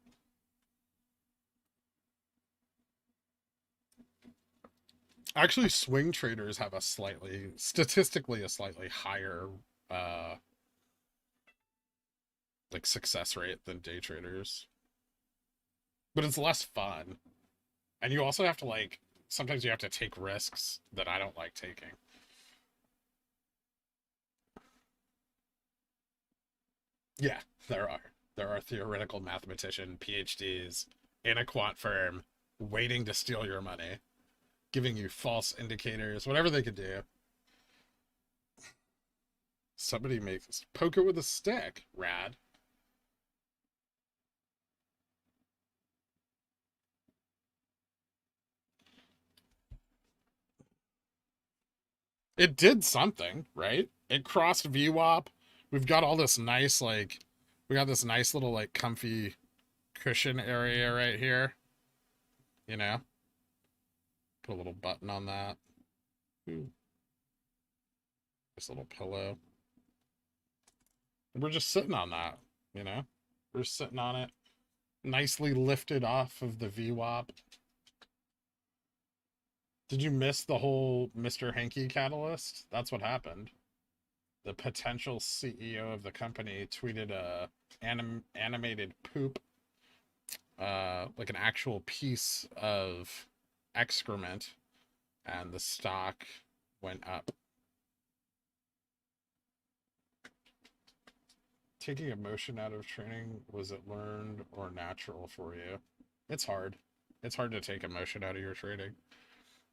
Actually, swing traders have statistically a slightly higher uh like success rate than day traders, but it's less fun. And you also have to like sometimes you have to take risks that I don't like taking. Yeah, there are. There are theoretical mathematician PhDs in a quant firm waiting to steal your money, giving you false indicators, whatever they could do. Somebody makes poke it with a stick. Rad. It did something, right? It crossed VWAP. We've got all this nice, like, we got this nice little, like, comfy cushion area right here. You know? Put a little button on that. Ooh. This little pillow. And we're just sitting on that, you know? We're sitting on it. Nicely lifted off of the VWAP. Did you miss the whole Mr. Hanky catalyst? That's what happened. The potential CEO of the company tweeted a animated poop, like an actual piece of excrement, and the stock went up. Taking emotion out of training, was it learned or natural for you? It's hard. It's hard to take emotion out of your trading.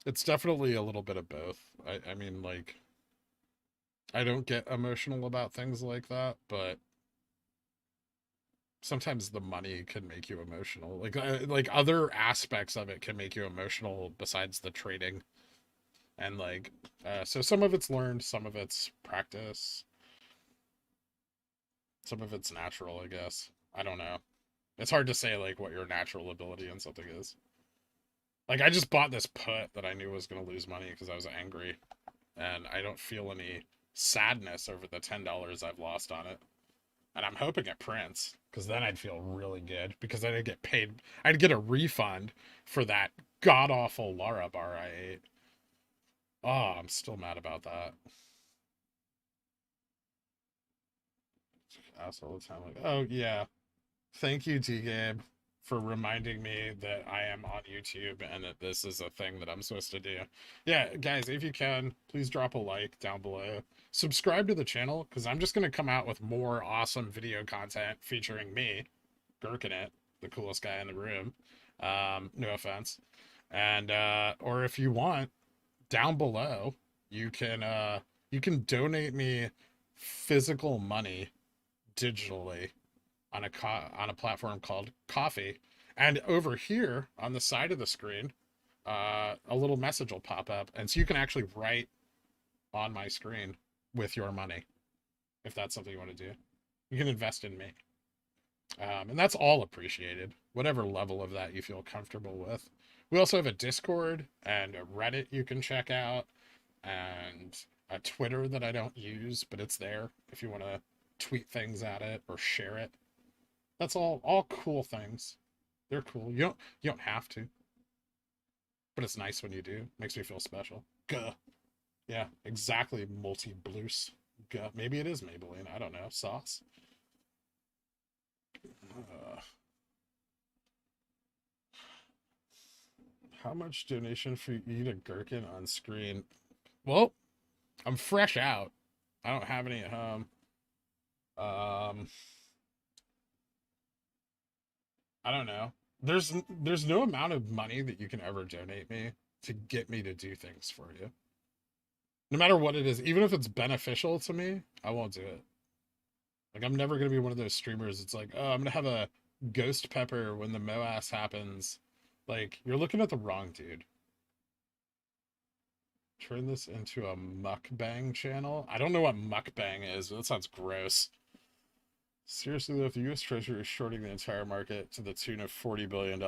It's definitely a little bit of both. I mean, like, I don't get emotional about things like that, but sometimes the money can make you emotional. Like other aspects of it can make you emotional besides the trading. And like, so some of it's learned, some of it's practice, some of it's natural, I guess. I don't know. It's hard to say like what your natural ability in something is. Like I just bought this put that I knew was going to lose money because I was angry, and I don't feel any sadness over the $10 I've lost on it. And I'm hoping it prints because then I'd feel really good because then I'd get paid. I'd get a refund for that god awful Lara bar I ate. Oh, I'm still mad about that. Ask all the time, like, oh yeah, thank you, T Gabe, for reminding me that I am on YouTube and that this is a thing that I'm supposed to do. Yeah, guys, if you can, please drop a like down below. Subscribe to the channel because I'm just going to come out with more awesome video content featuring me, Gherkinit, the coolest guy in the room. No offense. And or if you want, down below, you can donate me physical money digitally on on a platform called Coffee. And over here on the side of the screen, a little message will pop up, and so you can actually write on my screen with your money if that's something you want to do. You can invest in me. And that's all appreciated, whatever level of that you feel comfortable with. We also have a Discord and a Reddit you can check out, and a Twitter that I don't use, but it's there if you want to tweet things at it or share it. That's all cool things. They're cool. You don't have to, but it's nice when you do. Makes me feel special. Guh. Yeah, exactly. Multi-bloose. Guh. Maybe it is Maybelline. I don't know. Sauce. Uh, how much donation for you to Gherkin on screen? Well, I'm fresh out. I don't have any at home. I don't know. There's no amount of money that you can ever donate me to get me to do things for you. No matter what it is, even if it's beneficial to me, I won't do it. Like I'm never gonna be one of those streamers. It's like, oh, I'm gonna have a ghost pepper when the MOAS happens. Like you're looking at the wrong dude. Turn this into a mukbang channel. I don't know what mukbang is, but that sounds gross. Seriously, though, if the U.S. Treasury is shorting the entire market to the tune of $40 billion,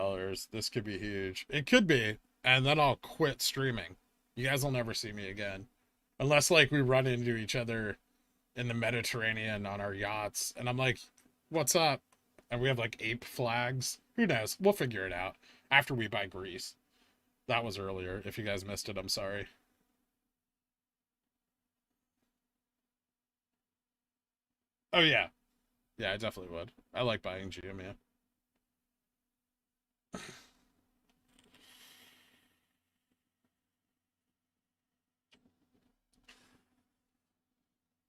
this could be huge. It could be, and then I'll quit streaming. You guys will never see me again. Unless, like, we run into each other in the Mediterranean on our yachts, and I'm like, what's up? And we have, like, ape flags. Who knows? We'll figure it out after we buy Greece. That was earlier. If you guys missed it, I'm sorry. Oh, yeah. Yeah, I definitely would. I like buying GME.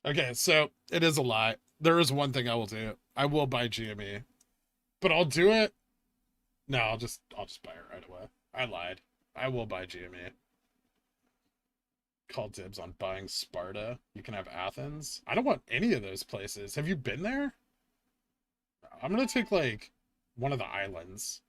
Okay, so it is a lie. There is one thing I will do. I will buy GME, but I'll do it. No, I'll just buy it right away. I lied. I will buy GME. Call dibs on buying Sparta. You can have Athens. I don't want any of those places. Have you been there? I'm gonna take like one of the islands.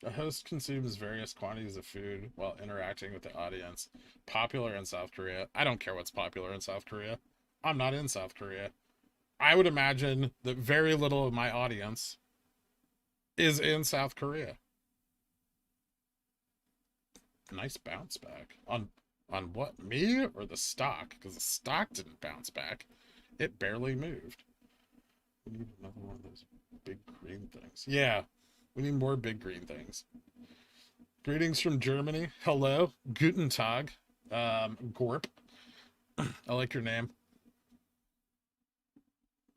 A host consumes various quantities of food while interacting with the audience. Popular in South Korea. I don't care what's popular in South Korea. I'm not in South Korea. I would imagine that very little of my audience is in South Korea. Nice bounce back. On what? Me or the stock? Because the stock didn't bounce back. It barely moved. We need another one of those big green things. Yeah, we need more big green things. Greetings from Germany. Hello. Guten Tag. Gorp. I like your name.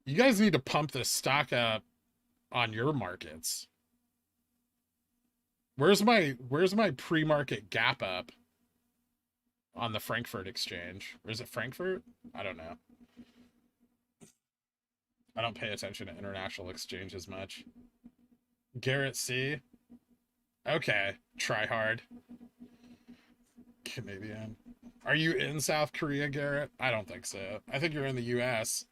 You guys need to pump this stock up on your markets. Where's my pre-market gap up on the Frankfurt exchange? Or is it Frankfurt? I don't know. I don't pay attention to international exchanges much. Garrett C. Okay. Try hard. Canadian. Are you in South Korea, Garrett? I don't think so. I think you're in the US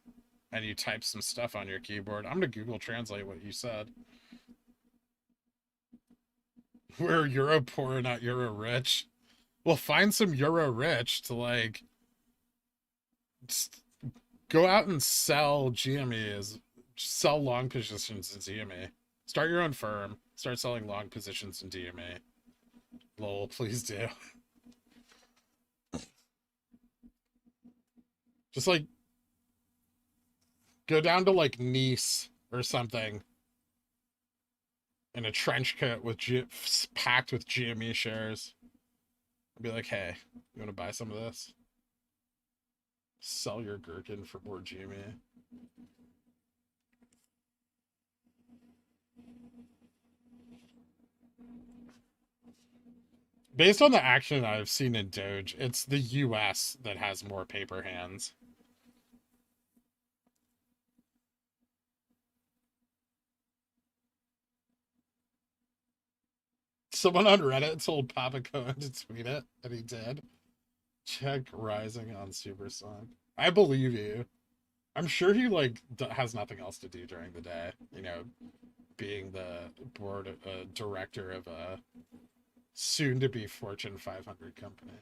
and you type some stuff on your keyboard. I'm gonna Google Translate what you said. We're Euro poor, not Euro rich. Well, find some Euro rich to like go out and sell GMEs, sell long positions in GME. Start your own firm. Start selling long positions in DME. Lol, please do. Just like go down to like Nice or something in a trench coat with packed with GME shares. I'd be like, hey, you want to buy some of this? Sell your gherkin for more GME. Based on the action I've seen in Doge, it's the US that has more paper hands. Someone on Reddit told Papa Cohen to tweet it, and he did. Check rising on Supersonic. I believe you. I'm sure he like has nothing else to do during the day. You know, being the board director of a soon-to-be Fortune 500 company.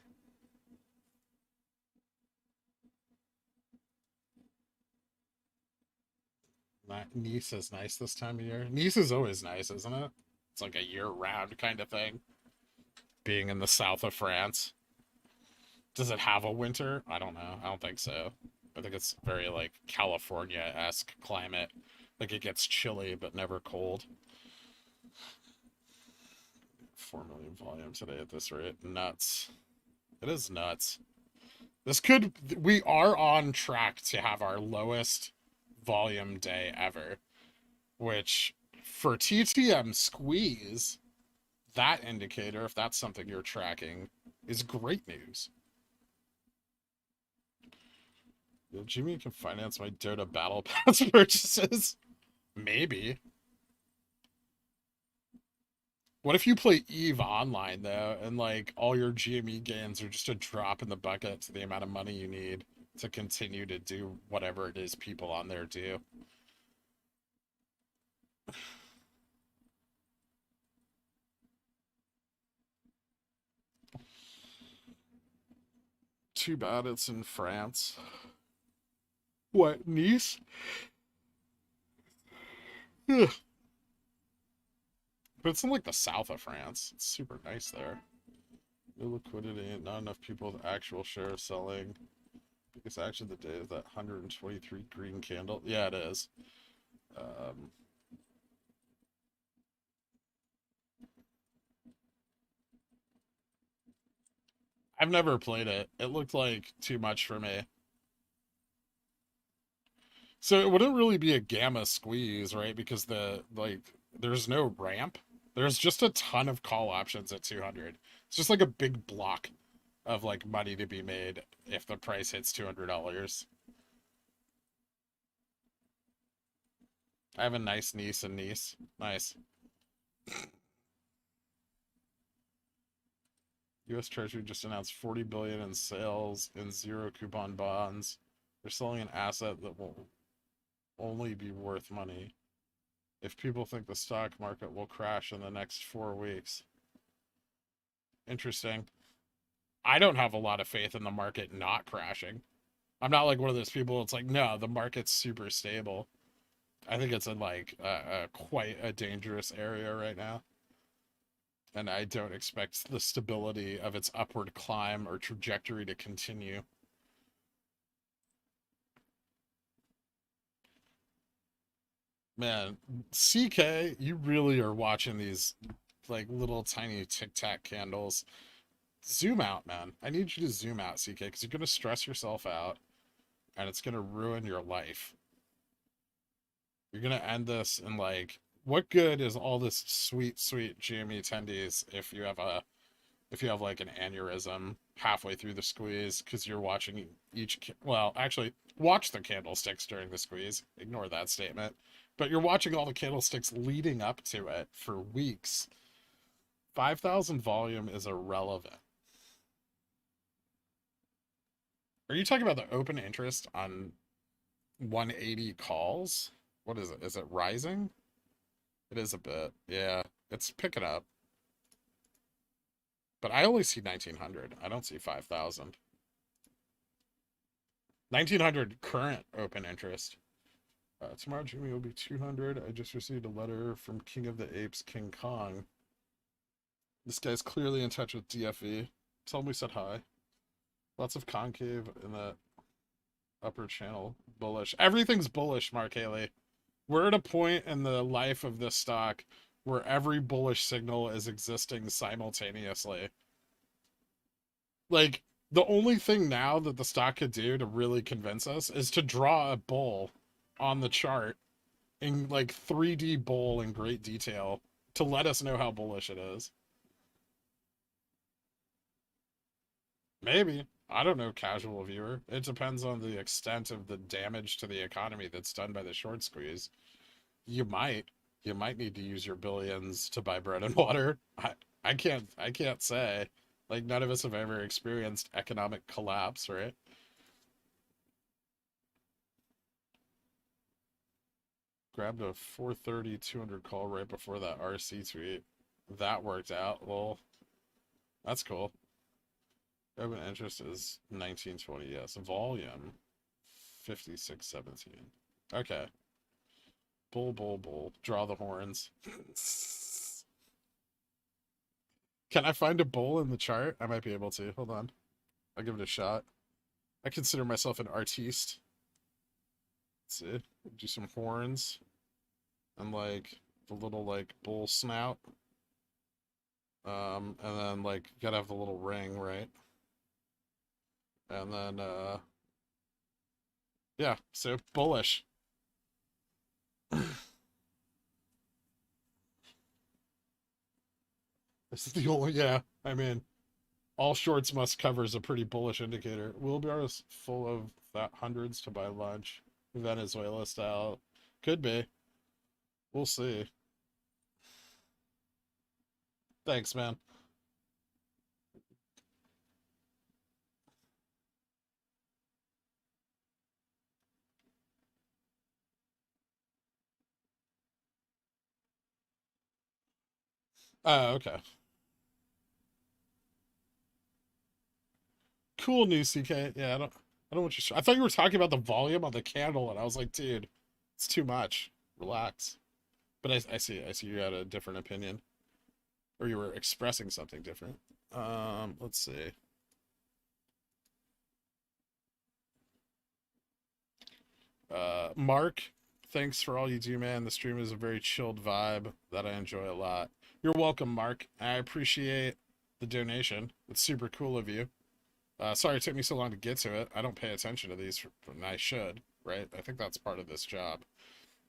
Nice is nice this time of year. Nice is always nice, isn't it? It's like a year-round kind of thing. Being in the south of France. Does it have a winter? I don't know. I don't think so. I think it's very like California-esque climate. Like it gets chilly but never cold. 4 million volume today at this rate. Nuts. It is nuts. We are on track to have our lowest volume day ever, which for TTM squeeze, that indicator, if that's something you're tracking, is great news. Jimmy can finance my Dota Battle Pass purchases. Maybe. What if you play Eve online though, and like all your GME gains are just a drop in the bucket to the amount of money you need to continue to do whatever it is people on there do? Too bad it's in France. What, Nice? Ugh. But it's in like the south of France. It's super nice there. No liquidity, not enough people with actual share selling. Biggest action of the day is that 123 green candle. Yeah, it is. I've never played it. It looked like too much for me. So it wouldn't really be a gamma squeeze, right? Because there's no ramp. There's just a ton of call options at 200. It's just like a big block of like money to be made if the price hits $200. I have a nice niece and niece. Nice. U.S. Treasury just announced 40 billion in sales in zero coupon bonds. They're selling an asset that will only be worth money if people think the stock market will crash in the next 4 weeks. Interesting. I don't have a lot of faith in the market not crashing. I'm not like one of those people. It's like, no, the market's super stable. I think it's in like quite a dangerous area right now. And I don't expect the stability of its upward climb or trajectory to continue. Man, CK, you really are watching these like little tiny tic tac candles. Zoom out, man. I need you to zoom out, CK, because you're going to stress yourself out and it's going to ruin your life. You're going to end this in like, what good is all this sweet, sweet GME tendies if you have like an aneurysm halfway through the squeeze because you're watching well, actually, watch the candlesticks during the squeeze. Ignore that statement. But you're watching all the candlesticks leading up to it for weeks. 5,000 volume is irrelevant. Are you talking about the open interest on 180 calls? What is it? Is it rising? It is a bit. Yeah, it's picking up. But I only see 1900. I don't see 5,000. 1900 current open interest. Tomorrow, Jimmy will be 200. I just received a letter from King of the Apes, King Kong. This guy's clearly in touch with DFE. Tell him we said hi. Lots of concave in the upper channel. Bullish. Everything's bullish, Mark Haley. We're at a point in the life of this stock where every bullish signal is existing simultaneously. Like, the only thing now that the stock could do to really convince us is to draw a bull on the chart in like 3D bull in great detail to let us know how bullish it is. Maybe. I don't know, casual viewer. It depends on the extent of the damage to the economy that's done by the short squeeze. You might. You might need to use your billions to buy bread and water. I can't say. Like, none of us have ever experienced economic collapse, right? Grabbed a 430 200 call right before that RC tweet. That worked out. Well, that's cool. Open interest is 1920. Yes. Volume 5617. Okay. Bull, bull, bull. Draw the horns. Can I find a bull in the chart? I might be able to. Hold on. I'll give it a shot. I consider myself an artiste. Let's see. Do some horns. And like the little like bull snout. And then like you gotta have the little ring, right? And then yeah, so bullish. This is the only, yeah, I mean, all shorts must cover is a pretty bullish indicator. Wheelbarrows full of that hundreds to buy lunch, Venezuela style. Could be. We'll see. Thanks, man. Okay. Cool news, CK. Yeah, I don't want you. I thought you were talking about the volume on the candle, and I was like, dude, it's too much. Relax. But I see you had a different opinion, or you were expressing something different. Let's see. Mark, thanks for all you do, man. The stream is a very chilled vibe that I enjoy a lot. You're welcome, Mark. I appreciate the donation. It's super cool of you. Sorry it took me so long to get to it. I don't pay attention to these, and I should, right? I think that's part of this job.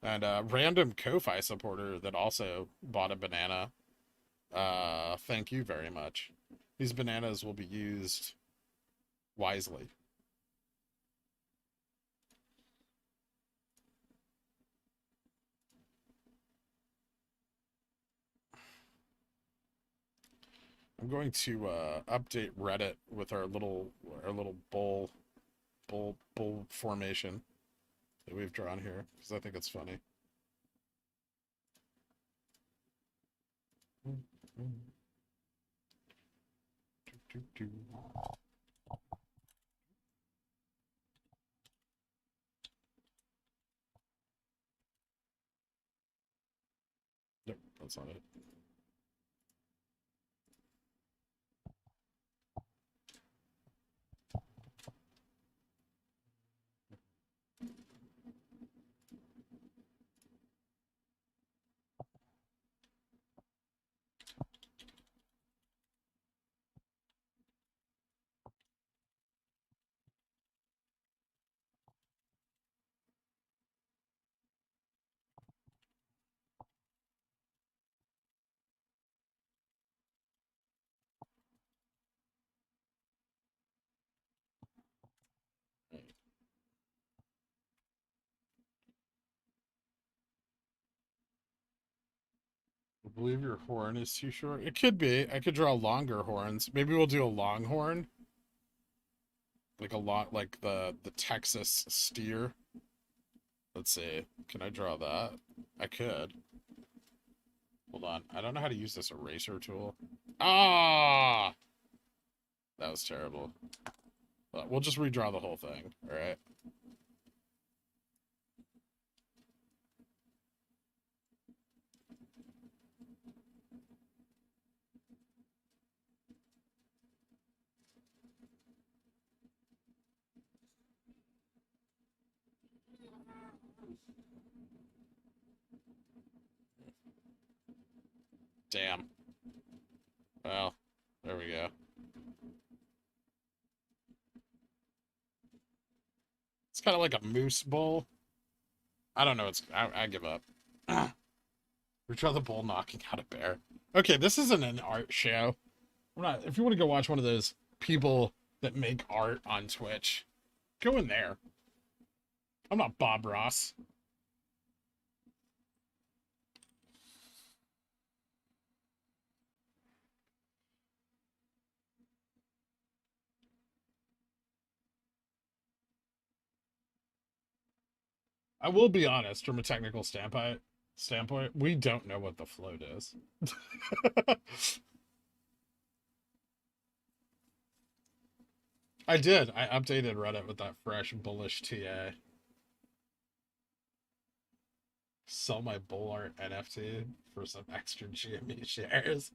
And random Ko-Fi supporter that also bought a banana. Thank you very much. These bananas will be used wisely. I'm going to update Reddit with our little bull formation that we've drawn here because I think it's funny. Nope, that's not it. I believe your horn is too short. It could be. I could draw longer horns. Maybe we'll do a long horn. Like a lot like the Texas steer. Let's see. Can I draw that? I could. Hold on. I don't know how to use this eraser tool. Ah! That was terrible. We'll just redraw the whole thing. All right. Damn. Well, there we go. It's kind of like a moose bull. I don't know. I give up. Redraw the bull knocking out a bear. Okay, this isn't an art show. I'm not. If you want to go watch one of those people that make art on Twitch, go in there. I'm not Bob Ross. I will be honest, from a technical standpoint, we don't know what the float is. I did. I updated Reddit with that fresh bullish TA. Sell my bull art NFT for some extra GME shares.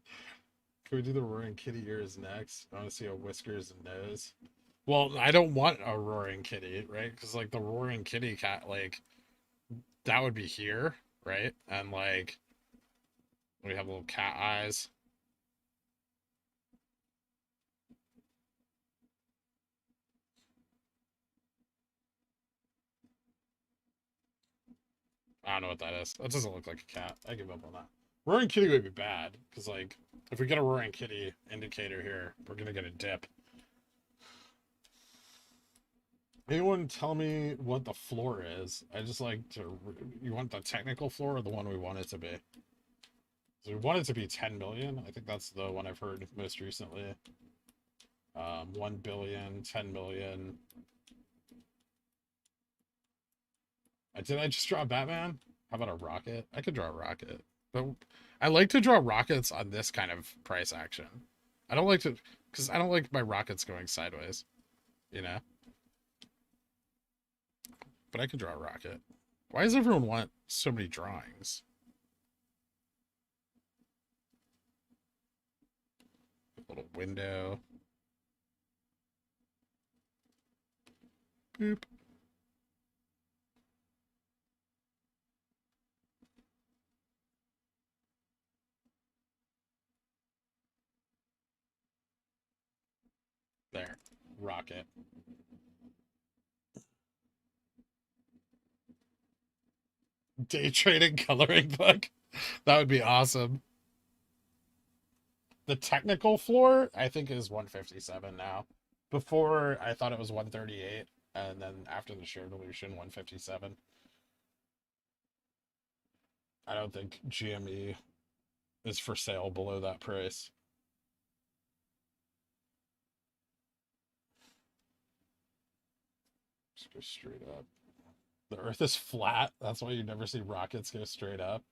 Can we do the roaring kitty ears next? I want to see a whiskers and nose. Well, I don't want a roaring kitty, right? Because like the roaring kitty cat, like that would be here, right? And like we have little cat eyes. I don't know what that is. That doesn't look like a cat. I give up on that. Roaring kitty would be bad because like if we get a roaring kitty indicator here, we're gonna get a dip. Anyone tell me what the floor is? I just like to. You want the technical floor or the one we want it to be? So we want it to be 10 million. I think that's the one I've heard most recently. 1 billion, 10 million. Did I just draw Batman? How about a rocket? I could draw a rocket. But I like to draw rockets on this kind of price action. I don't like to, because I don't like my rockets going sideways, you know? But I can draw a rocket. Why does everyone want so many drawings? A little window. Boop. There. Rocket. Day trading coloring book. That would be awesome. The technical floor, I think, is 157 now. Before, I thought it was 138, and then after the share dilution, 157. I don't think GME is for sale below that price. Just go straight up. The Earth is flat. That's why you never see rockets go straight up.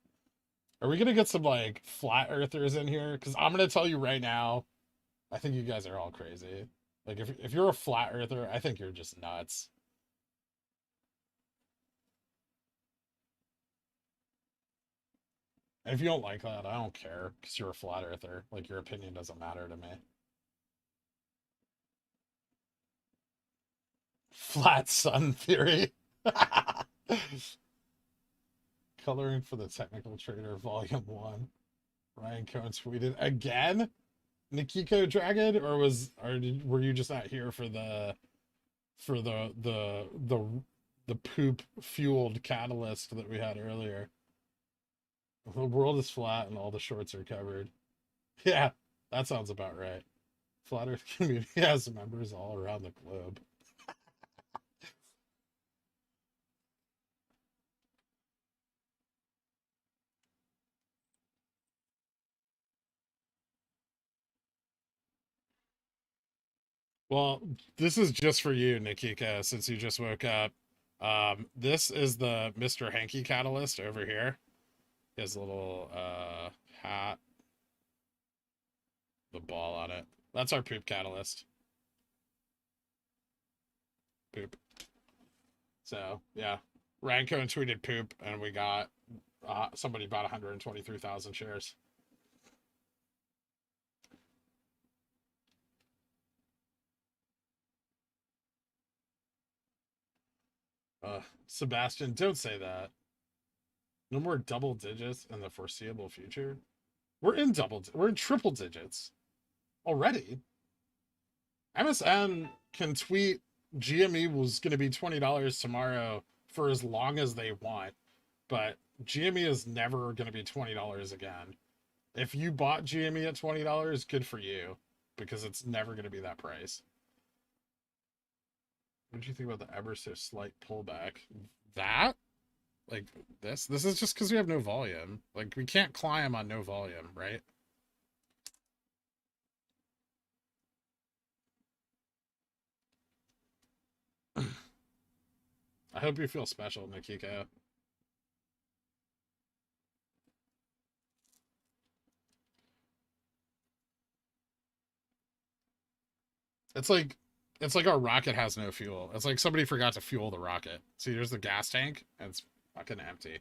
Are we gonna get some like flat earthers in here? Because I'm gonna tell you right now, I think you guys are all crazy. Like if you're a flat earther, I think you're just nuts. And if you don't like that, I don't care because you're a flat earther. Like your opinion doesn't matter to me. Flat sun theory. Coloring for the Technical Trader, Volume 1. Ryan Cohen tweeted again. Nikiko Dragon, or were you just not here for the poop fueled catalyst that we had earlier? The world is flat and all the shorts are covered. Yeah, that sounds about right. Flat Earth community has members all around the globe. Well, this is just for you, Nikika, since you just woke up. This is the Mr. Hanky catalyst over here. He has a little hat, the ball on it. That's our poop catalyst. Poop. So yeah, Ranko and tweeted poop, and we got somebody bought 123,000 shares. Sebastian, don't say that. No more double digits in the foreseeable future. We're in triple digits already. MSN can tweet GME was going to be $20 tomorrow for as long as they want, but GME is never going to be $20 again. If you bought GME at $20, good for you, because it's never going to be that price. What do you think about the ever so slight pullback? That? Like this is just because we have no volume. Like we can't climb on no volume, right? I hope you feel special, Nikiko. It's like our rocket has no fuel. It's like somebody forgot to fuel the rocket. See, there's the gas tank, and it's fucking empty.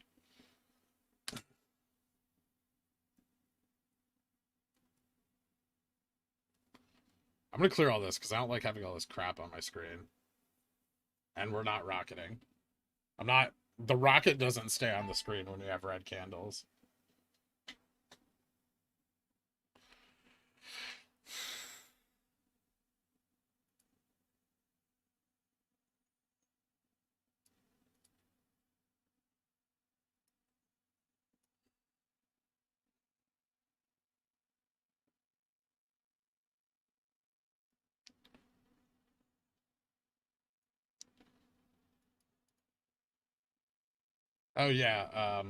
I'm gonna clear all this because I don't like having all this crap on my screen. And we're not rocketing. I'm not. The rocket doesn't stay on the screen when we have red candles. Oh yeah.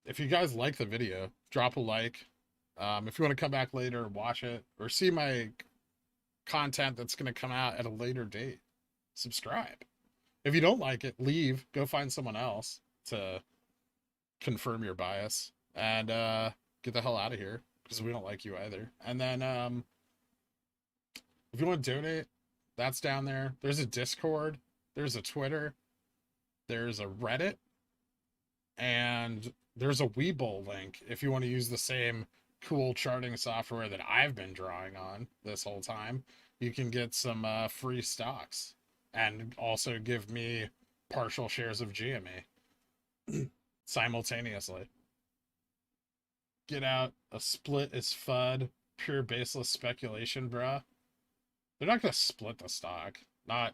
If you guys like the video, drop a like. If you want to come back later, watch it, or see my content that's going to come out at a later date, subscribe. If you don't like it, leave. Go find someone else to confirm your bias and get the hell out of here because we don't like you either. And then if you want to donate, that's down there. There's a Discord, there's a Twitter, there's a Reddit, and there's a WeBull link if you want to use the same cool charting software that I've been drawing on this whole time. You can get some free stocks and also give me partial shares of GME simultaneously. Get out. A split is FUD. pure baseless speculation, bruh. They're not gonna split the stock. Not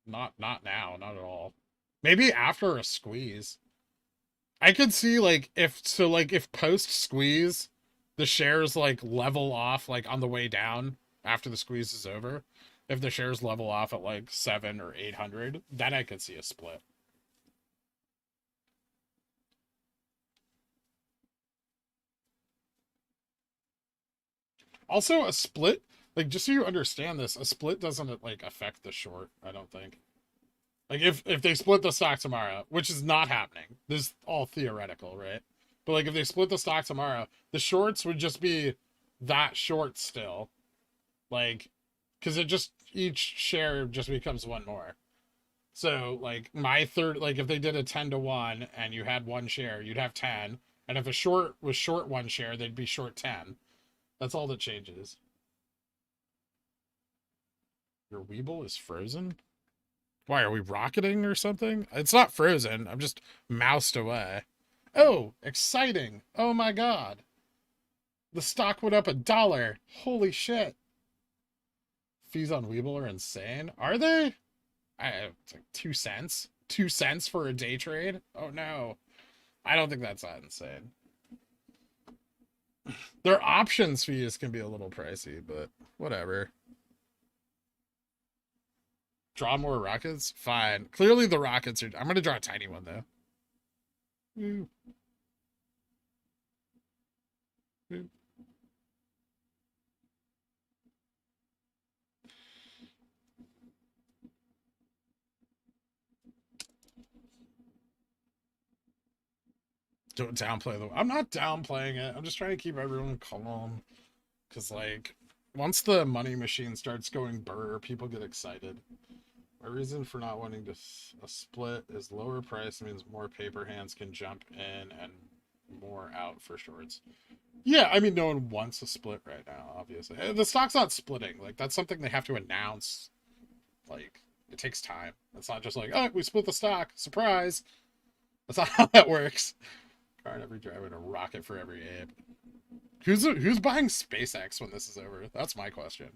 now, not at all. Maybe after a squeeze. I could see like if post squeeze the shares like level off like on the way down after the squeeze is over. If the shares level off at like 7 or 800, then I could see a split. Also a split, like just so you understand this, a split doesn't like affect the short, I don't think. Like if they split the stock tomorrow, which is not happening. This is all theoretical, right? But like if they split the stock tomorrow, the shorts would just be that short still. Like cuz it just each share just becomes one more. So like my third like if they did a 10-1 and you had one share, you'd have 10. And if a short was short one share, they'd be short 10. That's all that changes. Your WeBull is frozen? Why, are we rocketing or something? It's not frozen. I'm just moused away. Oh, exciting. Oh my god. The stock went up $1. Holy shit. Fees on Webull are insane. Are they? It's like 2 cents. 2 cents for a day trade? Oh no. I don't think that's that insane. Their options fees can be a little pricey, but whatever. Draw more rockets? Fine. Clearly the rockets are... I'm going to draw a tiny one, though. Ooh. Ooh. Don't downplay the... I'm not downplaying it. I'm just trying to keep everyone calm. Because, like, once the money machine starts going burr, people get excited. My reason for not wanting to a split is lower price means more paper hands can jump in and more out for shorts. Yeah, I mean, no one wants a split right now, obviously. The stock's not splitting. Like, that's something they have to announce. Like, it takes time. It's not just like, oh, we split the stock. Surprise. That's not how that works. Car in every driver and a rocket for every ape. Who's buying SpaceX when this is over? That's my question.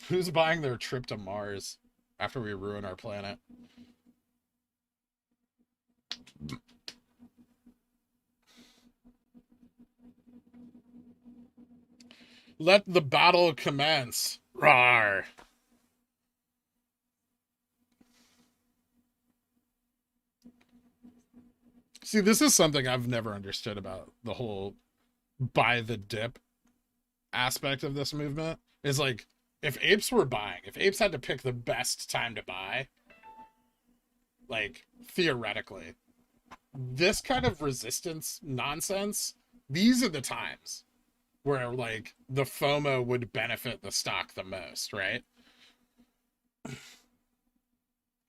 Who's buying their trip to Mars after we ruin our planet? Let the battle commence. Rawr. See, this is something I've never understood about the whole buy the dip aspect of this movement. Is like, if apes were buying, if apes had to pick the best time to buy, like, theoretically, this kind of resistance nonsense, these are the times where, like, the FOMO would benefit the stock the most, right?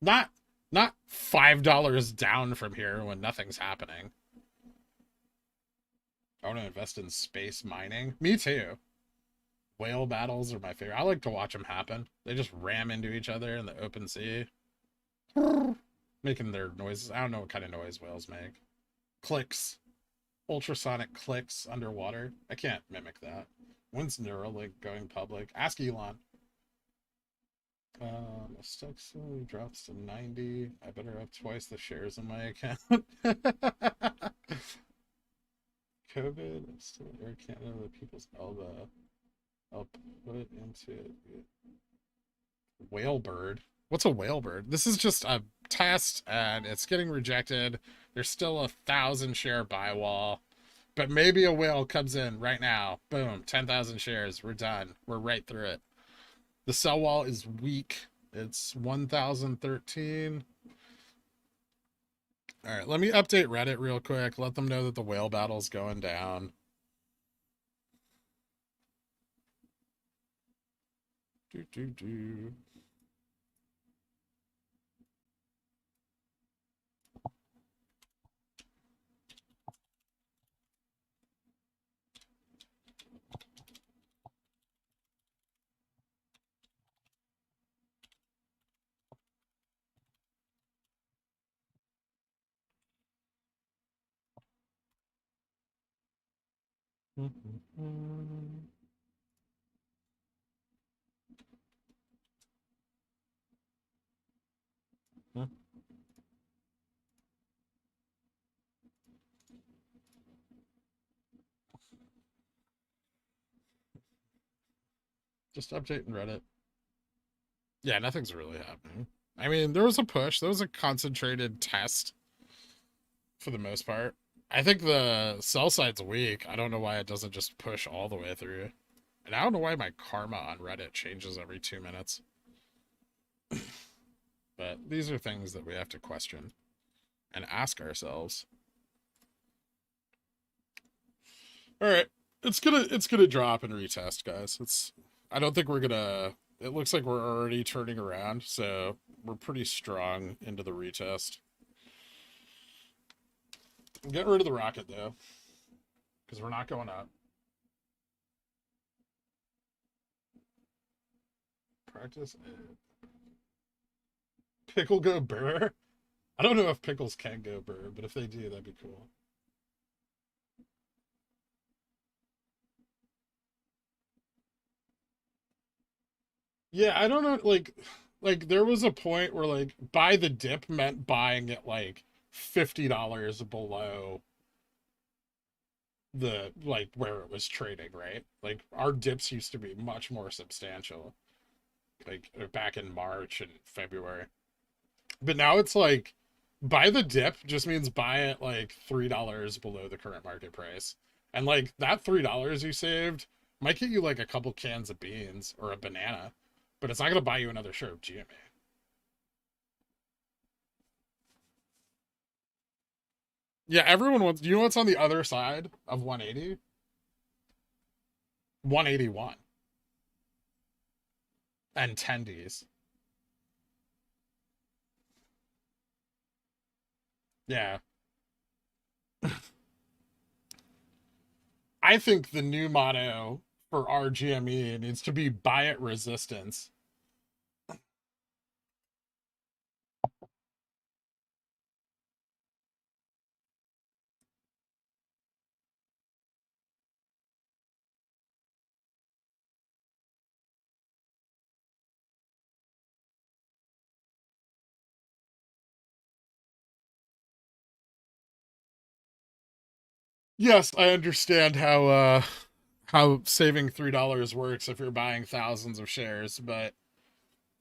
Not not $5 down from here when nothing's happening. I want to invest in space mining. Me too. Whale battles are my favorite. I like to watch them happen. They just ram into each other in the open sea. Making their noises. I don't know what kind of noise whales make. Clicks. Ultrasonic clicks underwater. I can't mimic that. When's Neuralink going public? Ask Elon. Stock slowly drops to 90. I better have twice the shares in my account. COVID, I'm still Air Canada, the people's elbow. I'll put it into it. Whale bird. What's a whale bird? This is just a test and it's getting rejected. There's still 1,000 share buy wall. But maybe a whale comes in right now. Boom, 10,000 shares. We're done. We're right through it. The sell wall is weak. It's 1,013. All right, let me update Reddit real quick. Let them know that the whale battle's going down. Do. Just updating Reddit. Yeah, nothing's really happening. I mean, there was a push. There was a concentrated test for the most part. I think the sell side's weak. I don't know why it doesn't just push all the way through. And I don't know why my karma on Reddit changes every 2 minutes. But these are things that we have to question and ask ourselves. All right, it's gonna drop and retest, guys. I don't think we're gonna. It looks like we're already turning around, so we're pretty strong into the retest. Get rid of the rocket though, because we're not going up. Practice. Pickle go burr. I don't know if pickles can go burr, but if they do, that'd be cool. Yeah, I don't know. Like there was a point where like buy the dip meant buying it like $50 below the like where it was trading, right? Like our dips used to be much more substantial, like back in March and February. But now it's like buy the dip just means buy it like $3 below the current market price. And like that $3 you saved might get you like a couple cans of beans or a banana, but it's not gonna buy you another share of GME. Yeah, everyone wants. You know what's on the other side of 180? 181 and tendies. Yeah, I think the new motto for our GME needs to be buy at resistance. Yes, I understand how saving $3 works if you're buying thousands of shares, but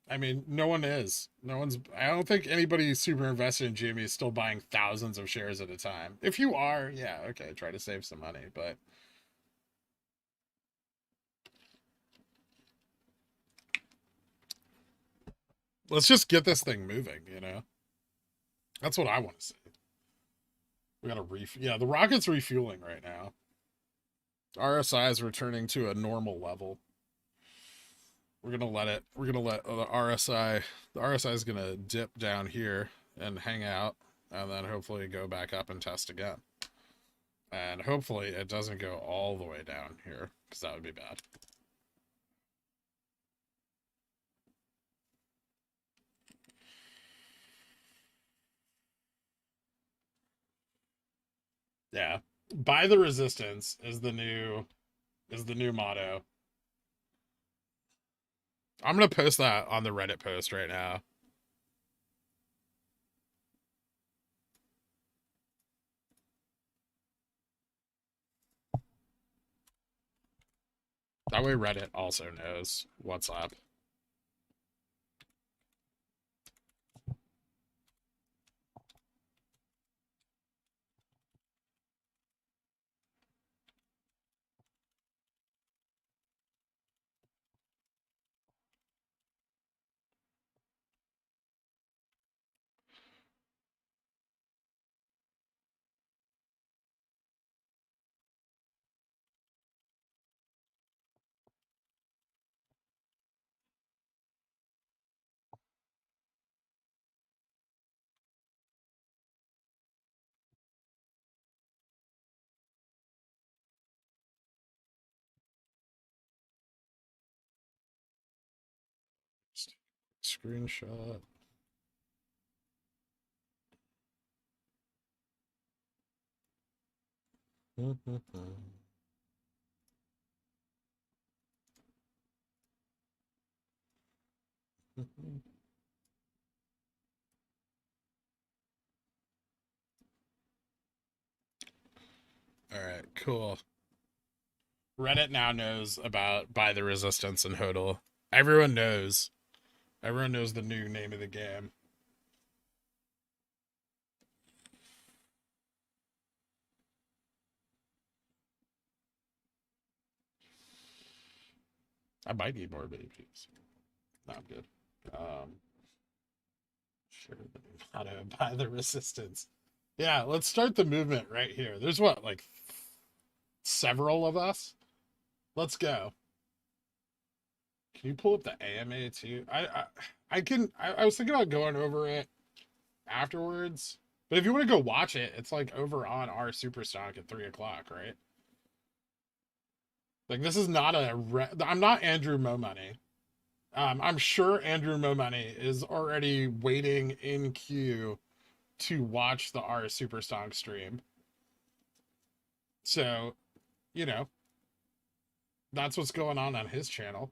I mean, no one is. No one's. I don't think anybody super invested in GME is still buying thousands of shares at a time. If you are, yeah, okay, try to save some money, but let's just get this thing moving, you know? That's what I want to see. We got to yeah, the rocket's refueling right now. RSI is returning to a normal level. We're gonna let the RSI is gonna dip down here and hang out, and then hopefully go back up and test again. And hopefully it doesn't go all the way down here, because that would be bad. Yeah. Buy the resistance is the new motto. I'm gonna post that on the Reddit post right now. That way Reddit also knows what's up. Screenshot. All right, cool. Reddit now knows about Buy the Resistance and HODL. Everyone knows. Everyone knows the new name of the game. I might need more babies. No, I'm good. Sure, how to Buy the Resistance. Yeah, let's start the movement right here. There's what, like several of us? Let's go. Can you pull up the AMA too? I can. I was thinking about going over it afterwards, but if you want to go watch it, it's like over on our Superstock at 3 o'clock, right? Like this is not I'm not Andrew Mo Money. I'm sure Andrew Mo Money is already waiting in queue to watch the R Superstock stream. So, you know, that's what's going on his channel.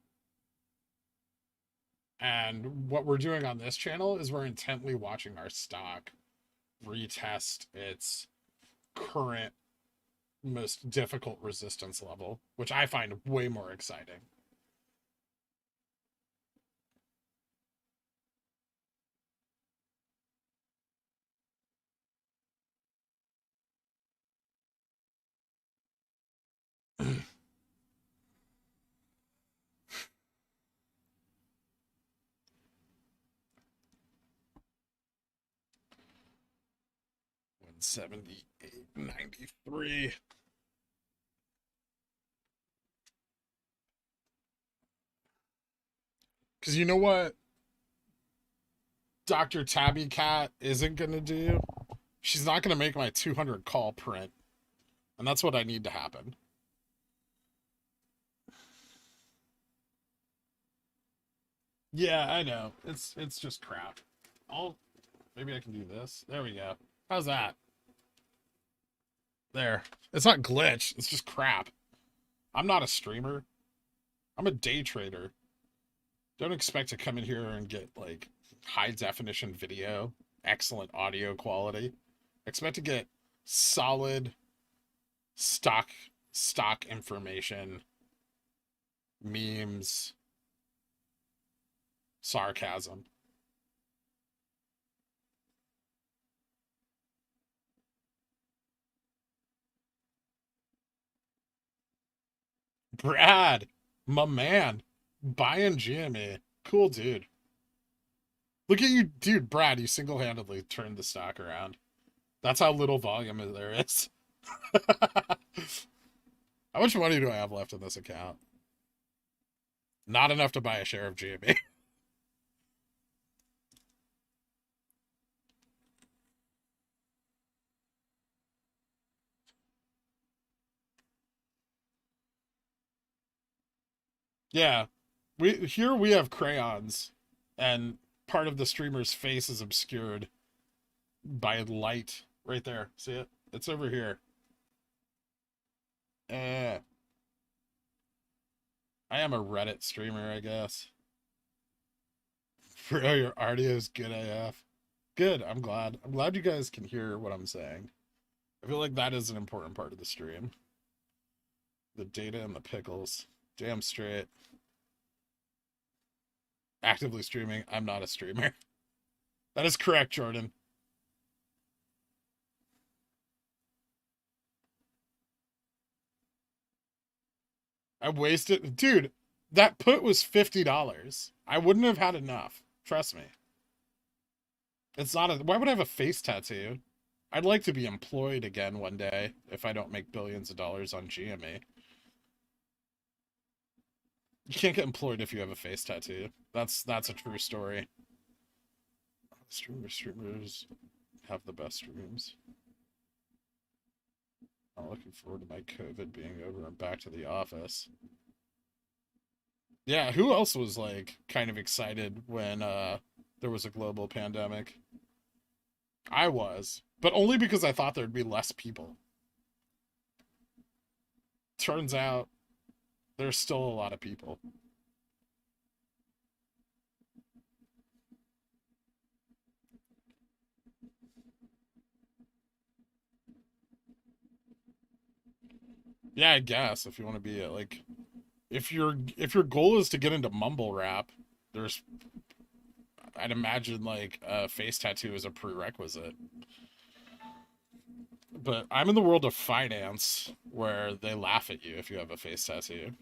And what we're doing on this channel is we're intently watching our stock retest its current most difficult resistance level, which I find way more exciting. $178.93. Because you know what Dr. Tabby Cat isn't going to do? She's not going to make my 200 call print. And that's what I need to happen. Yeah, I know. It's just crap. Maybe I can do this. There we go. How's that? There. It's not glitch. It's just crap. I'm not a streamer. I'm a day trader. Don't expect to come in here and get like high definition video, excellent audio quality. Expect to get solid stock information, memes, sarcasm. Brad, my man, buying GME. Cool dude. Look at you, dude. Brad, you single-handedly turned the stock around. That's how little volume there is. How much money do I have left in this account? Not enough to buy a share of GME. Yeah. We have crayons, and part of the streamer's face is obscured by light right there. See it? It's over here. I am a Reddit streamer, I guess. Bro, your audio is good AF. Good. I'm glad. I'm glad you guys can hear what I'm saying. I feel like that is an important part of the stream. The data and the pickles. Damn straight. Actively streaming. I'm not a streamer. That is correct, Jordan. I wasted. Dude, that put was $50. I wouldn't have had enough. Trust me. It's not a. Why would I have a face tattoo? I'd like to be employed again one day if I don't make billions of dollars on GME. You can't get employed if you have a face tattoo. That's a true story. Streamers have the best streams. I'm looking forward to my COVID being over and back to the office. Yeah, who else was like kind of excited when there was a global pandemic? I was, but only because I thought there'd be less people. Turns out there's still a lot of people. Yeah, I guess if you want to be like, if your goal is to get into mumble rap, there's, I'd imagine like a face tattoo is a prerequisite. But I'm in the world of finance where they laugh at you if you have a face tattoo.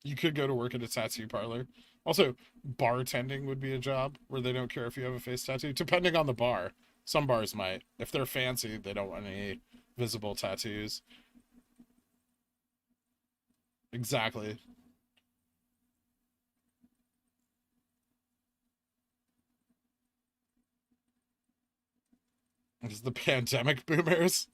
You could go to work at a tattoo parlor. Also, bartending would be a job where they don't care if you have a face tattoo, depending on the bar. Some bars might. If they're fancy, they don't want any visible tattoos. Exactly. It's the pandemic boomers.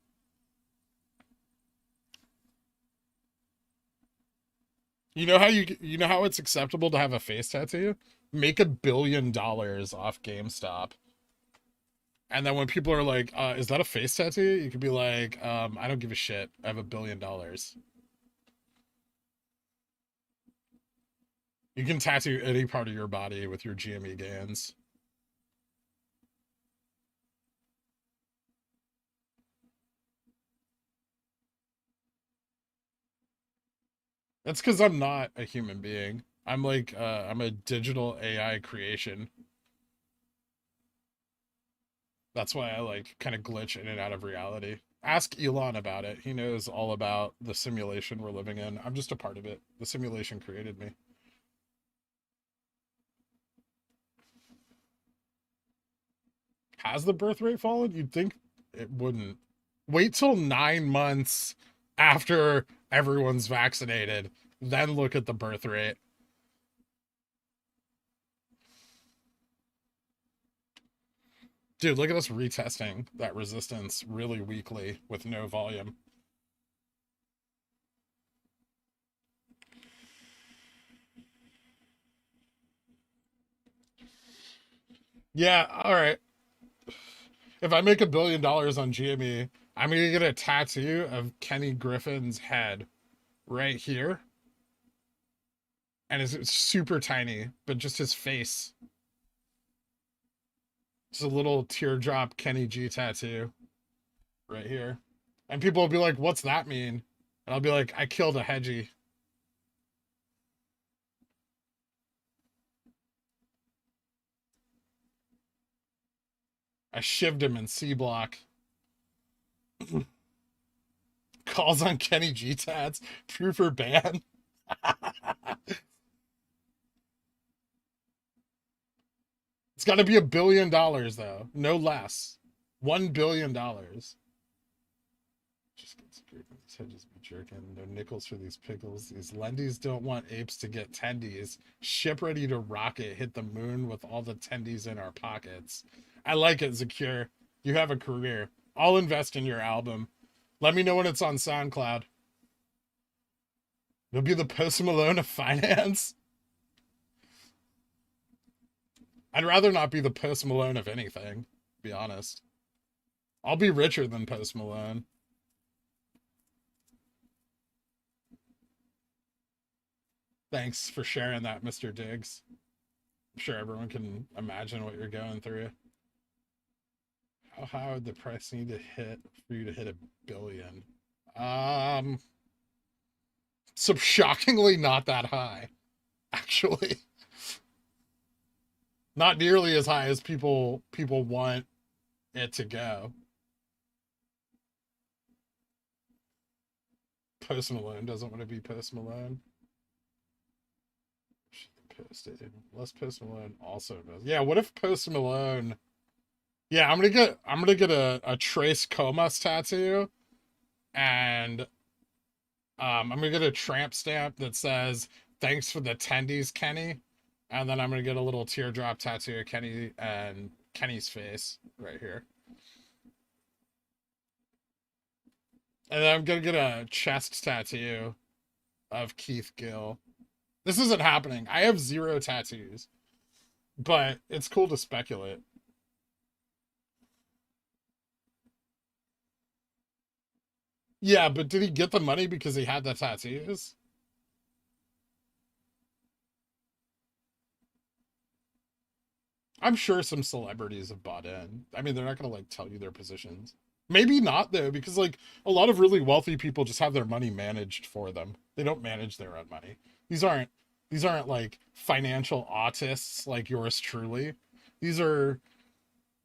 You know how it's acceptable to have a face tattoo? Make $1 billion off GameStop. And then when people are like, is that a face tattoo? You could be like, I don't give a shit. I have $1 billion. You can tattoo any part of your body with your GME gains. That's because I'm not a human being. I'm like, I'm a digital AI creation. That's why I like kind of glitch in and out of reality. Ask Elon about it. He knows all about the simulation we're living in. I'm just a part of it. The simulation created me. Has the birth rate fallen? You'd think it wouldn't. Wait till 9 months after everyone's vaccinated, then look at the birth rate. Dude, look at us retesting that resistance really weakly with no volume. Yeah, all right. If I make $1 billion on GME, I'm gonna get a tattoo of Kenny Griffin's head right here, and it's super tiny, but just his face. It's a little teardrop Kenny G tattoo right here, and people will be like, "What's that mean?" And I'll be like, "I killed a hedgie. I shivved him in C block." Calls on Kenny G tats. Proof or ban. It's got to be $1 billion though, no less. $1 billion. Just get screwed. These hedges be jerking. No nickels for these pickles. These lendies don't want apes to get tendies. Ship ready to rocket, hit the moon with all the tendies in our pockets. I like it, Zakir. You have a career. I'll invest in your album. Let me know when it's on SoundCloud. You'll be the Post Malone of finance. I'd rather not be the Post Malone of anything, to be honest. I'll be richer than Post Malone. Thanks for sharing that, Mr. Diggs. I'm sure everyone can imagine what you're going through. How high would the price need to hit for you to hit $1 billion? Um, so shockingly not that high, actually. Not nearly as high as people want it to go. Post Malone doesn't want to be Post Malone. Posted. Unless Post Malone also does. Yeah, what if Post Malone? Yeah, I'm gonna get a Trace Comas tattoo, and I'm gonna get a tramp stamp that says "Thanks for the tendies, Kenny," and then I'm gonna get a little teardrop tattoo of Kenny and Kenny's face right here, and then I'm gonna get a chest tattoo of Keith Gill. This isn't happening. I have zero tattoos, but it's cool to speculate. Yeah, but did he get the money because he had the tattoos? I'm sure some celebrities have bought in. I mean, they're not gonna like tell you their positions. Maybe not though, because like a lot of really wealthy people just have their money managed for them. They don't manage their own money. These aren't these aren't like financial autists like yours truly. These are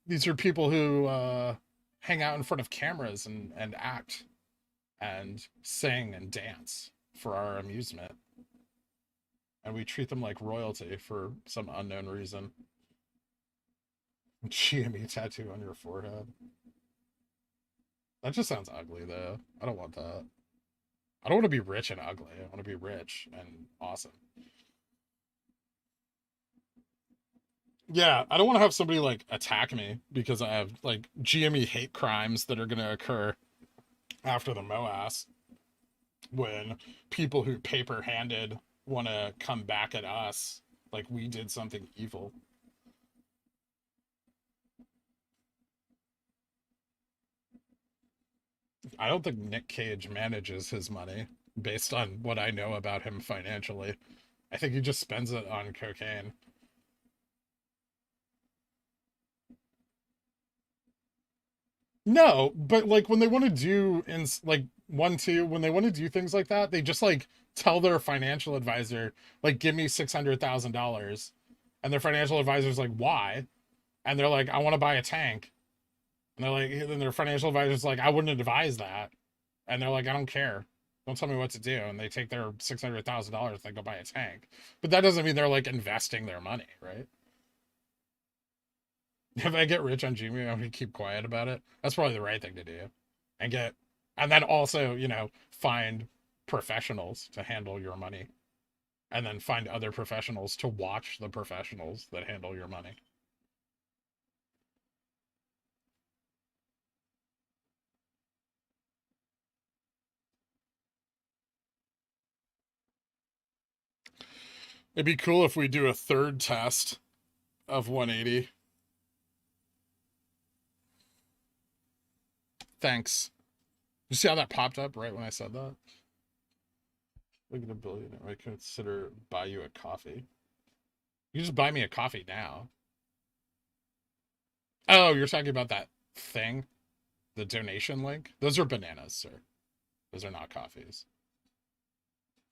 these are people who hang out in front of cameras and act and sing and dance for our amusement. And we treat them like royalty for some unknown reason. GME tattoo on your forehead. That just sounds ugly, though. I don't want that. I don't want to be rich and ugly. I want to be rich and awesome. Yeah, I don't want to have somebody like attack me because I have like GME hate crimes that are going to occur after the MOAS when people who paper handed want to come back at us like we did something evil. I don't think Nick Cage manages his money based on what I know about him financially. I think he just spends it on cocaine. No, but like when they want to do in like one two when they want to do things like that, they just like tell their financial advisor like give me $600,000, and their financial advisor's like why, and they're like I want to buy a tank, and they're like then their financial advisor's like I wouldn't advise that, and they're like I don't care, don't tell me what to do, and they take their $600,000 they go buy a tank, but that doesn't mean they're like investing their money, right? If I get rich on Gmail, I'm gonna keep quiet about it. That's probably the right thing to do, and get, and then also, find professionals to handle your money, and then find other professionals to watch the professionals that handle your money. It'd be cool if we do a third test of 180. Thanks. You see how that popped up right when I said that? Look at a billion. I consider buy you a coffee. You just buy me a coffee now. Oh, you're talking about that thing, the donation link. Those are bananas, sir. Those are not coffees.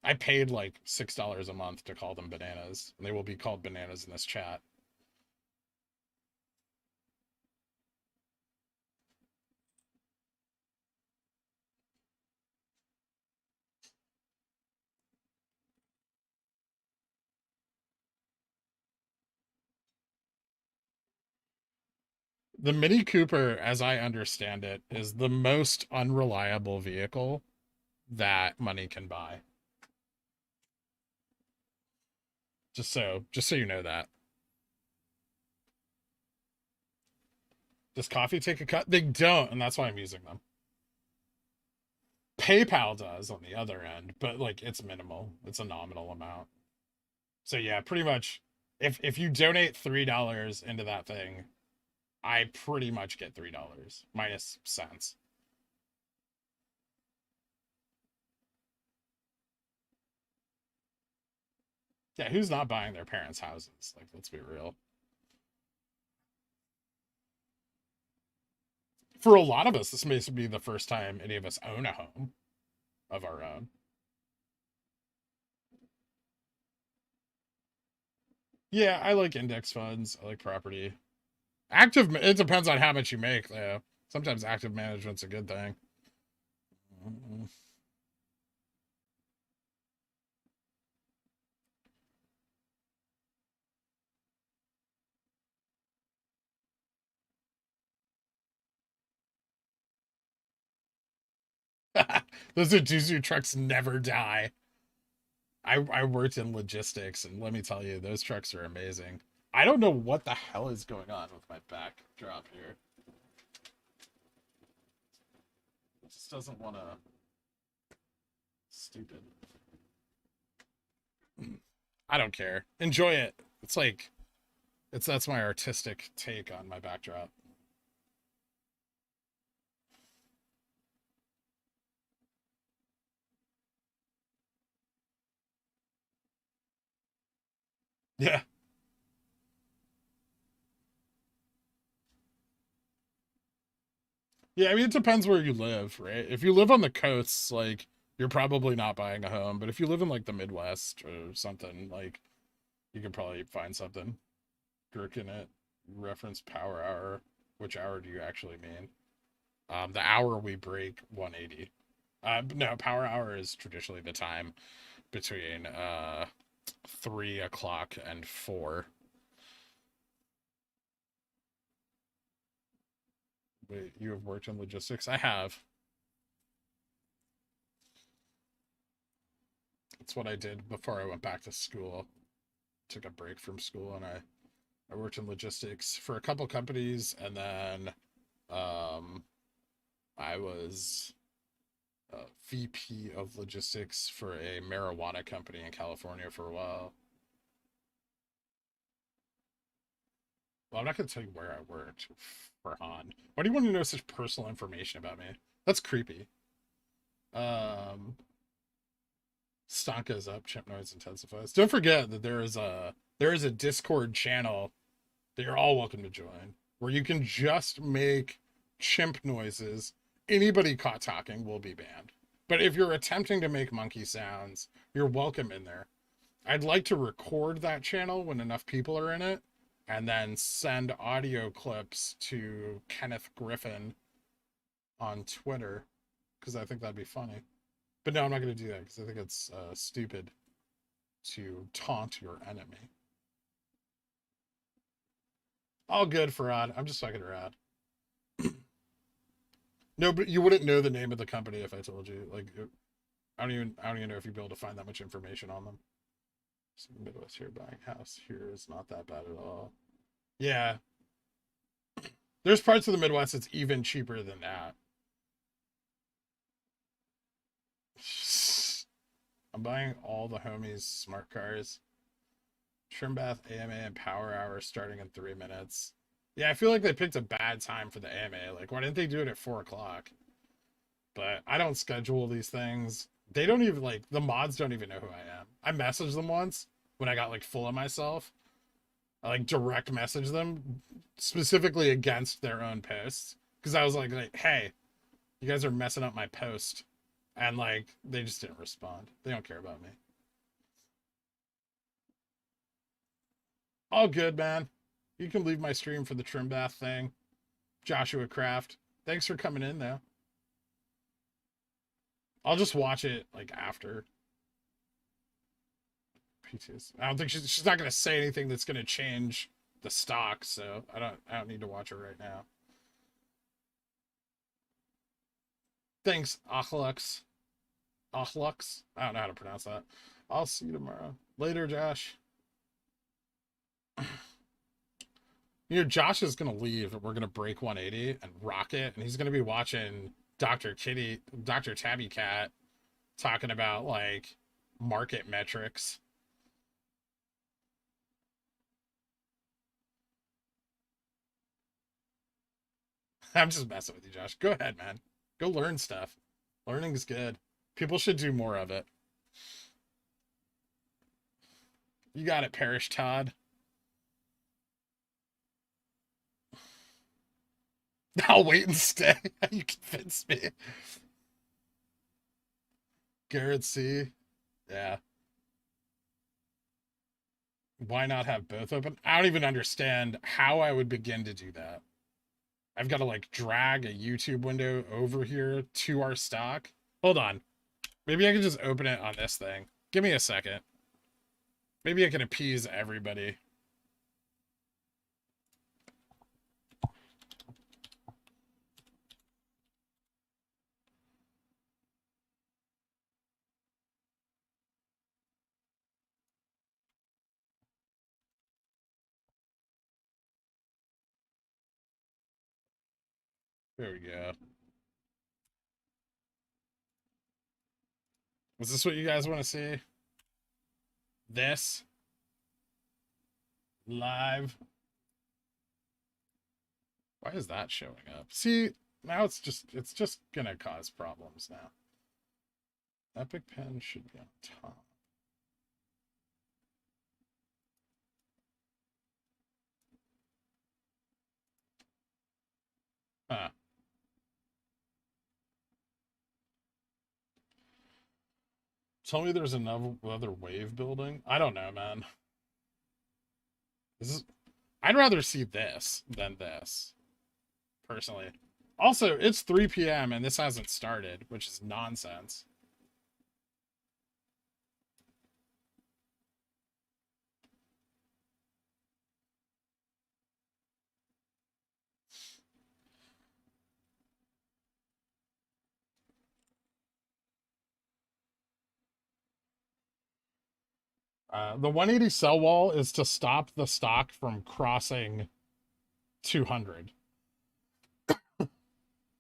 I paid like $6 a month to call them bananas, and they will be called bananas in this chat. The Mini Cooper, as I understand it, is the most unreliable vehicle that money can buy. Just so you know that. Does coffee take a cut? They don't, and that's why I'm using them. PayPal does on the other end, but like it's minimal. It's a nominal amount. So yeah, pretty much if you donate $3 into that thing, I pretty much get $3 minus cents. Yeah, who's not buying their parents' houses? Like, let's be real. For a lot of us, this may be the first time any of us own a home of our own. Yeah, I like index funds. I like property. Active, it depends on how much you make, though. Sometimes active management's a good thing. Those Isuzu trucks never die. I worked in logistics, and let me tell you, those trucks are amazing. I don't know what the hell is going on with my backdrop here. It just doesn't want to. Stupid. I don't care. Enjoy it. It's like that's my artistic take on my backdrop. Yeah. Yeah, I mean, it depends where you live, right? If you live on the coasts, like, you're probably not buying a home. But if you live in, like, the Midwest or something, like, you can probably find something. Gherkinit, reference power hour. Which hour do you actually mean? The hour we break 180. No, power hour is traditionally the time between 3 o'clock and 4. Wait, you have worked in logistics? I have. That's what I did before I went back to school. Took a break from school and I worked in logistics for a couple companies, and then um, I was VP of logistics for a marijuana company in California for a while. Well, I'm not going to tell you where I worked for Han. Why do you want to know such personal information about me? That's creepy. Um, Stanka's up. Chimp noise intensifies. Don't forget that there is a Discord channel that you're all welcome to join, where you can just make chimp noises. Anybody caught talking will be banned. But if you're attempting to make monkey sounds, you're welcome in there. I'd like to record that channel when enough people are in it, and then send audio clips to Kenneth Griffin on Twitter, because I think that'd be funny. But no, I'm not going to do that because I think it's stupid to taunt your enemy. All good, Farad. I'm just fucking around. No, but you wouldn't know the name of the company if I told you. Like, I don't even know if you'd be able to find that much information on them. So Midwest here buying house here is not that bad at all. Yeah, there's parts of the Midwest that's even cheaper than that. I'm buying all the homies smart cars. Trim bath, AMA, and power hour starting in 3 minutes. Yeah, I feel like they picked a bad time for the AMA. Like, why didn't they do it at 4 o'clock? But I don't schedule these things. They don't even, like, the mods don't even know who I am. I messaged them once when I got, like, full of myself. I, like, direct messaged them specifically against their own posts. Because I was like, hey, you guys are messing up my post. And, like, they just didn't respond. They don't care about me. All good, man. You can leave my stream for the trim bath thing. Joshua Craft. Thanks for coming in, though. I'll just watch it, like, after. PTS. I don't think she's not going to say anything that's going to change the stock, so I don't need to watch it right now. Thanks, Achlux. Achlux? I don't know how to pronounce that. I'll see you tomorrow. Later, Josh. You know, Josh is gonna leave and we're gonna break 180 and rock it, and he's gonna be watching Dr. Tabby Cat talking about like market metrics. I'm just messing with you, Josh. Go ahead, man. Go learn stuff. Learning is good. People should do more of it. You got it, Parish Todd. I'll wait and stay. You convinced me. Garrett C. Yeah. Why not have both open? I don't even understand how I would begin to do that. I've got to like drag a YouTube window over here to our stock. Hold on. Maybe I can just open it on this thing. Give me a second. Maybe I can appease everybody. There we go. Is this what you guys want to see? This live. Why is that showing up? See, now it's just gonna cause problems now. Epic Pen should be on top. Huh. Tell me there's another wave building. I don't know, man. This is. I'd rather see this than this, personally. Also, it's 3 p.m. and this hasn't started, which is nonsense. The 180 sell wall is to stop the stock from crossing 200.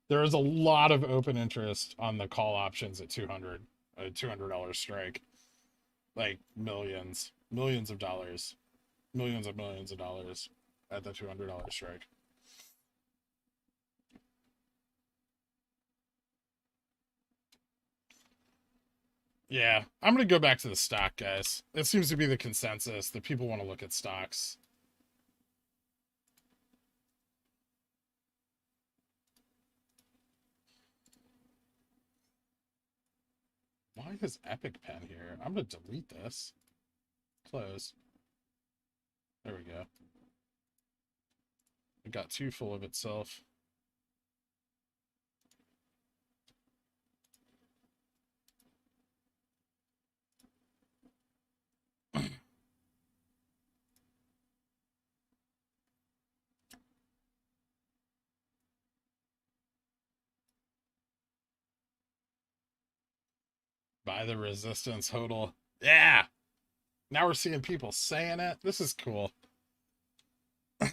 There is a lot of open interest on the call options at 200, a $200 strike. Like millions of dollars, millions of dollars at the $200 strike. Yeah, I'm going to go back to the stock, guys. It seems to be the consensus that people want to look at stocks. Why is Epic Pen here? I'm going to delete this. Close. There we go. It got too full of itself. By the resistance hodl. Yeah! Now we're seeing people saying it. This is cool. God,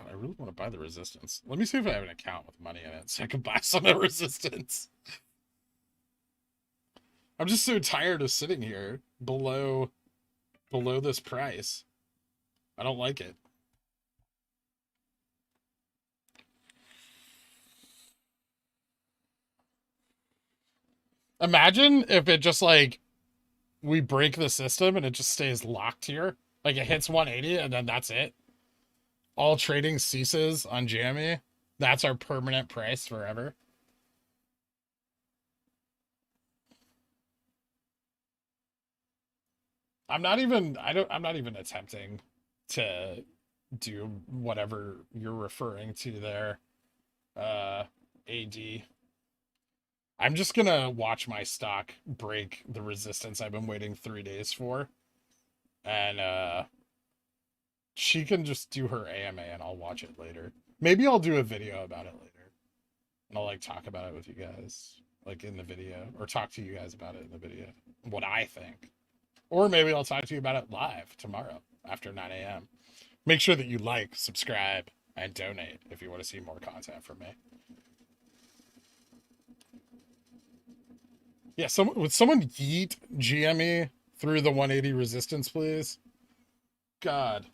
I really want to buy the resistance. Let me see if I have an account with money in it so I can buy some of the resistance. I'm just so tired of sitting here below this price. I don't like it. Imagine if it just like we break the system and it just stays locked here. Like it hits 180 and then that's it. All trading ceases on GME. That's our permanent price forever. I'm not even attempting to do whatever you're referring to there. AD. I'm just gonna watch my stock break the resistance I've been waiting 3 days for. And she can just do her AMA and I'll watch it later. Maybe I'll do a video about it later. And I'll like talk about it with you guys, like in the video, or talk to you guys about it in the video. What I think. Or maybe I'll talk to you about it live tomorrow after 9 a.m. Make sure that you like, subscribe, and donate if you want to see more content from me. Yeah, would someone yeet GME through the 180 resistance, please? God.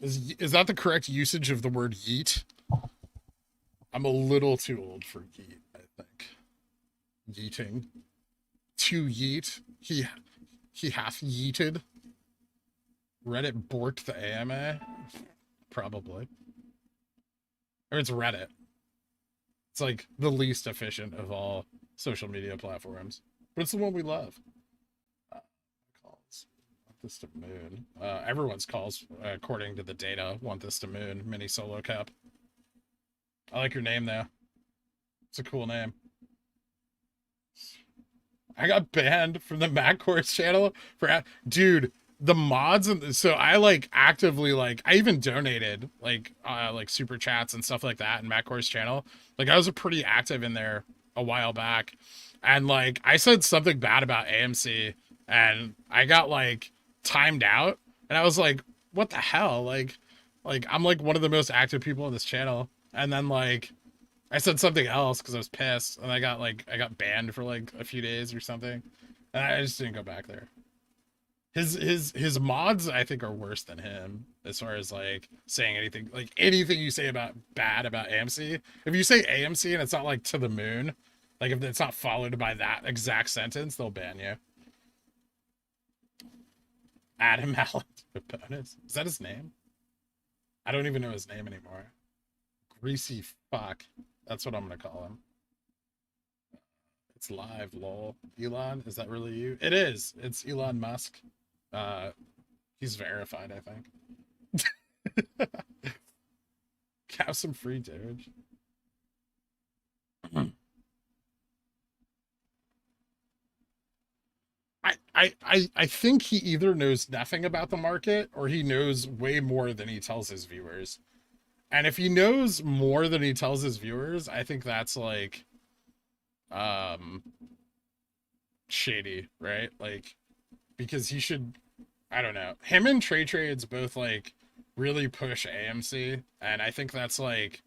Is that the correct usage of the word yeet? I'm a little too old for yeet, I think. Yeeting. To yeet. He hath yeeted. Reddit borked the AMA? Probably. Or it's Reddit. It's like the least efficient of all social media platforms. But it's the one we love. Calls. Want this to moon. Everyone's calls, according to the data, want this to moon. Mini solo cap. I like your name, though. It's a cool name. I got banned from the Mac Course channel for... Dude, the mods... So I, like, actively, like... I even donated, like super chats and stuff like that in Mac Course channel. Like, I was pretty active in there a while back. And, like, I said something bad about AMC. And I got, like, timed out. And I was like, what the hell? Like, I'm, like, one of the most active people on this channel. And then, like, I said something else because I was pissed, and I got banned for like a few days or something, and I just didn't go back there. His mods, I think, are worse than him as far as like saying anything you say bad about AMC. If you say AMC and it's not like to the moon, like if it's not followed by that exact sentence, they'll ban you. Adam Allen bonus. Is that his name? I don't even know his name anymore. Greasy fuck. That's what I'm gonna call him. It's live, lol. Elon, is that really you? It is. It's Elon Musk. Uh, he's verified, I think. Have some free Doge. I think he either knows nothing about the market or he knows way more than he tells his viewers. And if he knows more than he tells his viewers, I think that's like um shady, right? Like because he should, I don't know. Him and Trade Trades both like really push AMC, and I think that's like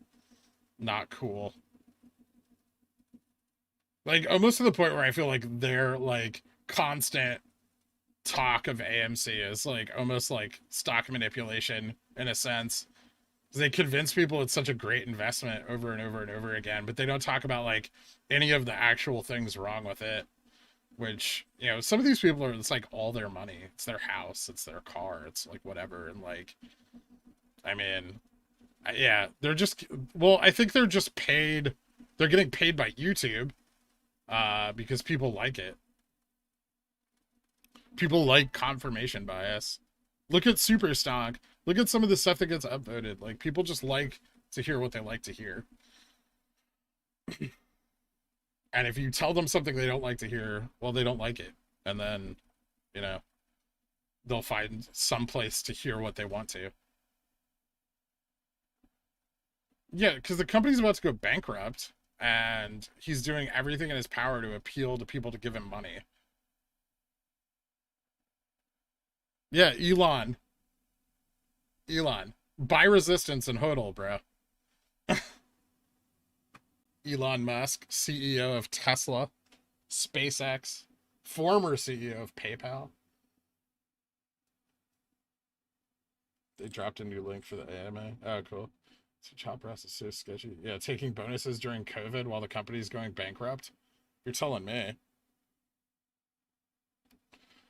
not cool. Like almost to the point where I feel like their like constant talk of AMC is like almost like stock manipulation in a sense. They convince people it's such a great investment over and over and over again, but they don't talk about like any of the actual things wrong with it. Which, you know, some of these people are, it's like all their money. It's their house, it's their car, it's like whatever. And like, I mean, yeah, they're just, well, I think they're just paid, they're getting paid by YouTube because people like it. People like confirmation bias. Look at Superstock. Look at some of the stuff that gets upvoted. Like, people just like to hear what they like to hear. And if you tell them something they don't like to hear, well, they don't like it. And then, you know, they'll find some place to hear what they want to. Yeah, because the company's about to go bankrupt, and he's doing everything in his power to appeal to people to give him money. Yeah, Elon. Elon. Buy resistance and hodl, bro. Elon Musk, CEO of Tesla, SpaceX, former CEO of PayPal. They dropped a new link for the AMA. Oh, cool. So job press is so sketchy. Yeah, taking bonuses during COVID while the company's going bankrupt. You're telling me.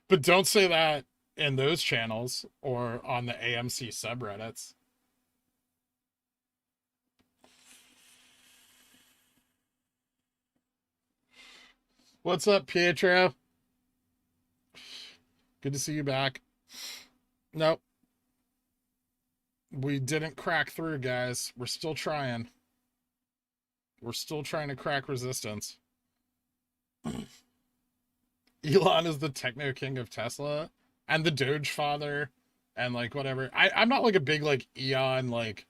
But don't say that in those channels or on the AMC subreddits. What's up, Pietro? Good to see you back. Nope. We didn't crack through, guys. We're still trying. We're still trying to crack resistance. Elon is the techno king of Tesla and the Doge father and like whatever. I'm not like a big like Elon like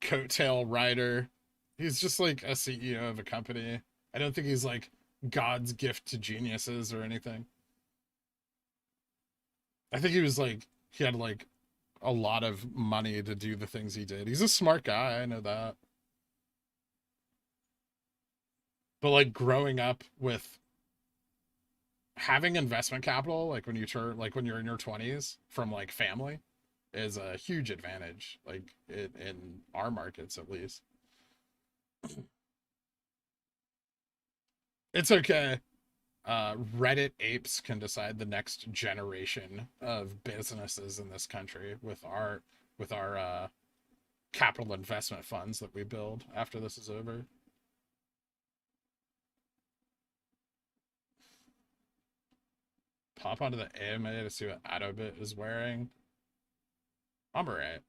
coattail rider. He's just like a CEO of a company. I don't think he's like God's gift to geniuses or anything. I think he was like he had like a lot of money to do the things he did. He's a smart guy, I know that. But like growing up with having investment capital, like when you turn, like when you're in your 20s from like family, is a huge advantage, like in our markets at least. It's okay. Reddit apes can decide the next generation of businesses in this country with our capital investment funds that we build after this is over. Pop onto the AMA to see what Adobit is wearing. I'm alright.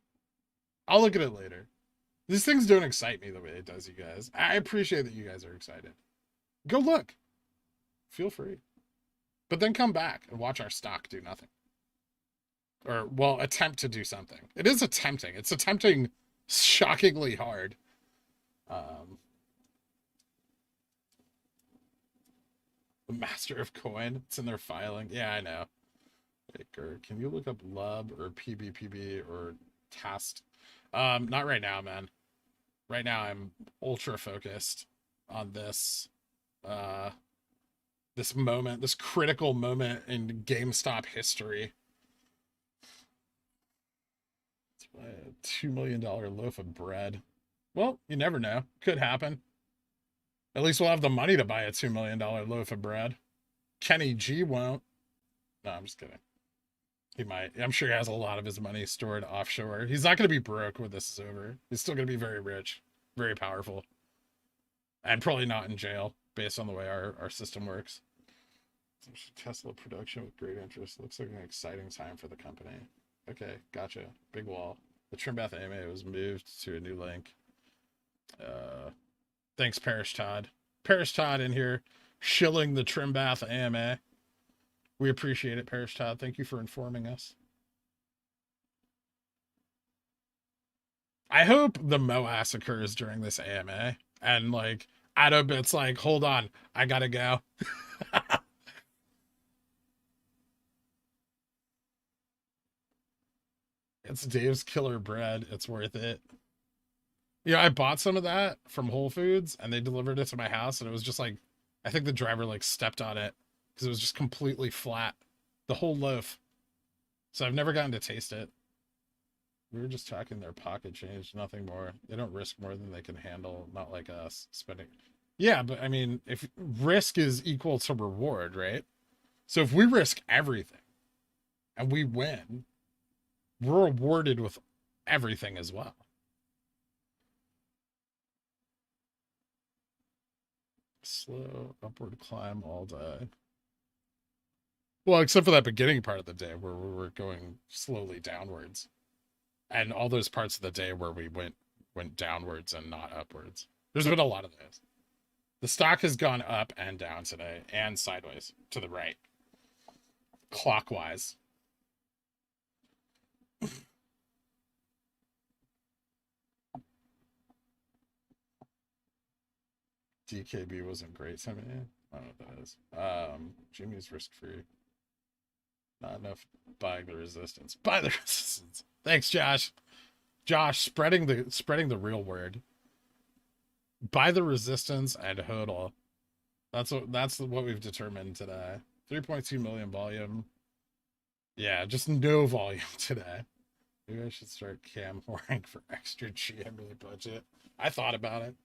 I'll look at it later. These things don't excite me the way it does you guys. I appreciate that you guys are excited. Go look. Feel free. But then come back and watch our stock do nothing. Or, well, attempt to do something. It is attempting. It's attempting shockingly hard. The master of coin. It's in their filing. Yeah, I know. Baker, can you look up Lub or PBPB or Tast? Not right now, man. Right now I'm ultra focused on this this moment, this critical moment in GameStop history. A $2 million loaf of bread. Well, you never know. Could happen. At least we'll have the money to buy a $2 million loaf of bread. Kenny G won't. No, I'm just kidding. He might. I'm sure he has a lot of his money stored offshore. He's not going to be broke when this is over. He's still going to be very rich, very powerful, and probably not in jail based on the way our system works. Tesla production with great interest. Looks like an exciting time for the company. Okay, gotcha. Big wall. The Trimbath AMA was moved to a new link. Thanks, Parish Todd. Parish Todd in here shilling the Trimbath AMA. We appreciate it, Parish Todd. Thank you for informing us. I hope the MOAS occurs during this AMA. And like, Adobit's like, hold on, I gotta go. It's Dave's Killer Bread. It's worth it. Yeah, I bought some of that from Whole Foods and they delivered it to my house. And it was just like, I think the driver like stepped on it because it was just completely flat. The whole loaf. So I've never gotten to taste it. We were just talking their pocket change, nothing more. They don't risk more than they can handle, not like us spending. Yeah, but I mean, if risk is equal to reward, right? So if we risk everything and we win, we're rewarded with everything as well. Slow upward climb all day. Well, except for that beginning part of the day where we were going slowly downwards. And all those parts of the day where we went downwards and not upwards. There's been a lot of those. The stock has gone up and down today and sideways to the right. Clockwise. DKB wasn't great. I don't know what that is. Jimmy's risk-free. Not enough buying the resistance. Buy the resistance. Thanks, Josh. Josh, spreading the real word. Buy the resistance and hodl. That's what we've determined today. 3.2 million volume. Yeah, just no volume today. Maybe I should start cam whoring for extra GME budget. I thought about it.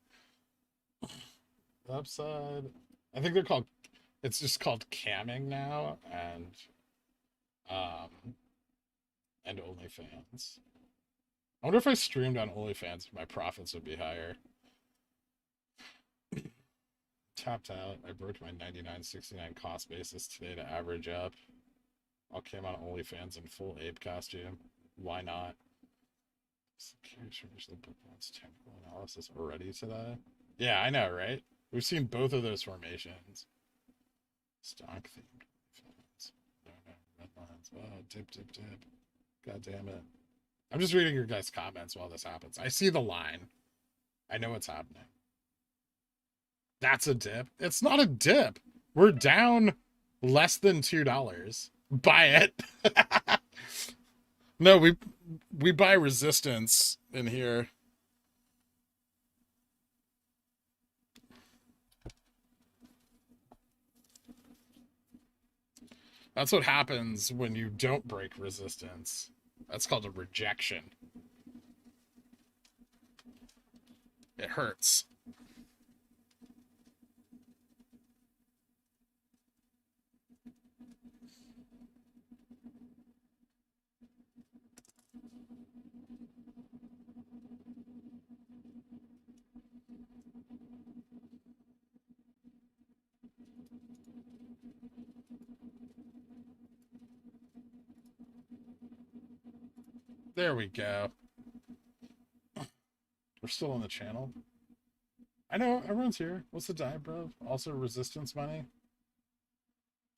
Upside. I think they're called. It's just called camming now, and OnlyFans. I wonder if I streamed on OnlyFans, if my profits would be higher. Tapped out. I broke my 99.69 cost basis today to average up. I'll came on OnlyFans in full ape costume. Why not? Technical analysis already today. Yeah, I know, right? We've seen both of those formations. Stock themed OnlyFans. No, red lines. Oh, dip. God damn it. I'm just reading your guys' comments while this happens. I see the line. I know what's happening. That's a dip. It's not a dip. We're down less than $2. Buy it. No, we buy resistance in here. That's what happens when you don't break resistance. That's called a rejection. It hurts. There we go. We're still on the channel. I know, everyone's here. What's the dive, bro? Also resistance money.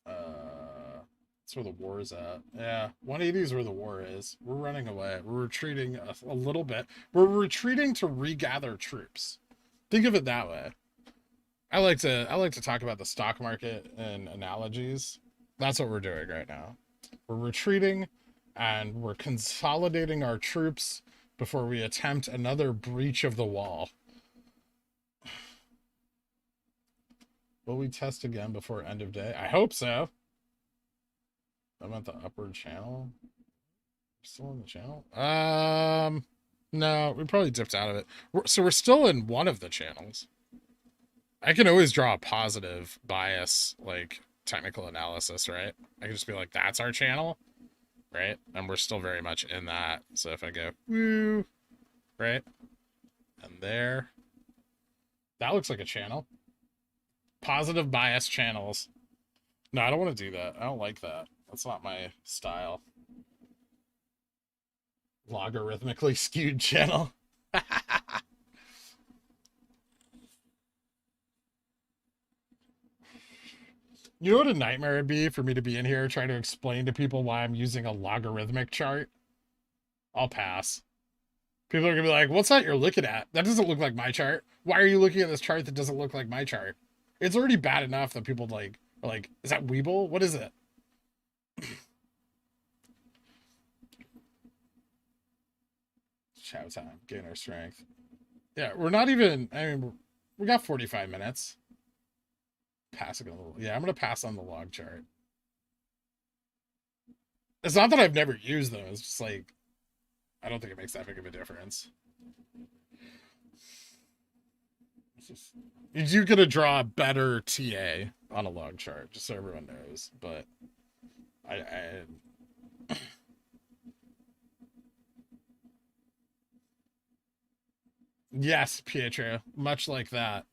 That's where the war is at. Yeah, 180 is where the war is. We're running away. We're retreating a little bit. We're retreating to regather troops. Think of it that way. I like to talk about the stock market and analogies. That's what we're doing right now. We're retreating and we're consolidating our troops before we attempt another breach of the wall. Will we test again before end of day? I hope so. I'm at the upward channel. Still in the channel? No, we probably dipped out of it. So we're still in one of the channels. I can always draw a positive bias, like technical analysis, right? I can just be like, that's our channel. right? And we're still very much in that. So if I go, woo, right? And there, that looks like a channel. Positive bias channels. No, I don't want to do that. I don't like that. That's not my style. Logarithmically skewed channel. You know what a nightmare it'd be for me to be in here trying to explain to people why I'm using a logarithmic chart? I'll pass. People are gonna be like, what's that you're looking at? That doesn't look like my chart. Why are you looking at this chart that doesn't look like my chart? It's already bad enough that people like are like, is that WeBull? What is it? Chow time, gain our strength. Yeah, we're not even, I mean, we got 45 minutes. Passing a little. Yeah, I'm gonna pass on the log chart. It's not that I've never used them. It's just like I don't think it makes that big of a difference. You could draw a better TA on a log chart, just so everyone knows. But I yes, Pietro, much like that.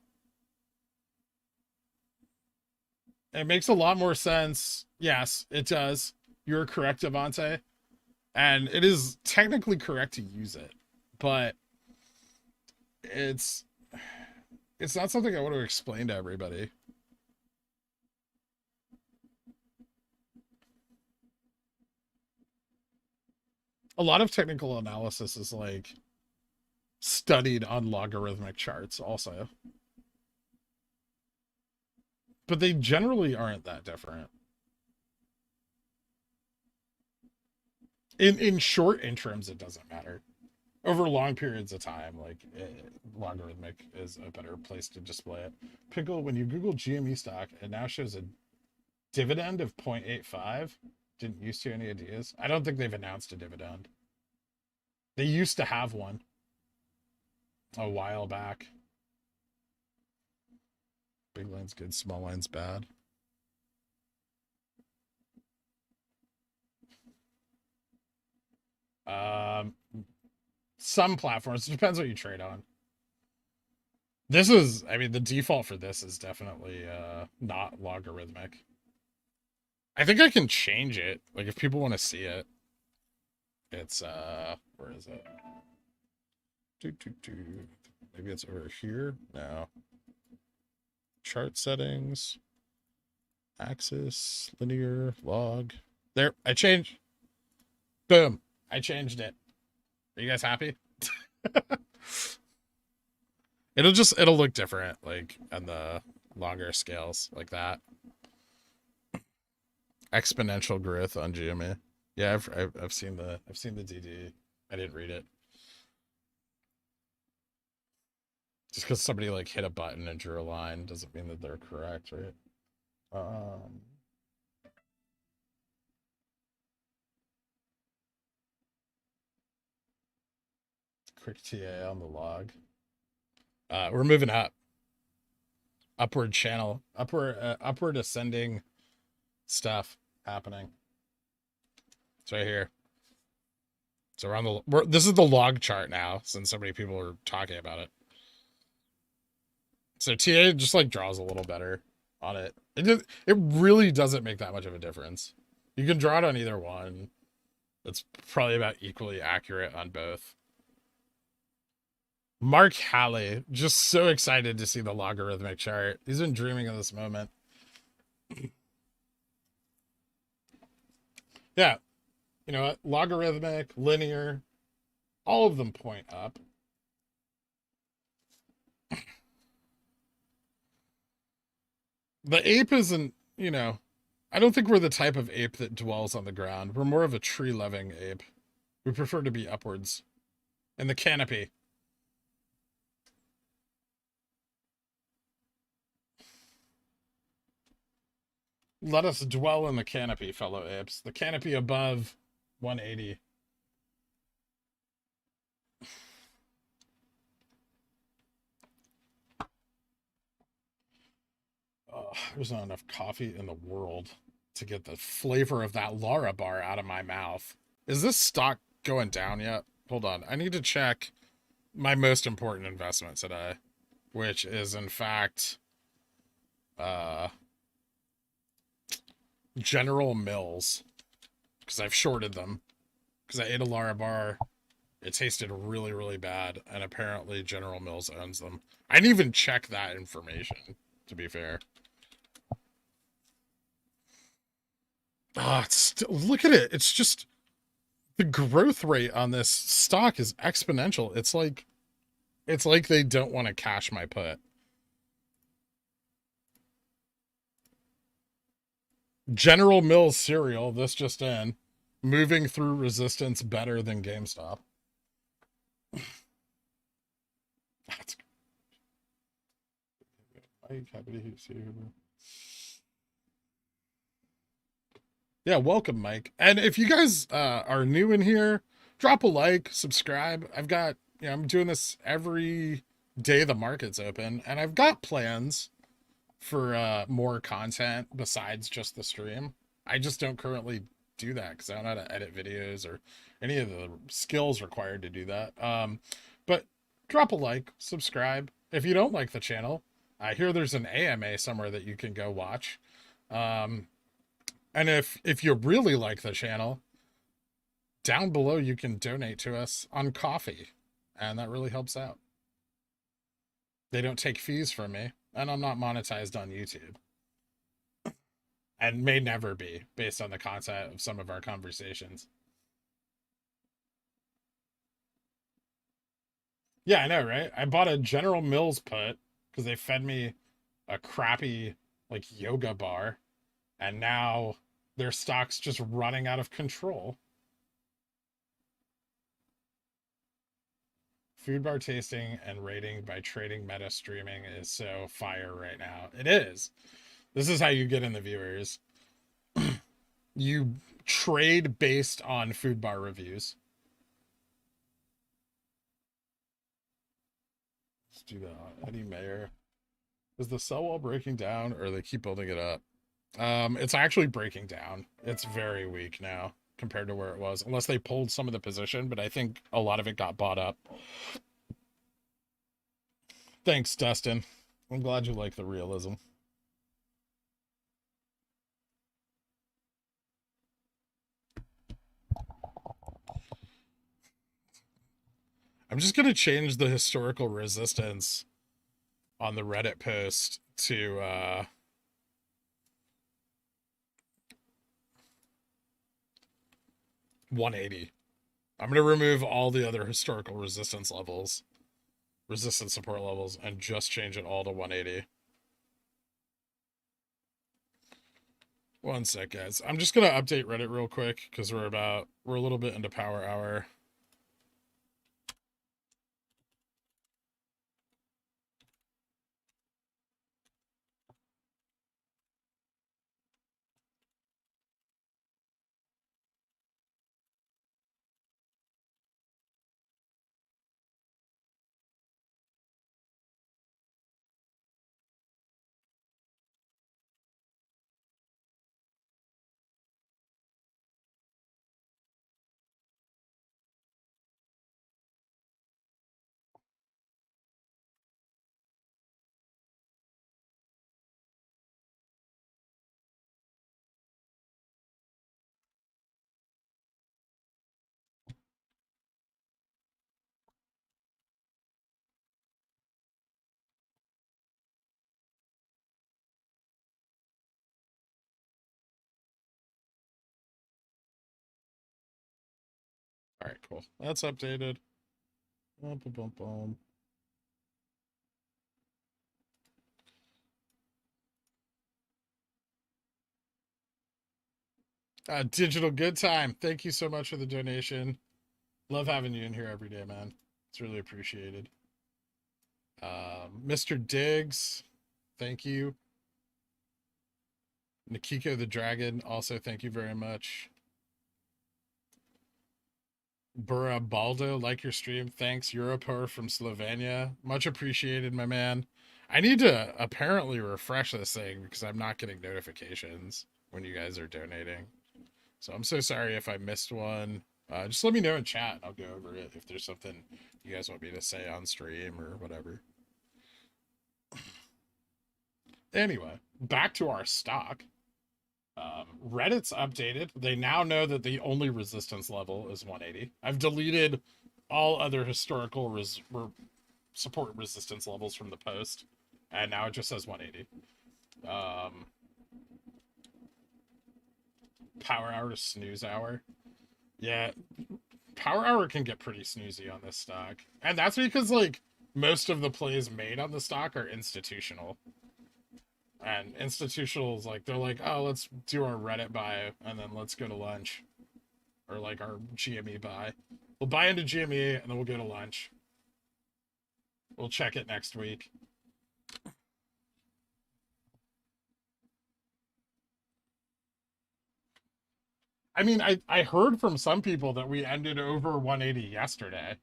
It makes a lot more sense. Yes, it does. You're correct, Avante. And it is technically correct to use it, but it's not something I want to explain to everybody. A lot of technical analysis is like studied on logarithmic charts also. But they generally aren't that different. In short interims, it doesn't matter. Over long periods of time, like logarithmic is a better place to display it. Pickle, when you Google GME stock, it now shows a dividend of 0.85. Didn't used to any ideas. I don't think they've announced a dividend. They used to have one a while back. Big line's good, small line's bad. Some platforms. It depends what you trade on. This is, I mean, the default for this is definitely not logarithmic. I think I can change it. Like if people want to see it. It's where is it? Maybe it's over here. No. Chart settings. Axis, linear, log. There, I changed. Boom. I changed it. Are you guys happy? it'll look different, like on the longer scales, like that. Exponential growth on GME. Yeah, I've seen the DD. I didn't read it. Just because somebody like hit a button and drew a line doesn't mean that they're correct, right? Quick TA on the log. We're moving up. Upward channel. Upward ascending stuff happening. It's right here. So this is the log chart now, since so many people are talking about it. So TA just like draws a little better on it. It really doesn't make that much of a difference. You can draw it on either one. It's probably about equally accurate on both. Mark Halley, just so excited to see the logarithmic chart. He's been dreaming of this moment. Yeah, you know what? Logarithmic, linear, all of them point up. The ape isn't, you know, I don't think we're the type of ape that dwells on the ground. We're more of a tree-loving ape. We prefer to be upwards. In the canopy. Let us dwell in the canopy, fellow apes. The canopy above 180. There's not enough coffee in the world to get the flavor of that Lara bar out of my mouth. Is this stock going down yet? Hold on. I need to check my most important investment today, which is in fact General Mills, because I've shorted them because I ate a Lara bar. It tasted really, really bad, and apparently General Mills owns them. I didn't even check that information, to be fair. Look at it. It's just the growth rate on this stock is exponential. It's like they don't want to cash my put. General Mills cereal, this just in, moving through resistance better than GameStop. Yeah, welcome, Mike. And if you guys are new in here, drop a like, subscribe. I'm doing this every day the market's open, and I've got plans for more content besides just the stream. I just don't currently do that because I don't know how to edit videos or any of the skills required to do that. But drop a like, subscribe. If you don't like the channel, I hear there's an AMA somewhere that you can go watch. And if you really like the channel, down below you can donate to us on Coffee, and that really helps out. They don't take fees from me, and I'm not monetized on YouTube. And may never be, based on the content of some of our conversations. Yeah, I know, right? I bought a General Mills put because they fed me a crappy, like, yoga bar, and now their stock's just running out of control. Food bar tasting and rating by trading meta streaming is so fire right now. It is. This is how you get in the viewers. You trade based on food bar reviews. Let's do that. Eddie Mayer. Is the sell wall breaking down, or they keep building it up? It's actually breaking down. It's very weak now compared to where it was, unless they pulled some of the position, but I think a lot of it got bought up. Thanks, Dustin. I'm glad you like the realism. I'm just going to change the historical resistance on the Reddit post to 180. I'm going to remove all the other historical resistance support levels, and just change it all to 180. One sec, guys. I'm just going to update Reddit real quick because we're a little bit into power hour. All right, cool. That's updated. Boom, boom, boom, boom. Digital Good Time. Thank you so much for the donation. Love having you in here every day, man. It's really appreciated. Mr. Diggs, thank you. Nikiko the Dragon, also thank you very much. Bura Baldo, like your stream. Thanks. Europor from Slovenia. Much appreciated, my man. I need to apparently refresh this thing because I'm not getting notifications when you guys are donating. So I'm so sorry if I missed one. Just let me know in chat. I'll go over it if there's something you guys want me to say on stream or whatever. Anyway, back to our stock. Reddit's updated. They now know that the only resistance level is 180. I've deleted all other historical support resistance levels from the post, and now it just says 180. Power hour to snooze hour. Yeah, power hour can get pretty snoozy on this stock, and that's because like most of the plays made on the stock are institutional. And institutionals, like, they're like, oh, let's do our Reddit buy, and then let's go to lunch. Or, like, our GME buy. We'll buy into GME, and then we'll go to lunch. We'll check it next week. I mean, I heard from some people that we ended over 180 yesterday.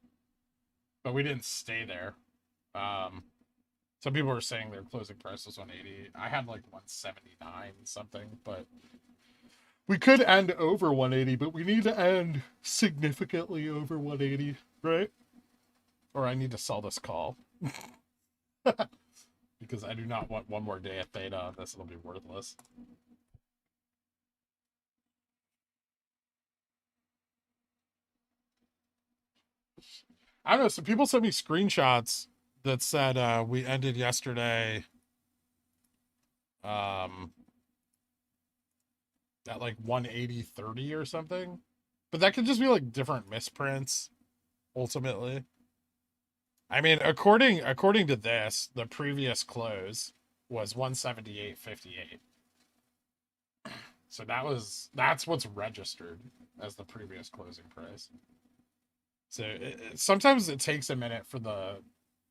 But we didn't stay there. Some people were saying their closing price was 180. I had, like, 179 something, but... We could end over 180, but we need to end significantly over 180, right? Or I need to sell this call. Because I do not want one more day of theta on this. It'll be worthless. I don't know. Some people sent me screenshots that said we ended yesterday at like 180.30 or something. But that could just be like different misprints, ultimately. I mean, according to this, the previous close was 178.58. So that's what's registered as the previous closing price. So sometimes it takes a minute for the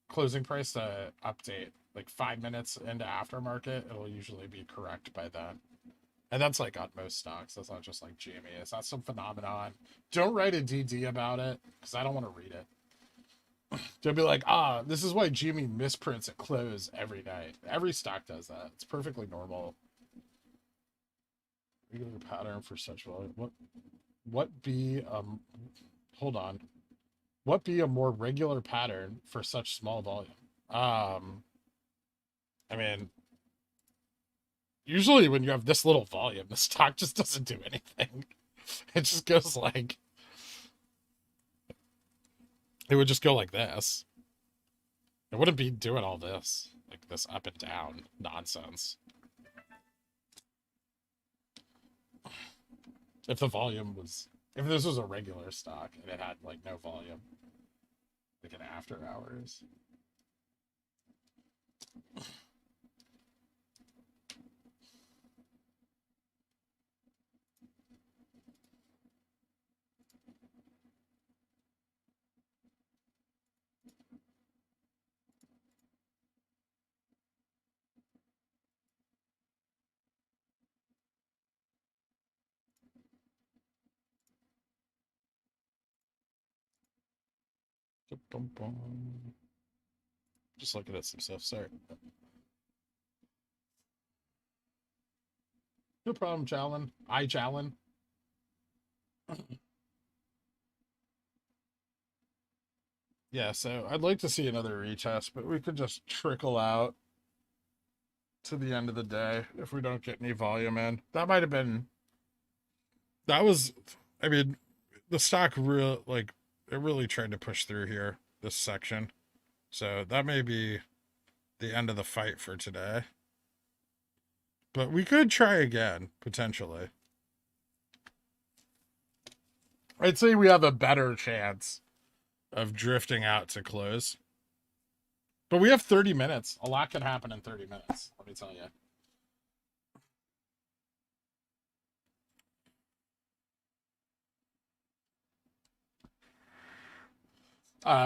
closing price to update. Like 5 minutes into aftermarket, it'll usually be correct by then. And that's like on most stocks. That's not just like GME. It's not some phenomenon. Don't write a DD about it because I don't want to read it. They'll be like, this is why GME misprints at close every night. Every stock does that. It's perfectly normal. Regular pattern for such volume. What be hold on. What be a more regular pattern for such small volume? I mean, usually when you have this little volume, the stock just doesn't do anything. It just goes like, it would just go like this. It wouldn't be doing all this, like this up and down nonsense. If this was a regular stock and it had like no volume, like an after hours. Just looking at some stuff. Sorry. No problem, Jalen. Jalen. Yeah, so I'd like to see another retest, but we could just trickle out to the end of the day if we don't get any volume in. That might have been. That was. I mean, the stock it really tried to push through here, this section. So that may be the end of the fight for today. But we could try again, potentially. I'd say we have a better chance of drifting out to close. But we have 30 minutes. A lot can happen in 30 minutes, let me tell you.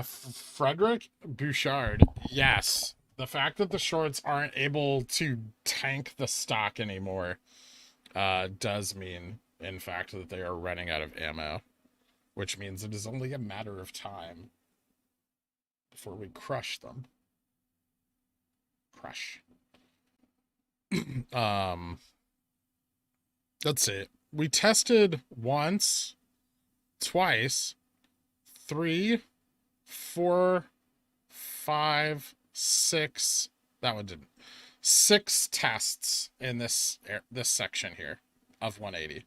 Frederick Bouchard, yes. The fact that the shorts aren't able to tank the stock anymore does mean, in fact, that they are running out of ammo, which means it is only a matter of time before we crush them. Crush. Let's see. We tested once, twice, 3, 4, 5, 6. That one didn't. 6 tests in this section here of 180.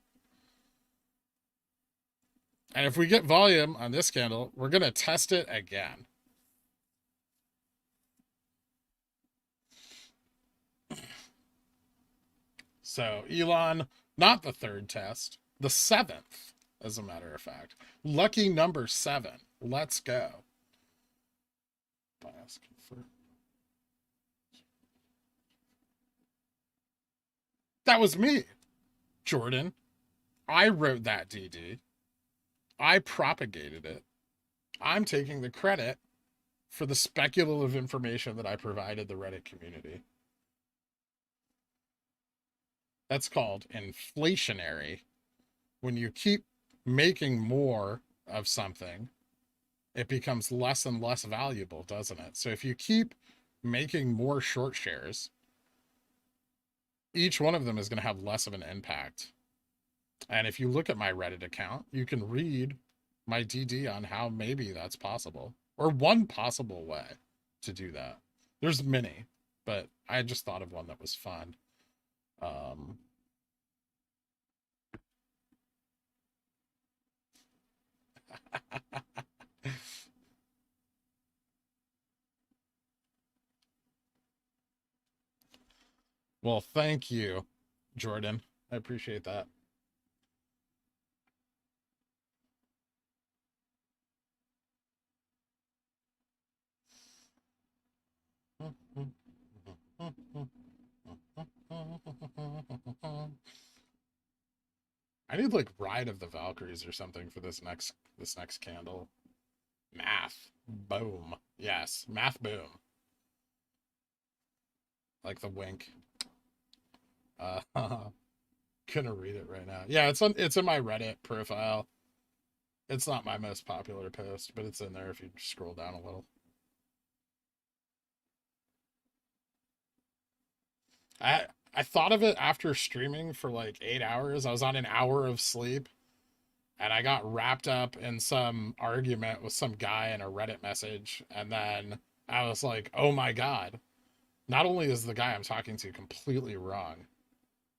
And if we get volume on this candle, we're going to test it again. So Elon, not the 3rd test, the 7th, as a matter of fact. Lucky number 7. Let's go. Bias confirm. That was me, Jordan. I wrote that DD. I propagated it. I'm taking the credit for the speculative information that I provided the Reddit community. That's called inflationary. When you keep making more of something, it becomes less and less valuable, doesn't it? So if you keep making more short shares, each one of them is going to have less of an impact. And if you look at my Reddit account, you can read my DD on how maybe that's possible, or one possible way to do that. There's many, but I just thought of one that was fun. Well, thank you, Jordan. I appreciate that. I need like Ride of the Valkyries or something for this next candle. Math. Boom. Yes. Math boom. Like the wink. Couldn't read it right now. Yeah, it's in my Reddit profile. It's not my most popular post, but it's in there if you scroll down a little. I thought of it after streaming for like 8 hours. I was on an hour of sleep, and I got wrapped up in some argument with some guy in a Reddit message, and then I was like, oh my god. Not only is the guy I'm talking to completely wrong,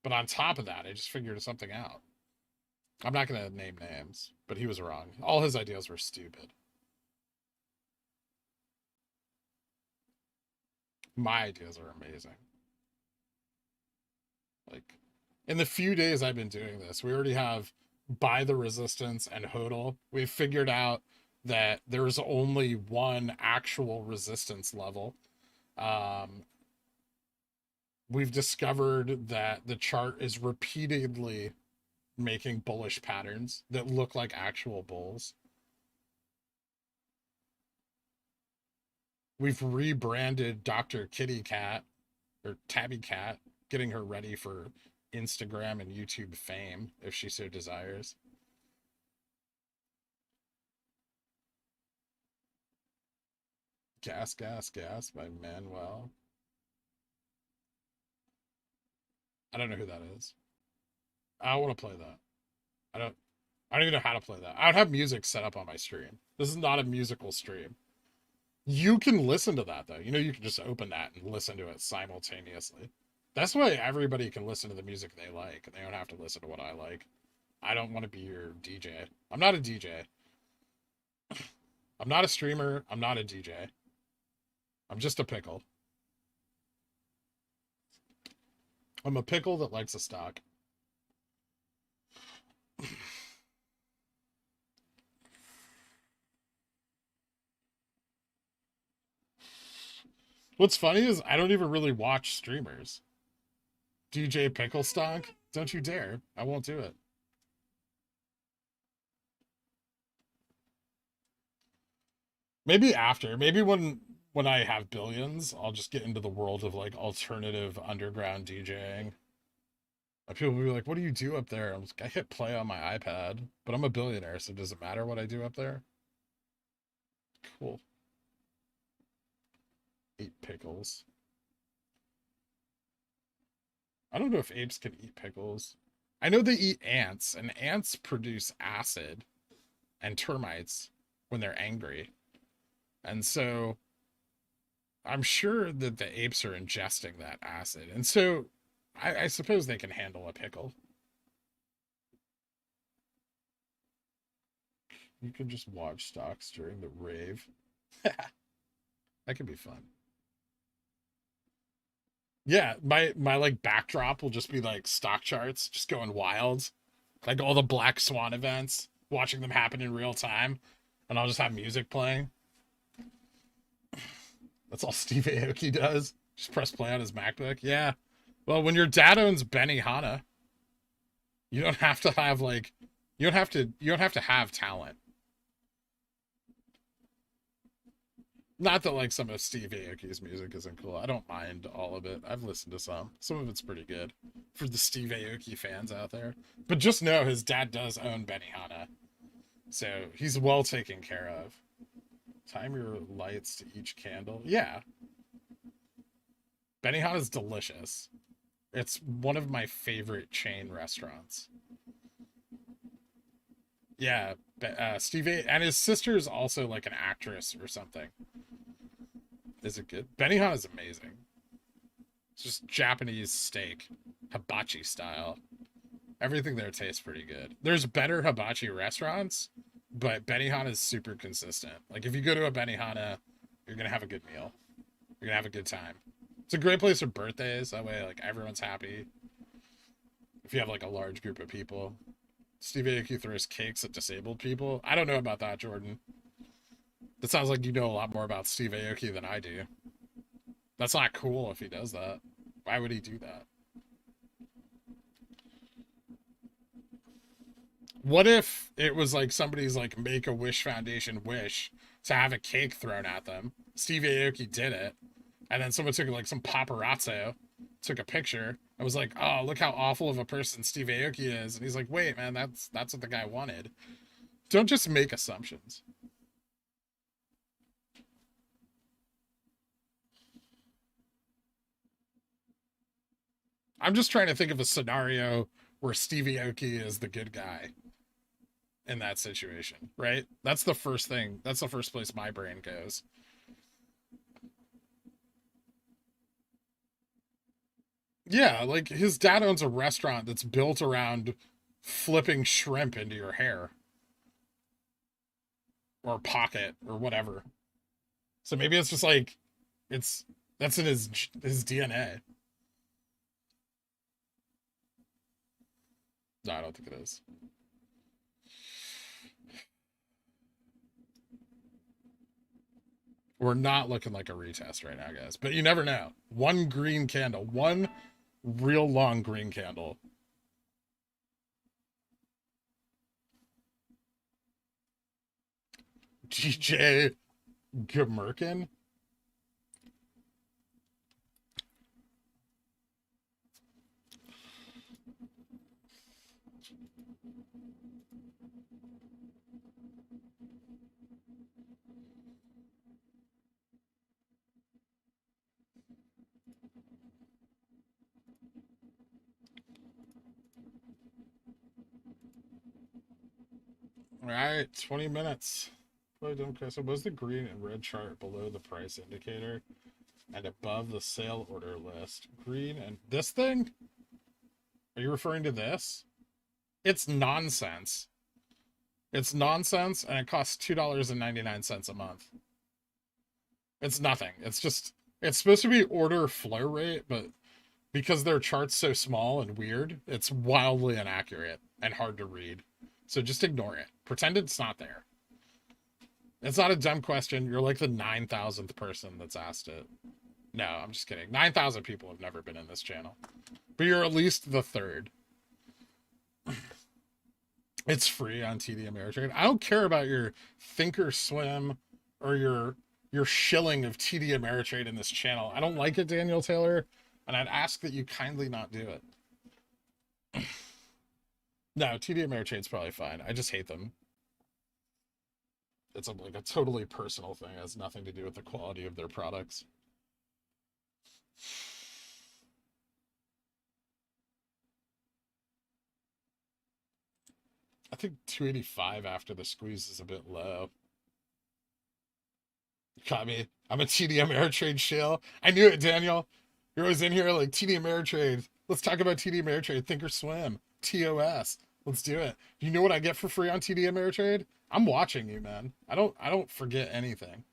but on top of that, I just figured something out. I'm not going to name names, but he was wrong. All his ideas were stupid. My ideas are amazing. Like, in the few days I've been doing this, we already have Buy the Resistance and HODL. We've figured out that there's only one actual resistance level. We've discovered that the chart is repeatedly making bullish patterns that look like actual bulls. We've rebranded Dr. Kitty Cat, or Tabby Cat, getting her ready for Instagram and YouTube fame if she so desires. Gas, Gas, Gas by Manuel. I don't know who that is. I want to play that. I don't even know how to play that. I don't have music set up on my stream. This is not a musical stream. You can listen to that though. You know, you can just open that and listen to it simultaneously. That's why everybody can listen to the music they like, and they don't have to listen to what I like. I don't want to be your DJ. I'm not a DJ. I'm not a streamer. I'm not a DJ. I'm just a pickle. I'm a pickle that likes a stock. What's funny is I don't even really watch streamers. DJ Pickle Stock? Don't you dare. I won't do it. Maybe after. Maybe when I have billions, I'll just get into the world of like alternative underground DJing. People will be like, what do you do up there? I'm like, I hit play on my iPad, but I'm a billionaire, so does it matter what I do up there? Cool. 8 pickles. I don't know if apes can eat pickles. I know they eat ants, and ants produce acid and termites when they're angry. And so I'm sure that the apes are ingesting that acid. And so I suppose they can handle a pickle. You can just watch stocks during the rave. That could be fun. Yeah, my like backdrop will just be like stock charts just going wild. Like all the Black Swan events, watching them happen in real time, and I'll just have music playing. That's all Steve Aoki does. Just press play on his MacBook. Yeah. Well, when your dad owns Benihana, you don't have to have like you don't have to have talent. Not that like some of Steve Aoki's music isn't cool. I don't mind all of it. I've listened to some. Some of it's pretty good for the Steve Aoki fans out there. But just know his dad does own Benihana. So he's well taken care of. Time your lights to each candle. Yeah. Benihana's delicious. It's one of my favorite chain restaurants. Yeah, Steve and his sister is also like an actress or something. Is it good? Benihana is amazing. It's just Japanese steak, hibachi style. Everything there tastes pretty good. There's better hibachi restaurants, but Benihana is super consistent. Like if you go to a Benihana, you're gonna have a good meal. You're gonna have a good time. It's a great place for birthdays. That way, like everyone's happy. If you have like a large group of people. Steve Aoki throws cakes at disabled people. I don't know about that, Jordan. That sounds like you know a lot more about Steve Aoki than I do. That's not cool if he does that. Why would he do that? What if it was like somebody's like Make-A-Wish Foundation wish to have a cake thrown at them? Steve Aoki did it. And then someone took like some paparazzo, took a picture, and was like, oh, look how awful of a person Steve Aoki is. And he's like, wait, man, that's what the guy wanted. Don't just make assumptions. I'm just trying to think of a scenario where Steve Aoki is the good guy in that situation, right? That's the first thing. That's the first place my brain goes. Yeah, like his dad owns a restaurant that's built around flipping shrimp into your hair or pocket or whatever. So maybe it's just like it's that's in his DNA. No, I don't think it is. We're not looking like a retest right now, guys. But you never know. One green candle, one real long green candle. DJ Gmerkin? All right, 20 minutes. Okay, so was the green and red chart below the price indicator and above the sale order list? Green and this thing? Are you referring to this? It's nonsense. It's nonsense, and it costs $2.99 a month. It's nothing. It's supposed to be order flow rate, but because their chart's so small and weird, it's wildly inaccurate and hard to read. So just ignore it. Pretend it's not there. It's not a dumb question. You're like the 9,000th person that's asked it. No, I'm just kidding. 9,000 people have never been in this channel. But you're at least the third. It's free on TD Ameritrade. I don't care about your Thinkorswim or your shilling of TD Ameritrade in this channel. I don't like it, Daniel Taylor, and I'd ask that you kindly not do it. No, TD Ameritrade's probably fine. I just hate them. It's like a totally personal thing. It has nothing to do with the quality of their products. think 285 after the squeeze is a bit low. Caught me. I'm a TD Ameritrade shill. I knew it, Daniel. You're always in here like TD Ameritrade. Let's talk about TD Ameritrade. Think or swim. TOS. Let's do it. You know what I get for free on TD Ameritrade? I'm watching you, man. I don't forget anything.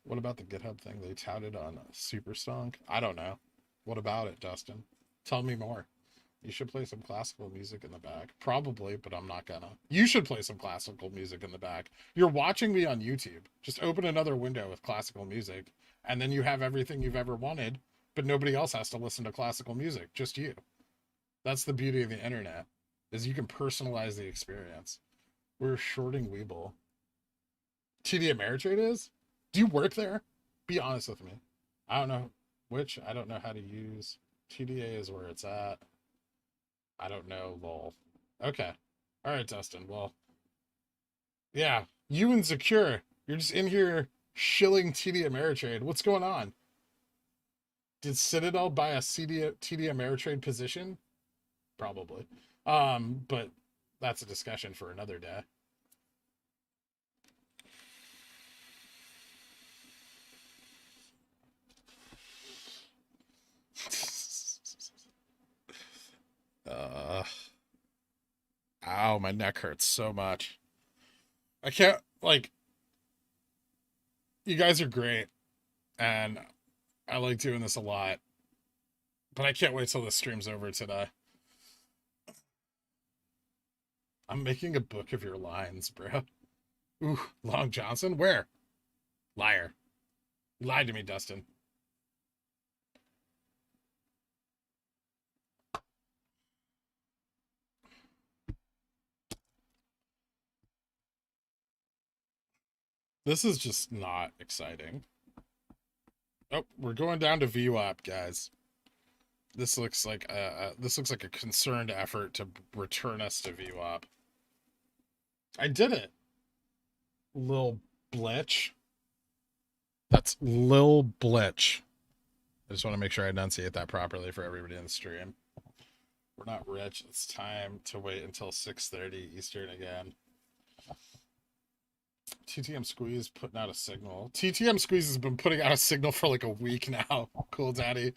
What about the GitHub thing they touted on Super Stonk? I don't know. What about it, Dustin? Tell me more. You should play some classical music in the back. Probably, but I'm not gonna. You should play some classical music in the back. You're watching me on YouTube. Just open another window with classical music, and then you have everything you've ever wanted, but nobody else has to listen to classical music. Just you. That's the beauty of the internet, is you can personalize the experience. We're shorting WeBull. TD Ameritrade is? Do you work there? Be honest with me. I don't know which. I don't know how to use. TDA is where it's at. I don't know, lol. Okay. All right, Dustin. Well, yeah. You and Secure, you're just in here shilling TD Ameritrade. What's going on? Did Citadel buy a TD Ameritrade position? Probably. But that's a discussion for another day. Ow, my neck hurts so much. I can't, like, you guys are great, and I like doing this a lot, but I can't wait till the stream's over today. I'm making a book of your lines, bro. Ooh, Long Johnson? Where? Liar. You lied to me, Dustin. This is just not exciting. Oh, we're going down to VWAP, guys. This looks like a concerned effort to return us to VWAP. I did it. Lil Blitch. That's Lil Blitch. I just want to make sure I enunciate that properly for everybody in the stream. We're not rich. It's time to wait until 6:30 Eastern again. TTM Squeeze putting out a signal. TTM Squeeze has been putting out a signal for like a week now. Cool, daddy.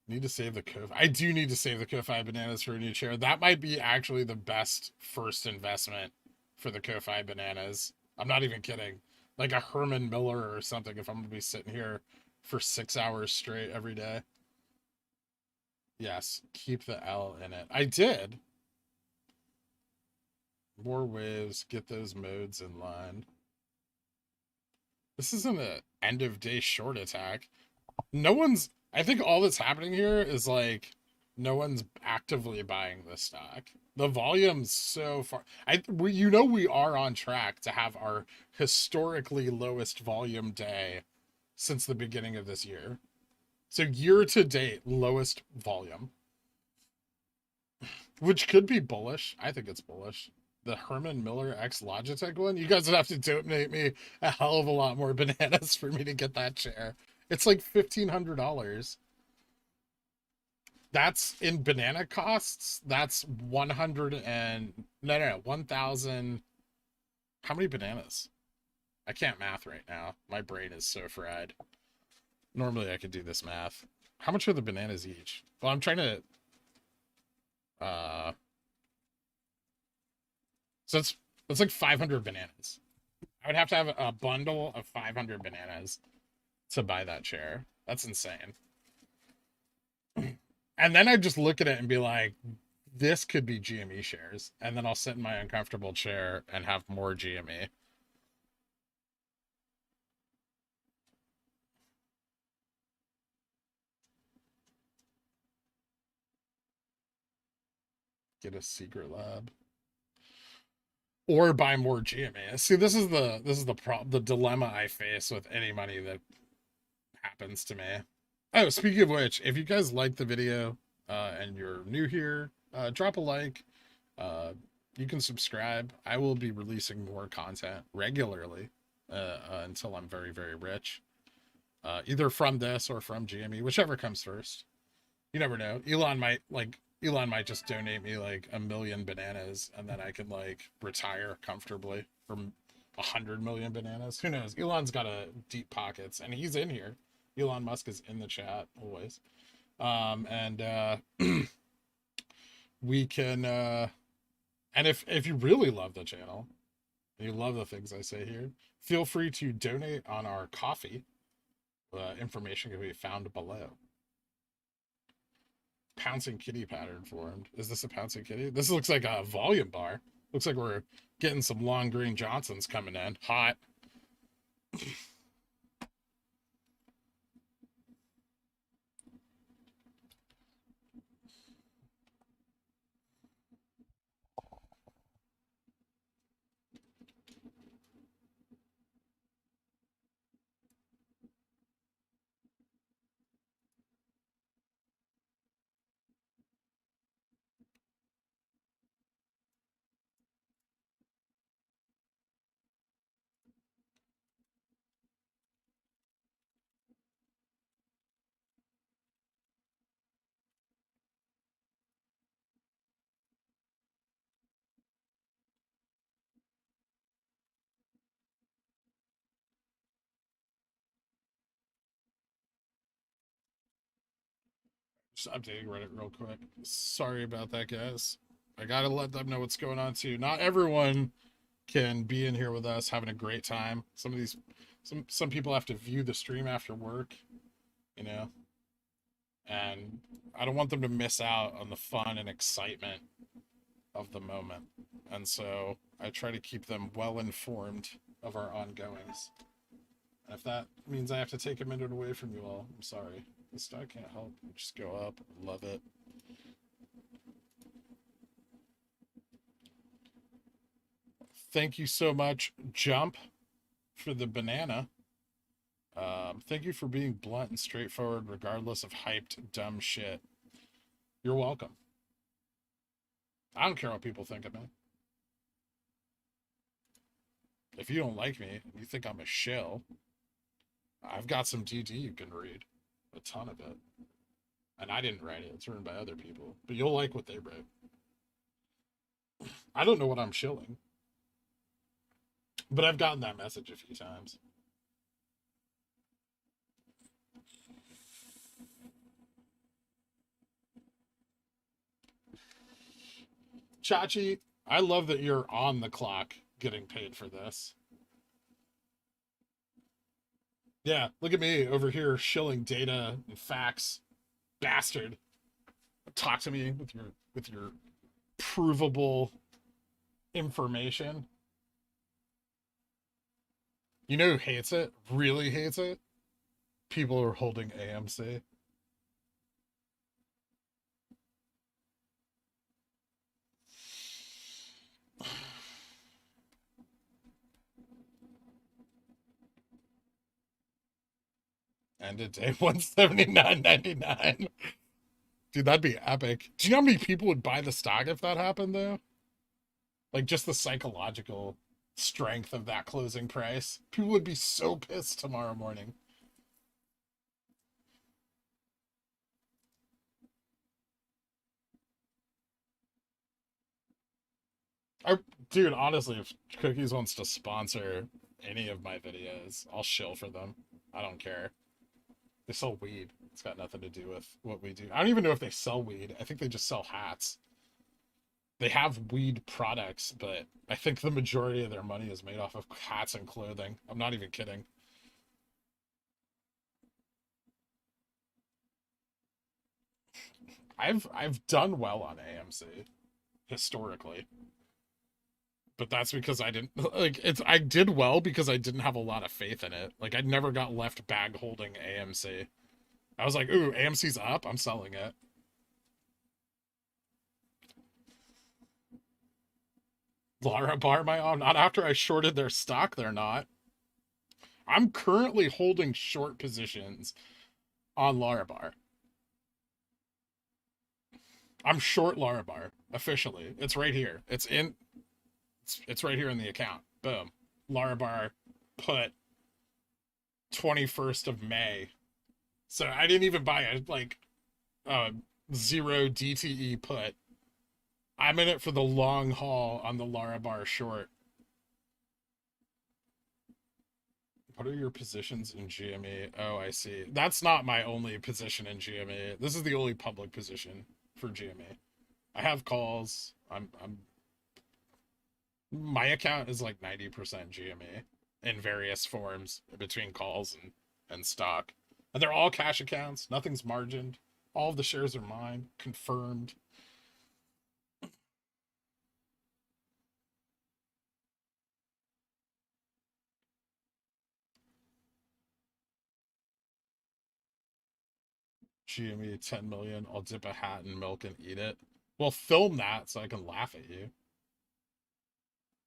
Need to save the Ko-Fi. I do need to save the Ko-Fi bananas for a new chair. That might be actually the best first investment for the Ko-Fi bananas. I'm not even kidding. Like a Herman Miller or something if I'm going to be sitting here for 6 hours straight every day. Yes, keep the L in it. I did. More waves, get those modes in line. This isn't an end of day short attack. No one's, I think all that's happening here is like no one's actively buying this stock. The volume's so far. We are on track to have our historically lowest volume day since the beginning of this year. So year to date, lowest volume, which could be bullish. I think it's bullish. The Herman Miller X Logitech one, you guys would have to donate me a hell of a lot more bananas for me to get that chair. It's like $1,500. That's in banana costs. That's 1,000. How many bananas? I can't math right now. My brain is so fried. Normally I could do this math. How much are the bananas each? Well, I'm trying to so it's like 500 bananas. I would have to have a bundle of 500 bananas to buy that chair. That's insane. And then I just look at it and be like, this could be GME shares. And then I'll sit in my uncomfortable chair and have more GME. Get a secret lab. Or buy more GME. See, this is the dilemma I face with any money that happens to me. Oh, speaking of which, if you guys like the video and you're new here, drop a like. You can subscribe. I will be releasing more content regularly until I'm very, very rich. Either from this or from GME, whichever comes first. You never know. Elon might like Elon might just donate me like 1 million bananas, and then I can like retire comfortably from 100 million bananas. Who knows? Elon's got a deep pockets, and he's in here. Elon Musk is in the chat always. And we can and if you really love the channel and you love the things I say here, feel free to donate on our coffee. Information can be found below. Pouncing kitty pattern formed. Is this a pouncing kitty? This looks like a volume bar. Looks like we're getting some long green Johnsons coming in. Hot. Just updating Reddit real quick. Sorry about that, guys. I gotta let them know what's going on too. Not everyone can be in here with us having a great time. Some people have to view the stream after work, you know, and I don't want them to miss out on the fun and excitement of the moment. And so I try to keep them well informed of our ongoings. And if that means I have to take a minute away from you all, I'm sorry. The stock can't help. Just go up. Love it. Thank you so much, Jump, for the banana. Thank you for being blunt and straightforward, regardless of hyped, dumb shit. You're welcome. I don't care what people think of me. If you don't like me, you think I'm a shill, I've got some DD you can read. A ton of it. And I didn't write it. It's written by other people. But you'll like what they wrote. I don't know what I'm shilling. But I've gotten that message a few times. Chachi, I love that you're on the clock getting paid for this. Yeah, look at me over here shilling data and facts. Bastard. Talk to me with your provable information. You know who hates it? Really hates it? People who are holding AMC. End of day 179.99. Dude, that'd be epic. Do you know how many people would buy the stock if that happened, though? Like, just the psychological strength of that closing price. People would be so pissed tomorrow morning. Dude, honestly, if Cookies wants to sponsor any of my videos, I'll shill for them. I don't care. They sell weed. It's got nothing to do with what we do. I don't even know if they sell weed. I think they just sell hats. They have weed products, but I think the majority of their money is made off of hats and clothing. I'm not even kidding. I've done well on AMC historically. But that's because I didn't like I did well because I didn't have a lot of faith in it. Like I never got left bag holding AMC. I was like, ooh, AMC's up, I'm selling it. Lara Bar, not after I shorted their stock, they're not. I'm currently holding short positions on Lara Bar. I'm short Lara Bar, officially. It's right here. It's right here in the account. Boom. Lara Bar put 21st of May. So I didn't even buy a 0 DTE put. I'm in it for the long haul on the Larabar short. What are your positions in GME? Oh, I see. That's not my only position in GME. This is the only public position for GME. I have calls. I'm my account is like 90% GME in various forms between calls and stock. And they're all cash accounts. Nothing's margined. All of the shares are mine. Confirmed. GME 10 million. I'll dip a hat in milk and eat it. Well, film that so I can laugh at you.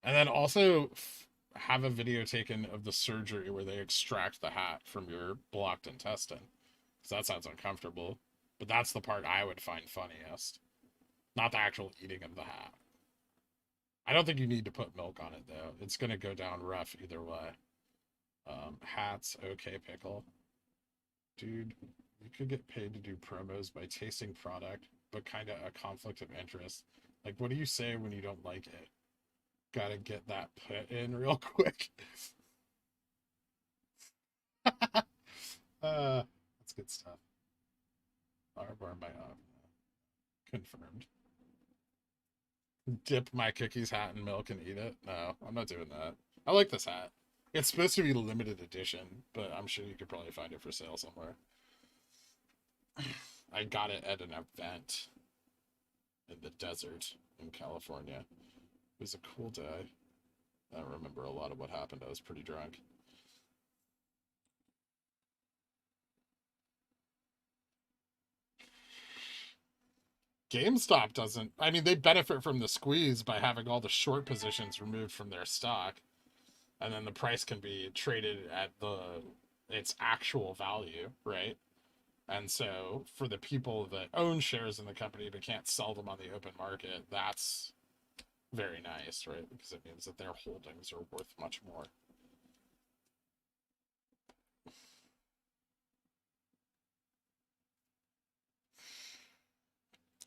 And then also have a video taken of the surgery where they extract the hat from your blocked intestine. Because that sounds uncomfortable. But that's the part I would find funniest. Not the actual eating of the hat. I don't think you need to put milk on it, though. It's going to go down rough either way. Hats, okay, Pickle. Dude, you could get paid to do promos by tasting product, but kind of a conflict of interest. Like, what do you say when you don't like it? Gotta get that put in real quick. That's good stuff. Bar by confirmed. Dip my cookies hat in milk and eat it? No, I'm not doing that. I like this hat. It's supposed to be limited edition, but I'm sure you could probably find it for sale somewhere. I got it at an event in the desert in California. It was a cool day. I don't remember a lot of what happened. I was pretty drunk. GameStop doesn't. I mean, they benefit from the squeeze by having all the short positions removed from their stock, and then the price can be traded at its actual value, right? And so for the people that own shares in the company but can't sell them on the open market, that's very nice, right? Because it means that their holdings are worth much more.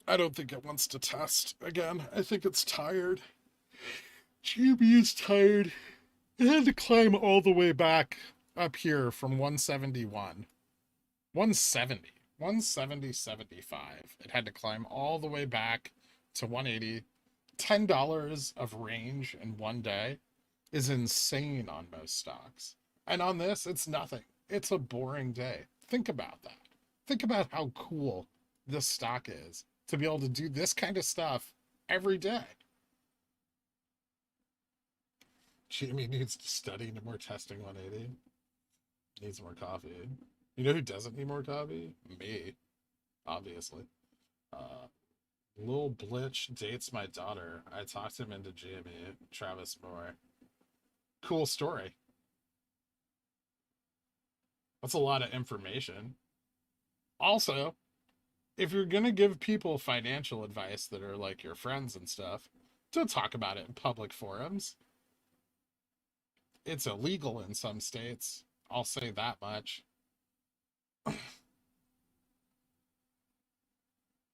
I don't think it wants to test again. I think it's tired. GME is tired. It had to climb all the way back up here from 171. 170. 170.75. It had to climb all the way back to 180. $10 of range in one day is insane on most stocks. And on this, it's nothing. It's a boring day. Think about that. Think about how cool this stock is to be able to do this kind of stuff every day. Jimmy needs to study no more testing 180. Needs more coffee. You know who doesn't need more coffee? Me, obviously. Lil Blitch dates my daughter. I talked him into GME. Travis Moore. Cool story. That's a lot of information. Also, if you're going to give people financial advice that are like your friends and stuff, don't talk about it in public forums. It's illegal in some states. I'll say that much.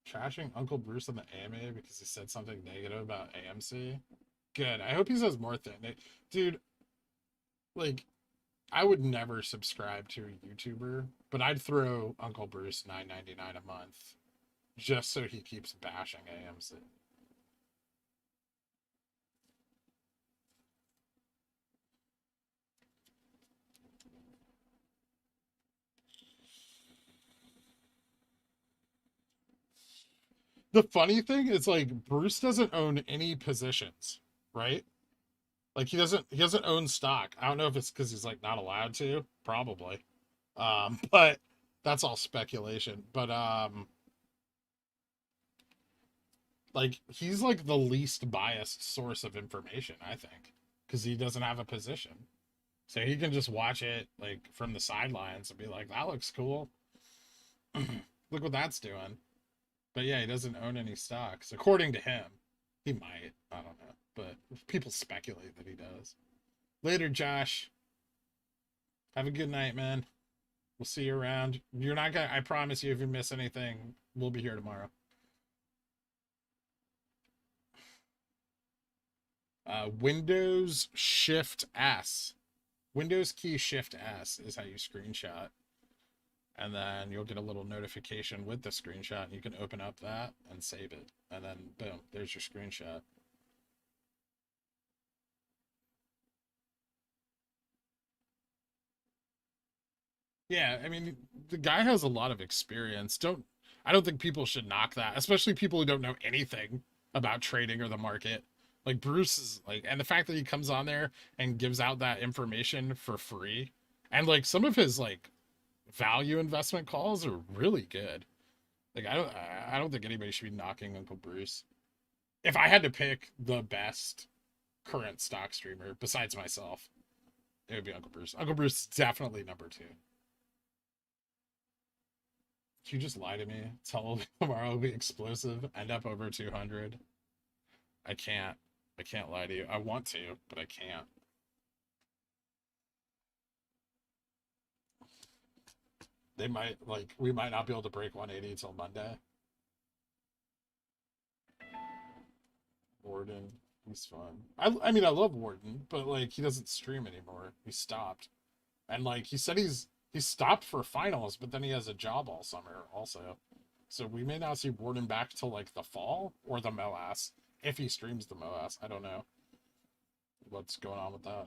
Trashing Uncle Bruce on the AMA because he said something negative about AMC. Good. I hope he says more things. Dude, like, I would never subscribe to a YouTuber, but I'd throw Uncle Bruce $9.99 a month just so he keeps bashing AMC. The funny thing is, like, Bruce doesn't own any positions, right? Like, he doesn't own stock. I don't know if it's because he's like not allowed to, probably. But that's all speculation. But like, he's like the least biased source of information, I think, because he doesn't have a position. So he can just watch it like from the sidelines and be like, that looks cool. Look what that's doing. But yeah, he doesn't own any stocks. According to him. He might. I don't know. But people speculate that he does. Later, Josh. Have a good night, man. We'll see you around. You're not gonna, I promise you, if you miss anything, We'll be here tomorrow. Windows Shift S. Windows key Shift S is how you screenshot. And then you'll get a little notification with the screenshot. You can open up that and save it. And then, boom, there's your screenshot. Yeah, I mean, the guy has a lot of experience. I don't think people should knock that, especially people who don't know anything about trading or the market. Like Bruce is like, and the fact that he comes on there and gives out that information for free, and like some of his like value investment calls are really good. Like I don't think anybody should be knocking Uncle Bruce. If I had to pick the best current stock streamer besides myself, it would be Uncle Bruce. Uncle Bruce is definitely number two. You just lie to me. Tell tomorrow will be explosive. End up over 200. I can't. I can't lie to you. I want to, but I can't. They might like we might not be able to break 180 until Monday. Warden, he's fun. I mean I love Warden, but like he doesn't stream anymore. He stopped. And like he said he stopped for finals, but then he has a job all summer also. So we may not see Warden back till like the fall or the MOAS. If he streams the MOAS. I don't know what's going on with that.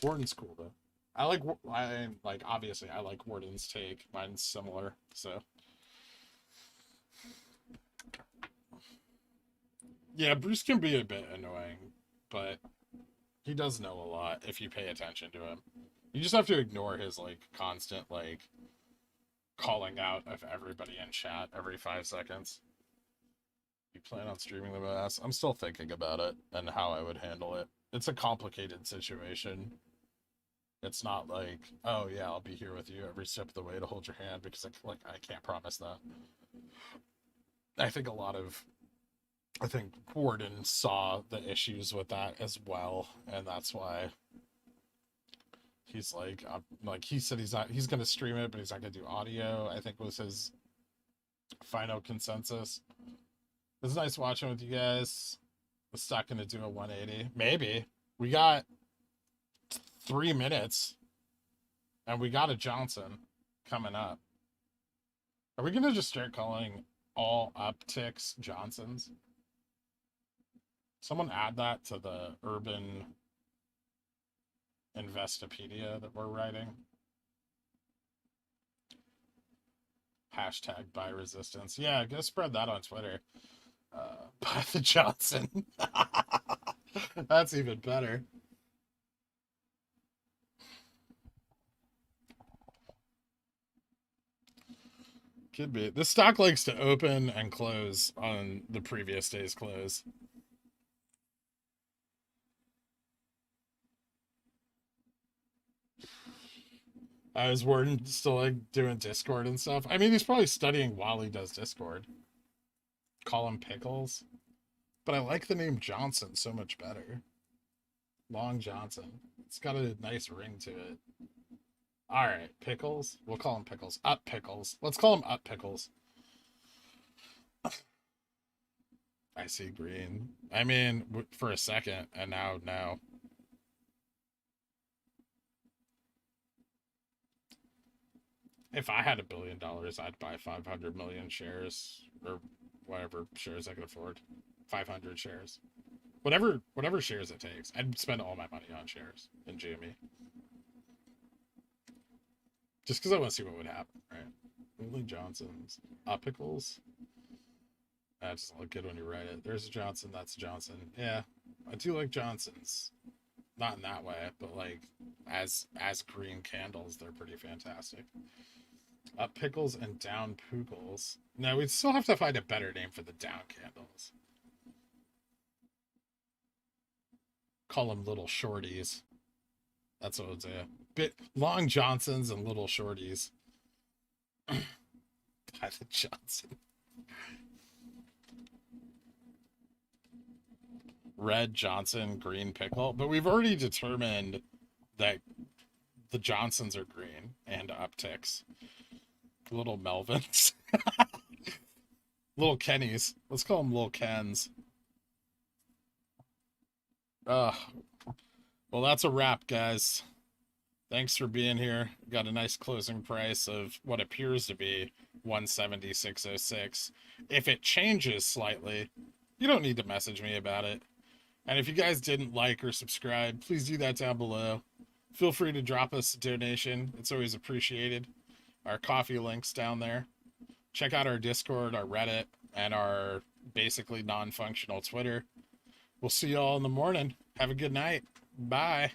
Warden's cool though. I like obviously I like Warden's take. Mine's similar, so yeah, Bruce can be a bit annoying, but he does know a lot if you pay attention to him. You just have to ignore his like constant like calling out of everybody in chat every 5 seconds. You plan on streaming the mass? I'm still thinking about it and how I would handle it. It's a complicated situation. It's not like, oh yeah, I'll be here with you every step of the way to hold your hand because I can't promise that. I think Warden saw the issues with that as well, and that's why he's like he said he's gonna stream it, but he's not gonna do audio. I think was his final consensus. It's nice watching with you guys. The stock gonna do a 180, maybe. We got 3 minutes, and we got a Johnson coming up. Are we gonna just start calling all upticks Johnsons? Someone add that to the urban Investopedia that we're writing. Hashtag buy resistance. Yeah, go spread that on Twitter. Buy the Johnson. That's even better. Could be. The stock likes to open and close on the previous day's close. Is Warden still like doing Discord and stuff? I mean, he's probably studying while he does Discord. Call him Pickles. But I like the name Johnson so much better. Long Johnson. It's got a nice ring to it. Alright, Pickles. We'll call him Pickles. Up Pickles. Let's call him Up Pickles. I see green. I mean, for a second, and now no. If I had $1 billion, I'd buy 500 million shares or whatever shares I could afford. 500 shares. Whatever shares it takes. I'd spend all my money on shares in GME. Just because I want to see what would happen, right? Only Johnson's. Pickles. That doesn't look good when you write it. There's a Johnson, that's a Johnson. Yeah, I do like Johnsons. Not in that way, but like as green candles, they're pretty fantastic. Up Pickles and down Poogles. No, we'd still have to find a better name for the down candles. Call them little shorties. That's what we'll do. Bit long Johnsons and little shorties. By the Johnson. red Johnson, green Pickle, but we've already determined that the Johnsons are green and upticks. Little Melvins. Little Kennys. Let's call them Little Kens. Well, that's a wrap, guys. Thanks for being here. Got a nice closing price of what appears to be 176.06. If it changes slightly, you don't need to message me about it. And if you guys didn't like or subscribe, please do that down below. Feel free to drop us a donation. It's always appreciated. Our coffee link's down there. Check out our Discord, our Reddit, and our basically non-functional Twitter. We'll see you all in the morning. Have a good night. Bye.